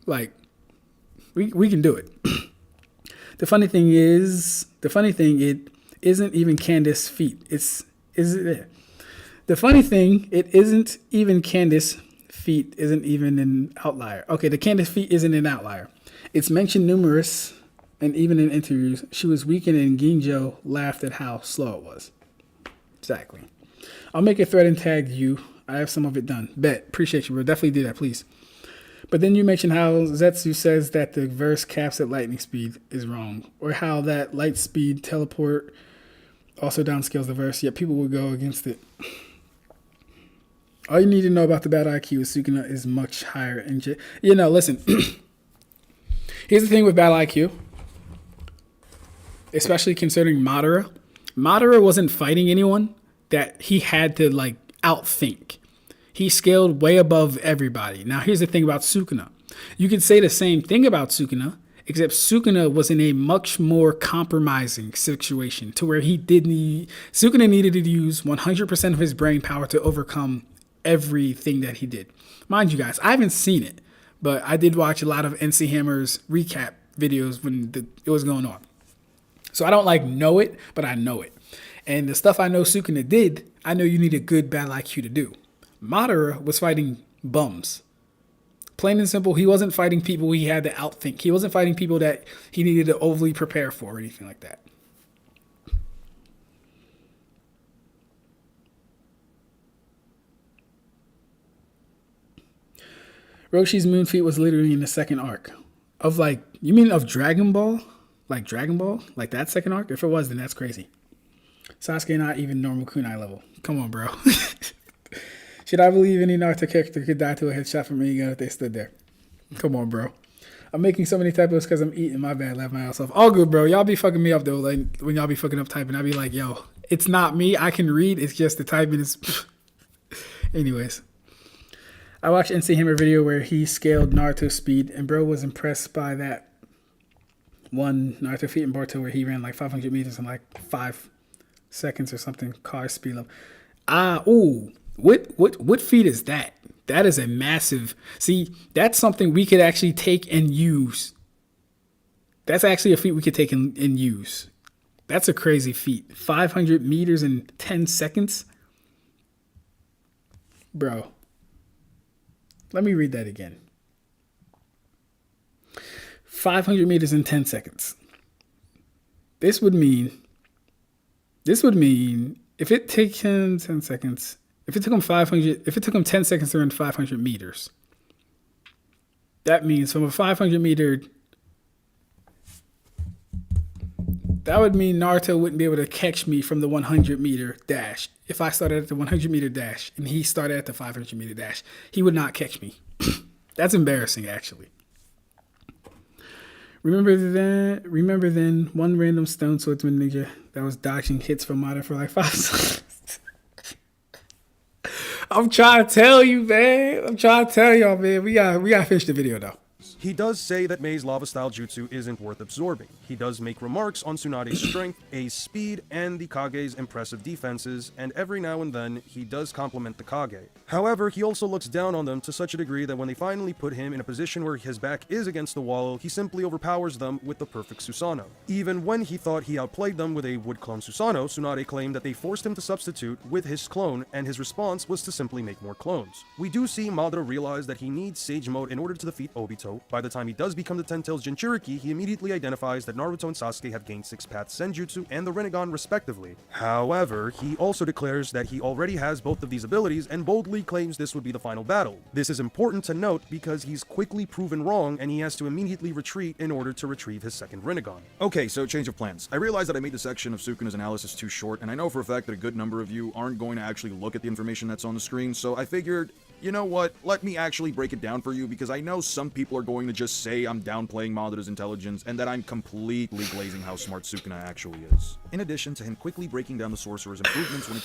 Like, we can do it. The funny thing, it isn't even Candace feat. The funny thing, it isn't even Candace feat, isn't even an outlier. Okay, the Candace feat isn't an outlier. It's mentioned numerous. And even in interviews, she was weakened and Ginjo laughed at how slow it was. Exactly. I'll make a thread and tag you. I have some of it done. Bet. Appreciate you, bro. Definitely do that, please. But then you mentioned how Zetsu says that the verse caps at lightning speed is wrong. Or how that light speed teleport also downscales the verse, yet people will go against it. All you need to know about the battle IQ is Sukuna is much higher. Listen. Here's the thing with battle IQ. Especially considering Madara. Madara wasn't fighting anyone that he had to like outthink. He scaled way above everybody. Now, here's the thing about Sukuna. You could say the same thing about Sukuna, except Sukuna was in a much more compromising situation to where Sukuna needed to use 100% of his brain power to overcome everything that he did. Mind you guys, I haven't seen it, but I did watch a lot of NC Hammer's recap videos when it was going on. So I don't know it, but I know it. And the stuff I know Sukuna did, I know you need a good battle IQ to do. Madara was fighting bums. Plain and simple, he wasn't fighting people he had to outthink. He wasn't fighting people that he needed to overly prepare for or anything like that. Roshi's moon feat was literally in the second arc. You mean of Dragon Ball? Like Dragon Ball? Like that second arc? If it was, then that's crazy. Sasuke not even normal kunai level. Come on, bro. Should I believe any Naruto character could die to a headshot from any gun if they stood there? Come on, bro. I'm making so many typos because I'm eating. My bad. Laugh my ass off. All good, bro. Y'all be fucking me up, though. Like, when y'all be fucking up typing, I be like, yo, it's not me. I can read. It's just the typing is... Anyways. I watched NC Hammer video where he scaled Naruto's speed, and bro was impressed by that one Naruto feat in Boruto where he ran like 500 meters in like 5 seconds or something. Car speed up. What feat is that? That is a massive... See, that's something we could actually take and use. That's actually a feat we could take and use. That's a crazy feat. 500 meters in 10 seconds? Bro. Let me read that again. 500 meters in 10 seconds. This would mean if it takes him 10 seconds, if it took him 10 seconds to run 500 meters, that means from a 500 meter, that would mean Naruto wouldn't be able to catch me from the 100 meter dash. If I started at the 100 meter dash and he started at the 500 meter dash, he would not catch me. That's embarrassing, actually. Remember then one random stone swordsman ninja that was dodging hits from Madara for like 5 seconds. I'm trying to tell you, man. I'm trying to tell y'all, man. We gotta finish the video though. He does say that Mei's lava-style jutsu isn't worth absorbing. He does make remarks on Tsunade's strength, Ei's speed, and the Kage's impressive defenses, and every now and then, he does compliment the Kage. However, he also looks down on them to such a degree that when they finally put him in a position where his back is against the wall, he simply overpowers them with the perfect Susanoo. Even when he thought he outplayed them with a wood clone Susanoo, Tsunade claimed that they forced him to substitute with his clone, and his response was to simply make more clones. We do see Madara realize that he needs Sage Mode in order to defeat Obito. By the time he does become the Ten Tails Jinchuriki, he immediately identifies that Naruto and Sasuke have gained 6 paths Senjutsu and the Rinnegan respectively. However, he also declares that he already has both of these abilities and boldly claims this would be the final battle. This is important to note because he's quickly proven wrong and he has to immediately retreat in order to retrieve his second Rinnegan. Okay, so change of plans. I realize that I made the section of Sukuna's analysis too short, and I know for a fact that a good number of you aren't going to actually look at the information that's on the screen, so I figured, you know what, let me actually break it down for you, because I know some people are going to just say I'm downplaying Madara's intelligence, and that I'm completely glazing how smart Sukuna actually is. In addition to him quickly breaking down the sorcerer's improvements when it...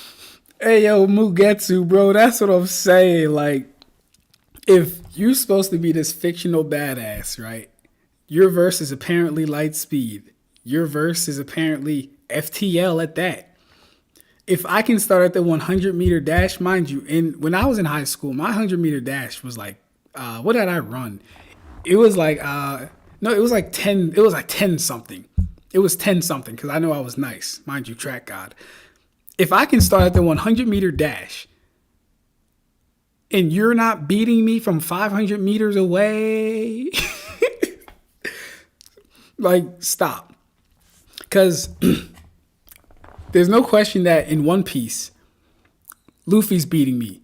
Hey, yo, Mugetsu, bro, that's what I'm saying. Like, if you're supposed to be this fictional badass, right? Your verse is apparently light speed. Your verse is apparently FTL at that. If I can start at the 100 meter dash, mind you, when I was in high school, my 100 meter dash was like, what did I run? It was like, no, it was like 10, it was like 10 something. It was 10 something because I know I was nice, mind you, track god. If I can start at the 100 meter dash and you're not beating me from 500 meters away, like, stop. Because there's no question that in One Piece, Luffy's beating me,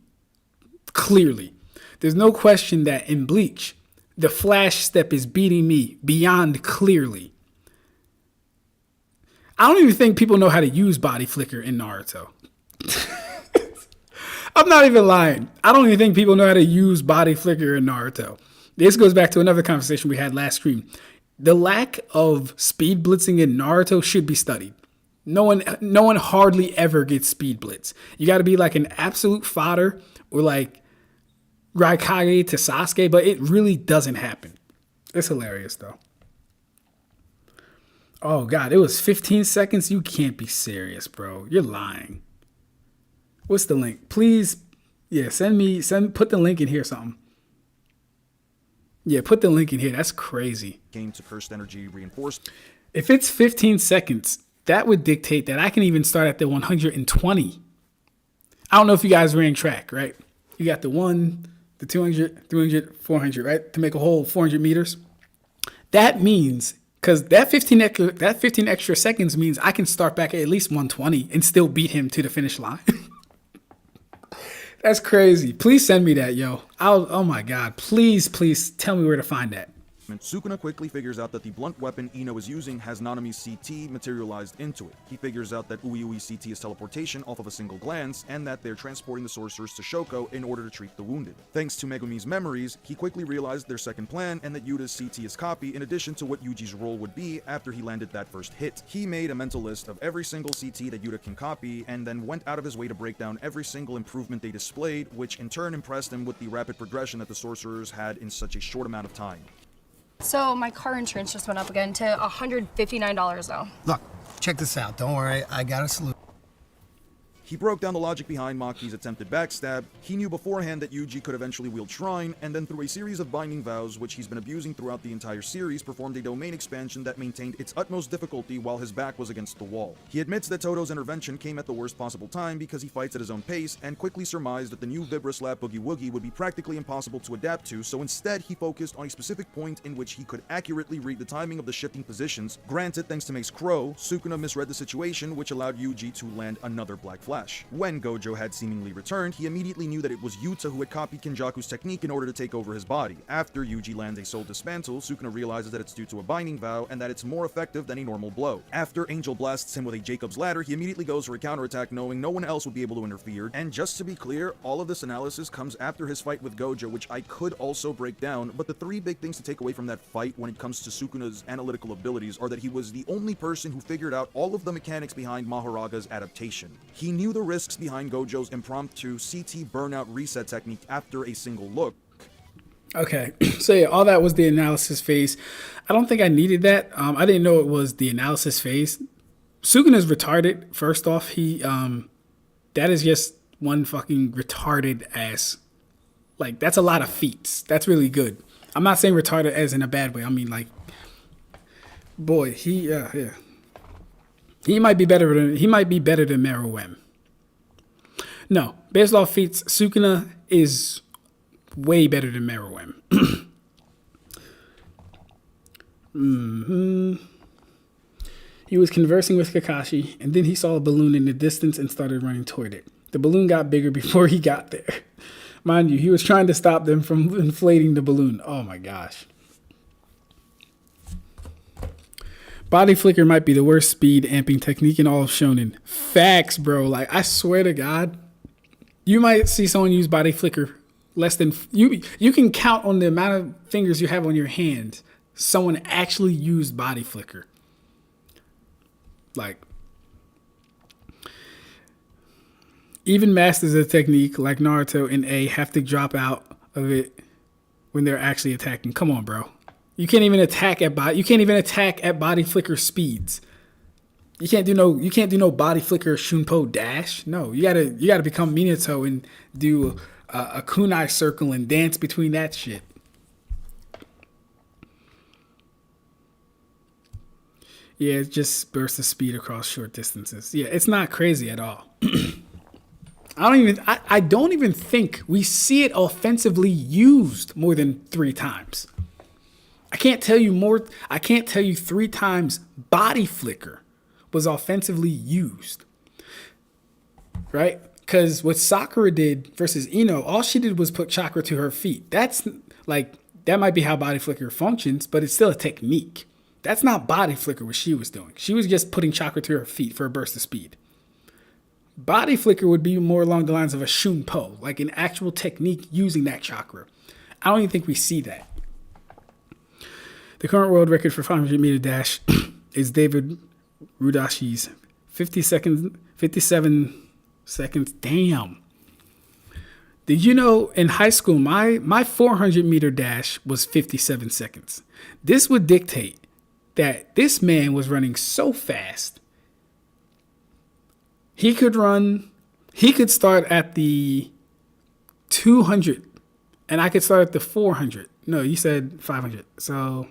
clearly. There's no question that in Bleach, the Flash Step is beating me beyond clearly. I don't even think people know how to use body flicker in Naruto. I'm not even lying. I don't even think people know how to use body flicker in Naruto. This goes back to another conversation we had last stream. The lack of speed blitzing in Naruto should be studied. No one hardly ever gets speed blitz. You got to be like an absolute fodder or like Raikage to Sasuke, but it really doesn't happen. It's hilarious though. Oh God, it was 15 seconds. You can't be serious, bro. You're lying. What's the link? Please, yeah, put the link in here or something. Yeah, put the link in here. That's crazy. Came to cursed energy reinforced. If it's 15 seconds, that would dictate that I can even start at the 120. I don't know if you guys ran track, right? You got the 1, the 200, 300, 400, right? To make a whole 400 meters. That means, because that 15 extra seconds means I can start back at least 120 and still beat him to the finish line. That's crazy. Please send me that, yo. Oh my God. Please tell me where to find that. Sukuna quickly figures out that the blunt weapon Ino is using has Nanami's CT materialized into it. He figures out that Uiui's CT is teleportation off of a single glance, and that they're transporting the sorcerers to Shoko in order to treat the wounded. Thanks to Megumi's memories, he quickly realized their second plan and that Yuta's CT is copy in addition to what Yuji's role would be after he landed that first hit. He made a mental list of every single CT that Yuta can copy and then went out of his way to break down every single improvement they displayed, which in turn impressed him with the rapid progression that the sorcerers had in such a short amount of time. So my car insurance just went up again to $159 now. Look, check this out. Don't worry, I got a solution. He broke down the logic behind Maki's attempted backstab. He knew beforehand that Yuji could eventually wield Shrine, and then through a series of binding vows, which he's been abusing throughout the entire series, performed a domain expansion that maintained its utmost difficulty while his back was against the wall. He admits that Todo's intervention came at the worst possible time because he fights at his own pace, and quickly surmised that the new Vibra Slap Boogie Woogie would be practically impossible to adapt to, so instead he focused on a specific point in which he could accurately read the timing of the shifting positions. Granted, thanks to Mace Crow, Sukuna misread the situation, which allowed Yuji to land another Black Flash. When Gojo had seemingly returned, he immediately knew that it was Yuta who had copied Kenjaku's technique in order to take over his body. After Yuji lands a Soul Dismantle, Sukuna realizes that it's due to a binding vow and that it's more effective than a normal blow. After Angel blasts him with a Jacob's Ladder, he immediately goes for a counterattack knowing no one else would be able to interfere. And just to be clear, all of this analysis comes after his fight with Gojo, which I could also break down, but the three big things to take away from that fight when it comes to Sukuna's analytical abilities are that he was the only person who figured out all of the mechanics behind Mahoraga's adaptation. He knew the risks behind Gojo's impromptu CT burnout reset technique after a single look. Okay, so yeah, all that was the analysis phase. I don't think I needed that. I didn't know it was the analysis phase. Sukuna's retarded. First off, that is just one fucking retarded ass. Like, that's a lot of feats. That's really good. I'm not saying retarded as in a bad way. I mean, like, boy, he might be better than Meruem. No, based off feats, Sukuna is way better than Meruem. He was conversing with Kakashi, and then he saw a balloon in the distance and started running toward it. The balloon got bigger before he got there. Mind you, he was trying to stop them from inflating the balloon. Oh my gosh. Body flicker might be the worst speed amping technique in all of shonen. Facts, bro. Like, I swear to God, you might see someone use body flicker less than you can count on the amount of fingers you have on your hand. Someone actually used body flicker. Like, even masters of the technique like Naruto and A have to drop out of it when they're actually attacking. Come on, bro. You can't even attack at body flicker speeds. You can't do no body flicker shunpo dash. No, you gotta become Minato and do a kunai circle and dance between that shit. Yeah, it's just bursts of speed across short distances. Yeah, it's not crazy at all. I don't even think we see it offensively used more than 3 times. I can't tell you 3 times body flicker was offensively used. Right? Because what Sakura did versus Ino, all she did was put chakra to her feet. That's like, that might be how body flicker functions, but it's still a technique. That's not body flicker what she was doing. She was just putting chakra to her feet for a burst of speed. Body flicker would be more along the lines of a shunpo, like an actual technique using that chakra. I don't even think we see that. The current world record for 500 meter dash is David Rudashi's 57 seconds. Damn. Did you know in high school, my 400 meter dash was 57 seconds. This would dictate that this man was running so fast. He could start at the 200 and I could start at the 400. No, you said 500. So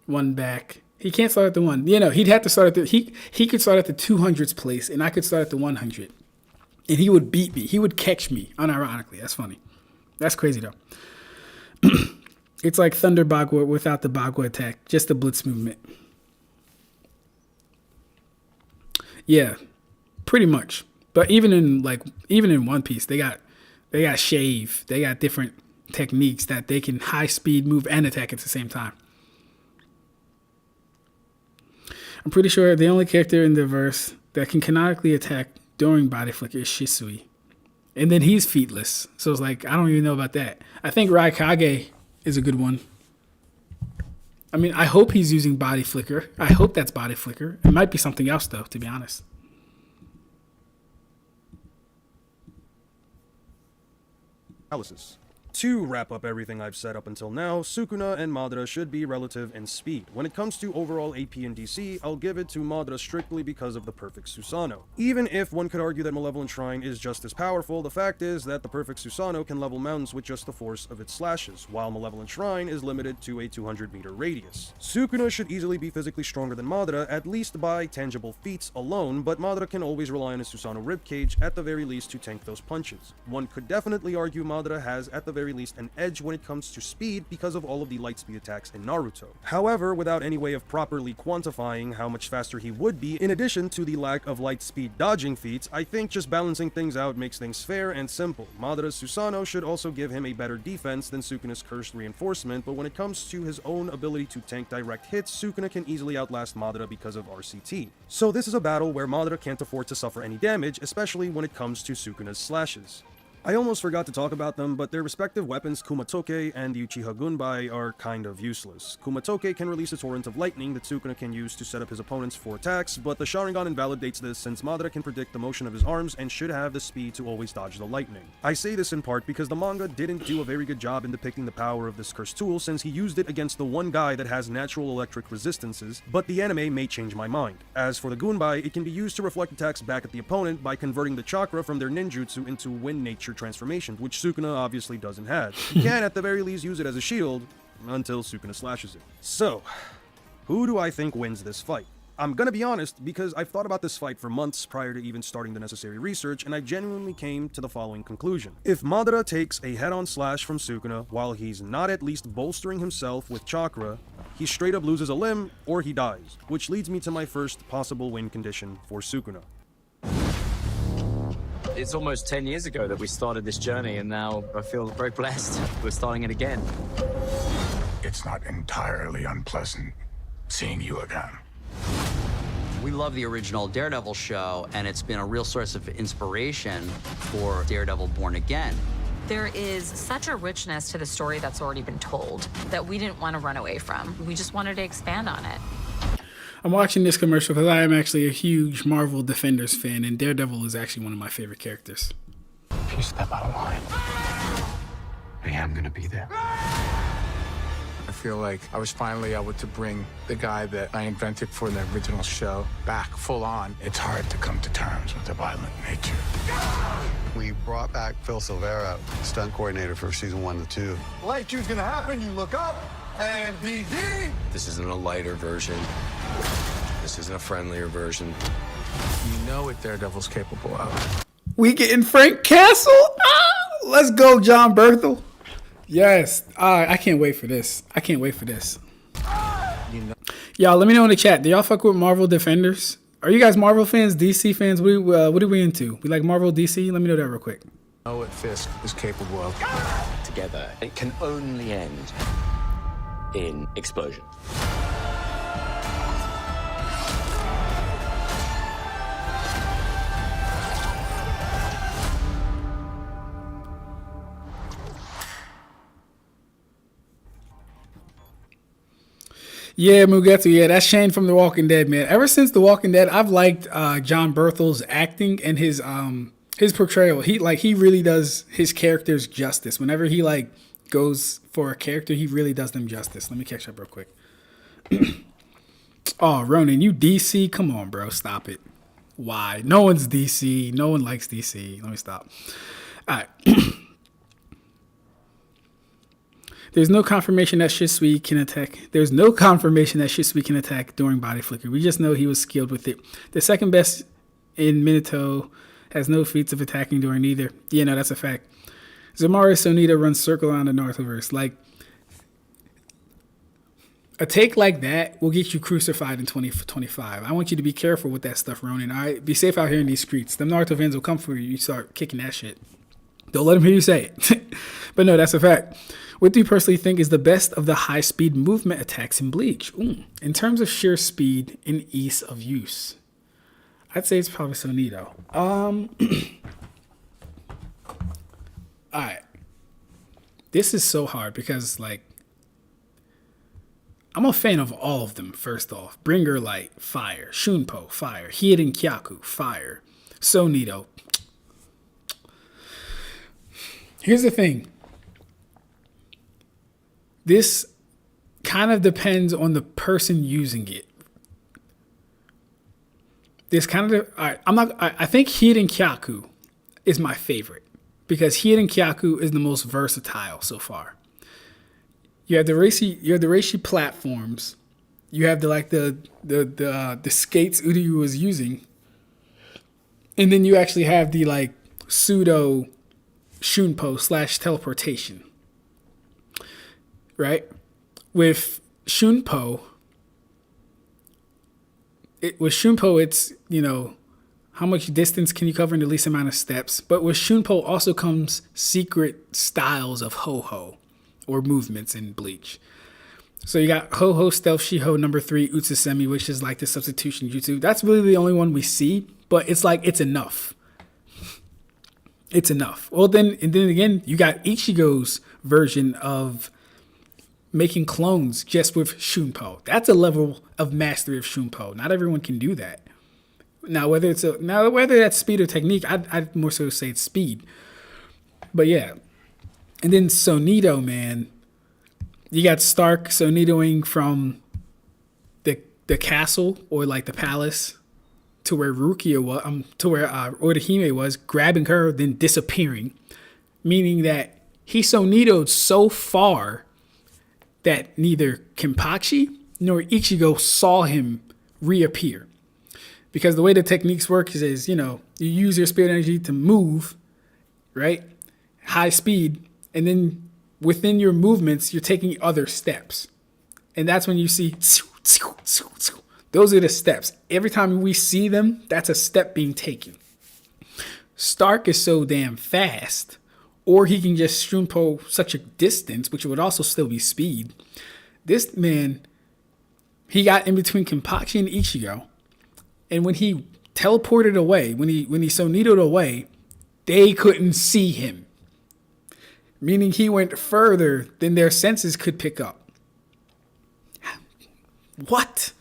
one back. He can't start at the one. You know, he'd have to start at the, he could start at the 200s place and I could start at the 100. And he would beat me. He would catch me, unironically. That's funny. That's crazy, though. It's like Thunder Bagua without the Bagua attack. Just the blitz movement. Yeah, pretty much. But even in One Piece, they got shave. They got different techniques that they can high speed move and attack at the same time. I'm pretty sure the only character in the verse that can canonically attack during body flicker is Shisui. And then he's featless. So it's like, I don't even know about that. I think Raikage is a good one. I mean, I hope he's using body flicker. I hope that's body flicker. It might be something else, though, to be honest. Analysis. To wrap up everything I've said up until now, Sukuna and Madara should be relative in speed. When it comes to overall AP and DC, I'll give it to Madara strictly because of the perfect Susanoo. Even if one could argue that Malevolent Shrine is just as powerful, the fact is that the perfect Susanoo can level mountains with just the force of its slashes, while Malevolent Shrine is limited to a 200 meter radius. Sukuna should easily be physically stronger than Madara, at least by tangible feats alone, but Madara can always rely on his Susanoo ribcage at the very least to tank those punches. One could definitely argue Madara has at the very least an edge when it comes to speed because of all of the light speed attacks in Naruto. However, without any way of properly quantifying how much faster he would be, in addition to the lack of light speed dodging feats, I think just balancing things out makes things fair and simple. Madara's Susanoo should also give him a better defense than Sukuna's cursed reinforcement, but when it comes to his own ability to tank direct hits, Sukuna can easily outlast Madara because of RCT. So this is a battle where Madara can't afford to suffer any damage, especially when it comes to Sukuna's slashes. I almost forgot to talk about them, but their respective weapons, Kumatoke and the Uchiha Gunbai, are kind of useless. Kumatoke can release a torrent of lightning that Sukuna can use to set up his opponents for attacks, but the Sharingan invalidates this since Madara can predict the motion of his arms and should have the speed to always dodge the lightning. I say this in part because the manga didn't do a very good job in depicting the power of this cursed tool since he used it against the one guy that has natural electric resistances, but the anime may change my mind. As for the Gunbai, it can be used to reflect attacks back at the opponent by converting the chakra from their ninjutsu into wind nature transformation, which Sukuna obviously doesn't have. He can at the very least use it as a shield until Sukuna slashes it. So, who do I think wins this fight? I'm gonna be honest because I've thought about this fight for months prior to even starting the necessary research, and I genuinely came to the following conclusion. If Madara takes a head-on slash from Sukuna while he's not at least bolstering himself with chakra, he straight up loses a limb or he dies, which leads me to my first possible win condition for Sukuna. It's almost 10 years ago that we started this journey, and now I feel very blessed. We're starting it again. It's not entirely unpleasant seeing you again. We love the original Daredevil show, and it's been a real source of inspiration for Daredevil Born Again. There is such a richness to the story that's already been told that we didn't want to run away from. We just wanted to expand on it. I'm watching this commercial because I am actually a huge Marvel Defenders fan, and Daredevil is actually one of my favorite characters. If you step out of line, I am gonna be there. I feel like I was finally able to bring the guy that I invented for the original show back full on. It's hard to come to terms with the violent nature. We brought back Phil Silvera, stunt coordinator for season 1 to 2. Light two's gonna happen, you look up, and BD! This isn't a lighter version. This isn't a friendlier version. You know what Daredevil's capable of. We getting Frank Castle? Ah, let's go, John Berthel. Yes. I can't wait for this. I can't wait for this. Y'all, let me know in the chat. Do y'all fuck with Marvel Defenders? Are you guys Marvel fans, DC fans? What are we into? We like Marvel, DC? Let me know that real quick. Know what Fisk is capable of. Together, it can only end in explosion. Yeah, Mugetsu. Yeah, that's Shane from The Walking Dead, man. Ever since The Walking Dead, I've liked John Berthel's acting and his portrayal. He really does his characters justice. Whenever he like goes for a character, he really does them justice. Let me catch up real quick. Oh, Ronan, you DC? Come on, bro. Stop it. Why? No one's DC. No one likes DC. Let me stop. All right. There's no confirmation that Shisui can attack. There's no confirmation that Shisui can attack during body flicker. We just know he was skilled with it. The second best in Minato has no feats of attacking during either. Yeah, no, that's a fact. Zamari Sonita runs circle on the Northverse. Like, a take like that will get you crucified in 2025. I want you to be careful with that stuff, Ronin. All right? Be safe out here in these streets. Them Naruto fans will come for you. You start kicking that shit. Don't let them hear you say it. But no, that's a fact. What do you personally think is the best of the high-speed movement attacks in Bleach? In terms of sheer speed and ease of use, I'd say it's probably Sonito. All right. This is so hard because, like, I'm a fan of all of them, first off. Bringer Light, fire. Shunpo, fire. Hiiden Kyaku, fire. Sonito. Here's the thing. This kind of depends on the person using it. This kind of, all right, I think Hiiden Kyaku is my favorite because Hiiden Kyaku is the most versatile so far. You have the Reishi platforms. You have the skates Uryu was using. And then you actually have the like pseudo Shunpo / teleportation. Right? With Shunpo, it's, you know, how much distance can you cover in the least amount of steps. But with Shunpo also comes secret styles of Ho-Ho or movements in Bleach. So you got Ho-Ho Stealth Shiho number 3 Utsusemi, which is like the substitution jutsu. That's really the only one we see, but it's like it's enough. It's enough. Well, then again, you got Ichigo's version of making clones just with Shunpo. That's a level of mastery of Shunpo. Not everyone can do that. Now, whether that's speed or technique, I'd more so say it's speed. But yeah. And then Sonito, man. You got Stark Sonitoing from the castle or like the palace to where Rukia was, to where Orihime was, grabbing her, then disappearing. Meaning that he Sonitoed so far that neither Kenpachi nor Ichigo saw him reappear. Because the way the techniques work is, you know, you use your spirit energy to move, right? High speed. And then within your movements, you're taking other steps. And that's when you see, those are the steps. Every time we see them, that's a step being taken. Stark is so damn fast, or he can just Shunpo such a distance, which would also still be speed. This man, he got in between Kenpachi and Ichigo, and when he teleported away, when he Sonitoed away, they couldn't see him. Meaning he went further than their senses could pick up. What?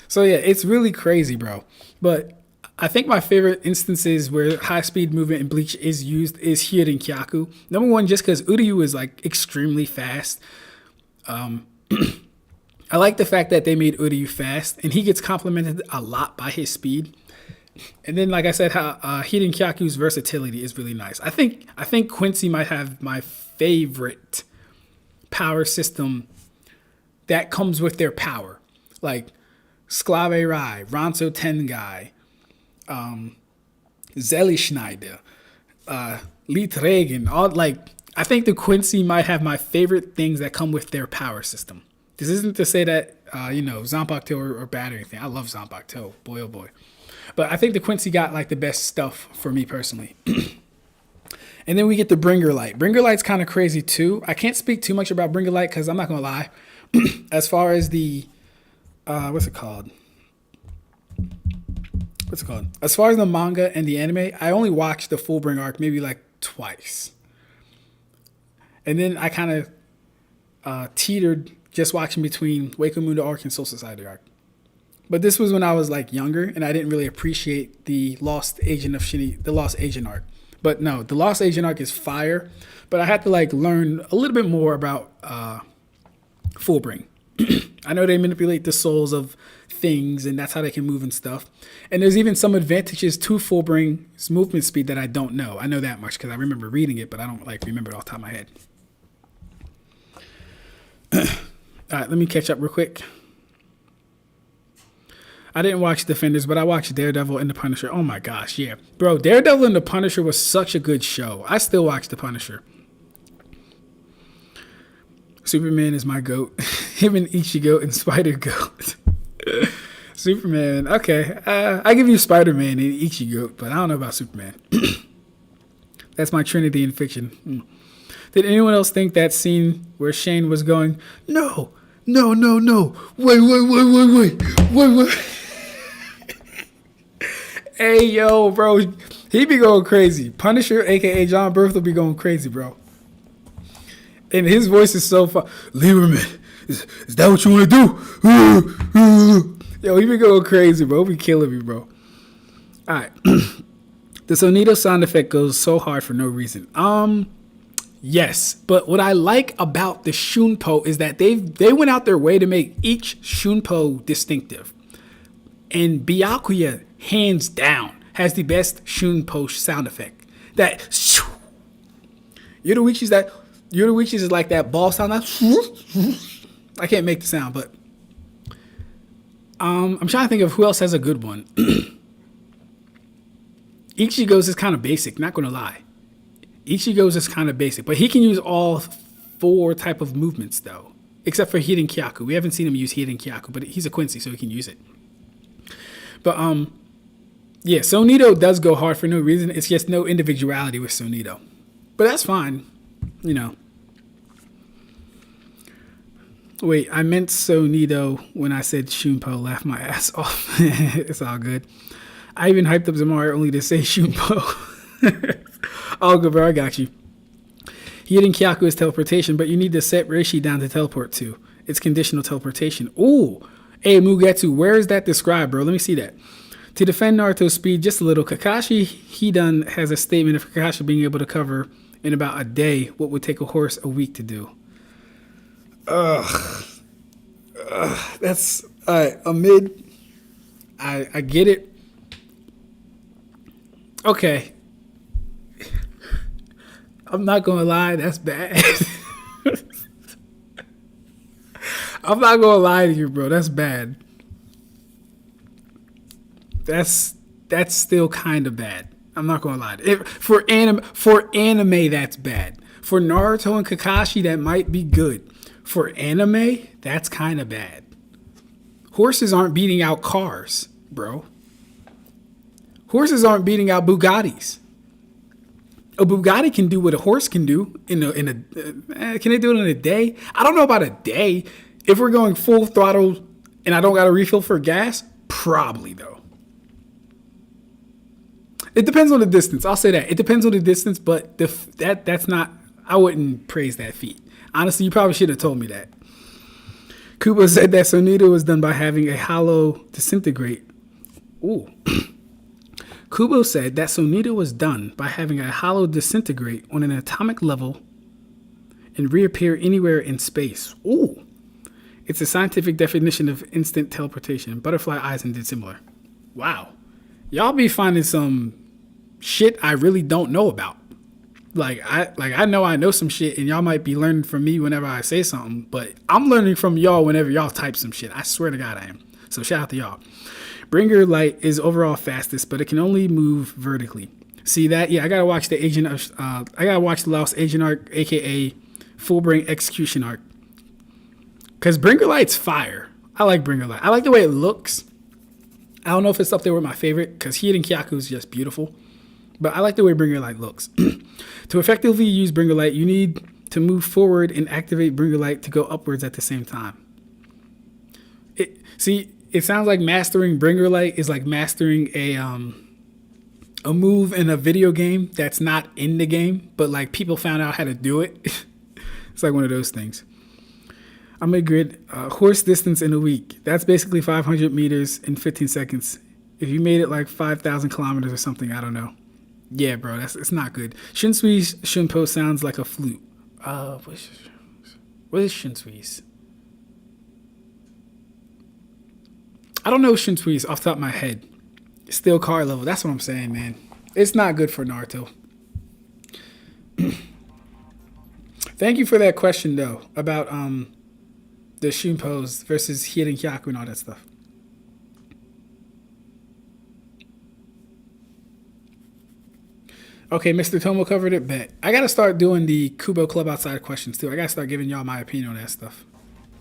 So yeah, it's really crazy, bro. But I think my favorite instances where high-speed movement in Bleach is used is Hiiden Kyaku. Number one, just because Uryu is like extremely fast. I like the fact that they made Uryu fast, and he gets complimented a lot by his speed. And then, like I said, how Hiiden Kyaku's versatility is really nice. I think Quincy might have my favorite power system that comes with their power, like Sklave Rai, Ranso Tengai, Zellischneider, Litregen, all like I think the Quincy might have my favorite things that come with their power system. This isn't to say that Zanpakuto are bad or anything. I love Zanpakuto, boy oh boy. But I think the Quincy got like the best stuff for me personally. And then we get the Bringer Light. Bringer Light's kind of crazy too. I can't speak too much about Bringer Light because I'm not gonna lie. As far as the what's it called? As far as the manga and the anime, I only watched the full Bringer arc maybe like twice. And then I kind of teetered just watching between Wake Mundo arc and Soul Society arc. But this was when I was like younger, and I didn't really appreciate the Lost Agent arc. But no, the Lost Agent arc is fire. But I had to like learn a little bit more about Fullbring. I know they manipulate the souls of things, and that's how they can move and stuff. And there's even some advantages to Fullbring's movement speed that I don't know. I know that much because I remember reading it, but I don't like remember it off the top of my head. All right, let me catch up real quick. I didn't watch Defenders, but I watched Daredevil and The Punisher. Oh my gosh, yeah. Bro, Daredevil and The Punisher was such a good show. I still watch The Punisher. Superman is my GOAT. Him and Ichigo and Spider-Goat. Superman, okay. I give you Spider-Man and Ichigo, but I don't know about Superman. That's my trinity in fiction. Did anyone else think that scene where Shane was going, no, wait. Hey, yo, bro, he be going crazy. Punisher, a.k.a. John Berth, will be going crazy, bro. And his voice is so fun. Lieberman, is that what you want to do? Yo, he be going crazy, bro. He be killing me, bro. All right. The Sonito sound effect goes so hard for no reason. Yes, but what I like about the Shunpo is that they went out their way to make each Shunpo distinctive. And Byakuya, hands down, has the best Shunpo sound effect. That Yoruichi's is like that ball sound. I can't make the sound, but I'm trying to think of who else has a good one. Ichigo's is kind of basic, not gonna lie. Ichigo's is kind of basic, but he can use all 4 type of movements though, except for Hiden Kyaku. We haven't seen him use Hiden Kyaku, but he's a Quincy, so he can use it. But yeah, Sonito does go hard for no reason. It's just no individuality with Sonito, but that's fine, you know. Wait, I meant Sonito when I said Shunpo. Laugh my ass off. It's all good. I even hyped up Zamari only to say Shunpo. All good, bro. I got you. Hiden Kyaku is teleportation, but you need to set Reishi down to teleport to. It's conditional teleportation. Ooh. Hey, Mugetsu, where is that described, bro? Let me see that. To defend Naruto's speed just a little, Kakashi Hidan has a statement of Kakashi being able to cover in about a day what would take a horse a week to do. That's a mid. I get it. Okay. I'm not gonna lie, that's bad. I'm not gonna lie to you, bro. That's bad. That's still kind of bad. I'm not gonna lie. For anime, that's bad. For Naruto and Kakashi, that might be good. For anime, that's kind of bad. Horses aren't beating out cars, bro. Horses aren't beating out Bugattis. A Bugatti can do what a horse can do can they do it in a day? I don't know about a day. If we're going full throttle and I don't got a refill for gas, probably though. It depends on the distance. I'll say that. It depends on the distance, but that's not, I wouldn't praise that feat. Honestly, you probably should have told me that. Kubo said that Sonito was done by having a hollow disintegrate. Ooh. Kubo said that Sonito was done by having a hollow disintegrate on an atomic level and reappear anywhere in space. Ooh. It's a scientific definition of instant teleportation. Butterfly Aizen did similar. Wow. Y'all be finding some shit I really don't know about. I know some shit, and y'all might be learning from me whenever I say something, but I'm learning from y'all whenever y'all type some shit. I swear to God I am. So shout out to y'all. Bringer Light is overall fastest, but it can only move vertically. See that? Yeah, I gotta watch the Lost Agent arc, aka Fullbring Execution arc. Cause Bringer Light's fire. I like Bringer Light. I like the way it looks. I don't know if it's up there with my favorite, because Hiden Kyaku is just beautiful. But I like the way Bringer Light looks. To effectively use Bringer Light, you need to move forward and activate Bringer Light to go upwards at the same time. It sounds like mastering Bringer Light is like mastering a move in a video game that's not in the game, but like people found out how to do it. It's like one of those things. I'm a grid horse distance in a week. That's basically 500 meters in 15 seconds. If you made it like 5,000 kilometers or something, I don't know. Yeah, bro, it's not good. Shinsui's Shunpo sounds like a flute. What is Shinsui's? I don't know Shinsui's off the top of my head. Still car level. That's what I'm saying, man. It's not good for Naruto. Thank you for that question, though, about the Shunpos versus Hirin Hyaku and all that stuff. Okay, Mr. Tomo covered it. Bet. I got to start doing the Kubo Club Outside questions, too. I got to start giving y'all my opinion on that stuff.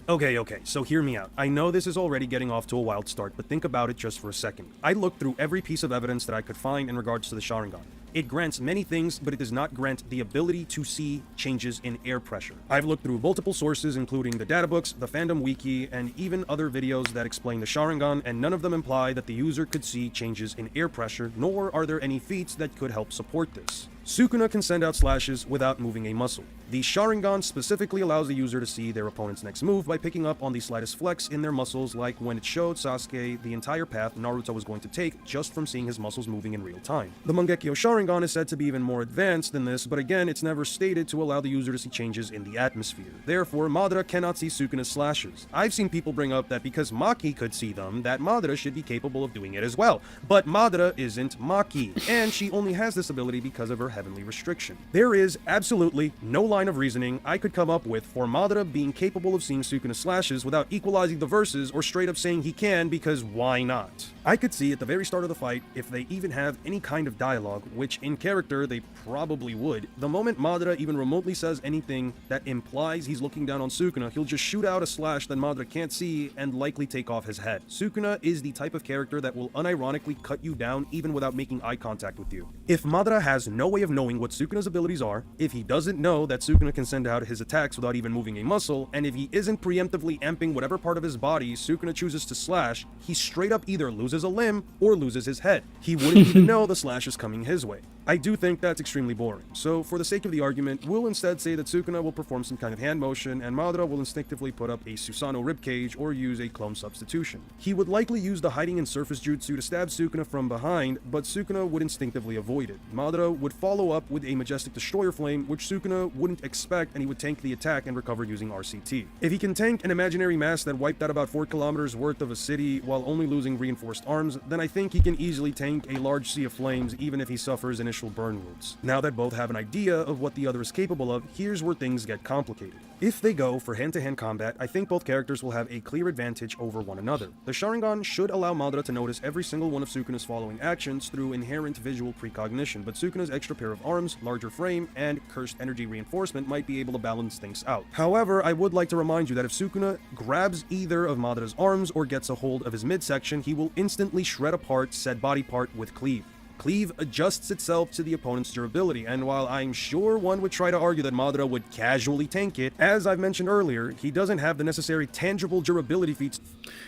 Okay, so hear me out. I know this is already getting off to a wild start, but think about it just for a second. I looked through every piece of evidence that I could find in regards to the Sharingan. It grants many things, but it does not grant the ability to see changes in air pressure. I've looked through multiple sources, including the databooks, the fandom wiki, and even other videos that explain the Sharingan, and none of them imply that the user could see changes in air pressure, nor are there any feats that could help support this. Sukuna can send out slashes without moving a muscle. The Sharingan specifically allows the user to see their opponent's next move by picking up on the slightest flex in their muscles, like when it showed Sasuke the entire path Naruto was going to take just from seeing his muscles moving in real time. The Mangekyo Sharingan is said to be even more advanced than this, but again, it's never stated to allow the user to see changes in the atmosphere. Therefore, Madara cannot see Sukuna's slashes. I've seen people bring up that because Maki could see them, that Madara should be capable of doing it as well. But Madara isn't Maki, and she only has this ability because of her heavenly restriction. There is absolutely no line of reasoning I could come up with for Madara being capable of seeing Sukuna's slashes without equalizing the verses or straight up saying he can, because why not? I could see at the very start of the fight, if they even have any kind of dialogue, which in character they probably would, the moment Madara even remotely says anything that implies he's looking down on Sukuna, he'll just shoot out a slash that Madara can't see and likely take off his head. Sukuna is the type of character that will unironically cut you down even without making eye contact with you. If Madara has no way of knowing what Sukuna's abilities are, if he doesn't know that Sukuna can send out his attacks without even moving a muscle, and if he isn't preemptively amping whatever part of his body Sukuna chooses to slash, he straight up either loses a limb or loses his head. He wouldn't even know the slash is coming his way. I do think that's extremely boring, so for the sake of the argument, we'll instead say that Sukuna will perform some kind of hand motion, and Madara will instinctively put up a Susanoo ribcage or use a clone substitution. He would likely use the hiding and surface jutsu to stab Sukuna from behind, but Sukuna would instinctively avoid it. Madara would follow up with a majestic destroyer flame, which Sukuna wouldn't expect, and he would tank the attack and recover using RCT. If he can tank an imaginary mass that wiped out about 4 kilometers worth of a city while only losing reinforced arms, then I think he can easily tank a large sea of flames even if he suffers initial burn wounds. Now that both have an idea of what the other is capable of, here's where things get complicated. If they go for hand-to-hand combat, I think both characters will have a clear advantage over one another. The Sharingan should allow Madara to notice every single one of Sukuna's following actions through inherent visual precognition, but Sukuna's extra pair of arms, larger frame, and cursed energy reinforcement might be able to balance things out. However, I would like to remind you that if Sukuna grabs either of Madara's arms or gets a hold of his midsection, he will instantly shred apart said body part with Cleave. Cleave adjusts itself to the opponent's durability, and while I'm sure one would try to argue that Madara would casually tank it, as I've mentioned earlier, he doesn't have the necessary tangible durability feats.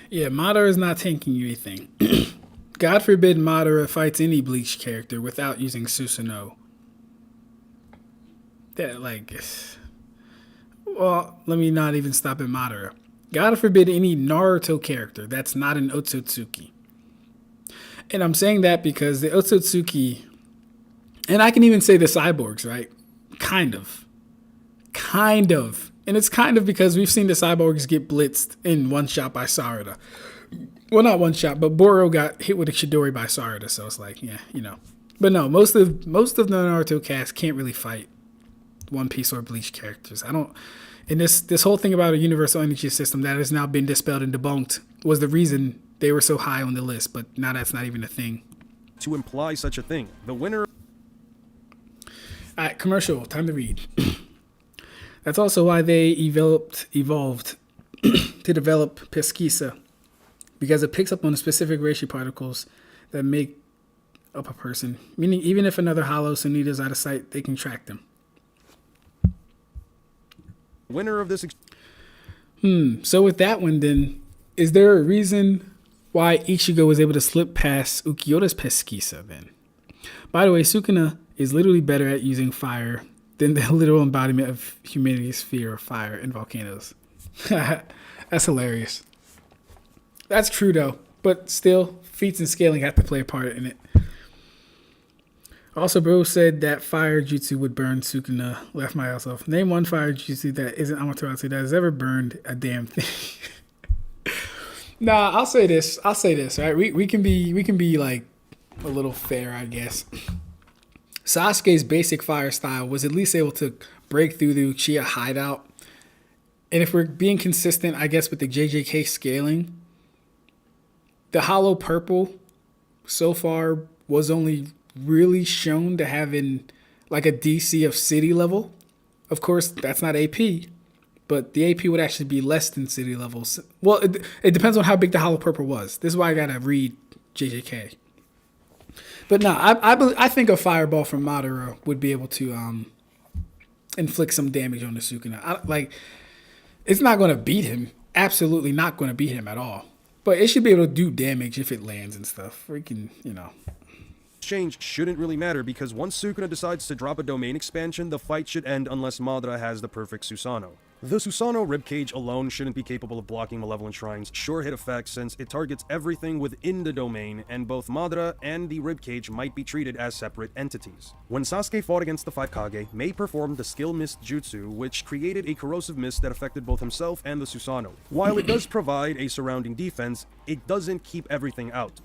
Yeah, Madara is not tanking you anything. God forbid Madara fights any Bleach character without using Susanoo. That, like, well, let me not even stop at Madara. God forbid any Naruto character that's not an Otsutsuki. And I'm saying that because the Otsutsuki, and I can even say the cyborgs, right? Kind of. And it's kind of because we've seen the cyborgs get blitzed in one shot by Sarada. Well, not one shot, but Boro got hit with a Chidori by Sarada, so it's like, yeah, you know. But no, most of the Naruto cast can't really fight One Piece or Bleach characters. And this whole thing about a universal energy system that has now been dispelled and debunked was the reason they were so high on the list, but now that's not even a thing. To imply such a thing. The winner... Alright, commercial. Time to read. That's also why they evolved to develop Pesquisa, because it picks up on the specific Reishi particles that make up a person. Meaning, even if another hollow Sunita is out of sight, they can track them. Winner of this... So with that one, then, is there a reason why Ichigo was able to slip past Ukiyota's Pesquisa then? By the way, Sukuna is literally better at using fire than the literal embodiment of humanity's fear of fire and volcanoes. That's hilarious. That's true though, but still, feats and scaling have to play a part in it. Also, bro said that fire jutsu would burn Sukuna. Left my ass off. Name one fire jutsu that isn't Amaterasu that has ever burned a damn thing. Nah, I'll say this. Right, we can be like a little fair, I guess. Sasuke's basic fire style was at least able to break through the Uchiha hideout. And if we're being consistent, I guess with the JJK scaling, the hollow purple so far was only really shown to have in like a DC of city level. Of course, that's not AP, but the AP would actually be less than city levels. Well, it depends on how big the hollow purple was. This is why I gotta read JJK. But no, I think a fireball from Madara would be able to inflict some damage on the Sukuna. It's not going to beat him. Absolutely not going to beat him at all. But it should be able to do damage if it lands and stuff. Freaking, Exchange shouldn't really matter because once Sukuna decides to drop a domain expansion, the fight should end unless Madara has the perfect Susanoo. The Susanoo ribcage alone shouldn't be capable of blocking Malevolent Shrine's sure hit effect since it targets everything within the domain, and both Madara and the ribcage might be treated as separate entities. When Sasuke fought against the 5 Kage, Mei performed the Skill Mist Jutsu, which created a corrosive mist that affected both himself and the Susanoo. While it does provide a surrounding defense, it doesn't keep everything out.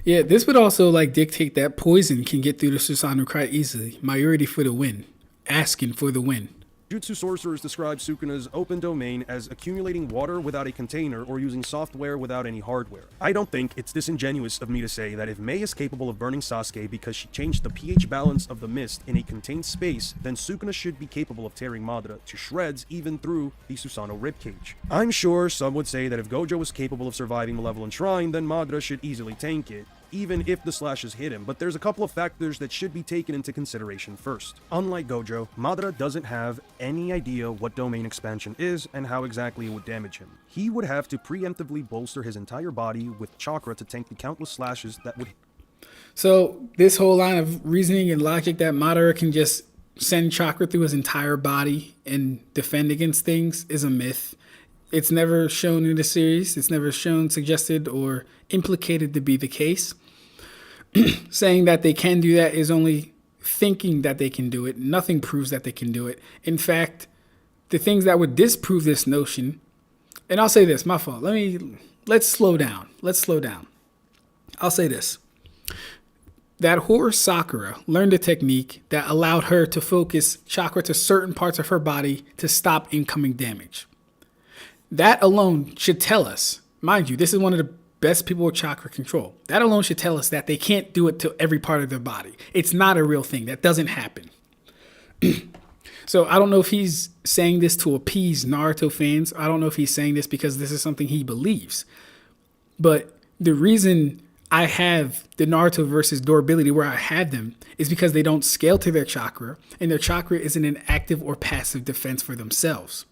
Yeah, this would also dictate that poison can get through the Susanoo quite easily. Majority for the win. Asking for the win. Jutsu sorcerers describe Sukuna's open domain as accumulating water without a container or using software without any hardware. I don't think it's disingenuous of me to say that if Mei is capable of burning Sasuke because she changed the pH balance of the mist in a contained space, then Sukuna should be capable of tearing Madara to shreds even through the Susanoo ribcage. I'm sure some would say that if Gojo was capable of surviving Malevolent Shrine, then Madara should easily tank it, even if the slashes hit him, but there's a couple of factors that should be taken into consideration first. Unlike Gojo, Madara doesn't have any idea what domain expansion is and how exactly it would damage him. He would have to preemptively bolster his entire body with chakra to tank the countless slashes that would. So this whole line of reasoning and logic that Madara can just send chakra through his entire body and defend against things is a myth. It's never shown in the series. It's never shown, suggested, or implicated to be the case. Saying that they can do that is only thinking that they can do it. Nothing proves that they can do it. In fact, the things that would disprove this notion, and I'll say this, my fault. Let's slow down. I'll say this. That whore Sakura learned a technique that allowed her to focus chakra to certain parts of her body to stop incoming damage. That alone should tell us, mind you, this is one of the best people with chakra control. That alone should tell us that they can't do it to every part of their body. It's not a real thing. That doesn't happen. So I don't know if he's saying this to appease Naruto fans. I don't know if he's saying this because this is something he believes. But the reason I have the Naruto versus durability where I have them is because they don't scale to their chakra, and their chakra isn't an active or passive defense for themselves.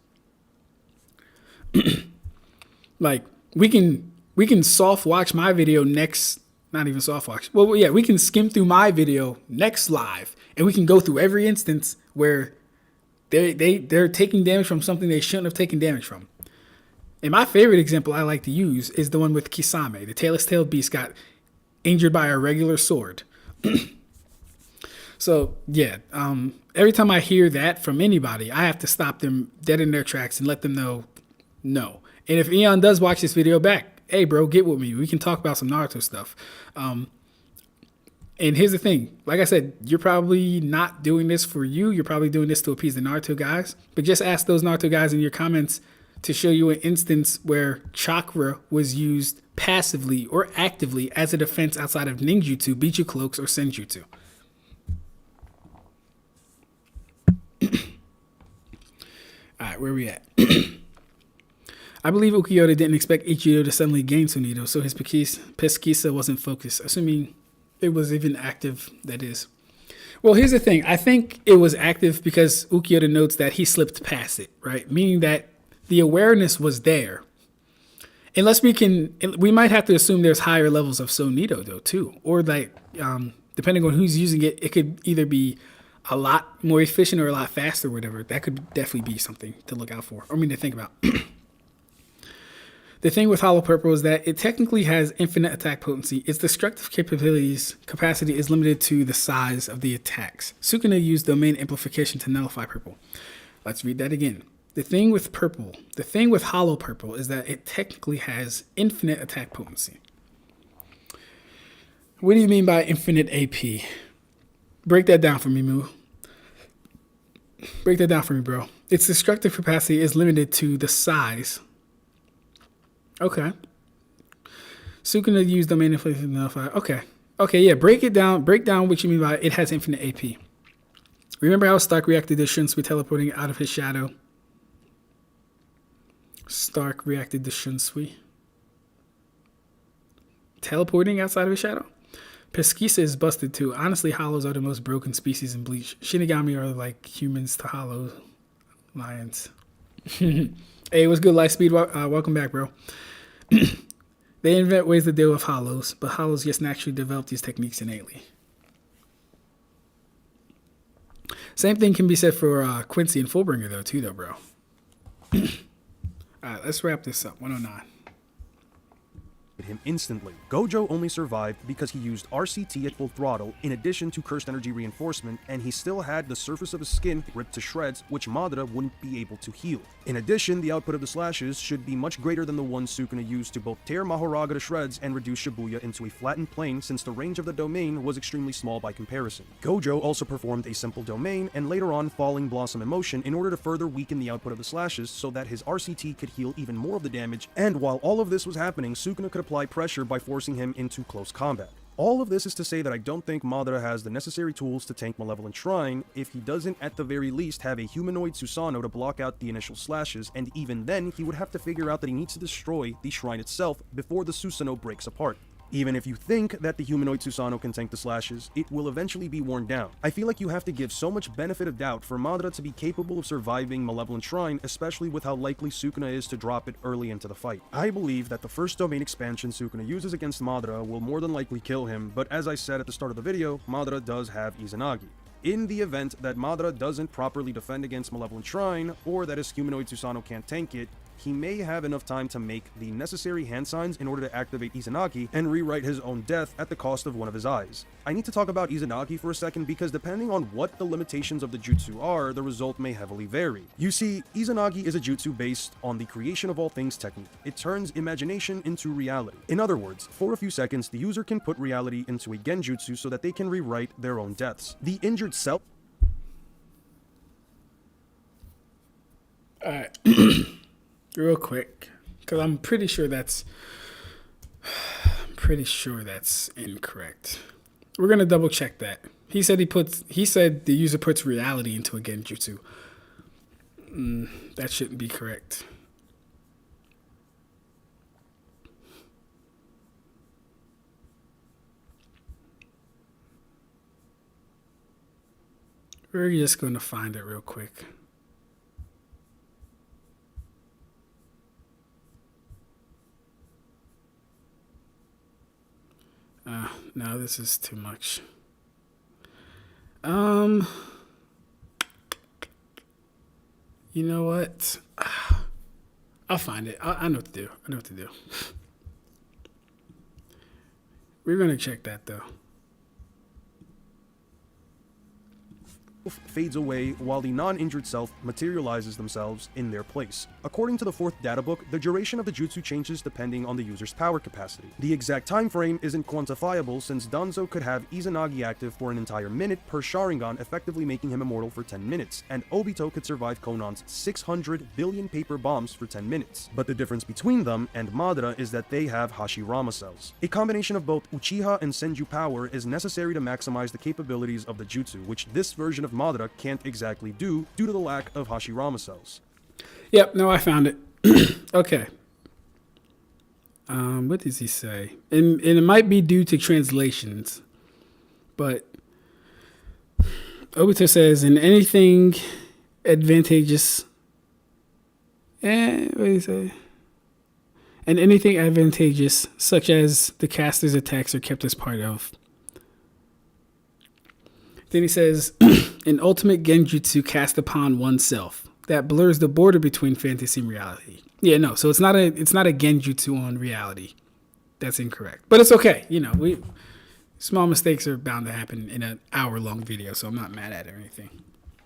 We can soft watch my video next, not even soft watch. Well, yeah, we can skim through my video next live, and we can go through every instance where they're taking damage from something they shouldn't have taken damage from. And my favorite example I like to use is the one with Kisame. The tailless tailed beast got injured by a regular sword. So yeah, every time I hear that from anybody, I have to stop them dead in their tracks and let them know no. And if Eon does watch this video back, hey bro, get with me. We can talk about some Naruto stuff. And here's the thing. Like I said, you're probably not doing this for you. You're probably doing this to appease the Naruto guys. But just ask those Naruto guys in your comments to show you an instance where chakra was used passively or actively as a defense outside of ninjutsu, bichu cloaks, or senjutsu. All right, where are we at? I believe Ukiyoda didn't expect Ichigo to suddenly gain Sunito, so his pesquisa wasn't focused, assuming it was even active, that is. Well, here's the thing. I think it was active because Ukiyoda notes that he slipped past it, right? Meaning that the awareness was there. Unless we might have to assume there's higher levels of Sunito, though, too. Or depending on who's using it, it could either be a lot more efficient or a lot faster or whatever, that could definitely be something to look out for. To think about. The thing with Hollow Purple is that it technically has infinite attack potency. Its destructive capacity is limited to the size of the attacks. Sukuna used domain amplification to nullify Purple. Let's read that again. The thing with Hollow Purple is that it technically has infinite attack potency. What do you mean by infinite AP? Break that down for me, Moo. Break that down for me, bro. Its destructive capacity is limited to the size. Okay. Sukuna used domain amplification to nullify. Okay, yeah. Break it down. Break down what you mean by it has infinite AP. Remember how Stark reacted to Shunsui teleporting out of his shadow? Stark reacted to Shunsui teleporting outside of his shadow? Pesquisa is busted too. Honestly, Hollows are the most broken species in Bleach. Shinigami are like humans to Hollow lions. Hey, what's good, Lightspeed? Welcome back, bro. They invent ways to deal with Hollows, but Hollows just naturally develop these techniques innately. Same thing can be said for Quincy and Fullbringer, though, bro. All right, let's wrap this up. 109. Him instantly. Gojo only survived because he used RCT at full throttle in addition to cursed energy reinforcement, and he still had the surface of his skin ripped to shreds, which Madara wouldn't be able to heal. In addition, the output of the slashes should be much greater than the ones Sukuna used to both tear Mahoraga to shreds and reduce Shibuya into a flattened plane, since the range of the domain was extremely small by comparison. Gojo also performed a simple domain and later on Falling Blossom Emotion in order to further weaken the output of the slashes so that his RCT could heal even more of the damage, and while all of this was happening, Sukuna could apply pressure by forcing him into close combat. All of this is to say that I don't think Madara has the necessary tools to tank Malevolent Shrine if he doesn't at the very least have a humanoid Susanoo to block out the initial slashes, and even then he would have to figure out that he needs to destroy the shrine itself before the Susanoo breaks apart. Even if you think that the humanoid Susanoo can tank the slashes, it will eventually be worn down. I feel like you have to give so much benefit of doubt for Madara to be capable of surviving Malevolent Shrine, especially with how likely Sukuna is to drop it early into the fight. I believe that the first domain expansion Sukuna uses against Madara will more than likely kill him, but as I said at the start of the video, Madara does have Izanagi. In the event that Madara doesn't properly defend against Malevolent Shrine, or that his humanoid Susanoo can't tank it, he may have enough time to make the necessary hand signs in order to activate Izanagi and rewrite his own death at the cost of one of his eyes. I need to talk about Izanagi for a second because depending on what the limitations of the jutsu are, the result may heavily vary. You see, Izanagi is a jutsu based on the creation of all things technique. It turns imagination into reality. In other words, for a few seconds, the user can put reality into a genjutsu so that they can rewrite their own deaths. The injured self... Alright. Real quick, because I'm pretty sure that's incorrect. We're gonna double check that. He said the user puts reality into a genjutsu. That shouldn't be correct. We're just gonna find it real quick. No, this is too much. You know what? I'll find it. I know what to do. We're gonna check that though. Fades away while the non-injured self materializes themselves in their place. According to the 4th data book, the duration of the jutsu changes depending on the user's power capacity. The exact time frame isn't quantifiable since Danzo could have Izanagi active for an entire minute per Sharingan, effectively making him immortal for 10 minutes, and Obito could survive Konan's 600 billion paper bombs for 10 minutes. But the difference between them and Madara is that they have Hashirama cells. A combination of both Uchiha and Senju power is necessary to maximize the capabilities of the jutsu, which this version of Madara can't exactly do due to the lack of Hashirama cells. Yep, no, I found it. Okay. What does he say? And it might be due to translations, but Obito says, in anything advantageous, what do you say? And anything advantageous, such as the caster's attacks, are kept as part of. Then he says, An ultimate genjutsu cast upon oneself that blurs the border between fantasy and reality. Yeah, no. So it's not a genjutsu on reality. That's incorrect. But it's okay. You know, small mistakes are bound to happen in an hour-long video, so I'm not mad at it or anything.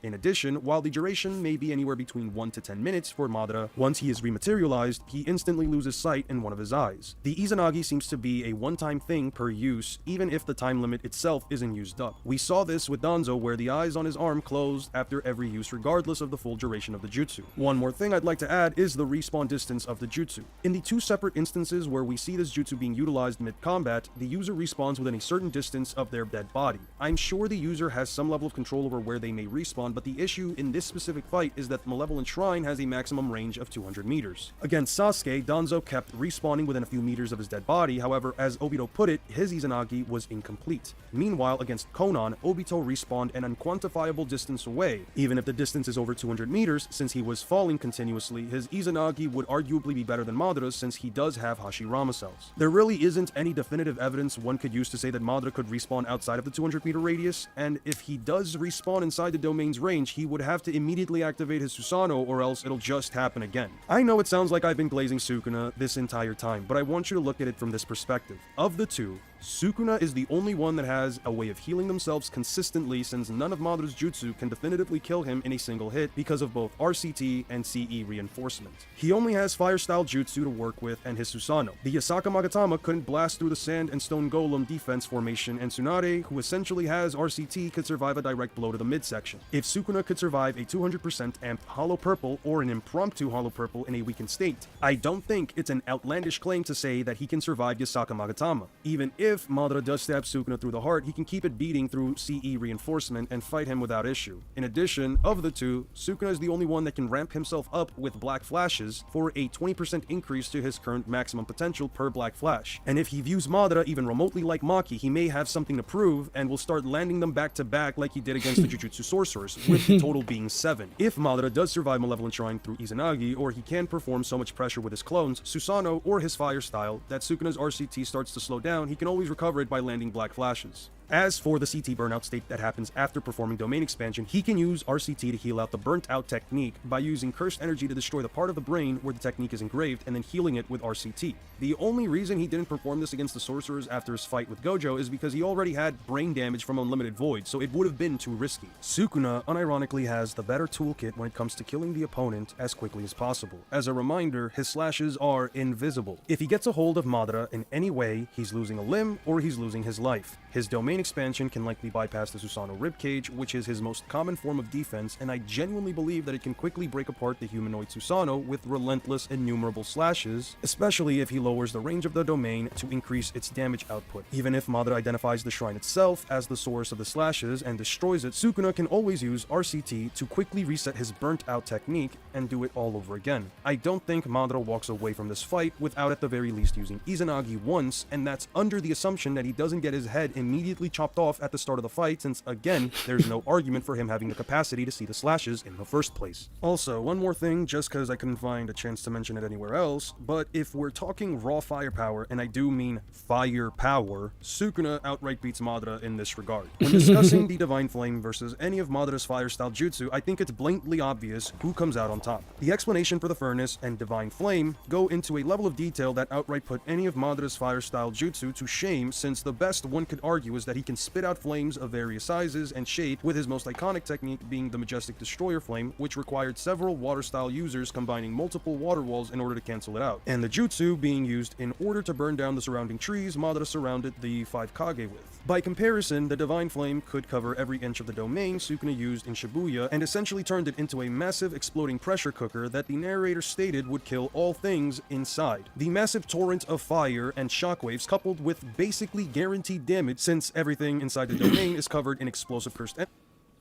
In addition, while the duration may be anywhere between 1 to 10 minutes for Madara, once he is rematerialized, he instantly loses sight in one of his eyes. The Izanagi seems to be a one-time thing per use, even if the time limit itself isn't used up. We saw this with Danzo, where the eyes on his arm closed after every use regardless of the full duration of the jutsu. One more thing I'd like to add is the respawn distance of the jutsu. In the 2 separate instances where we see this jutsu being utilized mid-combat, the user respawns within a certain distance of their dead body. I'm sure the user has some level of control over where they may respawn, but the issue in this specific fight is that the Malevolent Shrine has a maximum range of 200 meters. Against Sasuke, Danzo kept respawning within a few meters of his dead body, however, as Obito put it, his Izanagi was incomplete. Meanwhile, against Konan, Obito respawned an unquantifiable distance away. Even if the distance is over 200 meters, since he was falling continuously, his Izanagi would arguably be better than Madara's since he does have Hashirama cells. There really isn't any definitive evidence one could use to say that Madara could respawn outside of the 200 meter radius, and if he does respawn inside the domain's range, he would have to immediately activate his Susanoo or else it'll just happen again. I know it sounds like I've been glazing Sukuna this entire time, but I want you to look at it from this perspective. Of the two, Sukuna is the only one that has a way of healing themselves consistently, since none of Madara's jutsu can definitively kill him in a single hit because of both RCT and CE reinforcement. He only has fire-style jutsu to work with and his Susanoo. The Yasaka Magatama couldn't blast through the sand and stone golem defense formation, and Tsunade, who essentially has RCT, could survive a direct blow to the midsection. If Sukuna could survive a 200% amped hollow purple or an impromptu hollow purple in a weakened state, I don't think it's an outlandish claim to say that he can survive Yasaka Magatama. Even if Madara does stab Sukuna through the heart, he can keep it beating through CE reinforcement and fight him without issue. In addition, of the two, Sukuna is the only one that can ramp himself up with black flashes for a 20% increase to his current maximum potential per black flash. And if he views Madara even remotely like Maki, he may have something to prove and will start landing them back to back like he did against the Jujutsu sorcerers, with the total being 7. If Madara does survive Malevolent Shrine through Izanagi, or he can perform so much pressure with his clones, Susanoo, or his fire style, that Sukuna's RCT starts to slow down, he can always recover it by landing black flashes. As for the CT burnout state that happens after performing domain expansion, he can use RCT to heal out the burnt out technique by using cursed energy to destroy the part of the brain where the technique is engraved and then healing it with RCT. The only reason he didn't perform this against the sorcerers after his fight with Gojo is because he already had brain damage from Unlimited Void, so it would have been too risky. Sukuna unironically has the better toolkit when it comes to killing the opponent as quickly as possible. As a reminder, his slashes are invisible. If he gets a hold of Madara in any way, he's losing a limb or he's losing his life. His domain expansion can likely bypass the Susanoo ribcage, which is his most common form of defense, and I genuinely believe that it can quickly break apart the humanoid Susanoo with relentless innumerable slashes, especially if he lowers the range of the domain to increase its damage output. Even if Madara identifies the shrine itself as the source of the slashes and destroys it, Sukuna can always use RCT to quickly reset his burnt out technique and do it all over again. I don't think Madara walks away from this fight without at the very least using Izanagi once, and that's under the assumption that he doesn't get his head immediately chopped off at the start of the fight, since again, there's no argument for him having the capacity to see the slashes in the first place. Also, one more thing, just cause I couldn't find a chance to mention it anywhere else, but if we're talking raw firepower, and I do mean firepower, Sukuna outright beats Madara in this regard. When discussing the Divine Flame versus any of Madara's fire style jutsu, I think it's blatantly obvious who comes out on top. The explanation for the Furnace and Divine Flame go into a level of detail that outright put any of Madara's fire style jutsu to shame, since the best one could argue is that he can spit out flames of various sizes and shape, with his most iconic technique being the Majestic Destroyer Flame, which required several water style users combining multiple water walls in order to cancel it out, and the jutsu being used in order to burn down the surrounding trees Madara surrounded the 5 Kage with. By comparison, the Divine Flame could cover every inch of the domain Sukuna used in Shibuya, and essentially turned it into a massive exploding pressure cooker that the narrator stated would kill all things inside. The massive torrent of fire and shockwaves, coupled with basically guaranteed damage, since everything inside the domain is covered in explosive cursed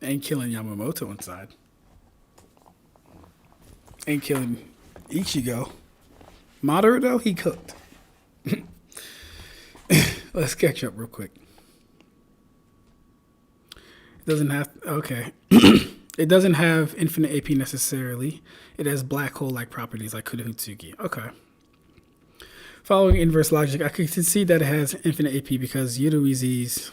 and killing Yamamoto inside. And killing Ichigo. Madara, though, he cooked. Let's catch up real quick. It doesn't have... Okay. It doesn't have infinite AP necessarily. It has black hole-like properties like Kudohutsuki. Okay. Following inverse logic, I can see that it has infinite AP because Yoruizu's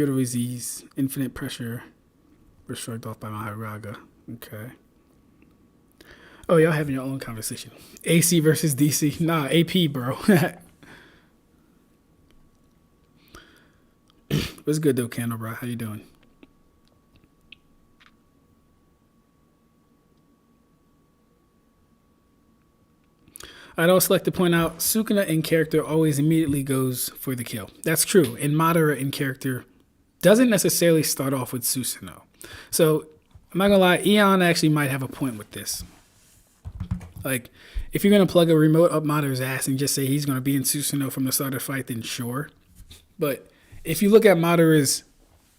Yoroz's infinite pressure was shrugged off by Maharaga. Okay. Oh, y'all having your own conversation. AC versus DC. Nah, AP, bro. What's good though, Candle, bro? How you doing? I'd also like to point out Sukuna in character always immediately goes for the kill. That's true. And Madara in character doesn't necessarily start off with Susanoo. So I'm not gonna lie, Eon actually might have a point with this. Like, if you're gonna plug a remote up Madara's ass and just say he's gonna be in Susanoo from the start of the fight, then sure. But if you look at Madara's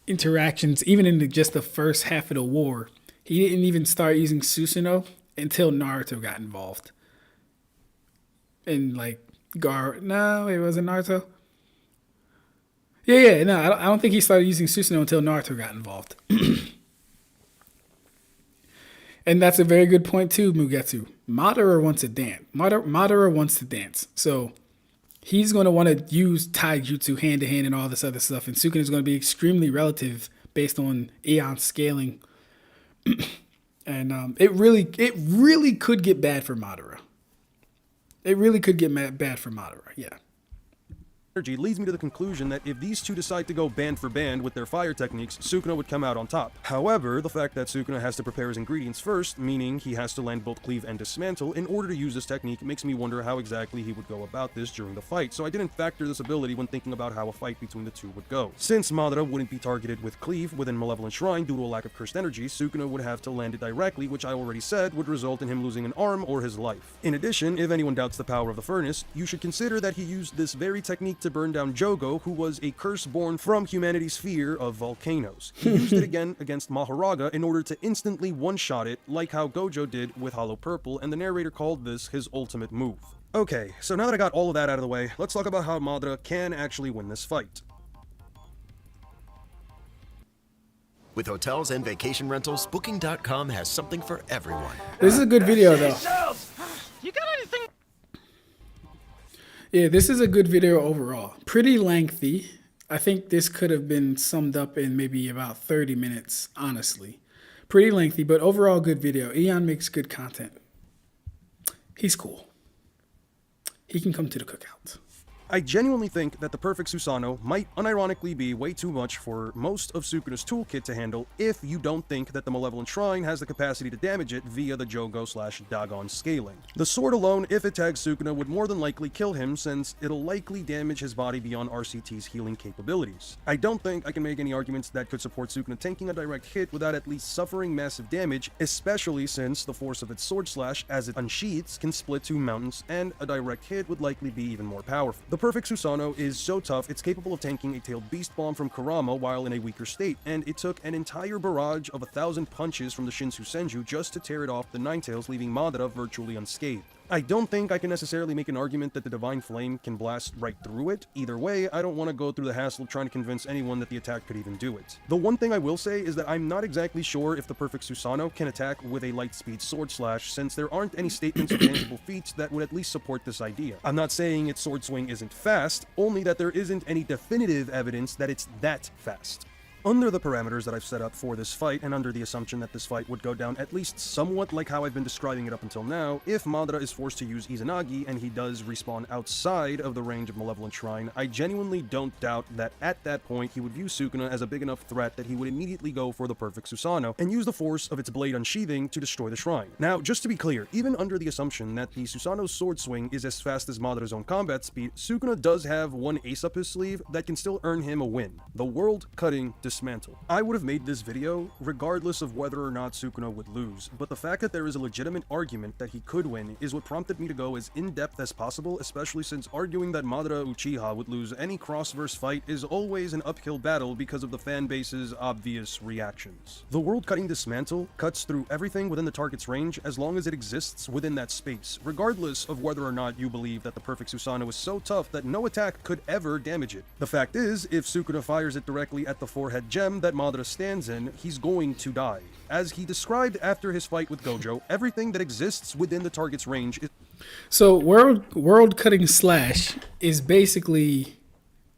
interactions, even in just the first half of the war, he didn't even start using Susanoo until Naruto got involved. And like no, it wasn't Naruto. No, I don't think he started using Susanoo until Naruto got involved. And that's a very good point too, Mugetsu. Madara wants to dance. Madara wants to dance. So he's going to want to use taijutsu hand to hand and all this other stuff. And Sukuna is going to be extremely relative based on Aeon's scaling. And it really could get bad for Madara. It really could get bad for Madara, yeah. Energy leads me to the conclusion that if these two decide to go band for band with their fire techniques, Sukuna would come out on top. However, the fact that Sukuna has to prepare his ingredients first, meaning he has to land both cleave and dismantle in order to use this technique, makes me wonder how exactly he would go about this during the fight, so I didn't factor this ability when thinking about how a fight between the two would go. Since Madara wouldn't be targeted with cleave within Malevolent Shrine due to a lack of cursed energy, Sukuna would have to land it directly, which I already said would result in him losing an arm or his life. In addition, if anyone doubts the power of the furnace, you should consider that he used this very technique to burn down Jogo, who was a curse born from humanity's fear of volcanoes. He used it again against Maharaga in order to instantly one-shot it, like how Gojo did with Hollow Purple, and the narrator called this his ultimate move. Okay, so now that I got all of that out of the way, let's talk about how Madara can actually win this fight. With hotels and vacation rentals, Booking.com has something for everyone. This is a good video, though. You got anything? Yeah, this is a good video overall. Pretty lengthy. I think this could have been summed up in maybe about 30 minutes, honestly. Pretty lengthy, but overall good video. Eon makes good content. He's cool. He can come to the cookout. I genuinely think that the perfect Susanoo might unironically be way too much for most of Sukuna's toolkit to handle if you don't think that the Malevolent Shrine has the capacity to damage it via the Jogo/Dagon scaling. The sword alone, if it tags Sukuna, would more than likely kill him since it'll likely damage his body beyond RCT's healing capabilities. I don't think I can make any arguments that could support Sukuna tanking a direct hit without at least suffering massive damage, especially since the force of its sword slash as it unsheathes can split two mountains and a direct hit would likely be even more powerful. The perfect Susanoo is so tough it's capable of tanking a tailed beast bomb from Kurama while in a weaker state, and it took an entire barrage of 1,000 punches from the Shinsu Senju just to tear it off the Nine Tails, leaving Madara virtually unscathed. I don't think I can necessarily make an argument that the Divine Flame can blast right through it. Either way, I don't want to go through the hassle of trying to convince anyone that the attack could even do it. The one thing I will say is that I'm not exactly sure if the perfect Susanoo can attack with a light speed sword slash, since there aren't any statements or tangible feats that would at least support this idea. I'm not saying its sword swing isn't fast, only that there isn't any definitive evidence that it's that fast. Under the parameters that I've set up for this fight, and under the assumption that this fight would go down at least somewhat like how I've been describing it up until now, if Madara is forced to use Izanagi and he does respawn outside of the range of Malevolent Shrine, I genuinely don't doubt that at that point he would view Sukuna as a big enough threat that he would immediately go for the perfect Susanoo and use the force of its blade unsheathing to destroy the shrine. Now, just to be clear, even under the assumption that the Susanoo's sword swing is as fast as Madara's own combat speed, Sukuna does have one ace up his sleeve that can still earn him a win: the world-cutting dismantle. I would have made this video regardless of whether or not Sukuna would lose, but the fact that there is a legitimate argument that he could win is what prompted me to go as in-depth as possible, especially since arguing that Madara Uchiha would lose any cross-verse fight is always an uphill battle because of the fanbase's obvious reactions. The world-cutting dismantle cuts through everything within the target's range as long as it exists within that space, regardless of whether or not you believe that the perfect Susanoo is so tough that no attack could ever damage it. The fact is, if Sukuna fires it directly at the forehead gem that Madara stands in, he's going to die. As he described after his fight with Gojo, everything that exists within the target's range is... So world cutting slash is basically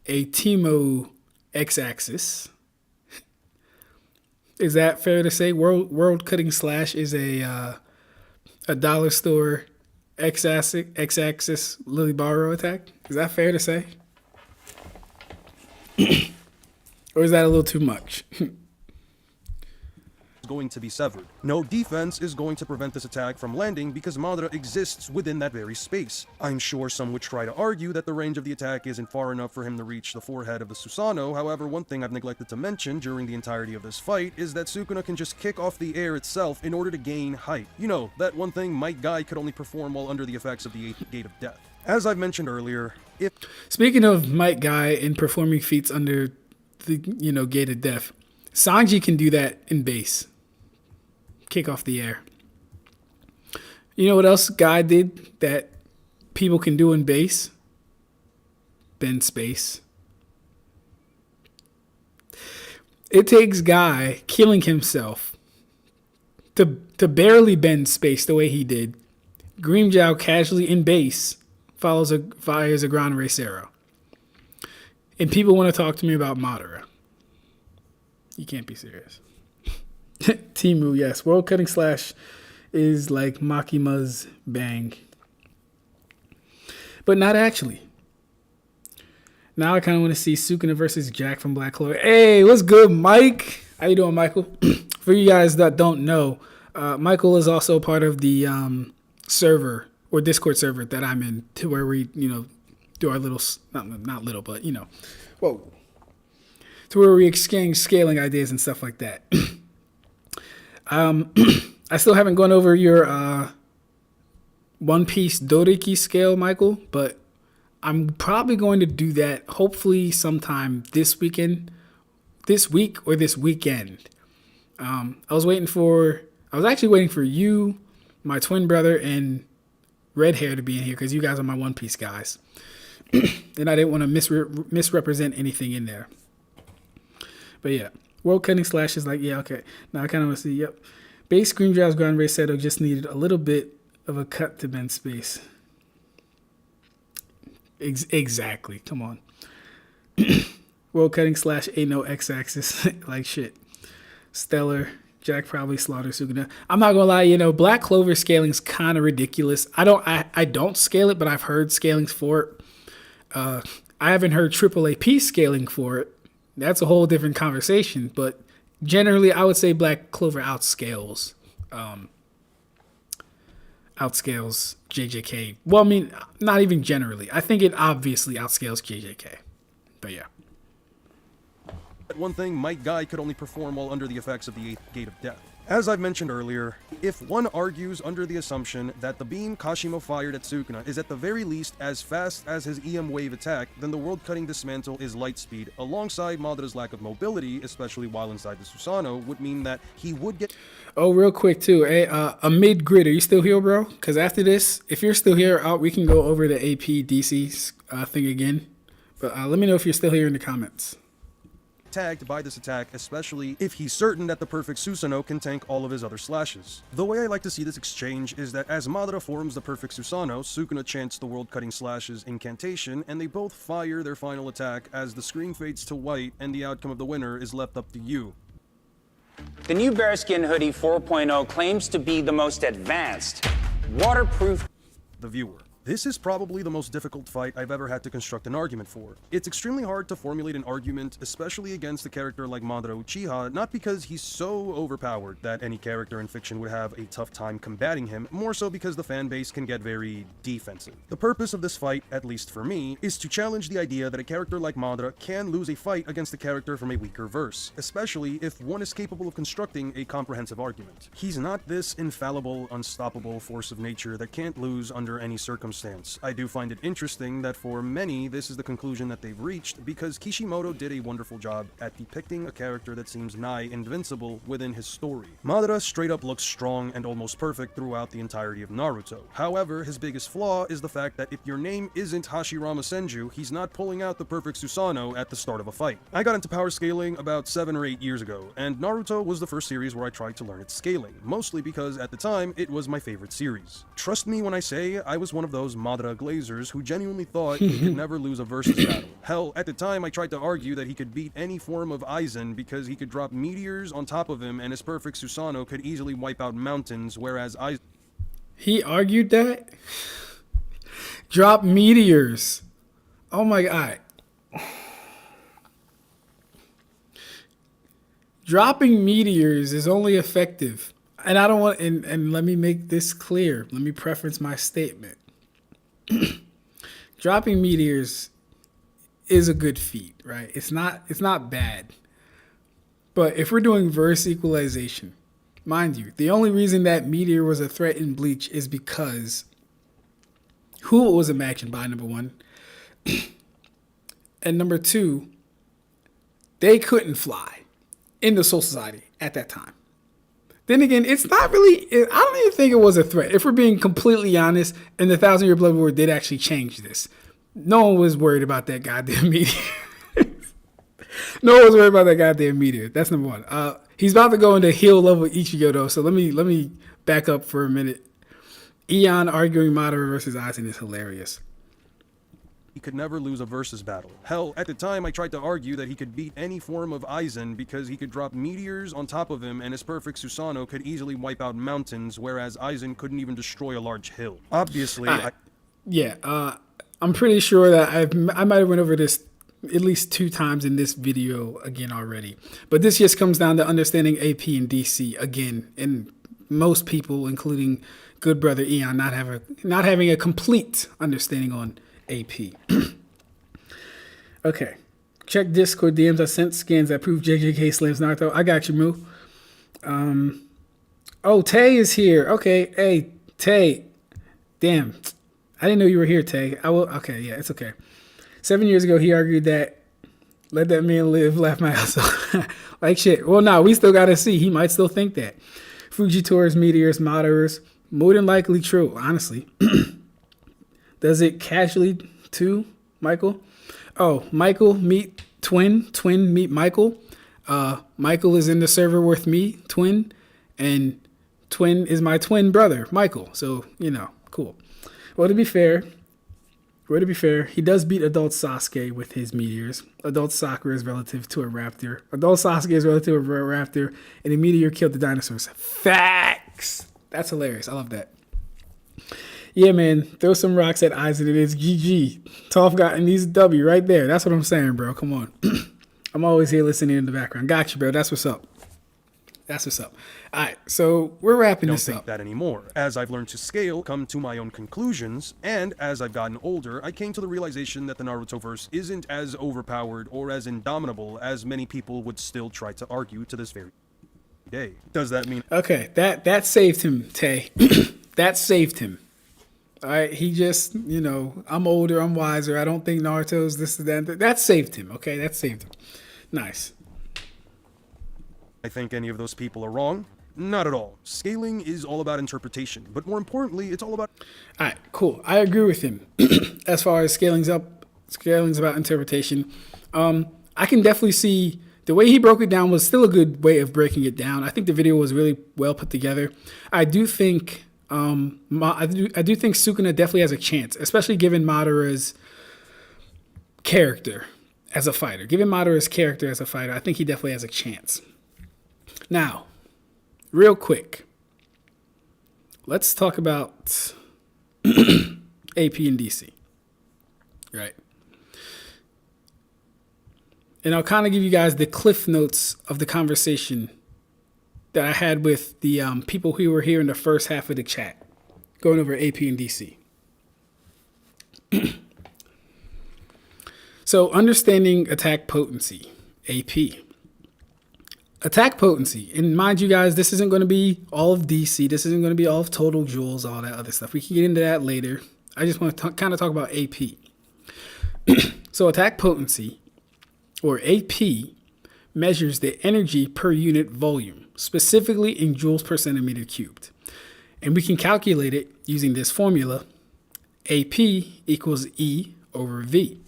a Teemo x-axis, Is that fair to say? World Cutting Slash is a dollar store X-axis Lily Barrow attack. Is that fair to say? Or is that a little too much? Going to be severed. No defense is going to prevent this attack from landing because Madara exists within that very space. I'm sure some would try to argue that the range of the attack isn't far enough for him to reach the forehead of the Susanoo. However, one thing I've neglected to mention during the entirety of this fight is that Sukuna can just kick off the air itself in order to gain height. You know, that one thing Might Guy could only perform while under the effects of the 8th Gate of Death. As I've mentioned earlier, Speaking of Might Guy and performing feats under the, Gate of Death, Sanji can do that in base. Kick off the air. You know what else Guy did that people can do in base? Bend space. It takes Guy killing himself to barely bend space the way he did. Grimmjow casually in base fires a ground race arrow. And people want to talk to me about Madara. You can't be serious. Timu, yes. World Cutting Slash is like Makima's bang. But not actually. Now I kind of want to see Sukuna versus Jack from Black Clover. Hey, what's good, Mike? How you doing, Michael? For you guys that don't know, Michael is also part of the server or Discord server that I'm in, to where we, do our little, not little, but, whoa. To where we exchange scaling ideas and stuff like that. I still haven't gone over your One Piece Doriki scale, Michael, but I'm probably going to do that hopefully sometime this week or this weekend. I was actually waiting for you, my twin brother, and Red Hair to be in here because you guys are my One Piece guys. And I didn't want to misrepresent anything in there. But yeah. World Cutting Slash is like, yeah, okay. Now I kind of want to see, yep. Base Grimmjow's Ground Race Seto just needed a little bit of a cut to bend space. Exactly. Come on. World Cutting Slash ain't no X-axis. Like shit. Stellar. Jack probably slaughters Sukuna. I'm not going to lie, Black Clover scaling's kind of ridiculous. I don't scale it, but I've heard scalings for it. I haven't heard triple AP scaling for it. That's a whole different conversation, but generally I would say Black Clover outscales JJK. Well, I mean, not even generally. I think it obviously outscales JJK. But yeah. One thing Might Guy could only perform while under the effects of the 8th Gate of Death. As I've mentioned earlier, if one argues under the assumption that the beam Kashimo fired at Sukuna is at the very least as fast as his EM wave attack, then the world-cutting dismantle is light speed, alongside Madara's lack of mobility, especially while inside the Susanoo, would mean that he would get... Oh, real quick too, hey, Amid Grid, are you still here, bro? Because after this, if you're still here, we can go over the AP DC thing again. But let me know if you're still here in the comments. Tagged by this attack, especially if he's certain that the perfect Susanoo can tank all of his other slashes. The way I like to see this exchange is that as Madara forms the perfect Susanoo, Sukuna chants the world-cutting slash's incantation, and they both fire their final attack as the screen fades to white and the outcome of the winner is left up to you. The new Bearskin Hoodie 4.0 claims to be the most advanced, waterproof... The viewer. This is probably the most difficult fight I've ever had to construct an argument for. It's extremely hard to formulate an argument, especially against a character like Madara Uchiha, not because he's so overpowered that any character in fiction would have a tough time combating him, more so because the fanbase can get very defensive. The purpose of this fight, at least for me, is to challenge the idea that a character like Madara can lose a fight against a character from a weaker verse, especially if one is capable of constructing a comprehensive argument. He's not this infallible, unstoppable force of nature that can't lose under any circumstance. I do find it interesting that for many, this is the conclusion that they've reached, because Kishimoto did a wonderful job at depicting a character that seems nigh invincible within his story. Madara straight up looks strong and almost perfect throughout the entirety of Naruto. However, his biggest flaw is the fact that if your name isn't Hashirama Senju, he's not pulling out the perfect Susanoo at the start of a fight. I got into power scaling about 7 or 8 years ago, and Naruto was the first series where I tried to learn its scaling, mostly because at the time, it was my favorite series. Trust me when I say I was one of those those Madara glazers who genuinely thought he could never lose a versus battle. Hell, at the time I tried to argue that he could beat any form of Aizen because he could drop meteors on top of him and his perfect Susanoo could easily wipe out mountains, whereas Aizen... He argued that? Drop meteors. Oh my god. Dropping meteors is only effective. And I don't want, and let me make this clear. Let me preference my statement. Dropping meteors is a good feat, right? It's not bad. But if we're doing verse equalization, mind you, the only reason that meteor was a threat in Bleach is because who was imagined by, number one. And number two, they couldn't fly in the Soul Society at that time. Then again, it's not really, I don't even think it was a threat. If we're being completely honest, and the 1,000-Year Blood War did actually change this. No one was worried about that goddamn meteor. No one was worried about that goddamn meteor. That's number one. He's about to go into heal level Ichigo though, so let me back up for a minute. Eon arguing Madara versus Aizen is hilarious. He could never lose a versus battle. Hell, at the time I tried to argue that he could beat any form of Aizen because he could drop meteors on top of him and his perfect Susanoo could easily wipe out mountains, whereas Aizen couldn't even destroy a large hill. Obviously, I'm pretty sure that I might have went over this at least 2 times in this video again already. But this just comes down to understanding AP and DC again, and most people, including good brother Eon, not having a complete understanding on AP. Okay. Check Discord DMs. I sent scans that prove JJK slams Naruto. I got you, Moo. Oh, Tay is here. Okay. Hey, Tay. Damn. I didn't know you were here, Tay. Okay, yeah, it's okay. 7 years ago, he argued that let that man live, laugh my ass off. Like shit. Well, no, we still got to see. He might still think that. Fujitora's meteors, Madaras, more than likely true, honestly. Does it casually too, Michael? Oh, Michael meet Twin. Twin meet Michael. Michael is in the server with me, Twin. And Twin is my twin brother, Michael. So, cool. Well, to be fair, he does beat adult Sasuke with his meteors. Adult Sakura is relative to a raptor. Adult Sasuke is relative to a raptor. And a meteor killed the dinosaurs. Facts! That's hilarious. I love that. Yeah, man. Throw some rocks at Aizen. It is GG. Toph got and needs a W right there. That's what I'm saying, bro. Come on. I'm always here listening in the background. Got you, bro. That's what's up. That's what's up. All right, so we're wrapping this up. I don't think that anymore. As I've learned to scale, come to my own conclusions, and as I've gotten older, I came to the realization that the Naruto-verse isn't as overpowered or as indomitable as many people would still try to argue to this very day. Does that mean... Okay, that saved him, Tay. That saved him. All right, he just, I'm older, I'm wiser, I don't think Naruto's this and that. That saved him, okay? That saved him. Nice. I think any of those people are wrong. Not at all. Scaling is all about interpretation, but more importantly, it's all about... All right, cool. I agree with him. As far as scaling's about interpretation. I can definitely see the way he broke it down was still a good way of breaking it down. I think the video was really well put together. I do think I do think Sukuna definitely has a chance, especially given Madara's character as a fighter. Given Madara's character as a fighter, I think he definitely has a chance. Now, real quick, let's talk about AP and DC, right? And I'll kind of give you guys the cliff notes of the conversation that I had with the people who were here in the first half of the chat, going over AP and DC. So, understanding attack potency, AP. Attack potency, and mind you guys, this isn't going to be all of DC, this isn't going to be all of total Joules, all that other stuff. We can get into that later. I just want to kind of talk about AP. So, attack potency, or AP, measures the energy per unit volume, specifically in joules per centimeter cubed. And we can calculate it using this formula, AP equals E over V,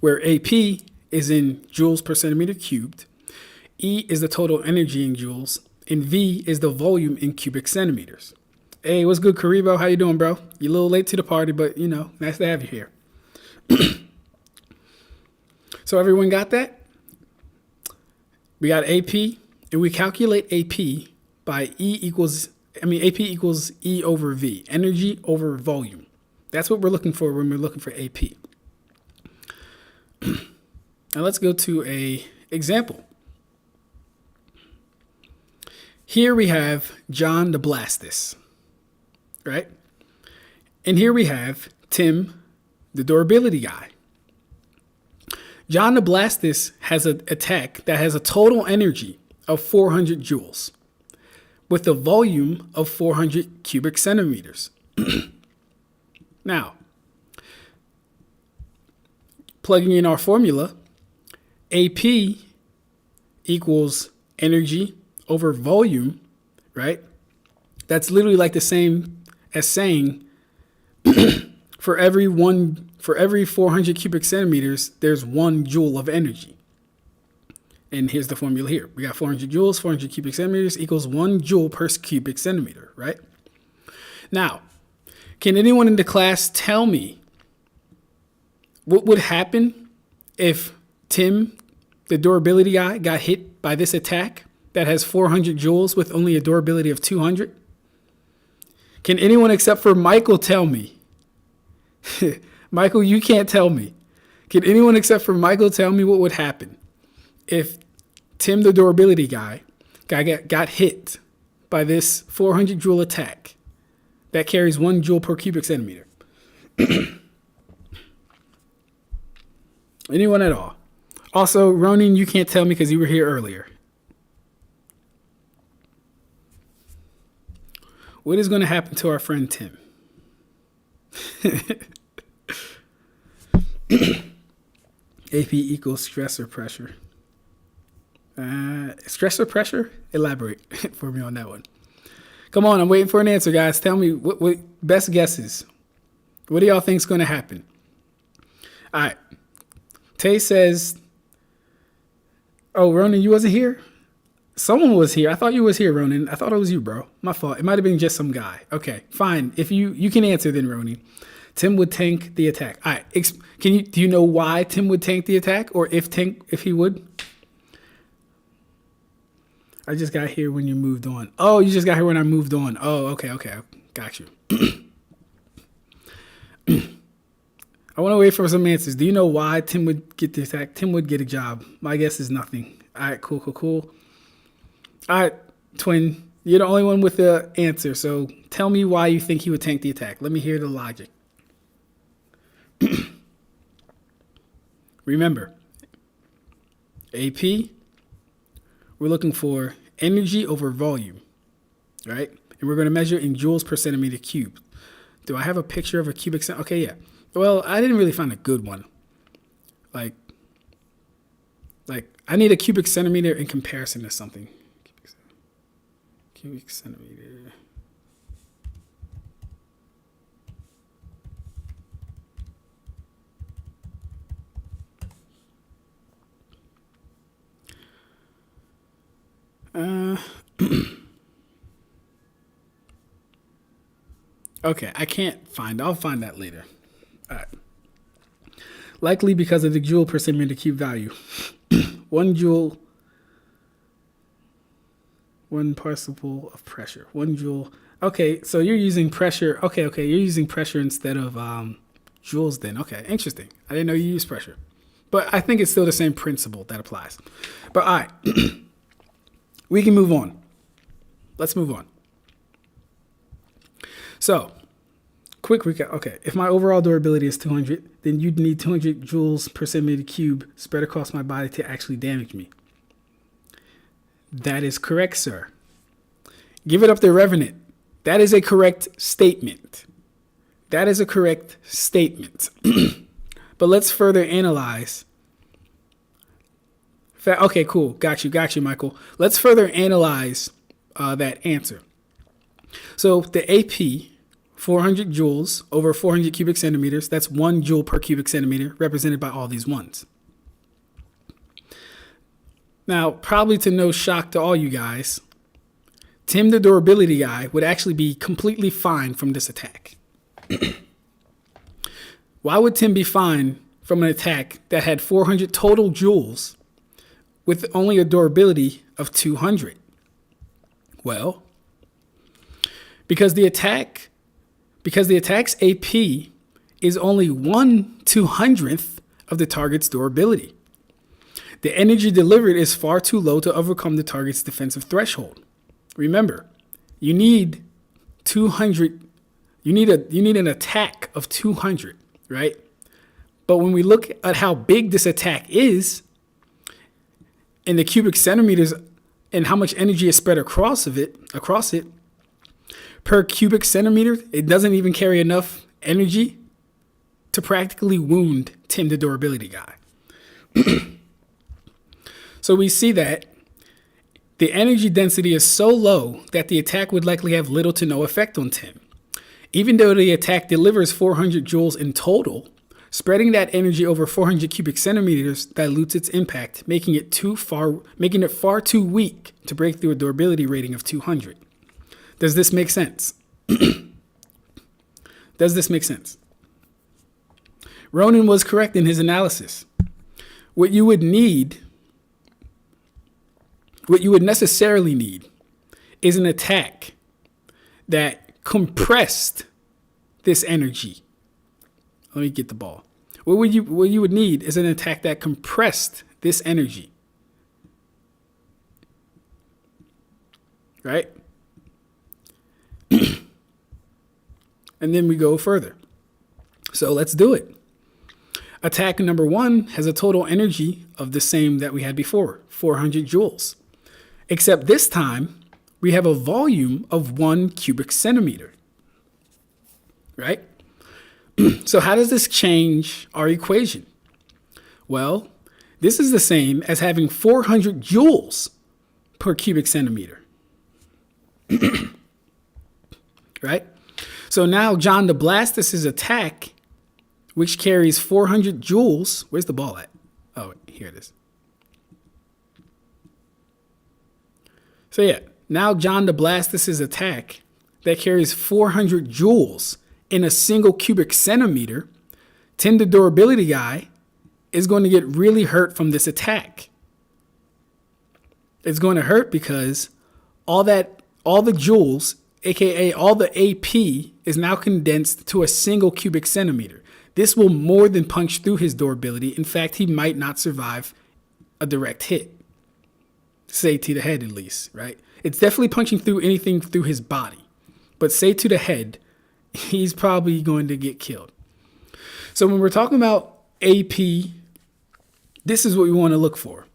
where AP is in joules per centimeter cubed, E is the total energy in joules, and V is the volume in cubic centimeters. Hey, what's good, Karibo? How you doing, bro? You're a little late to the party, but, you know, nice to have you here. So everyone got that? We got AP, and we calculate AP by AP equals E over V, energy over volume. That's what we're looking for when we're looking for AP. Now let's go to a example. Here we have John the Blastus, right? And here we have Tim, the durability guy. John the Blastus has an attack that has a total energy of 400 joules with a volume of 400 cubic centimeters. Now, plugging in our formula, AP equals energy over volume, right? That's literally like the same as saying for every 400 cubic centimeters, there's 1 joule of energy. And here's the formula here. We got 400 joules, 400 cubic centimeters equals 1 joule per cubic centimeter, right? Now, can anyone in the class tell me what would happen if Tim, the durability guy, got hit by this attack that has 400 joules with only a durability of 200? Can anyone except for Michael tell me? Michael, you can't tell me. Can anyone except for Michael tell me what would happen if Tim, the durability guy, got hit by this 400 joule attack that carries 1 joule per cubic centimeter? Anyone at all? Also, Ronin, you can't tell me because you were here earlier. What is going to happen to our friend Tim? AP equals stress or pressure. Stress or pressure? Elaborate for me on that one. Come on, I'm waiting for an answer, guys. Tell me what best guesses. What do y'all think is going to happen? All right. Tay says, oh, Ronan, you wasn't here? Someone was here. I thought you was here, Ronan. I thought it was you, bro. My fault. It might have been just some guy. Okay, fine. If you can answer then, Ronan. Tim would tank the attack. All right. Do you know why Tim would tank the attack, or if he would? I just got here when you moved on. Oh, you just got here when I moved on. Oh, okay. Got you. I want to wait for some answers. Do you know why Tim would get the attack? Tim would get a job. My guess is nothing. All right, cool. All right, Twin, you're the only one with the answer, so tell me why you think he would tank the attack. Let me hear the logic. Remember, AP, we're looking for energy over volume, right? And we're going to measure in joules per centimeter cubed. Do I have a picture of a cubic centimeter? Okay, yeah. Well, I didn't really find a good one. Like I need a cubic centimeter in comparison to something. Cubic centimeter. Okay, I can't find. I'll find that later. All right. Likely because of the joule per centimeter cube value. 1 joule, 1 particle of pressure. 1 joule. Okay, so you're using pressure. Okay, you're using pressure instead of joules then. Okay, interesting. I didn't know you used pressure. But I think it's still the same principle that applies. But all right. We can move on. Let's move on. So, quick recap. Okay, if my overall durability is 200, then you'd need 200 joules per centimeter cube spread across my body to actually damage me. That is correct, sir. Give it up to Revenant. That is a correct statement. That is a correct statement. But let's further analyze. Okay, cool. Got you, Michael. Let's further analyze that answer. So the AP, 400 joules over 400 cubic centimeters, that's 1 joule per cubic centimeter, represented by all these ones. Now, probably to no shock to all you guys, Tim the durability guy would actually be completely fine from this attack. Why would Tim be fine from an attack that had 400 total joules with only a durability of 200? Well, because the attack's AP is only 1/200th of the target's durability. The energy delivered is far too low to overcome the target's defensive threshold. Remember, you need 200. You need an attack of 200, right? But when we look at how big this attack is, and the cubic centimeters, and how much energy is spread across it, per cubic centimeter, it doesn't even carry enough energy to practically wound Tim the durability guy. So we see that the energy density is so low that the attack would likely have little to no effect on Tim. Even though the attack delivers 400 joules in total, spreading that energy over 400 cubic centimeters dilutes its impact, making it far too weak to break through a durability rating of 200. Does this make sense? Does this make sense? Ronan was correct in his analysis. What you would necessarily need is an attack that compressed this energy. Let me get the ball. What you would need is an attack that compressed this energy. Right? And then we go further. So let's do it. Attack number 1 has a total energy of the same that we had before, 400 joules. Except this time, we have a volume of 1 cubic centimeter. Right? So how does this change our equation? Well, this is the same as having 400 joules per cubic centimeter. Right? So now John the Blastus's attack, which carries 400 joules. Where's the ball at? Oh, here it is. So yeah, now John the Blastus's attack that carries 400 joules in a single cubic centimeter, Tim the durability guy is going to get really hurt from this attack. It's going to hurt because all the joules, aka all the AP, is now condensed to a single cubic centimeter. This will more than punch through his durability. In fact, he might not survive a direct hit. Say to the head at least, right? It's definitely punching through anything through his body. But say to the head, he's probably going to get killed. So when we're talking about AP, this is what we want to look for.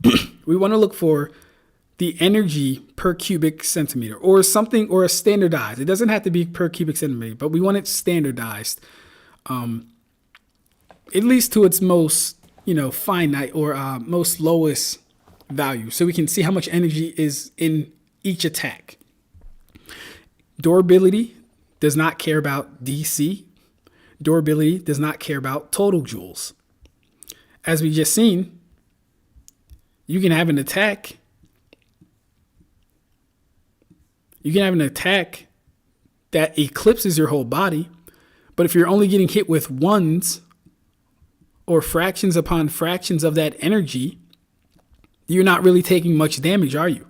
We want to look for the energy per cubic centimeter or something, or a standardized. It doesn't have to be per cubic centimeter, but we want it standardized, at least to its most, finite or most lowest value, so we can see how much energy is in each attack. Durability does not care about DC. Durability does not care about total joules. As we just seen, you can have an attack. You can have an attack that eclipses your whole body, but if you're only getting hit with ones or fractions upon fractions of that energy, you're not really taking much damage, are you?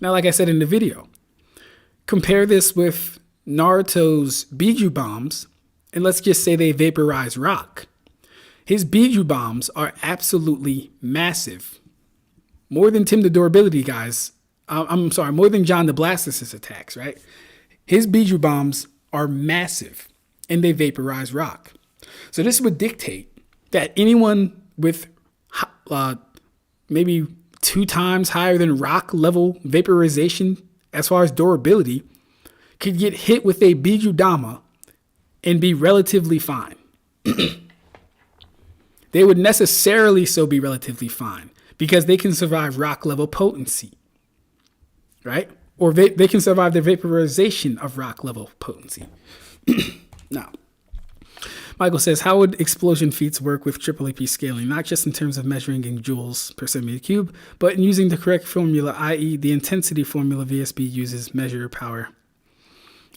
Now, like I said in the video, compare this with Naruto's Biju bombs, and let's just say they vaporize rock. His Biju bombs are absolutely massive. More than Tim the durability guys. More than John the Blastus's attacks, right? His Biju bombs are massive, and they vaporize rock. So this would dictate that anyone with maybe 2 times higher than rock level vaporization as far as durability could get hit with a Biju Dama and be relatively fine. They would necessarily so be relatively fine because they can survive rock level potency, right? Or they can survive the vaporization of rock level potency. Now, Michael says, how would explosion feats work with triple AP scaling? Not just in terms of measuring in joules per centimeter cube, but in using the correct formula, i.e. the intensity formula VSB uses measure power.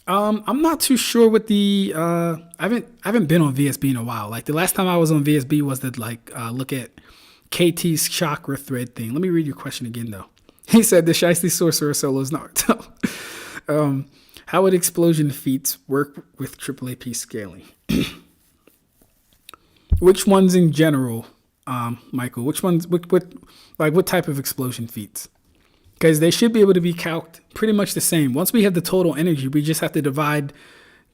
I'm not too sure what the I haven't been on VSB in a while. Like the last time I was on VSB was the look at KT's chakra thread thing. Let me read your question again though. He said the Shiesty Sorcerer solo is Naruto. How would explosion feats work with triple AP scaling? Which ones in general, Michael? Which ones? What type of explosion feats? Because they should be able to be calced pretty much the same. Once we have the total energy, we just have to divide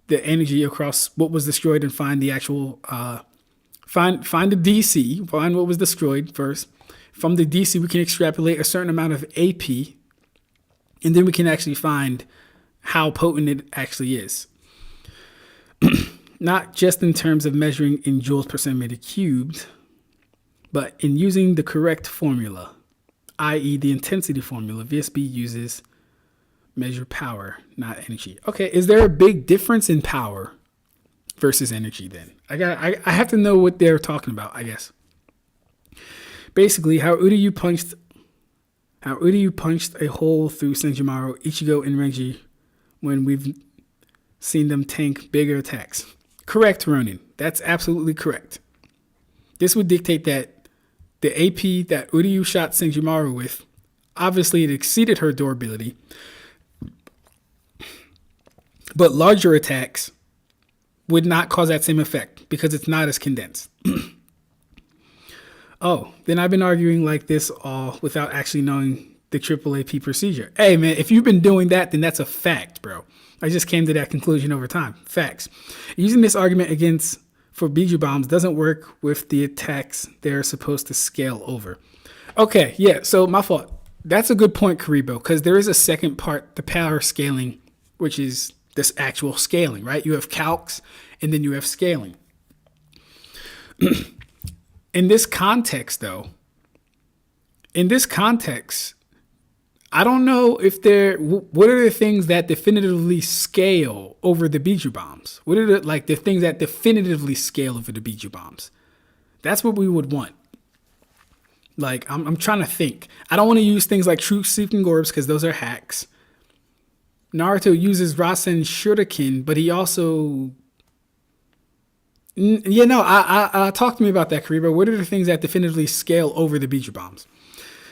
the energy across what was destroyed and find the actual find the DC, find what was destroyed first. From the DC, we can extrapolate a certain amount of AP, and then we can actually find how potent it actually is. Not just in terms of measuring in joules per centimeter cubed, but in using the correct formula, i.e. the intensity formula. VSB uses measure power, not energy. Okay, is there a big difference in power versus energy then? I have to know what they're talking about, I guess. Basically, how Uryu punched a hole through Senjumaru, Ichigo, and Renji when we've seen them tank bigger attacks. Correct, Ronin. That's absolutely correct. This would dictate that the AP that Uryu shot Senjumaru with, obviously it exceeded her durability, but larger attacks would not cause that same effect because it's not as condensed. Oh, then I've been arguing like this all without actually knowing the triple AP procedure. Hey man, if you've been doing that, then that's a fact, bro. I just came to that conclusion over time. Facts. Using this argument for Biju bombs doesn't work with the attacks they're supposed to scale over. Okay, yeah, so my fault. That's a good point, Karibo, because there is a second part, the power scaling, which is this actual scaling, right? You have calcs and then you have scaling. In this context, though, I don't know if what are the things that definitively scale over the Biju bombs? What are the things that definitively scale over the Biju bombs? That's what we would want. Like, I'm trying to think. I don't want to use things like Truth Seeking Orbs because those are hacks. Naruto uses Rasen Shuriken, but he also... talk to me about that, Kariba. What are the things that definitively scale over the Biju bombs?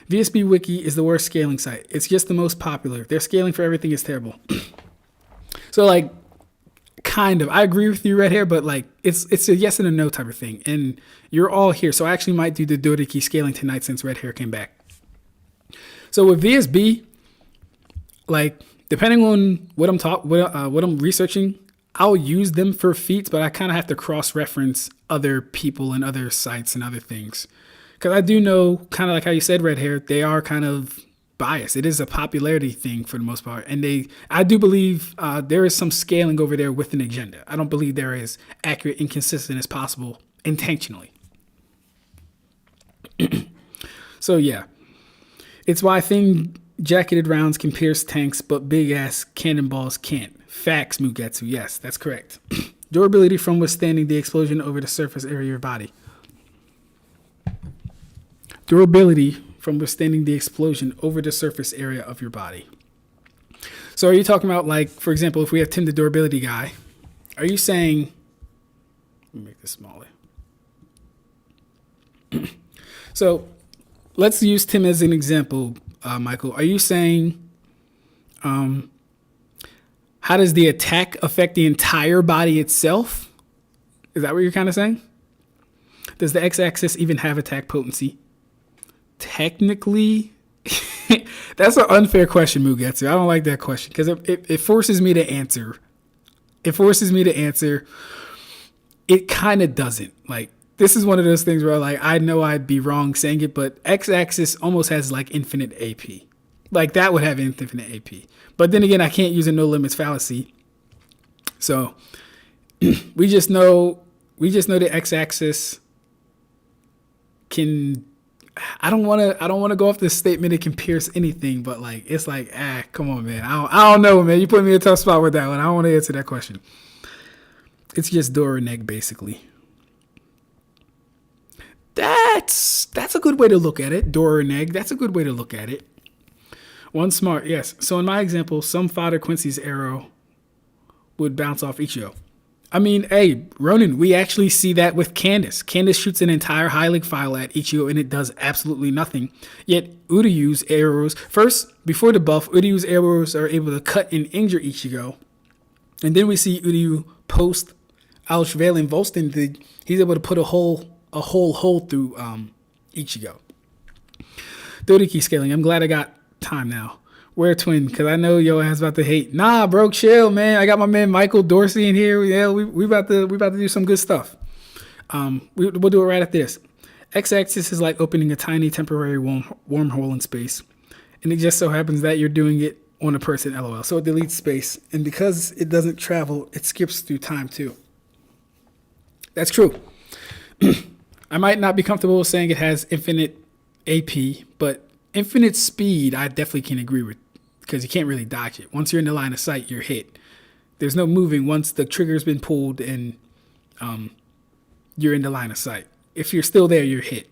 VSB Wiki is the worst scaling site. It's just the most popular. Their scaling for everything is terrible. So, like, kind of. I agree with you right here, but, like, it's a yes and a no type of thing. And you're all here, so I actually might do the Doriki scaling tonight since Red Hair came back. So, with VSB, like, depending on what I'm researching, I'll use them for feats, but I kind of have to cross-reference other people and other sites and other things. Because I do know, kind of like how you said, Red Hair, they are kind of biased. It is a popularity thing for the most part. And I do believe there is some scaling over there with an agenda. I don't believe they're as accurate and consistent as possible intentionally. So, yeah. It's why thin jacketed rounds can pierce tanks, but big-ass cannonballs can't. Facts, Mugetsu. Yes, that's correct. Durability from withstanding the explosion over the surface area of your body. Durability from withstanding the explosion over the surface area of your body. So are you talking about, like, for example, if we have Tim the durability guy, are you saying... Let me make this smaller. So let's use Tim as an example, Michael. Are you saying... how does the attack affect the entire body itself? Is that what you're kind of saying? Does the x-axis even have attack potency? Technically, that's an unfair question, Mugetsu. I don't like that question because it forces me to answer. It kind of doesn't. Like, this is one of those things where, like, I know I'd be wrong saying it, but x-axis almost has, like, infinite AP. Like, that would have infinite AP. But then again, I can't use a no limits fallacy. So we just know the x-axis can... I don't want to go off this statement. It can pierce anything, but like, it's like, come on, man. I don't know, man. You put me in a tough spot with that one. I don't want to answer that question. It's just door and egg, basically. That's a good way to look at it. Door and egg. That's a good way to look at it. One smart, yes. So in my example, some Father Quincy's arrow would bounce off Ichigo. I mean, hey, Ronin, we actually see that with Candace. Candace shoots an entire Heilig file at Ichigo and it does absolutely nothing. Yet Uryu's arrows, first, before the buff, Uryu's arrows are able to cut and injure Ichigo. And then we see Uryu post Auschweilen Volsten, he's able to put a whole hole through Ichigo. Doriki scaling, I'm glad I got time now. We're twin, because I know your ass about to hate. Nah, bro, chill, man. I got my man Michael Dorsey in here. Yeah, we about to do some good stuff. We'll do it right after this. X-axis is like opening a tiny temporary wormhole in space. And it just so happens that you're doing it on a person, LOL. So it deletes space. And because it doesn't travel, it skips through time too. That's true. I might not be comfortable saying it has infinite AP, but infinite speed, I definitely can agree with, because you can't really dodge it. Once you're in the line of sight, you're hit. There's no moving once the trigger's been pulled and you're in the line of sight. If you're still there, you're hit.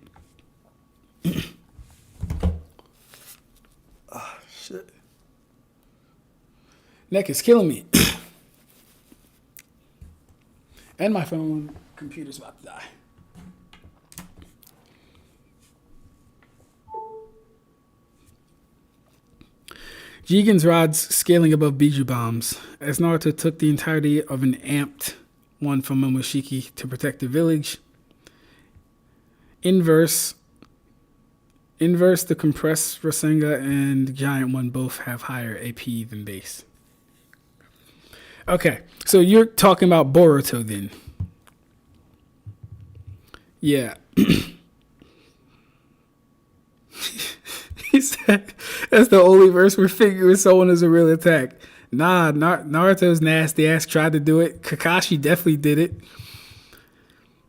Oh, shit. Neck is killing me. And my phone computer's about to die. Jigen's rods scaling above Biju bombs, as Naruto took the entirety of an amped one from Momoshiki to protect the village. Inverse, the compressed Rasengan and giant one both have higher AP than base. Okay, so you're talking about Boruto then. Yeah. He said, that's the only verse where figuring someone is a real attack. Nah, Naruto's nasty ass tried to do it. Kakashi definitely did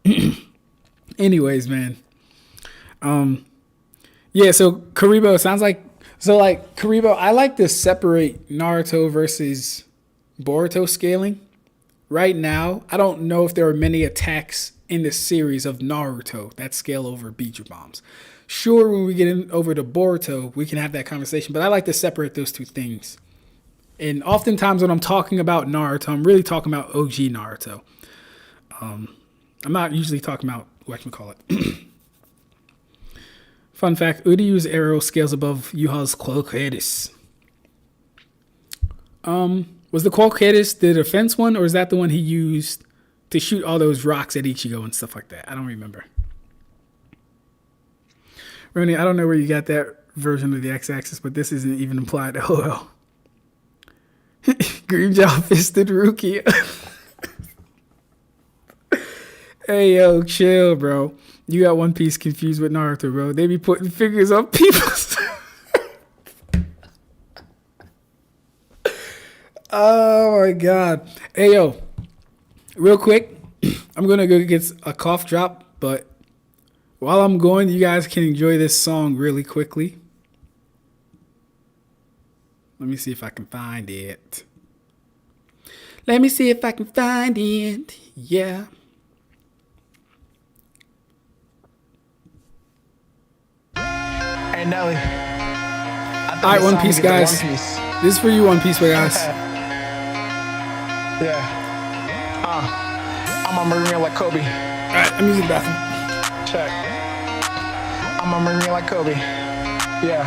it. Anyways, man. Yeah, so Karibo sounds like... So, like, Karibo, I like to separate Naruto versus Boruto scaling. Right now, I don't know if there are many attacks in the series of Naruto that scale over Biju bombs. Sure, when we get over to Boruto, we can have that conversation, but I like to separate those two things. And oftentimes when I'm talking about Naruto, I'm really talking about OG Naruto. I'm not usually talking about whatchamacallit. Fun fact, Uryu's arrow scales above Yuha's Qualqueris. Was the Qualqueris the defense one, or is that the one he used to shoot all those rocks at Ichigo and stuff like that? I don't remember. Ronnie, I don't know where you got that version of the X-axis, but this isn't even implied. LOL. Green Job fisted Rukia. Hey, yo, chill, bro. You got One Piece confused with Naruto, bro. They be putting figures on people's... Oh, my God. Hey, yo. Real quick, I'm going to go get a cough drop, but while I'm going, you guys can enjoy this song really quickly. Let me see if I can find it. Let me see if I can find it. Yeah. Hey, Nelly. All right, One Piece, guys. This is for you, One Piece, guys. Yeah. I'm a Marine like Kobe. All right, I'm using the bathroom. Check. I'm a Marine like Kobe. Yeah.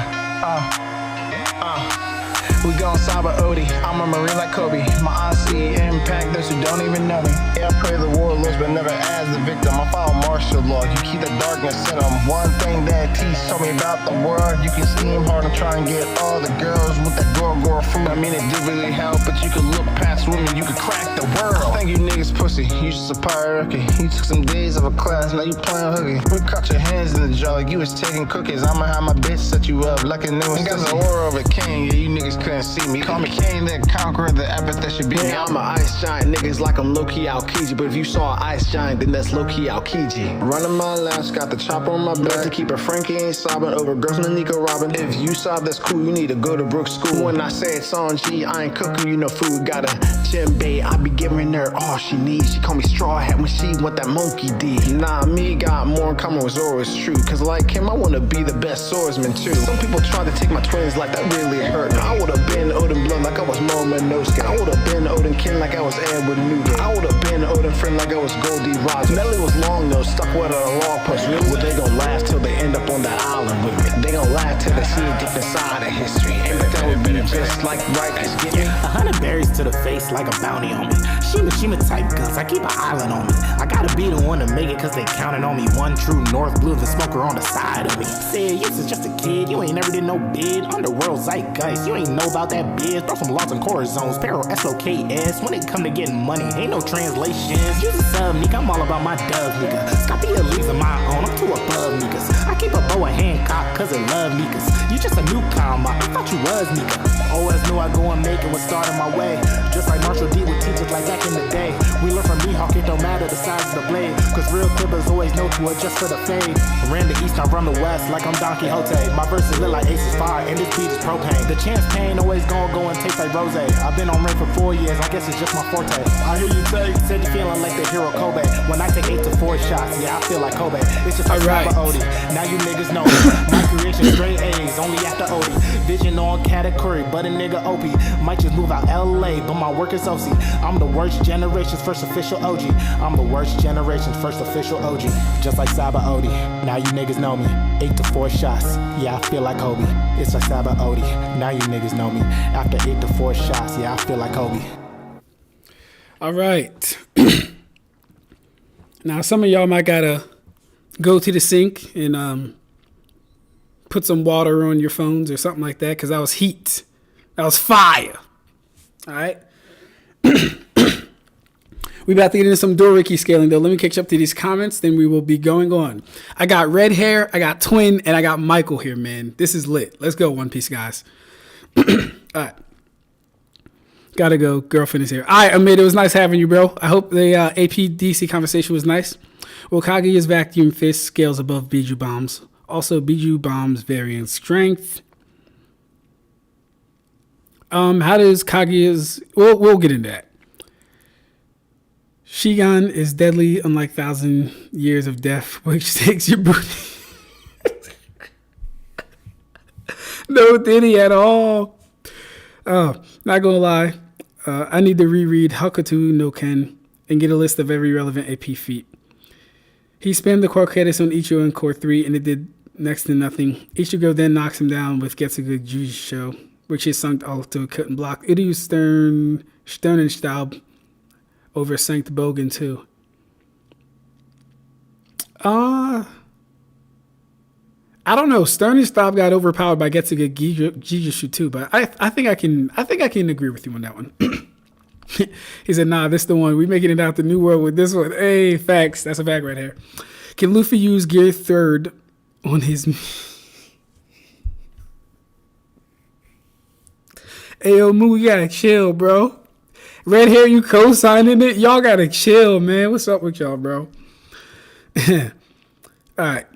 We gon' Saba Odie. I'm a Marine like Kobe. My eyes see impact those who don't even know me. Yeah, I pray the warlords, but never as the victim. I follow martial law. You keep the darkness in them. One thing that T told me about the world, you can steam hard and try and get all the girls with that Goro fruit. I mean, it did really help, but you could look past women, you could crack the world. Thank you niggas pussy. You just a pirate rookie. You took some days of a class, now you playing hooky. We caught your hands in the jar like you was taking cookies. I'ma have my bitch set you up like a new one. Got the aura of a king, yeah, you niggas couldn't couldn't see me. Call me king, the conqueror, the epic that should be me. I'm an ice giant, niggas like I'm low-key Aokiji. But if you saw an ice giant, then that's low-key Aokiji. Running my laps, got the chopper on my back. To keep it Frankie ain't sobbing over girls in the Nico Robin. If you sob, that's cool, you need to go to Brooks School. When I say it's on G, I ain't cooking you no food. Got a djembe, I be giving her all she needs. She call me straw hat when she want that monkey D. Nah, me got more in common with Zoro, it's true. Cause like him, I wanna be the best swordsman too. Some people try to take my twins like that really hurt me. I would've been Odin blood like I was Momonosuke. I would've been Odin kin like I was Edward Nugent. I would've been Odin friend like I was Goldie Roger. Melly was long though, stuck with a log post. Really? Well, they gon' laugh till they end up on that island with me. They gon' laugh till they see a deep inside of history. And but that would be just like Rikers, get me? 100 berries to the face like a bounty on me. Shima type guns, I keep an island on me. I gotta be the one to make it cause they counted on me. One true North Blue, the smoker on the side of me. Said, you was just a kid, you ain't never did no bid. Underworld zeitgeist, you ain't know about that biz. Bro from Laws and Core Zones, Peril SOKS. When it come to getting money, ain't no translations. Use a sub, nigga, I'm all about my dub, nigga. Scotty leaves of my own, I'm too above, niggas. I keep a bow of Hancock cause it love niggas. You just a newcomer, I thought you was nigga. Always knew I'd go and make it, was starting my way. Just like Marshall D would teach us like back in the day. We learn from Mihawk, it don't matter the size of the blade. Cause real clippers always know to adjust for the fade. Ran the east, I run the west like I'm Don Quixote. My verses lit like Ace's fire, and this beat is propane. The chance pain always go and taste like rose. I've been on rain for 4 years, I guess it's just my forte. I hear you say, said you feeling like the hero Kobe. When I take 8 to 4 shots, yeah, I feel like Kobe. It's just like Odie. Now you niggas know me. My creation straight A's, only after Odie. Vision on category, but a nigga OP. Might just move out LA, but my work is OC. I'm the worst generation's first official OG. I'm the worst generation's first official OG. Just like Saba Odie. Now you niggas know me. 8 to 4 shots, yeah, I feel like Kobe. It's like Saba Odie. Now you niggas know me. After 8 to 4 shots, yeah, I feel like Kobe. All right. Now, some of y'all might gotta go to the sink and put some water on your phones or something like that, because that was heat. That was fire. All right. We about to get into some Doriki scaling, though. Let me catch up to these comments, then we will be going on. I got red hair, I got twin, and I got Michael here, man. This is lit. Let's go, One Piece, guys. All right. Gotta go. Girlfriend is here. All right, Amid, it was nice having you, bro. I hope the APDC conversation was nice. Well, Kaguya's vacuum fist scales above Biju Bombs. Also, Biju Bombs vary in strength. How does Kaguya's... We'll get into that. Shigan is deadly, unlike 1,000 Years of Death, which takes your booty. No Diddy at all. Not gonna lie. I need to reread Hakuto no Ken and get a list of every relevant AP feat. He spammed the Quarketis on Ichigo in Core 3 and it did next to nothing. Ichigo then knocks him down with Getsuga Jujutsu, which is sunk Alto couldn't block. It used Sternenstaub over Sankt Bogen too. I don't know. Sternenstaub got overpowered by Getsuga Jujutsu too, but I think I can agree with you on that one. He said, nah, this the one. We making it out the new world with this one. Hey, facts. That's a fact right here. Can Luffy use Gear 3rd on his... Ayo, Moo, you gotta chill, bro. Red hair, you co-signing it? Y'all gotta chill, man. What's up with y'all, bro? All right.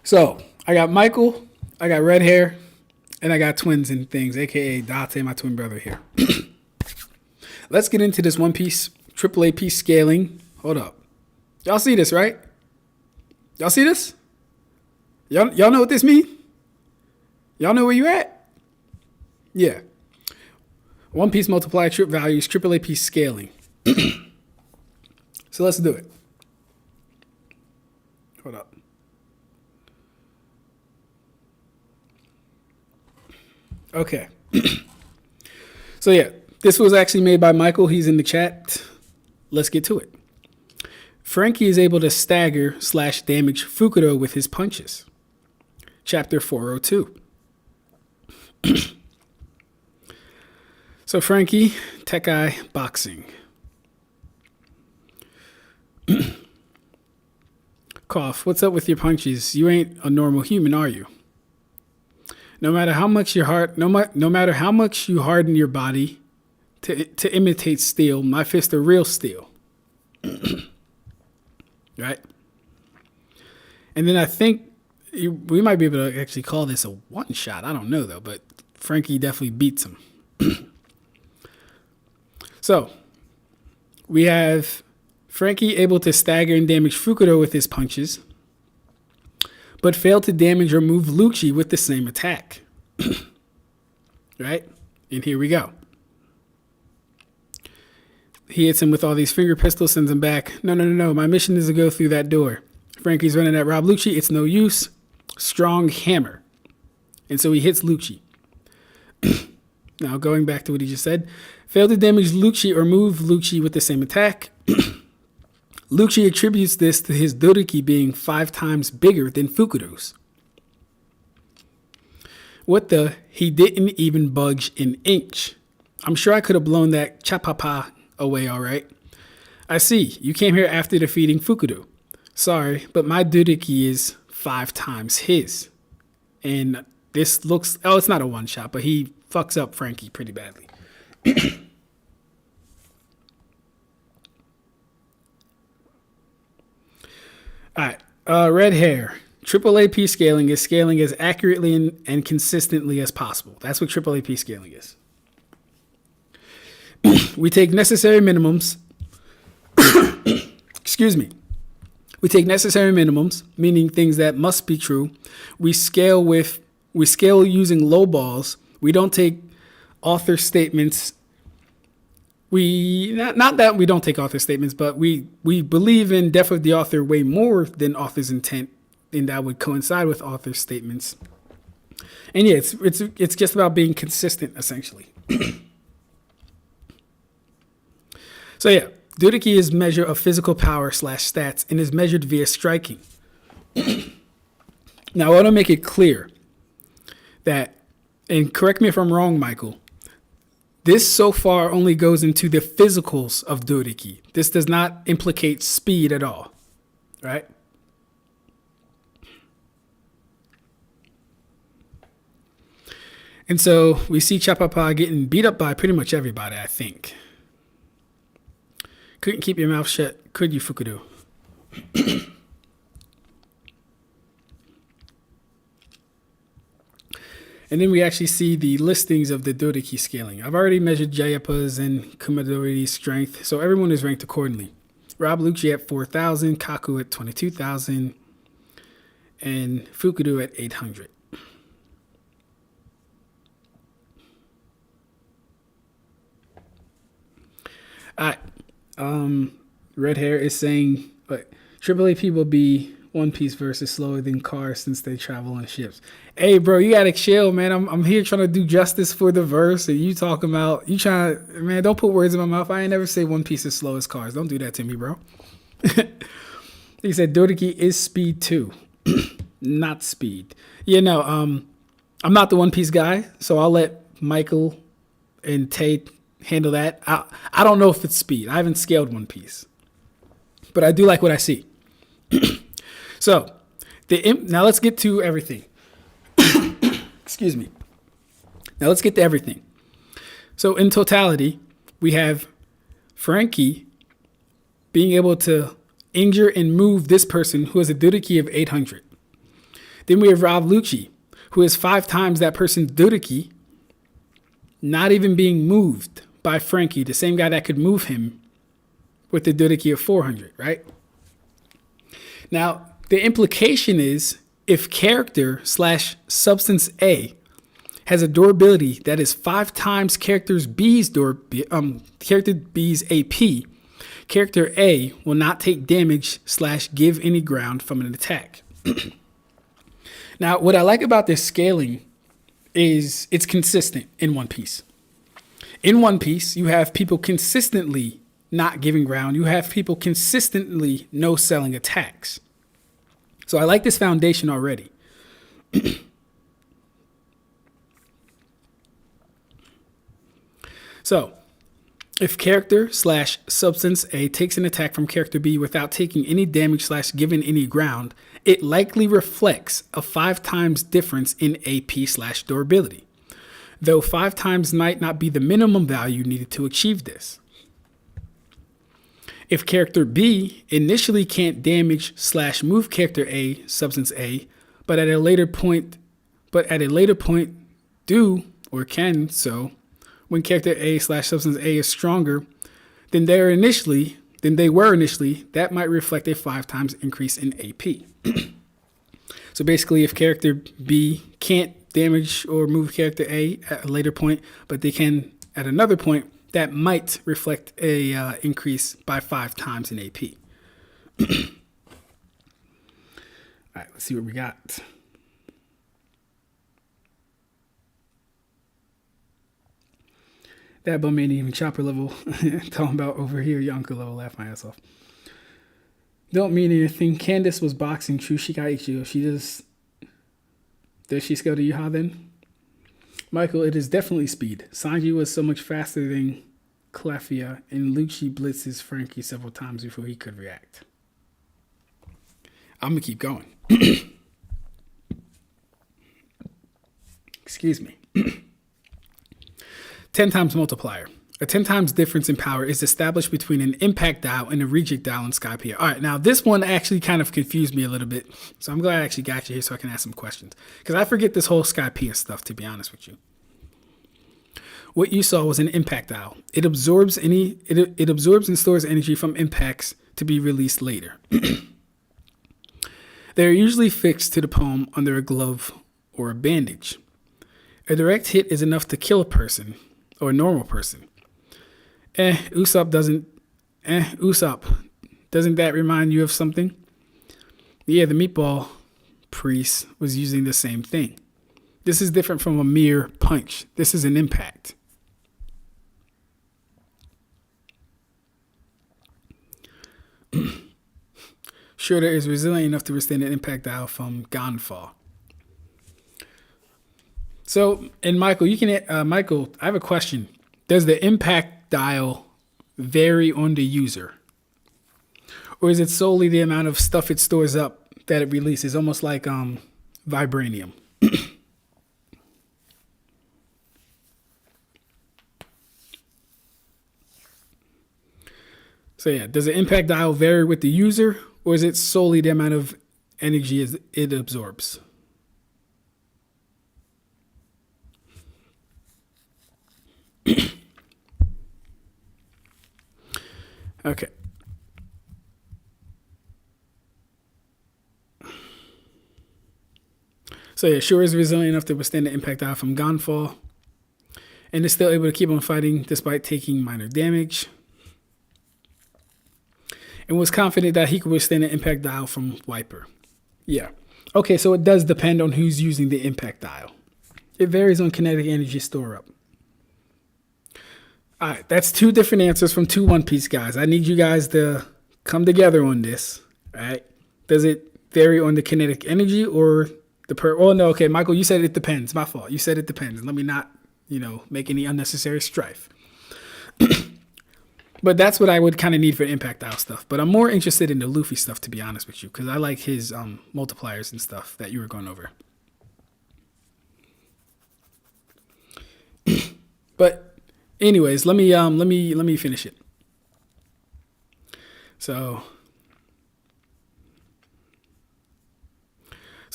So, I got Michael, I got red hair, and I got twins and things, a.k.a. Date, my twin brother here. Let's get into this One Piece triple AP scaling. Hold up. Y'all see this, right? Y'all see this? Y'all know what this means? Y'all know where you at? Yeah. One Piece multiplier trip values, triple AP scaling. So let's do it. Hold up. Okay. So yeah, this was actually made by Michael. He's in the chat. Let's get to it. Frankie is able to stagger / damage Fukuto with his punches. Chapter 402. So Frankie, Tekai, boxing. Cough, what's up with your punches? You ain't a normal human, are you? No matter how much no matter how much you harden your body to imitate steel, my fists are real steel. Right? And then I think we might be able to actually call this a one shot. I don't know though, but Frankie definitely beats him. So we have Frankie able to stagger and damage Fukudo with his punches, but failed to damage or move Lucci with the same attack. Right? And here we go. He hits him with all these finger pistols, sends him back. No. My mission is to go through that door. Frankie's running at Rob Lucci. It's no use. Strong hammer. And so he hits Lucci. Now, going back to what he just said. Failed to damage Lucci or move Lucci with the same attack. Lucci attributes this to his Doriki being 5 times bigger than Fukudo's. What the? He didn't even budge an inch. I'm sure I could have blown that chapapa away all right. I see. You came here after defeating Fukudo. Sorry, but my Doriki is 5 times his. And this looks... Oh, it's not a one-shot, but he fucks up Frankie pretty badly. All right. Red hair. Triple AP scaling is scaling as accurately and consistently as possible. That's what triple AP scaling is. We take necessary minimums. Excuse me. We take necessary minimums, meaning things that must be true. We scale using low balls. We don't take author statements. Not that we don't take author statements, but we believe in depth of the author way more than author's intent, and that would coincide with author's statements. And yeah, it's just about being consistent, essentially. So yeah, Doriki is measure of physical power / stats and is measured via striking. Now I want to make it clear that, and correct me if I'm wrong, Michael, this so far only goes into the physicals of Doriki. This does not implicate speed at all, right? And so we see Chapapa getting beat up by pretty much everybody, I think. Couldn't keep your mouth shut, could you, Fukudo? And then we actually see the listings of the Doriki scaling. I've already measured Jayapa's and Kumadori's strength, so everyone is ranked accordingly. Rob Lucci at 4,000, Kaku at 22,000, and Fukudo at 800. All right. Red Hair is saying, but Triple AP will be One Piece versus slower than cars since they travel on ships. Hey, bro, you gotta chill, man. I'm here trying to do justice for the verse, and you talking about man. Don't put words in my mouth. I ain't never say One Piece is slow as cars. Don't do that to me, bro. He said Doriki is speed too, not speed. Yeah, no. I'm not the One Piece guy, so I'll let Michael and Tate handle that. I don't know if it's speed. I haven't scaled One Piece, but I do like what I see. So now let's get to everything. Excuse me. Now let's get to everything. So in totality, we have Frankie being able to injure and move this person who has a Doriki of 800. Then we have Rob Lucci, who is 5 times that person's Doriki, not even being moved by Frankie, the same guy that could move him with the Doriki of 400, right? Now, the implication is if character / substance A has a durability that is 5 times character B's AP, character A will not take damage / give any ground from an attack. Now, what I like about this scaling is it's consistent in One Piece. In One Piece, you have people consistently not giving ground. You have people consistently no selling attacks. So I like this foundation already. So If character / substance A takes an attack from character B without taking any damage / given any ground, it likely reflects a 5 times difference in AP / durability, though 5 times might not be the minimum value needed to achieve this. If character B initially can't damage / move character A, substance A, but at a later point do or can so, when character A / substance A is stronger than they were initially, that might reflect a 5 times increase in AP. So basically, if character B can't damage or move character A at a later point, but they can at another point, that might reflect a increase by 5 times in AP. All right, let's see what we got. That bum ain't even chopper level. Talking about over here, Yonka level. Laugh my ass off. Don't mean anything. Candace was boxing. True, she got Ichigo. Does she scale to Yuha then? Michael, it is definitely speed. Sanji was so much faster than Clefia, and Lucci blitzes Frankie several times before he could react. I'm going to keep going. Excuse me. 10 times multiplier. A 10 times difference in power is established between an impact dial and a reject dial in Skypiea. All right, now this one actually kind of confused me a little bit, so I'm glad I actually got you here so I can ask some questions, because I forget this whole Skypiea stuff, to be honest with you. What you saw was an impact dial. It absorbs and stores energy from impacts to be released later. They are usually fixed to the palm under a glove or a bandage. A direct hit is enough to kill a person or a normal person. Usopp doesn't that remind you of something? Yeah, the meatball priest was using the same thing. This is different from a mere punch. This is an impact. Schroeder is resilient enough to withstand an impact dial from Gonfall. So, and Michael, Michael, I have a question. Does the impact dial vary on the user? Or is it solely the amount of stuff it stores up that it releases? Almost like vibranium. So yeah, does the impact dial vary with the user, or is it solely the amount of energy it absorbs? Okay. So yeah, Sure is resilient enough to withstand the impact dial from Gonfall, and is still able to keep on fighting despite taking minor damage, and was confident that he could withstand the impact dial from Wiper. Yeah. Okay, so it does depend on who's using the impact dial. It varies on kinetic energy store up. All right, that's 2 different answers from 2 One Piece guys. I need you guys to come together on this, all right? Does it vary on the kinetic energy or the oh, no, okay, Michael, you said it depends. My fault. You said it depends. Let me not, make any unnecessary strife. But that's what I would kind of need for impact dial stuff. But I'm more interested in the Luffy stuff, to be honest with you, because I like his multipliers and stuff that you were going over. But anyways, let me finish it. So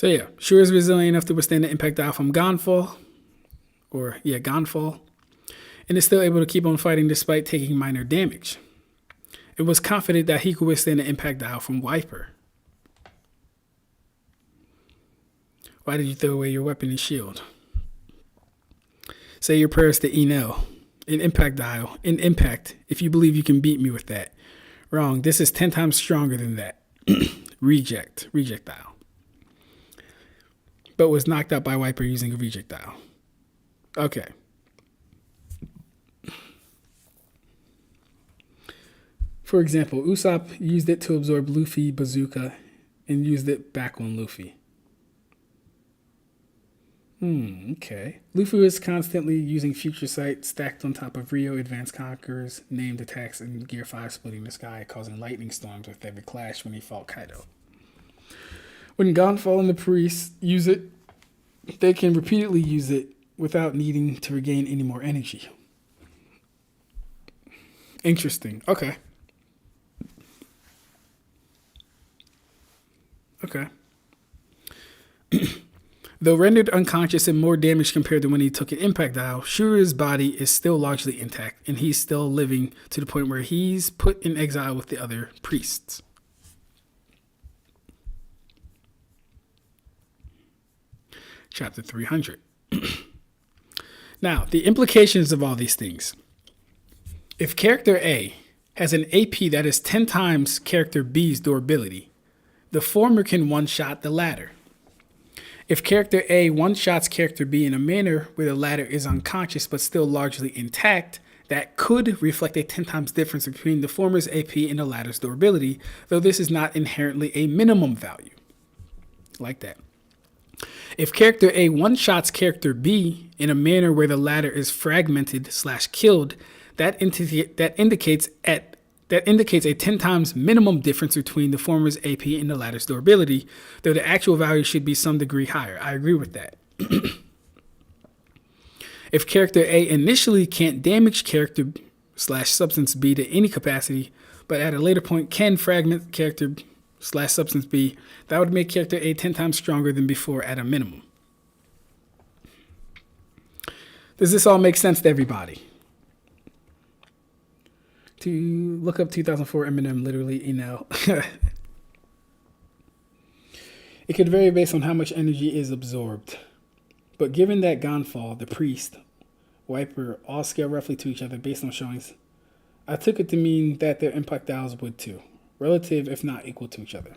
yeah, Sure is resilient enough to withstand the impact dial from Gonfall, and is still able to keep on fighting despite taking minor damage. It was confident that he could withstand the impact dial from Wiper. Why did you throw away your weapon and shield? Say your prayers to Enel. In impact dial. In impact, if you believe you can beat me with that. Wrong. This is 10 times stronger than that. Reject dial. But was knocked out by Wiper using a reject dial. Okay. For example, Usopp used it to absorb Luffy bazooka and used it back on Luffy. Okay. Luffy was constantly using Future Sight stacked on top of Rio Advanced Conquerors, named attacks in Gear 5 splitting the sky, causing lightning storms with every clash when he fought Kaido. When Gonfall and the Priests use it, they can repeatedly use it without needing to regain any more energy. Interesting. Okay. Okay. Though rendered unconscious and more damaged compared to when he took an impact dial, Shura's body is still largely intact, and he's still living to the point where he's put in exile with the other priests. Chapter 300. Now, the implications of all these things. If character A has an AP that is 10 times character B's durability, the former can one-shot the latter. If character A one-shots character B in a manner where the latter is unconscious but still largely intact, that could reflect a 10 times difference between the former's AP and the latter's durability, though this is not inherently a minimum value. Like that. If character A one-shots character B in a manner where the latter is fragmented/killed, that indicates a 10 times minimum difference between the former's AP and the latter's durability, though the actual value should be some degree higher. I agree with that. If character A initially can't damage character/substance B to any capacity, but at a later point can fragment character/substance B, that would make character A 10 times stronger than before at a minimum. Does this all make sense to everybody? To look up 2004 Eminem, literally, It could vary based on how much energy is absorbed. But given that Gonfall, the Priest, Wiper all scale roughly to each other based on showings, I took it to mean that their impact dials would too. Relative, if not equal to each other.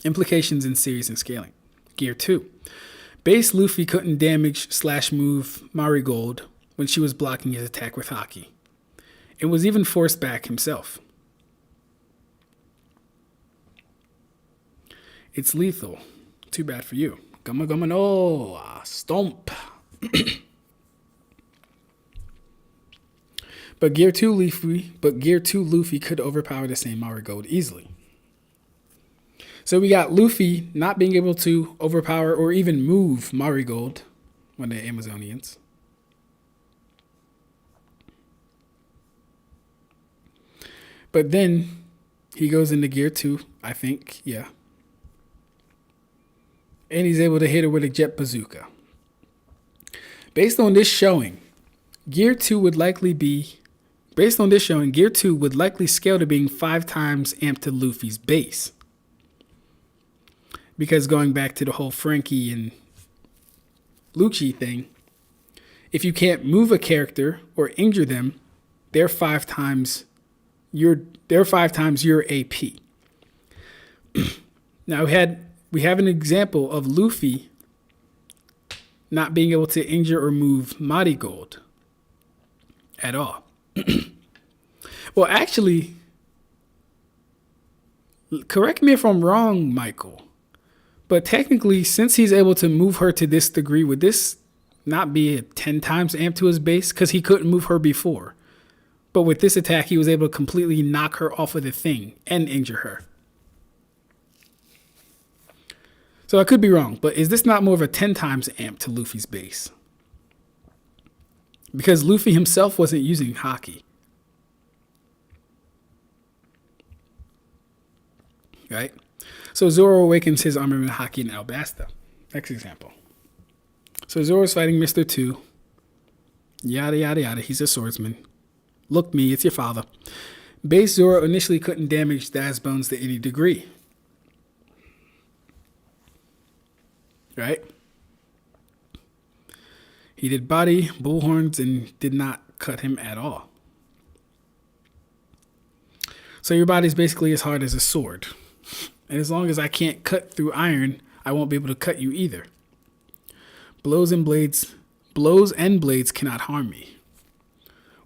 Implications in series and scaling. Gear 2. Base Luffy couldn't damage/move Marigold when she was blocking his attack with Haki. It was even forced back himself. It's lethal. Too bad for you. Gumma gumma no. Stomp. But Gear 2 Luffy could overpower the same Marigold easily. So we got Luffy not being able to overpower or even move Marigold, one of the Amazonians. But then he goes into Gear 2, I think, yeah. And he's able to hit her with a jet bazooka. Based on this showing, Gear 2 would likely scale to being 5 times amped to Luffy's base. Because going back to the whole Frankie and Lucci thing, if you can't move a character or injure them, they're 5 times your AP. Now we have an example of Luffy not being able to injure or move Marigold at all. Well, actually, correct me if I'm wrong, Michael, but technically, since he's able to move her to this degree, would this not be a 10 times amp to his base? Because he couldn't move her before. But with this attack, he was able to completely knock her off of the thing and injure her. So I could be wrong, but is this not more of a 10 times amp to Luffy's base? Because Luffy himself wasn't using Haki. Right? So Zoro awakens his armament Haki in Alabasta. Next example. So Zoro's fighting Mr. 2. Yada, yada, yada. He's a swordsman. Look me, it's your father. Base Zoro initially couldn't damage Daz Bones to any degree. Right? He did body, bullhorns, and did not cut him at all. So your body's basically as hard as a sword. And as long as I can't cut through iron, I won't be able to cut you either. Blows and blades cannot harm me.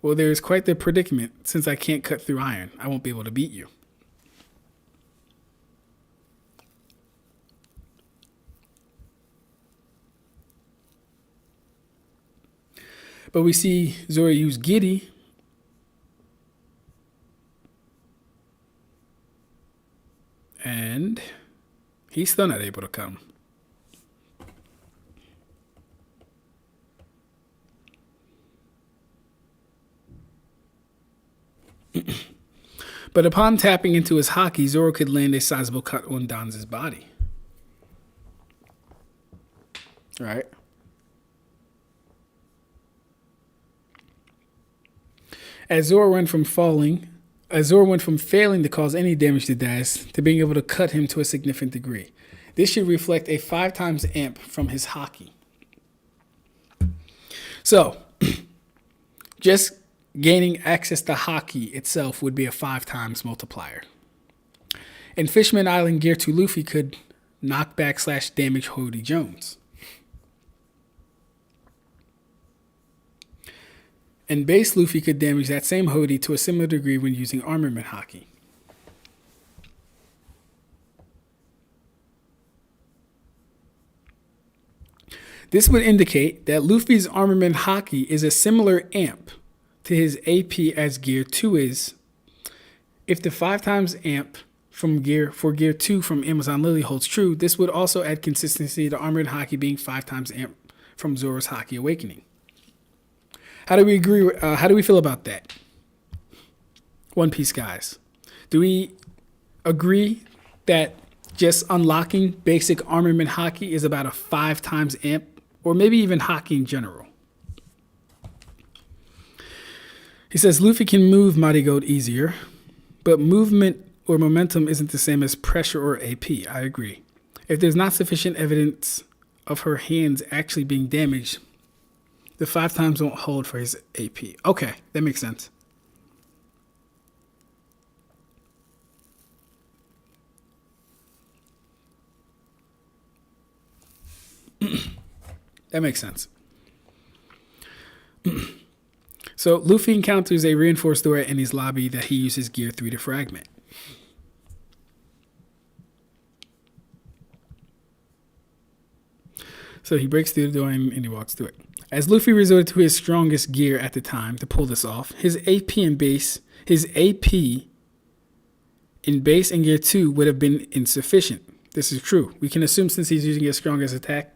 Well, there is quite the predicament. Since I can't cut through iron, I won't be able to beat you. But we see Zoro use Giddy. And he's still not able to come. But upon tapping into his haki, Zoro could land a sizable cut on Dan's body. All right. As Zoro went from failing to cause any damage to Daz to being able to cut him to a significant degree. This should reflect a 5 times amp from his haki. So, just gaining access to haki itself would be a 5 times multiplier. And Fishman Island Gear 2 Luffy could knock back / damage Hody Jones. And base Luffy could damage that same Hody to a similar degree when using armament haki. This would indicate that Luffy's armament haki is a similar amp to his AP as Gear 2 is. If the 5 times amp for Gear 2 from Amazon Lily holds true, this would also add consistency to armament haki being 5 times amp from Zoro's Haki Awakening. How do we agree? How do we feel about that? One Piece guys. Do we agree that just unlocking basic armament haki is about a 5 times amp, or maybe even haki in general? He says Luffy can move Mighty Goat easier, but movement or momentum isn't the same as pressure or AP. I agree. If there's not sufficient evidence of her hands actually being damaged, the 5 times won't hold for his AP. Okay, that makes sense. That makes sense. So Luffy encounters a reinforced door in his lobby that he uses Gear 3 to fragment. So he breaks through the door and he walks through it. As Luffy resorted to his strongest gear at the time to pull this off, his AP in base and Gear 2 would have been insufficient. This is true. We can assume since he's using his strongest attack,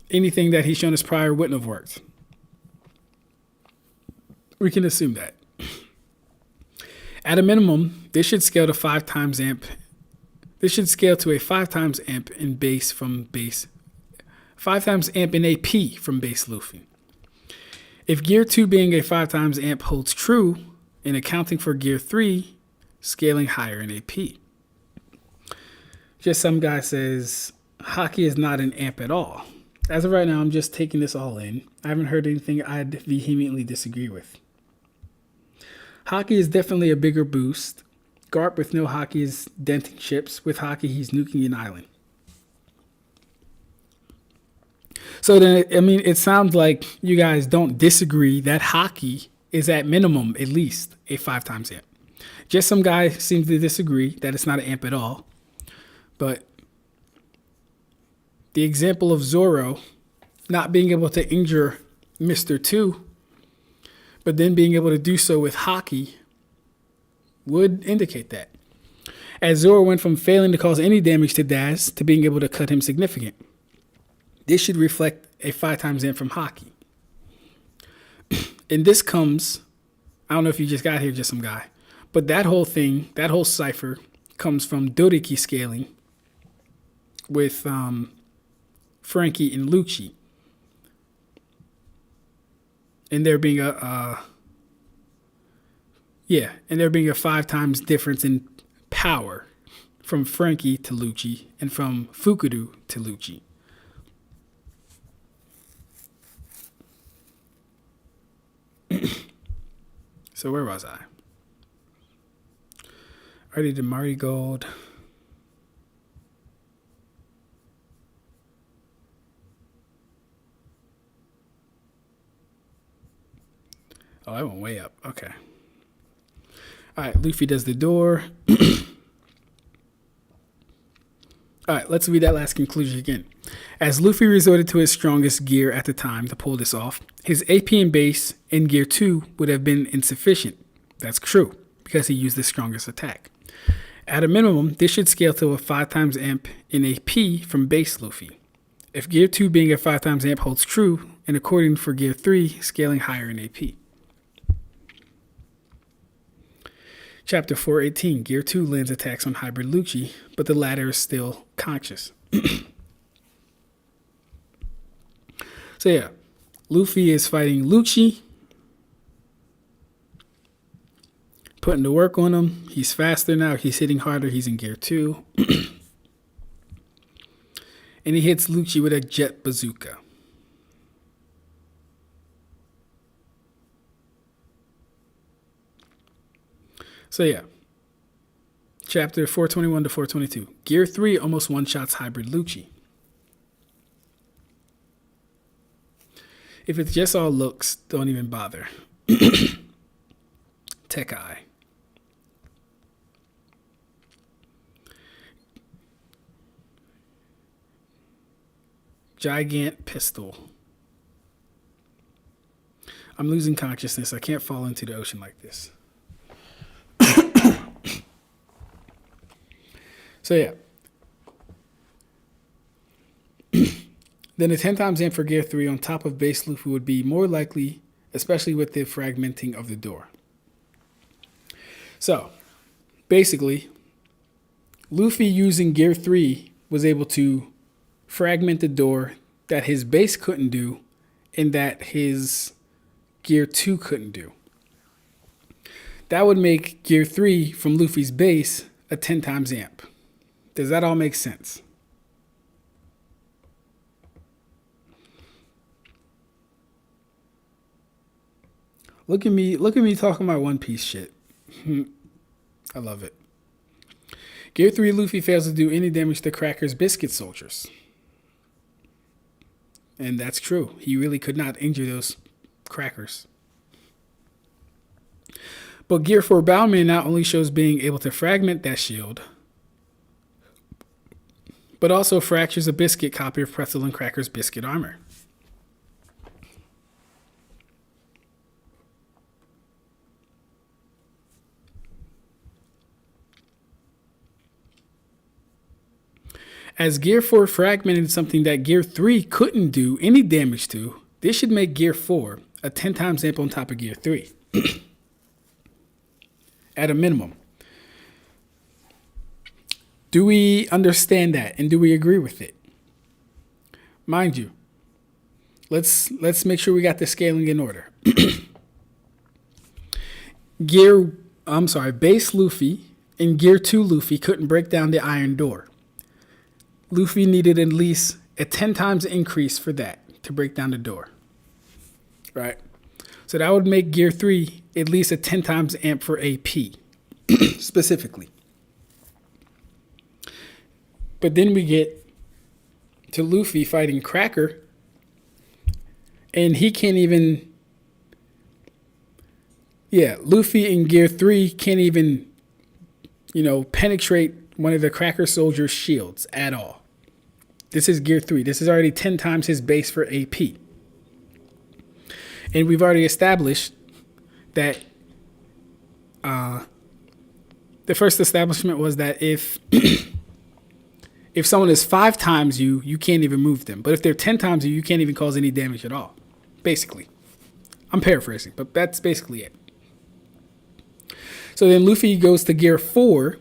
anything that he's shown us prior wouldn't have worked. We can assume that. At a minimum, this should scale to 5 times amp. This should scale to a 5 times amp in base from base. 5 times amp in AP from base Luffy. If Gear 2 being a 5 times amp holds true, in accounting for Gear 3, scaling higher in AP. Just some guy says, Haki is not an amp at all. As of right now, I'm just taking this all in. I haven't heard anything I'd vehemently disagree with. Haki is definitely a bigger boost. Garp with no Haki is denting ships. With Haki, he's nuking an island. So then, I mean, it sounds like you guys don't disagree that Haki is at minimum at least a 5 times amp. Just some guy seems to disagree that it's not an amp at all. But the example of Zoro not being able to injure Mr. 2, but then being able to do so with Haki would indicate that. As Zoro went from failing to cause any damage to Daz to being able to cut him significant. This should reflect a 5 times amp from Haki. And this comes, I don't know if you just got here, just some guy, but that whole thing, that whole cipher comes from Doriki scaling with Frankie and Lucci. And there being a 5 times difference in power from Frankie to Lucci and from Fukudu to Lucci. So where was I? Already did Marty Gold. Oh, I went way up. Okay. All right, Luffy does the door. All right, let's read that last conclusion again. As Luffy resorted to his strongest gear at the time to pull this off, his AP and base in Gear 2 would have been insufficient. That's true, because he used the strongest attack. At a minimum, this should scale to a 5 times amp in AP from base Luffy. If Gear 2 being a 5 times amp holds true, and according for Gear 3, scaling higher in AP. Chapter 418, Gear 2 lands attacks on Hybrid Lucci, but the latter is still conscious. So yeah, Luffy is fighting Lucci, putting the work on him. He's faster now. He's hitting harder. He's in Gear 2. And he hits Lucci with a jet bazooka. So yeah, chapter 421 to 422. Gear 3 almost one-shots Hybrid Lucci. If it's just all looks, don't even bother. Tech Eye. Gigant pistol. I'm losing consciousness. I can't fall into the ocean like this. So yeah. Then a 10 times amp for Gear 3 on top of base Luffy would be more likely, especially with the fragmenting of the door. So, basically, Luffy using Gear 3 was able to fragment the door that his base couldn't do and that his Gear 2 couldn't do. That would make Gear 3 from Luffy's base a 10 times amp. Does that all make sense? Look at me talking my One Piece shit. I love it. Gear 3, Luffy fails to do any damage to Cracker's biscuit soldiers. And that's true. He really could not injure those crackers. But Gear 4 Bowman not only shows being able to fragment that shield, but also fractures a biscuit copy of Pretzel and Cracker's biscuit armor. As Gear 4 fragmented something that Gear 3 couldn't do any damage to, this should make Gear 4 a 10 times amp on top of Gear 3. At a minimum. Do we understand that and do we agree with it? Mind you, let's make sure we got the scaling in order. Base Luffy and Gear 2 Luffy couldn't break down the iron door. Luffy needed at least a 10 times increase for that to break down the door. Right? So that would make Gear 3 at least a 10 times amp for AP, specifically. But then we get to Luffy fighting Cracker, and he can't even... Yeah, Luffy in Gear 3 can't even, penetrate one of the Cracker Soldier's shields at all. This is Gear 3. This is already 10 times his base for AP. And we've already established that the first establishment was that if someone is 5 times you, you can't even move them. But if they're 10 times you, you can't even cause any damage at all. Basically. I'm paraphrasing, but that's basically it. So then Luffy goes to Gear 4,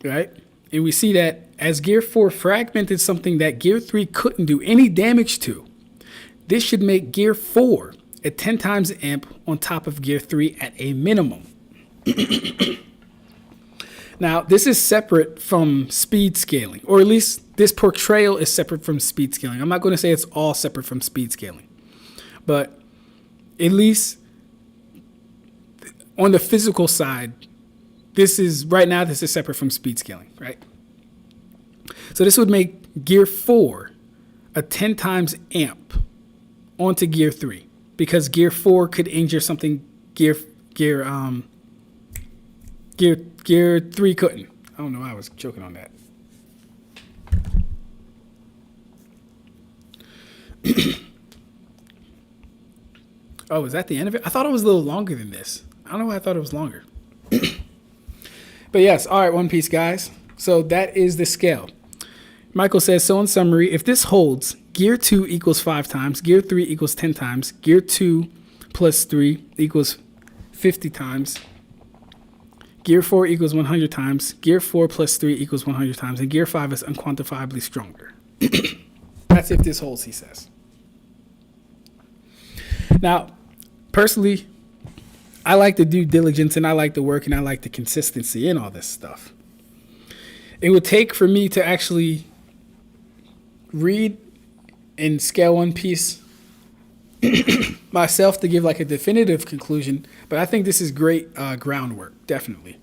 right? And we see that as Gear 4 fragmented something that Gear 3 couldn't do any damage to, this should make Gear 4 a 10 times amp on top of Gear 3 at a minimum. Now, this is separate from speed scaling, or at least this portrayal is separate from speed scaling. I'm not going to say it's all separate from speed scaling, but at least on the physical side, this is separate from speed scaling, right? So this would make Gear 4 a 10 times amp onto Gear 3, because Gear 4 could injure something Gear 3 couldn't. I don't know why I was choking on that. Oh, is that the end of it? I thought it was a little longer than this. I don't know why I thought it was longer. But yes, all right, One Piece guys. So that is the scale. Michael says, so in summary, if this holds, Gear 2 equals 5 times, Gear 3 equals 10 times, Gear 2 plus 3 equals 50 times, Gear 4 equals 100 times, Gear 4 plus 3 equals 100 times, and Gear 5 is unquantifiably stronger. That's if this holds, he says. Now, personally, I like the due diligence and I like the work and I like the consistency in all this stuff. It would take for me to actually read and scale One Piece myself to give like a definitive conclusion, but I think this is great groundwork, definitely.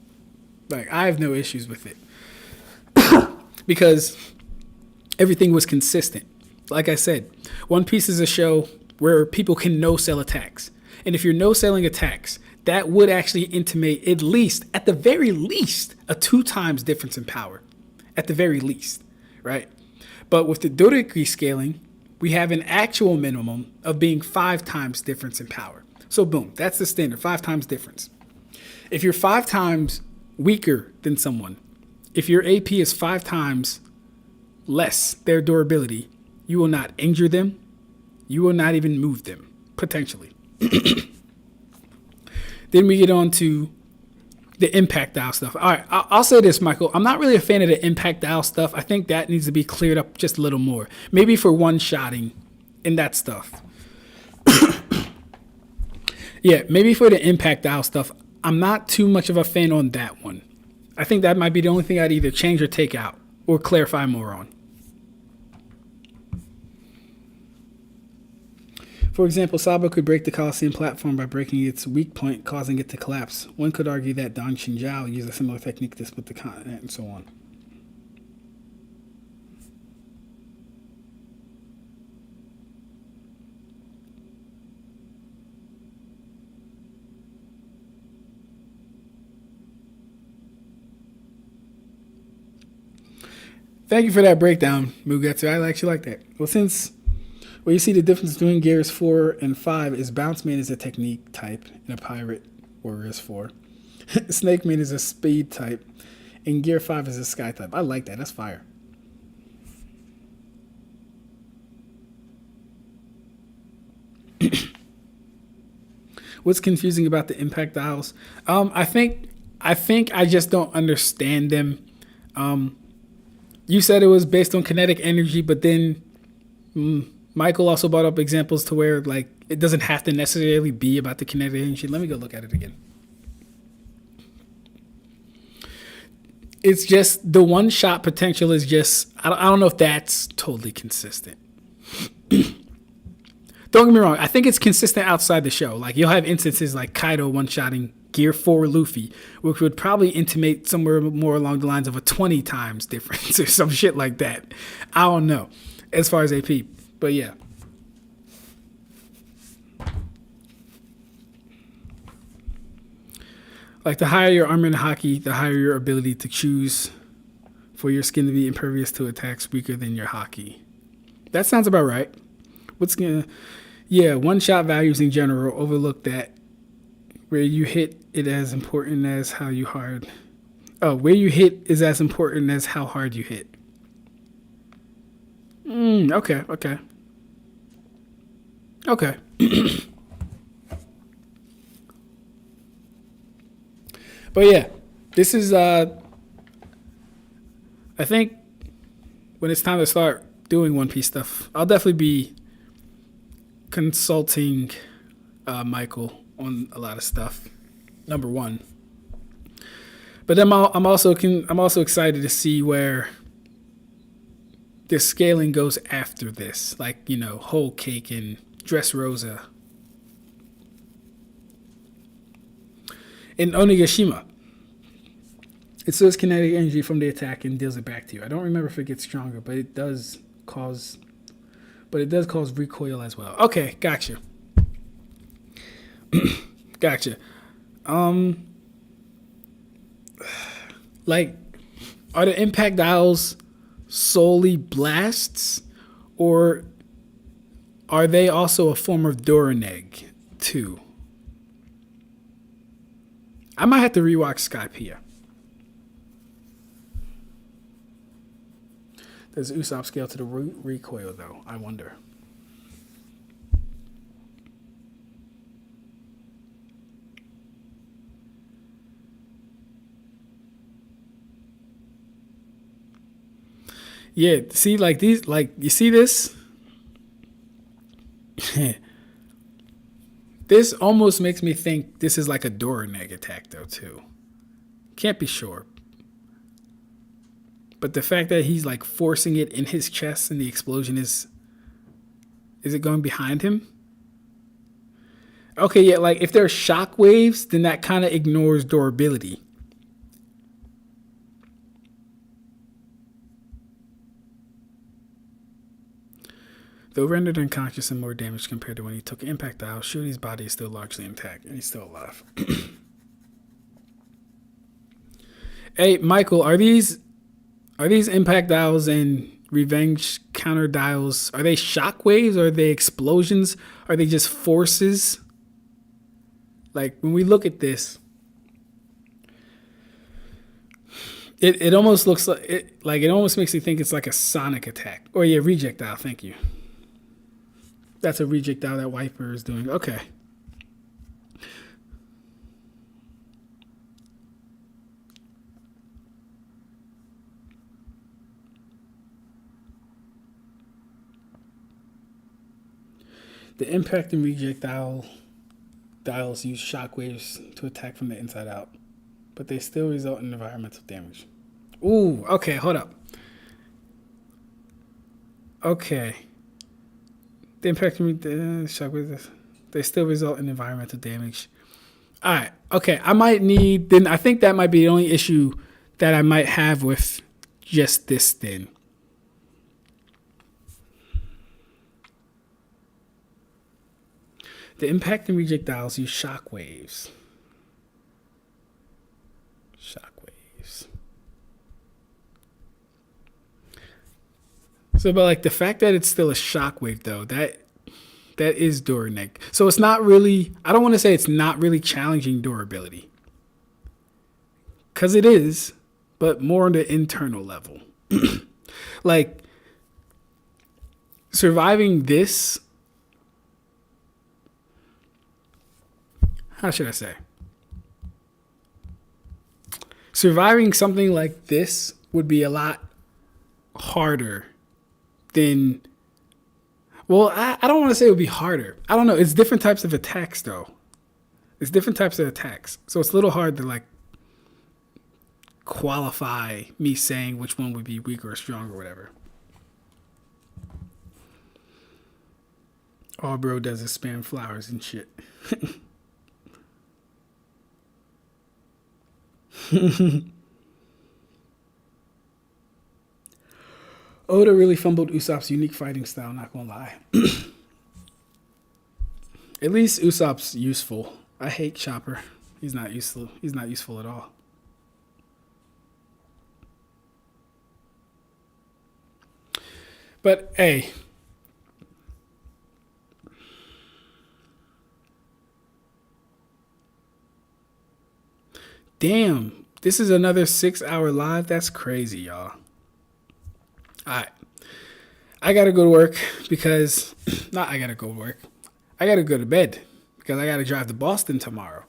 Like, I have no issues with it because everything was consistent. Like I said, One Piece is a show where people can no-sell attacks. And if you're no-selling attacks, that would actually intimate at least, at the very least, a 2 times difference in power. At the very least, right? But with the Doriki scaling, we have an actual minimum of being 5 times difference in power. So boom, that's the standard, 5 times difference. If you're 5 times weaker than someone, if your AP is 5 times less their durability, you will not injure them. You will not even move them, potentially. Then we get on to the impact dial stuff. All right, I'll say this, Michael. I'm not really a fan of the impact dial stuff. I think that needs to be cleared up just a little more. Maybe for one-shotting and that stuff. Yeah, maybe for the impact dial stuff, I'm not too much of a fan on that one. I think that might be the only thing I'd either change or take out or clarify more on. For example, Sabo could break the Coliseum platform by breaking its weak point, causing it to collapse. One could argue that Don Shinjao used a similar technique to split the continent and so on. Thank you for that breakdown, Mugetsu. I actually like that. Well, you see the difference between Gears 4 and 5 is Bounce Man is a technique type and a Pirate Warrior is 4. Snake Man is a speed type and Gear 5 is a Sky type. I like that. That's fire. What's confusing about the impact dials? I think I just don't understand them. You said it was based on kinetic energy, but then Michael also brought up examples to where like it doesn't have to necessarily be about the kinetic energy. Let me go look at it again. It's just the one shot potential is just, I don't know if that's totally consistent. Don't get me wrong. I think it's consistent outside the show. Like you'll have instances like Kaido one-shotting Gear 4 Luffy, which would probably intimate somewhere more along the lines of a 20 times difference or some shit like that. I don't know as far as AP. But yeah. Like the higher your armor in hockey, the higher your ability to choose for your skin to be impervious to attacks weaker than your hockey. That sounds about right. One-shot values in general overlook that where you hit it as important as how you hard. Oh, where you hit is as important as how hard you hit. Okay. But yeah, this is, I think when it's time to start doing One Piece stuff, I'll definitely be consulting Michael on a lot of stuff, number one. But I'm also excited to see where the scaling goes after this, like, you know, Whole Cake and Dressrosa. In Onigashima, it stores kinetic energy from the attack and deals it back to you. I don't remember if it gets stronger, but it does cause recoil as well. Okay, gotcha. Gotcha. Like, are the impact dials solely blasts, or are they also a form of Doraneg too? I might have to rewatch Skypiea. Does Usopp scale to the recoil though? I wonder. Yeah, see, like these, like you see this? This almost makes me think this is like a Doraneg attack though too. Can't be sure. But the fact that he's like forcing it in his chest and the explosion is it going behind him? Okay, yeah, like if there are shock waves, then that kind of ignores durability. Though rendered unconscious and more damaged compared to when he took impact dial, Shuri's body is still largely intact and he's still alive. Hey, Michael, are these impact dials and revenge counter dials, are they shock waves? Or are they explosions? Are they just forces? Like when we look at this, it almost looks like it almost makes me think it's like a sonic attack. Or yeah, reject dial, thank you. That's a reject dial that Wiper is doing. Okay. The impact and reject dials use shockwaves to attack from the inside out, but they still result in environmental damage. Ooh, okay, hold up. Okay. The impact and shockwaves, they still result in environmental damage. All right, okay, I think that might be the only issue that I might have with just this then. The impact and reject dials use shockwaves. Shockwaves. So, but like the fact that it's still a shockwave though, that is Doraneg. So it's not really, I don't want to say it's not really challenging durability. Because it is, but more on the internal level. Like, surviving this, how should I say? Surviving something like this would be a lot harder than, well, I don't want to say it would be harder. I don't know. It's different types of attacks, though. It's different types of attacks. So it's a little hard to, like, qualify me saying which one would be weaker or stronger or whatever. All bro does is spam flowers and shit. Oda really fumbled Usopp's unique fighting style, not gonna lie. At least Usopp's useful. I hate Chopper. He's not useful. He's not useful at all. But hey, damn, this is another 6-hour live. That's crazy, y'all. All right. I got to go to work because, not I got to go to work. I got to go to bed because I got to drive to Boston tomorrow.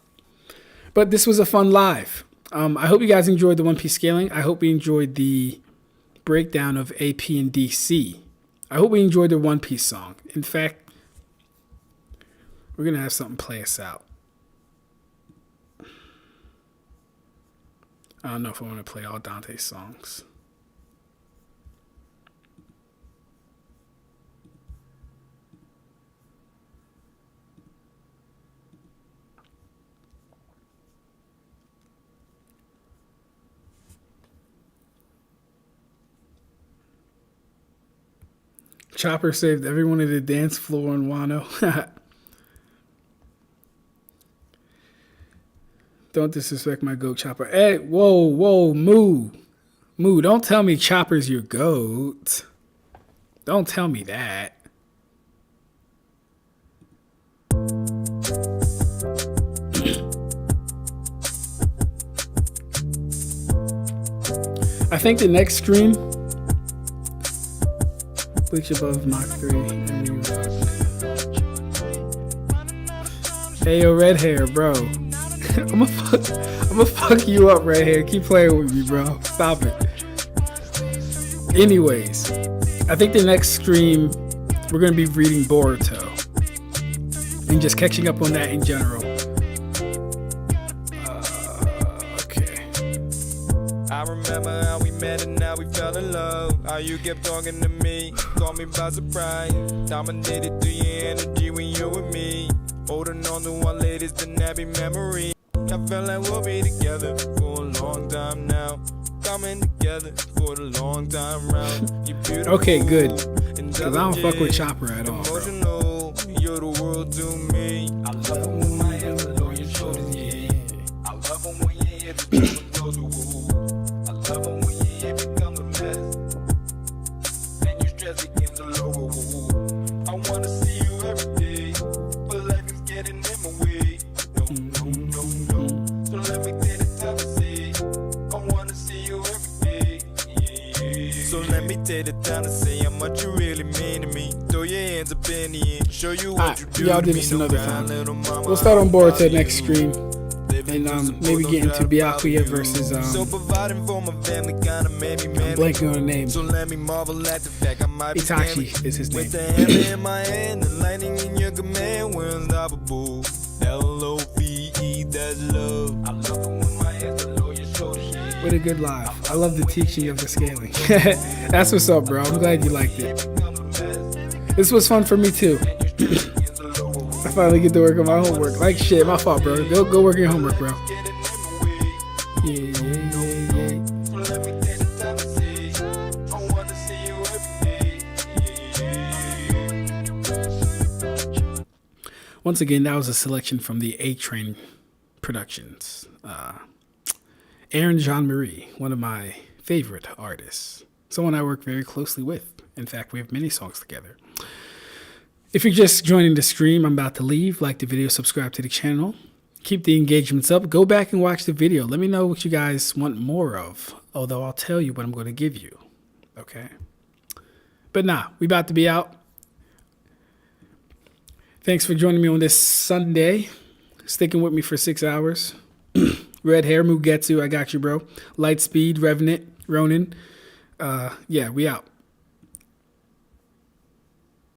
But this was a fun live. I hope you guys enjoyed the One Piece scaling. I hope you enjoyed the breakdown of AP and DC. I hope we enjoyed the One Piece song. In fact, we're going to have something play us out. I don't know if I want to play all Dante's songs. Chopper saved everyone at the dance floor in Wano. Don't disrespect my goat, Chopper. Hey, whoa, Moo. Moo, don't tell me Chopper's your goat. Don't tell me that. I think the next stream, Bleach above Mach 3. And we rock. Hey, yo, red hair, bro. I'ma fuck you up, red hair. Keep playing with me, bro. Stop it. Anyways, I think the next stream we're gonna be reading Boruto and just catching up on that in general. Okay. I remember how we met and now we fell in love. How you kept talking to me, caught me by surprise. Dominated through your energy when you were me. Holding on to our latest and happy memory. I felt like we'll be together for a long time now. Coming together for the long time round. You beautiful. Okay, good. Cause I don't fuck with Chopper at all, bro. You're the world to me. I love it when my hands below your shoulders, yeah. I love it when your head becomes a woo. I love it when your head becomes a mess. And you stress against the lower woo. I wanna see you every day, but life is getting in my way. No. So let me take the time to say, I wanna see you every day. Yeah. So let me take the time to say how much you really mean to me. Throw your hands up in the air, show you what you do. Y'all do this another time. We'll start on Boruto next stream. And maybe get into Byakuya versus I'm blanking on the name. Itachi is his name. What a good live. I love the teaching of the scaling. That's what's up, bro. I'm glad you liked it. This was fun for me too. I finally get to work on my homework. Like shit, my fault, bro. Go work your homework, bro. Yeah. Once again, that was a selection from the A-Train Productions. Aaron Jean-Marie, one of my favorite artists. Someone I work very closely with. In fact, we have many songs together. If you're just joining the stream, I'm about to leave. Like the video, subscribe to the channel. Keep the engagements up. Go back and watch the video. Let me know what you guys want more of. Although I'll tell you what I'm going to give you. Okay? But nah, we about to be out. Thanks for joining me on this Sunday. Sticking with me for 6 hours. Red hair, Mugetsu, I got you, bro. Lightspeed, Revenant, Ronin. Yeah, we out.